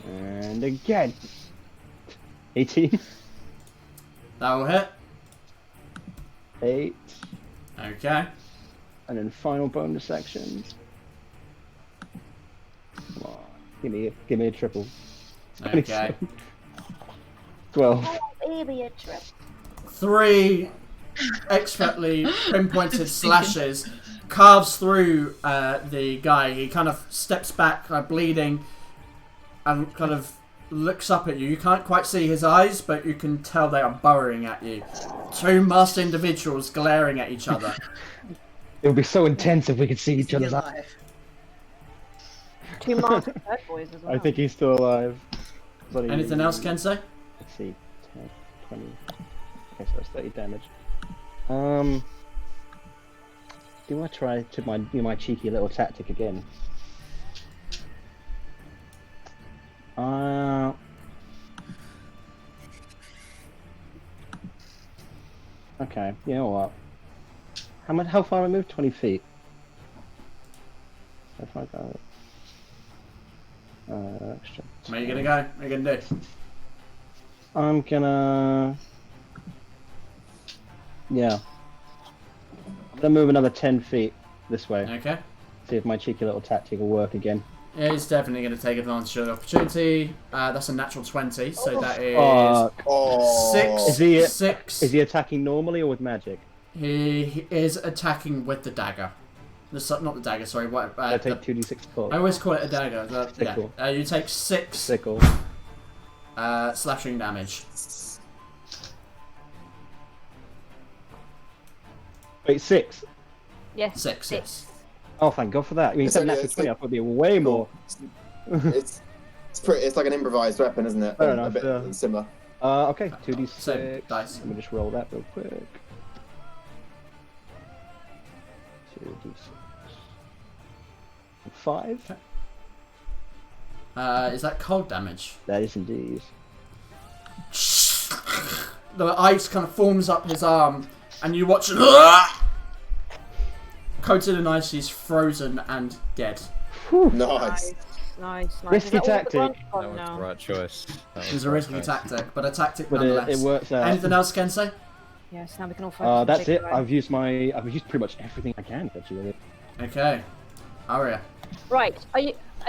A: And again. 18.
C: That will hit.
A: 8.
C: Okay.
A: And then final bonus action. Come on. Give me a triple.
C: Okay.
A: 12.
B: Baby, a trip.
C: 3 expertly pinpointed slashes carves through the guy. He kind of steps back, bleeding, and kind of looks up at you. You can't quite see his eyes, but you can tell they are burrowing at you. 2 masked individuals glaring at each other.
A: It would be so intense if we could see each other's eyes.
F: Alive.
B: 2 masked bad boys as well.
A: I think he's still alive. But
C: Anything else, Kensei?
A: Let's see. 10, 20. Okay, so that's 30 damage. Do I try to do my cheeky little tactic again? Okay, you know what? How far I moved? 20 feet. If I go... extra.
C: Where are you gonna go? What are you gonna do?
A: I'm gonna... Yeah. I'm gonna move another 10 feet this way.
C: Okay.
A: See if my cheeky little tactic will work again.
C: Yeah, he's definitely going to take advantage of the opportunity. That's a natural 20, so that is six.
A: Is he attacking normally or with magic?
C: He is attacking with the dagger. Not the dagger, sorry. What?
A: I take 2d6
C: I always call it a dagger.
A: Sickle.
C: Yeah. You take 6
A: Sickle.
C: slashing damage.
A: Wait, 6?
B: Yes.
C: 6, yes.
A: Oh, thank God for that. I mean, you said natural 20, I thought it'd be way more.
G: It's like an improvised weapon, isn't it?
A: Fair enough,
G: a bit
A: yeah.
G: similar.
A: Okay, 2d6.
C: So, dice.
A: Let me just roll that real quick. 2d6. 5?
C: Is that cold damage?
A: That is indeed.
C: The ice kind of forms up his arm, and you watch. Coated in ice, he's frozen and dead.
G: Nice.
B: Nice.
A: Risky tactic.
D: That was the right choice.
C: It was a risky tactic, but a tactic nonetheless.
A: It works out.
C: Anything else, Kensei?
B: Yes, now we can all focus.
A: That's it. I've used pretty much everything I can, actually.
C: Okay. Aria.
B: Right. Are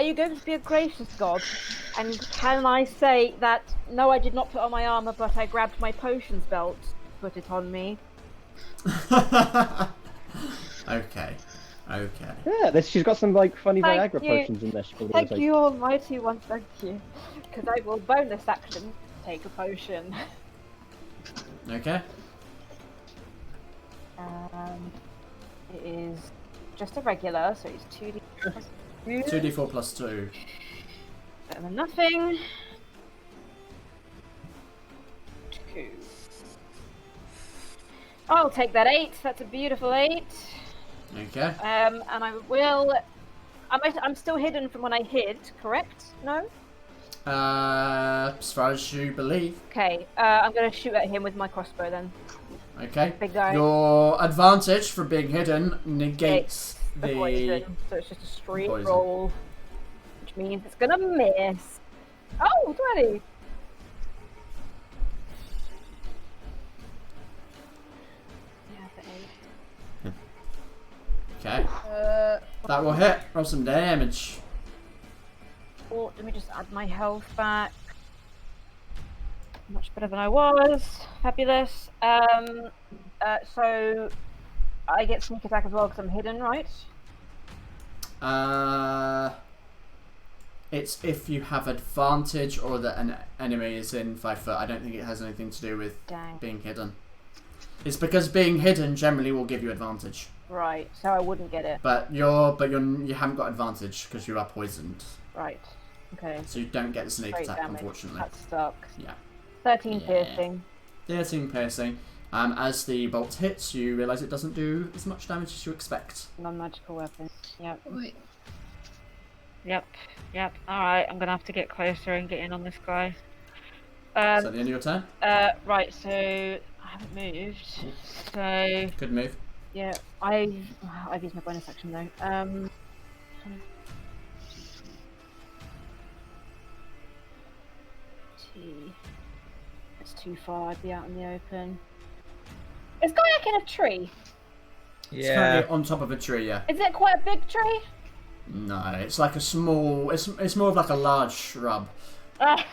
B: you going to be a gracious god? And can I say that no, I did not put on my armor, but I grabbed my potions belt, put it on me.
C: Okay.
A: Yeah, she's got some like funny
B: Thank
A: Viagra
B: you.
A: potions in there.
B: Thank you, almighty one. Thank you. Because I will bonus action take a potion.
C: Okay.
B: It is just a regular, so it's 2d plus 2.
C: 2d4 plus 2.
B: Better than nothing. 2. I'll take that 8. That's a beautiful 8.
C: Okay.
B: And I will. I'm still hidden from when I hid, correct? No?
C: As far as you believe.
B: Okay, I'm gonna shoot at him with my crossbow then.
C: Okay.
B: Big guy.
C: Your advantage for being hidden negates
B: the poison, so it's just a straight
C: poison.
B: roll, which means it's gonna miss. Oh, 20! Yeah, for 8.
C: Okay. That will hit. Roll some damage.
B: Oh, let me just add my health back. Much better than I was. Fabulous. So I get sneak attack as well because I'm hidden, right?
C: It's if you have advantage or that an enemy is in 5 foot. I don't think it has anything to do with being hidden. It's because being hidden generally will give you advantage.
B: Right. So I wouldn't get it.
C: But you haven't got advantage because you are poisoned.
B: Right. Okay.
C: So you don't get the sneak
B: Great
C: attack,
B: damage.
C: unfortunately.
B: That sucks.
C: Yeah.
B: 13 piercing.
C: 13 piercing. As the bolt hits, you realise it doesn't do as much damage as you expect.
B: Non-magical weapon. Yep.
E: Wait.
B: Yep. Alright, I'm gonna have to get closer and get in on this guy.
C: Is that the end of your turn?
B: Right, so I haven't moved. So
C: Good move.
B: yeah, I've used my bonus action though. It's too far, I'd be out in the open. Is Gaiac in a tree?
C: It's currently on top of a tree, yeah.
B: Is it quite a big tree?
C: No, it's like a small... It's more of like a large shrub. It's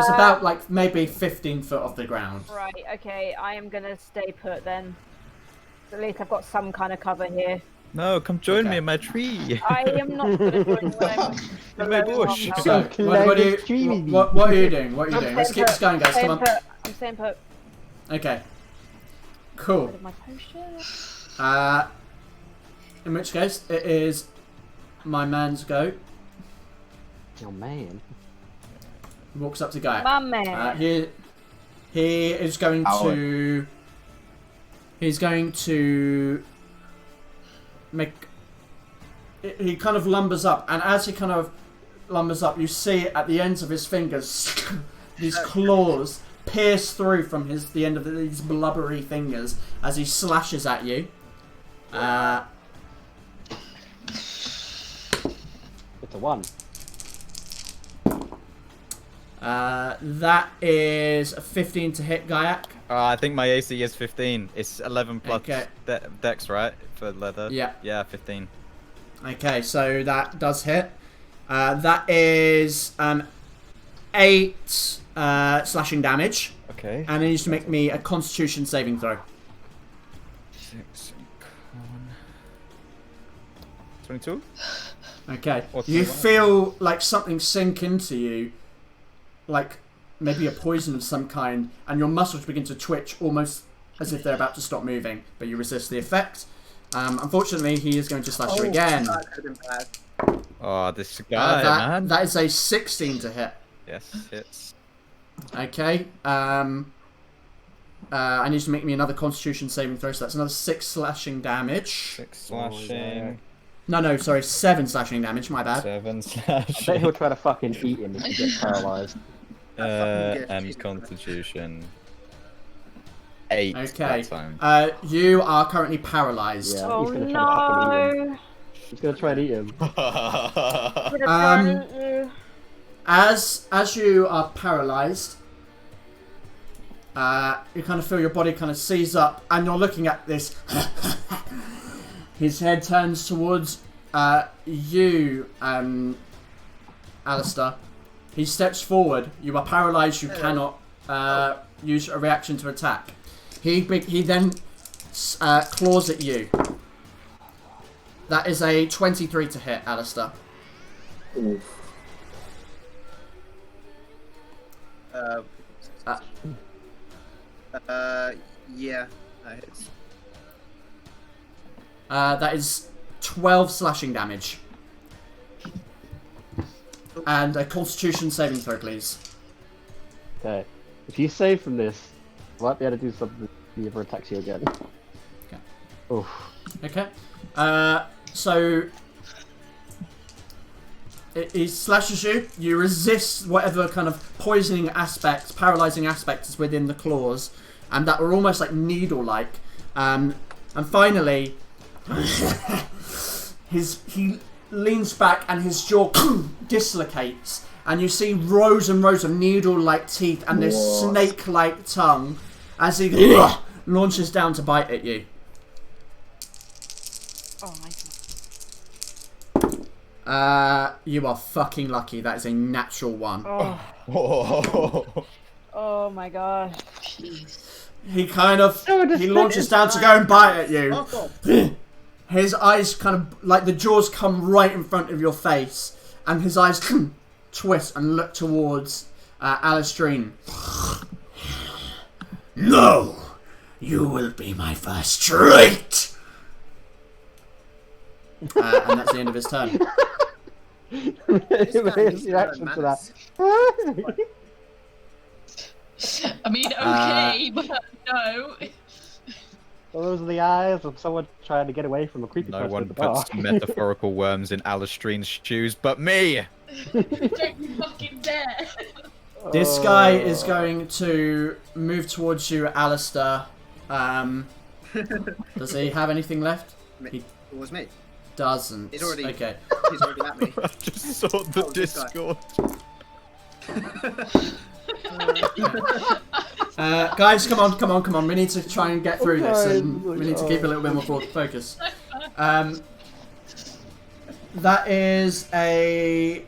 C: about like maybe 15 foot off the ground.
B: Right, okay, I am gonna stay put then. At least I've got some kind of cover here.
D: No, come join me in my tree.
B: I am not gonna join you
D: In my bush.
C: So, what are you doing? What are you doing? Let's keep this going, guys. Come on.
B: I'm staying put.
C: Okay. Cool.
B: Rid of my potion.
C: In which case, it is my man's go.
H: Oh man.
C: He walks up to Gaia.
B: My man.
C: He is going to. He's going to make. He kind of lumbers up, and as he kind of lumbers up, you see at the ends of his fingers these claws pierce through from the end of these blubbery fingers as he slashes at you.
A: It's a 1.
C: That is a 15 to hit, Gaiak.
D: I think my AC is 15. It's 11 plus dex, right? For leather?
C: Yeah.
D: Yeah, 15.
C: Okay, so that does hit. That is 8 slashing damage.
D: Okay.
C: And it needs to make me a Constitution saving throw.
D: 6 and con. 22?
C: Okay.
D: Or
C: You
D: 21?
C: feel like something sink into you, like maybe a poison of some kind, and your muscles begin to twitch almost as if they're about to stop moving, but you resist the effect. Unfortunately, he is going to slash you again.
F: That could have been bad.
D: Oh, this guy, man.
C: That is a 16 to hit.
D: Yes, hits.
C: Okay. I need to make me another Constitution saving throw, so that's another 6 slashing damage.
D: 6 slashing.
C: No, sorry, 7 slashing damage, my bad.
D: 7
A: I
D: slashing.
A: bet he'll try to fucking eat him if he gets paralysed.
D: And Constitution. 8
C: Okay.
D: that time.
C: You are currently paralysed.
A: Yeah,
B: Oh
A: he's gonna try to fucking eat him.
B: no!
A: He's gonna try to eat him.
B: I'm gonna try and eat you.
C: As you are paralysed, you kind of feel your body kind of seize up, and you're looking at this. His head turns towards you, Alistair. He steps forward. You are paralysed. You cannot use a reaction to attack. He then claws at you. That is a 23 to hit, Alistair.
G: Oof.
F: Yeah, that hits.
C: That is 12 slashing damage. And a Constitution saving throw, please.
A: Okay. If you save from this, I might be able to do something if he ever attacks you again.
C: Okay.
A: Oof.
C: Okay. So he slashes you. You resist whatever kind of poisoning aspects, paralyzing aspects is within the claws, and that were almost like needle-like. And finally, he leans back and his jaw dislocates, and you see rows and rows of needle-like teeth and this snake-like tongue as he launches down to bite at you.
B: Oh my god.
C: You are fucking lucky. That is a natural 1.
B: Oh my god.
C: He kind of he launches down to go and bite at you. His eyes kind of like the jaws come right in front of your face, and his eyes twist and look towards Alistrine. No, you will be my first treat. And that's the end of his turn.
A: His reaction to that.
E: I mean, okay, but no.
A: Well, those are the eyes of someone trying to get away from a creepy
D: No
A: person
D: one
A: at the bar.
D: puts metaphorical worms in Alistrine's shoes but me!
E: Don't you fucking dare!
C: This guy is going to move towards you, Alistair. Does he have anything left?
F: It was me.
C: Doesn't.
F: He's already,
C: Okay.
F: he's already at me.
D: I just saw the
F: this guy.
D: Discord.
C: Guys, come on. We need to try and get through this, and we need to keep a little bit more focus. That is a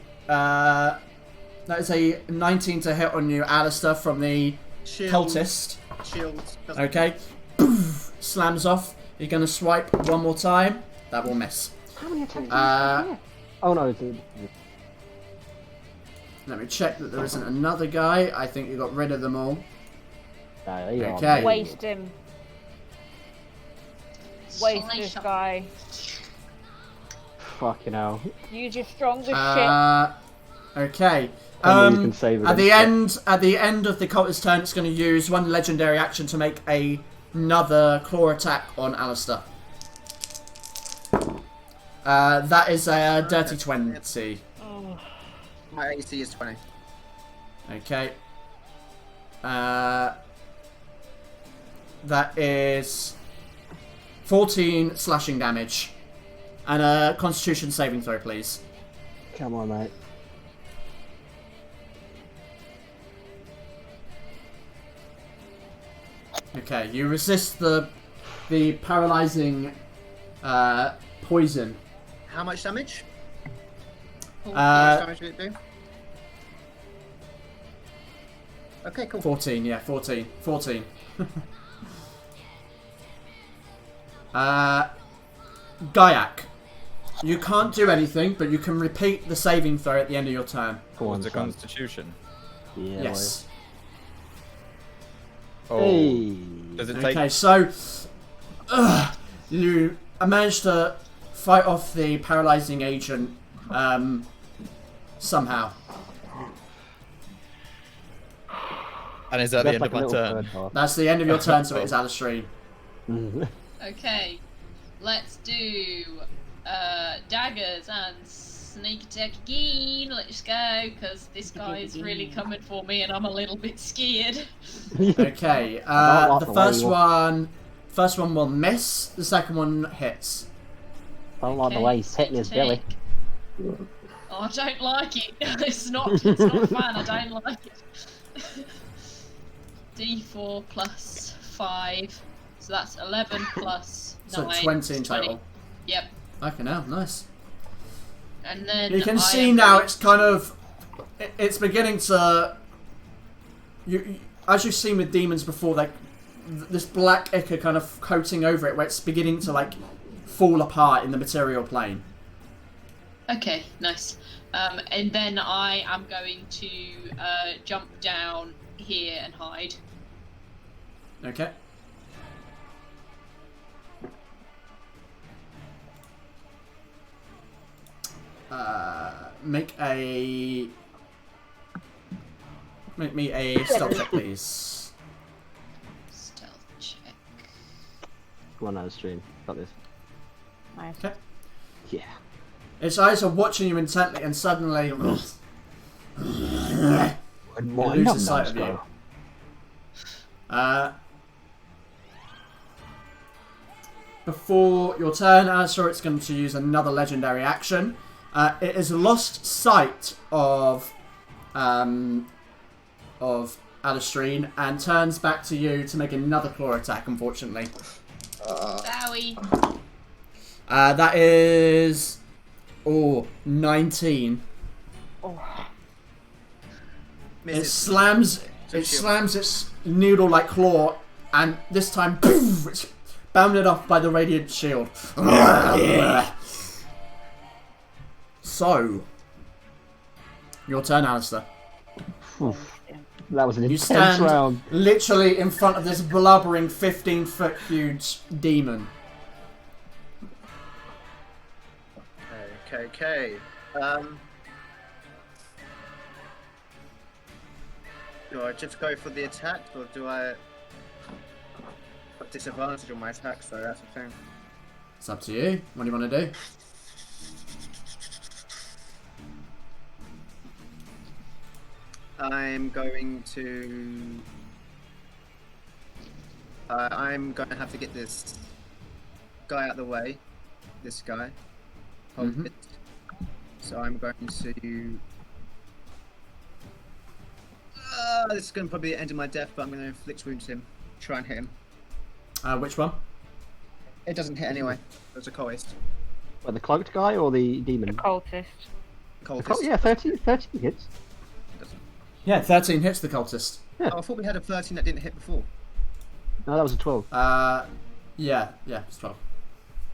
C: 19 to hit on you, Alistair, from the cultist.
F: Shield.
C: Okay. Slams off. You're gonna swipe one more time. That will miss.
A: How many attacks? Oh no, dude.
C: Let me check that there isn't another guy. I think you got rid of them all.
A: Okay.
B: Waste him. Waste this guy.
A: Fucking hell.
B: Use your strongest shit.
C: Okay.
A: Tell me you can save it
C: At the end of the cultist's turn, it's going to use one legendary action to make another claw attack on Alistair. That is a dirty 20.
F: My AC is 20.
C: Okay. That is 14 slashing damage. And a Constitution saving throw, please.
H: Come on, mate.
C: Okay, you resist the paralyzing poison.
F: How much damage? How
C: Uh,
F: much damage did it do? Okay, cool.
C: 14, yeah, 14. Gaiak. You can't do anything, but you can repeat the saving throw at the end of your turn.
D: What's a Constitution?
H: Yeah.
C: Yes.
D: Oh.
H: Hey.
D: Does it take?
C: Okay, so you managed to fight off the paralyzing agent somehow.
D: And is that the
H: That's
D: end
H: like
D: of
H: a
D: my
H: little
D: turn?
H: bird heart.
C: That's the end of your turn, so it is Alistair.
E: Okay, let's do daggers and sneak attack again. Let's go, because this guy is really coming for me and I'm a little bit scared.
C: Okay,
H: like
C: the
H: the
C: first one will miss. The second one hits.
H: I don't like the way he's hitting his belly.
E: Oh, I don't like it. It's not fun. I don't like it. D4 plus 5. So that's 11 plus 9.
C: So 20 in total.
E: Yep.
C: Okay, now nice.
E: And then
C: You can
E: I
C: see
E: am
C: now
E: going-
C: it's kind of it's beginning to as you've seen with demons before, like this black ichor kind of coating over it, where it's beginning to like fall apart in the material plane.
E: Okay, nice. And then I am going to jump down here and hide.
C: Okay. Make me a stealth check, please.
E: Stealth check.
H: Come on, Alistair. Got this.
B: Nice.
C: Okay.
H: Yeah.
C: Its eyes are watching you intently, and suddenly it loses sight of you. Before your turn, Alistair, it's going to use another legendary action. It has lost sight of Alistair and turns back to you to make another claw attack, unfortunately.
E: Bowie.
C: That is 19.
B: Oh,
C: It slams its noodle-like claw, and this time, poof, it's bounded off by the radiant shield. So, your turn, Alistair.
H: That was an
C: You
H: intense
C: stand
H: round.
C: literally in front of this blubbering 15-foot huge demon.
F: Okay. Do I just go for the attack, or do I have disadvantage on my attacks? So that's the thing.
C: It's up to you. What do you want to do?
F: I'm going to have to get this guy out of the way. This guy. Hold it. So I'm going to. This is going to probably be the end of my death, but I'm going to inflict wounds him. Try and hit him.
C: Which one?
F: It doesn't hit anyway. There's a cultist.
H: What, the cloaked guy or the demon?
B: cultist.
H: Yeah, 13 hits.
C: Yeah, 13 hits the cultist.
H: Yeah.
F: Oh, I thought we had a 13 that didn't hit before.
H: No, that was a 12.
C: Yeah, it's 12.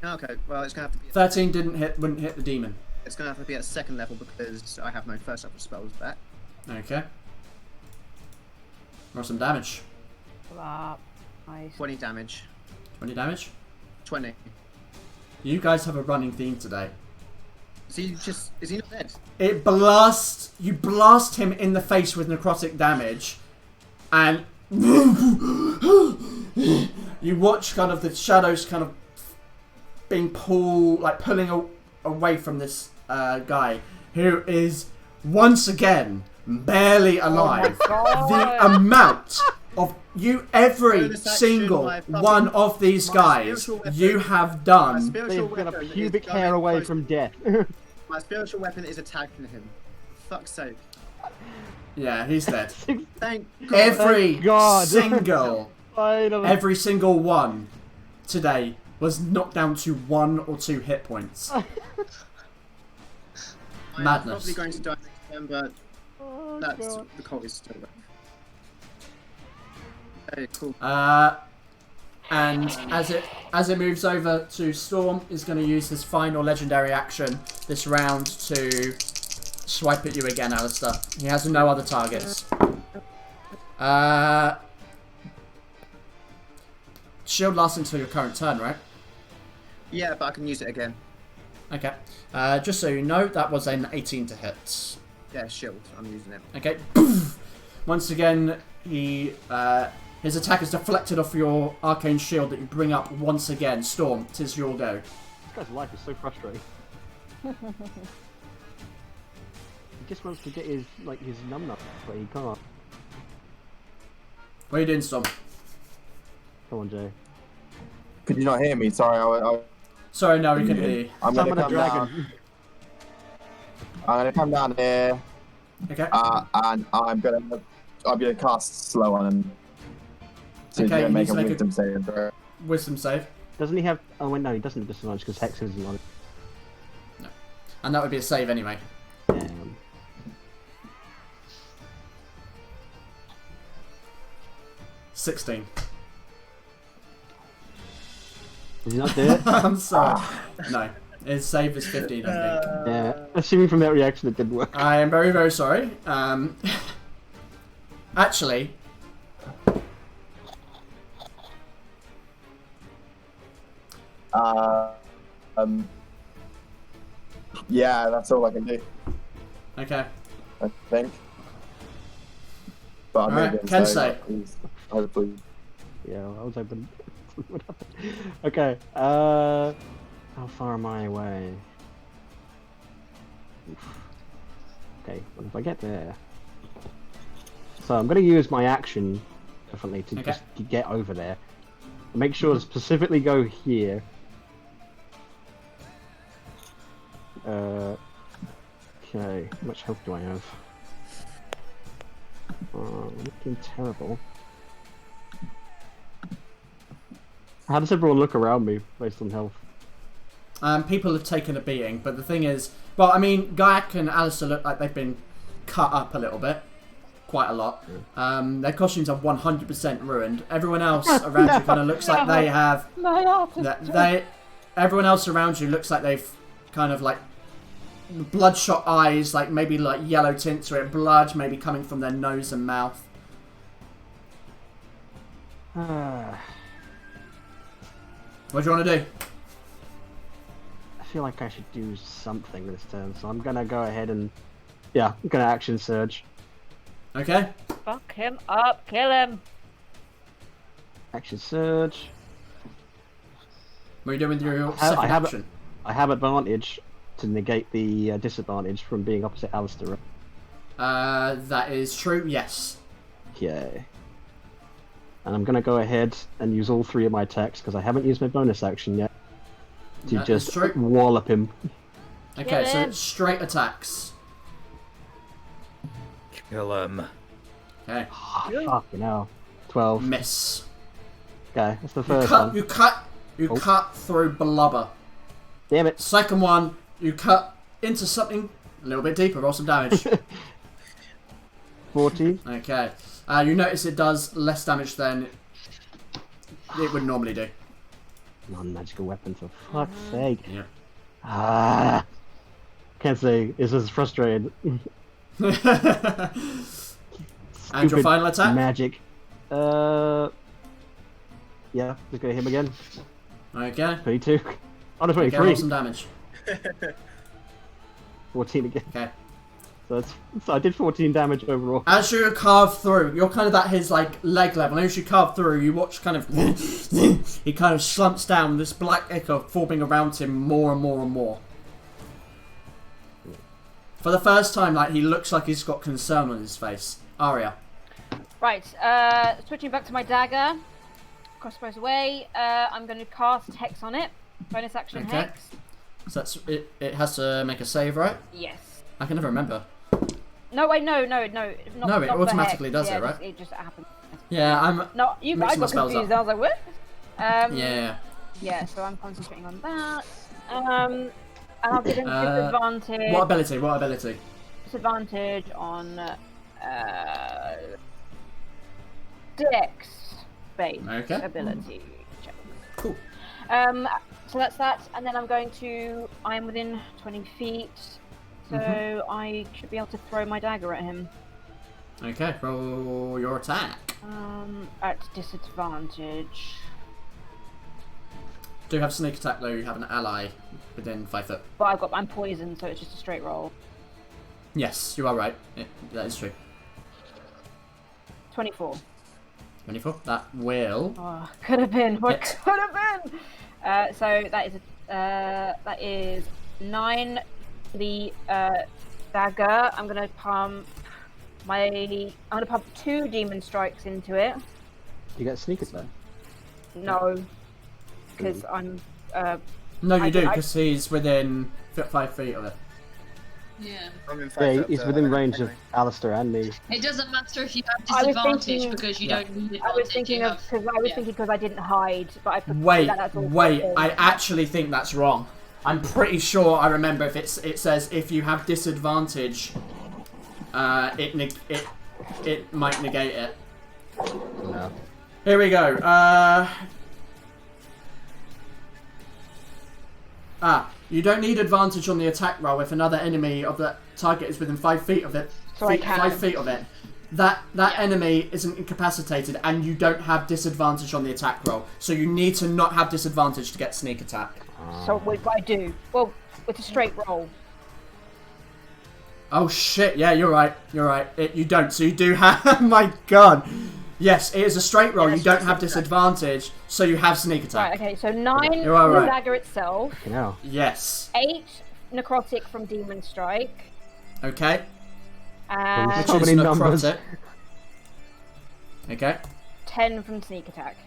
F: Okay, well it's going to have to be.
C: 13 wouldn't hit the demon.
F: It's going to have to be at second level because I have no first level spells back.
C: Okay. Roll some damage.
B: Nice.
F: 20 damage.
C: 20 damage.
F: 20.
C: You guys have a running theme today.
F: Is he not dead?
C: You blast him in the face with necrotic damage, and you watch kind of the shadows kind of being pulling away from this guy, who is once again barely alive. The amount of you, every single one of these guys, you have done.
A: They've got a pubic hair away from death.
F: My spiritual weapon is attacking him. Fuck's sake.
C: Yeah, he's dead.
F: Thank God.
C: Every single one today was knocked down to 1 or 2 hit points.
F: I'm
C: Madness.
F: probably going to die next turn, but the cult is still there. Okay, cool.
C: And as it moves over to Storm, is going to use his final legendary action this round to swipe at you again, Alistair. He has no other targets. Shield lasts until your current turn, right?
F: Yeah, but I can use it again.
C: Okay. Just so you know, that was an 18 to hit.
F: Yeah, shield. I'm using it.
C: Okay. Once again, his attack is deflected off your arcane shield that you bring up once again. Storm, 'tis your go.
A: This guy's life is so frustrating. He just wants to get his num-num, but he can't.
C: What are you doing, Storm?
A: Come on, Jay.
G: Could you not hear me? Sorry, I
C: Sorry, no, we couldn't hear you.
G: I'm gonna
A: Summon a
G: come
A: dragon.
G: down. I'm gonna come down here,
C: Okay.
G: and I'm gonna cast slow on him. So
C: Okay,
G: he's gonna
C: you
G: make
C: need
G: a
C: to make a-
G: wisdom saving throw.
C: Wisdom save.
A: Doesn't he have... Oh, wait, no, he doesn't have disadvantage because Hex isn't on it.
C: And that would be a save anyway. 16.
A: Is he not there?
C: I'm sorry. No. His save is 15, I think.
A: Yeah. Assuming from that reaction it didn't work.
C: I am very, very sorry. Actually...
G: Yeah, that's all I can do,
C: Okay.
G: I think. But I'm
C: Alright,
G: moving,
C: can
G: so
C: say.
G: hopefully.
A: Yeah, I was hoping... Okay, how far am I away? Oof. Okay, well, if I get there... So I'm going to use my action, definitely, to just get over there. Make sure to specifically go here. Okay, how much health do I have? I'm looking terrible. How does everyone look around me based on health?
C: People have taken a beating, but the thing is... Well, I mean, Gaiak and Alistair look like they've been cut up a little bit. Quite a lot. Their costumes are 100% ruined. Everyone else around you kind of looks like they have... Everyone else around you looks like they've kind of like bloodshot eyes, like maybe like yellow tint to it, blood maybe coming from their nose and mouth. What do you want to do?
A: I feel like I should do something this turn, so I'm gonna go ahead and... Yeah, I'm gonna action surge.
C: Okay.
B: Fuck him up, kill him.
A: Action surge.
C: What are you doing with your second action?
A: I have advantage to negate the disadvantage from being opposite Alistair.
C: That is true, yes.
A: Okay. And I'm gonna go ahead and use all 3 of my attacks because I haven't used my bonus action yet. To
C: That
A: just
C: is true.
A: wallop him.
C: Okay, so it's straight attacks.
D: Kill him.
C: Okay.
A: Fucking hell. 12.
C: Miss.
A: Okay, that's the first one.
C: You cut through blubber.
A: Damn it.
C: Second one, you cut into something a little bit deeper. Roll some damage.
A: 14.
C: Okay. You notice it does less damage than it would normally do.
A: Non-magical weapon, for fuck's sake.
C: Yeah.
A: Can't say. This is frustrated.
C: And your final attack?
A: Magic. Yeah, just gonna hit him again.
C: Okay.
A: 22. Oh, no, 23.
C: Okay, roll some damage.
A: 14 again.
C: Okay.
A: So I did 14 damage overall.
C: As you carve through, you're kind of at his like leg level. And as you carve through, you watch kind of he kind of slumps down. This black ichor forming around him more and more and more. For the first time, like, he looks like he's got concern on his face. Aria.
B: Right, switching back to my dagger. Crossbows away. I'm going to cast Hex on it. Bonus action Hex.
C: So that's it. It has to make a save, right?
B: Yes.
C: I can never remember.
B: No, wait, no.
C: No, it automatically does it, right?
B: It just happens.
C: Yeah, I'm.
B: No, I got confused. I was like, what?
C: Yeah.
B: Yeah, so I'm concentrating on that. And I'll give him disadvantage.
C: What ability?
B: Disadvantage on Dex-based ability check.
C: Cool.
B: So that's that, and then I am within 20 feet, so I should be able to throw my dagger at him.
C: Okay, roll your attack.
B: At disadvantage.
C: Do you have sneak attack though? You have an ally within 5 foot.
B: But I'm poisoned, so it's just a straight roll.
C: Yes, you are right. Yeah, that is true.
B: 24.
C: 24. That will.
B: Oh, could have been. What could have been? So that is 9. The dagger. I'm gonna pump 2 demon strikes into it.
A: You get sneak attack?
B: No, because I'm.
C: No, you do, because he's within 5 feet of it.
E: Yeah.
A: Yeah, he's within range of Alistair and me.
E: It doesn't matter if you have disadvantage because you don't need advantage.
B: I was thinking because I didn't hide, but I forgot
C: Wait,
B: that's all
C: I actually think that's wrong. I'm pretty sure I remember if it says if you have disadvantage, it might negate it.
A: No.
C: Here we go. You don't need advantage on the attack roll if another enemy of the target is within 5 feet of it.
B: So
C: 5 feet of it. That enemy isn't incapacitated, and you don't have disadvantage on the attack roll. So you need to not have disadvantage to get sneak attack.
B: So what do I do? Well, it's a straight roll.
C: Oh shit! Yeah, you're right. You don't. So you do have. My God. Yes, it is a straight roll. You don't have disadvantage, so you have sneak attack.
B: Right. Okay. So 9
C: You're all
B: from the
C: right.
B: dagger itself.
A: No.
C: Yes.
B: 8 necrotic from demon strike.
C: Okay.
B: And
C: Which
A: How
C: is
A: many numbers?
C: necrotic. Okay.
B: 10 from sneak attack.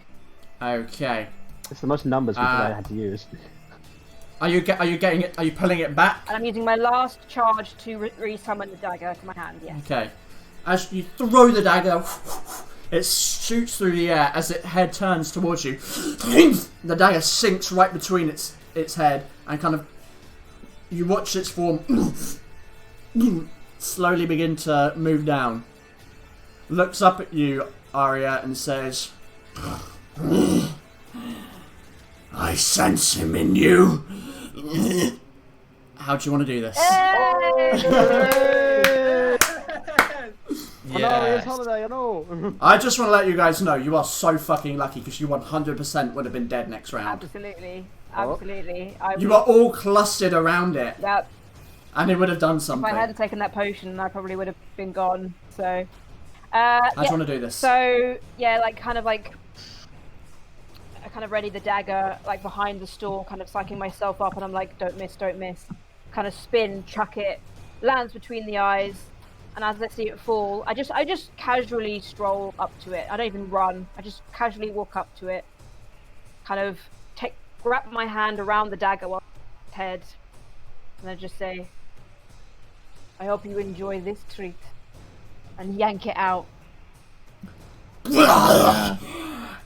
C: Okay.
A: It's the most numbers because I had to use.
C: Are you getting it? Are you pulling it back?
B: And I'm using my last charge to re-summon the dagger to my hand. Yes.
C: Okay. As you throw the dagger, it shoots through the air as its head turns towards you. The dagger sinks right between its head and kind of. You watch its form slowly begin to move down. Looks up at you, Aria, and says, "I sense him in you." How do you want to do this?
A: I know, it's holiday, I know.
C: I just want to let you guys know you are so fucking lucky because you 100% would have been dead next round.
B: Absolutely.
C: You were all clustered around it.
B: Yep.
C: And it would have done something.
B: If I hadn't taken that potion, I probably would have been gone. So.
C: I just want to do this.
B: So yeah, I kind of ready the dagger behind the store, kind of psyching myself up, and I'm like, don't miss. Kind of spin, chuck it, lands between the eyes, and as I see it fall, I just casually stroll up to it. I don't even run. I just casually walk up to it, kind of wrap my hand around the dagger while its head, and I just say, I hope you enjoy this treat, and yank it out.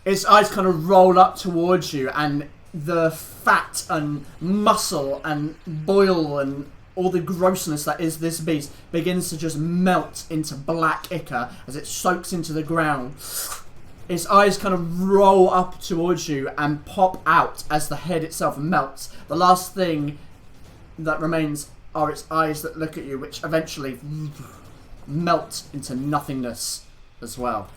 C: Its eyes kind of roll up towards you, and the fat and muscle and boil and all the grossness that is this beast begins to just melt into black ichor as it soaks into the ground. Its eyes kind of roll up towards you and pop out as the head itself melts. The last thing that remains are its eyes that look at you, which eventually melt into nothingness as well.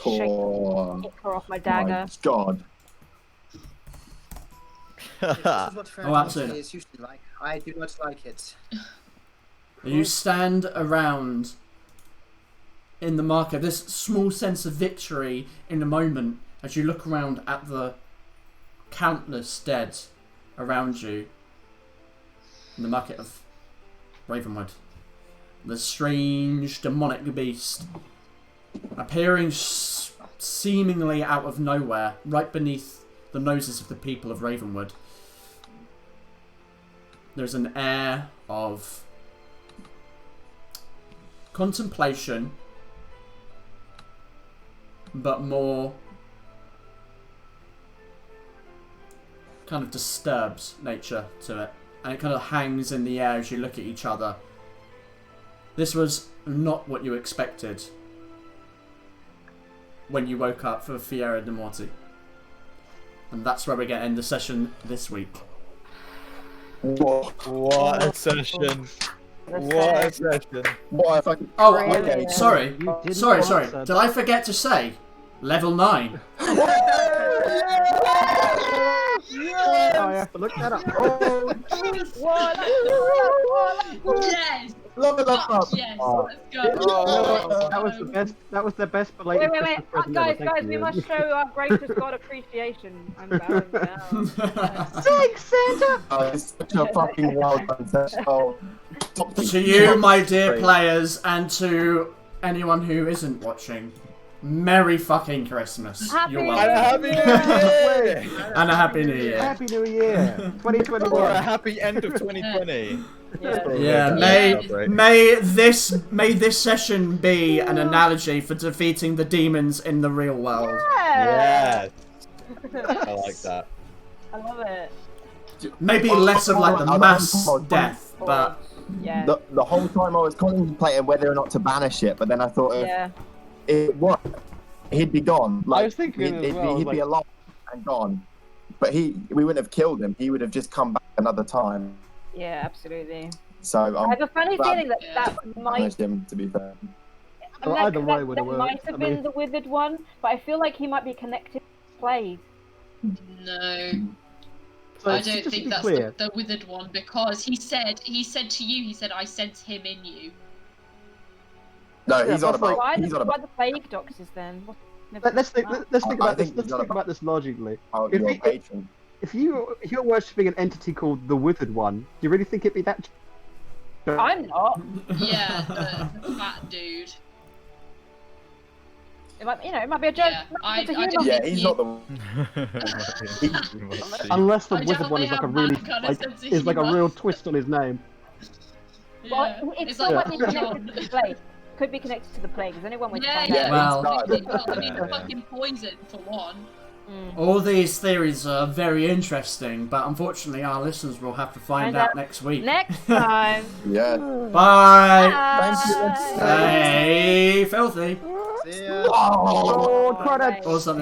B: Shake the ichor off my dagger.
G: My God.
F: This is what Fera
C: absolutely.
F: is usually like. I do not like it.
C: You stand around in the market, this small sense of victory in a moment as you look around at the countless dead around you. in the market of Ravenwood. The strange demonic beast appearing seemingly out of nowhere, right beneath the noses of the people of Ravenwood. There's an air of contemplation, but more kind of disturbs nature to it, and it kind of hangs in the air as you look at each other. This was not what you expected when you woke up for Fiera dei Morti. And that's where we're going to end the session this week.
D: What a session. What a session.
G: What a fucking...
C: Oh, okay, sorry. Sorry. Did I forget to say? Level 9.
A: Oh, I have to look that up. Oh,
E: Yes!
G: Love it,
E: Yes, let's go.
A: that was the best. That was the best belated
B: Wait.
A: Christmas present
B: Guys,
A: ever. Thank
B: we
A: you.
B: must show our gracious God appreciation. I'm bowing down.
A: Thanks, Santa.
G: Oh, it's such a fucking well done session. Oh,
C: To you, my dear players, and to anyone who isn't watching, Merry fucking Christmas.
B: Happy
C: You're
B: New
C: welcome.
D: Happy New Year!
C: And a Happy New Year.
A: Happy New Year, 2021.
D: Or a happy end of 2020.
C: Yeah, may this session be an analogy for defeating the demons in the real world.
D: Yes. I like that.
B: I love it.
C: Maybe less of like the mass death, but
B: Yeah.
G: the whole time I was contemplating whether or not to banish it, but then I thought if
B: Yeah.
G: it worked, he'd be gone. Like,
A: I was thinking as well,
G: he'd be
A: like-
G: alive and gone. But we wouldn't have killed him. He would have just come back another time.
B: Yeah, absolutely.
G: So
B: I have a funny
G: glad
B: feeling that
E: Yeah.
B: that might.
G: banished him, to be fair.
A: Well,
B: that-
A: either way
B: that-
A: would
B: that
A: have worked.
B: might have
A: I
B: been
A: mean-
B: the withered one, but I feel like he might be connected to the plague.
E: No.
A: So
E: I
A: just
E: don't
A: to
E: think
A: be
E: that's
A: clear,
E: the withered one, because he said to you, I sense him in you.
G: No,
A: Yeah,
G: he's on
A: that's like-
G: about.
B: Why
G: He's on
B: the
G: about
B: plague doctors then? Never
A: let's think.
B: thought
A: Let's think
G: I
A: about this.
G: think
A: Let's
G: he's on
A: think
G: about-
A: about this logically.
G: your
A: If he-
G: patron.
A: If you're worshipping an entity called the Withered One, do you really think it'd be that?
B: I'm not.
E: Yeah, the fat dude.
B: It might, it might be a joke.
E: Yeah,
B: Not to
E: I
B: humour.
E: don't
G: Yeah,
E: think
G: he's
E: he-
G: not the.
A: Unless the
E: I
A: Withered
E: don't
A: One is
E: think
A: like a
E: I'm
A: really
E: that kind of
A: like
E: sense of
A: is like a
E: humour.
A: real twist on his name.
B: Well,
E: Yeah.
B: it's
E: like
B: not connected
E: John.
B: to the plague. Could be connected to the plague. There's only one way to
E: Yeah,
B: find
E: yeah.
B: out.
C: Well-
E: I mean,
D: Yeah.
E: fucking poison for one.
C: all these theories are very interesting, but unfortunately our listeners will have to find
B: Find
C: out
B: out
C: next week.
B: Next time.
G: Yeah.
C: Bye!
B: Bye.
C: Stay filthy!
F: See ya.
A: Oh, credit.
B: Right.
C: Or something.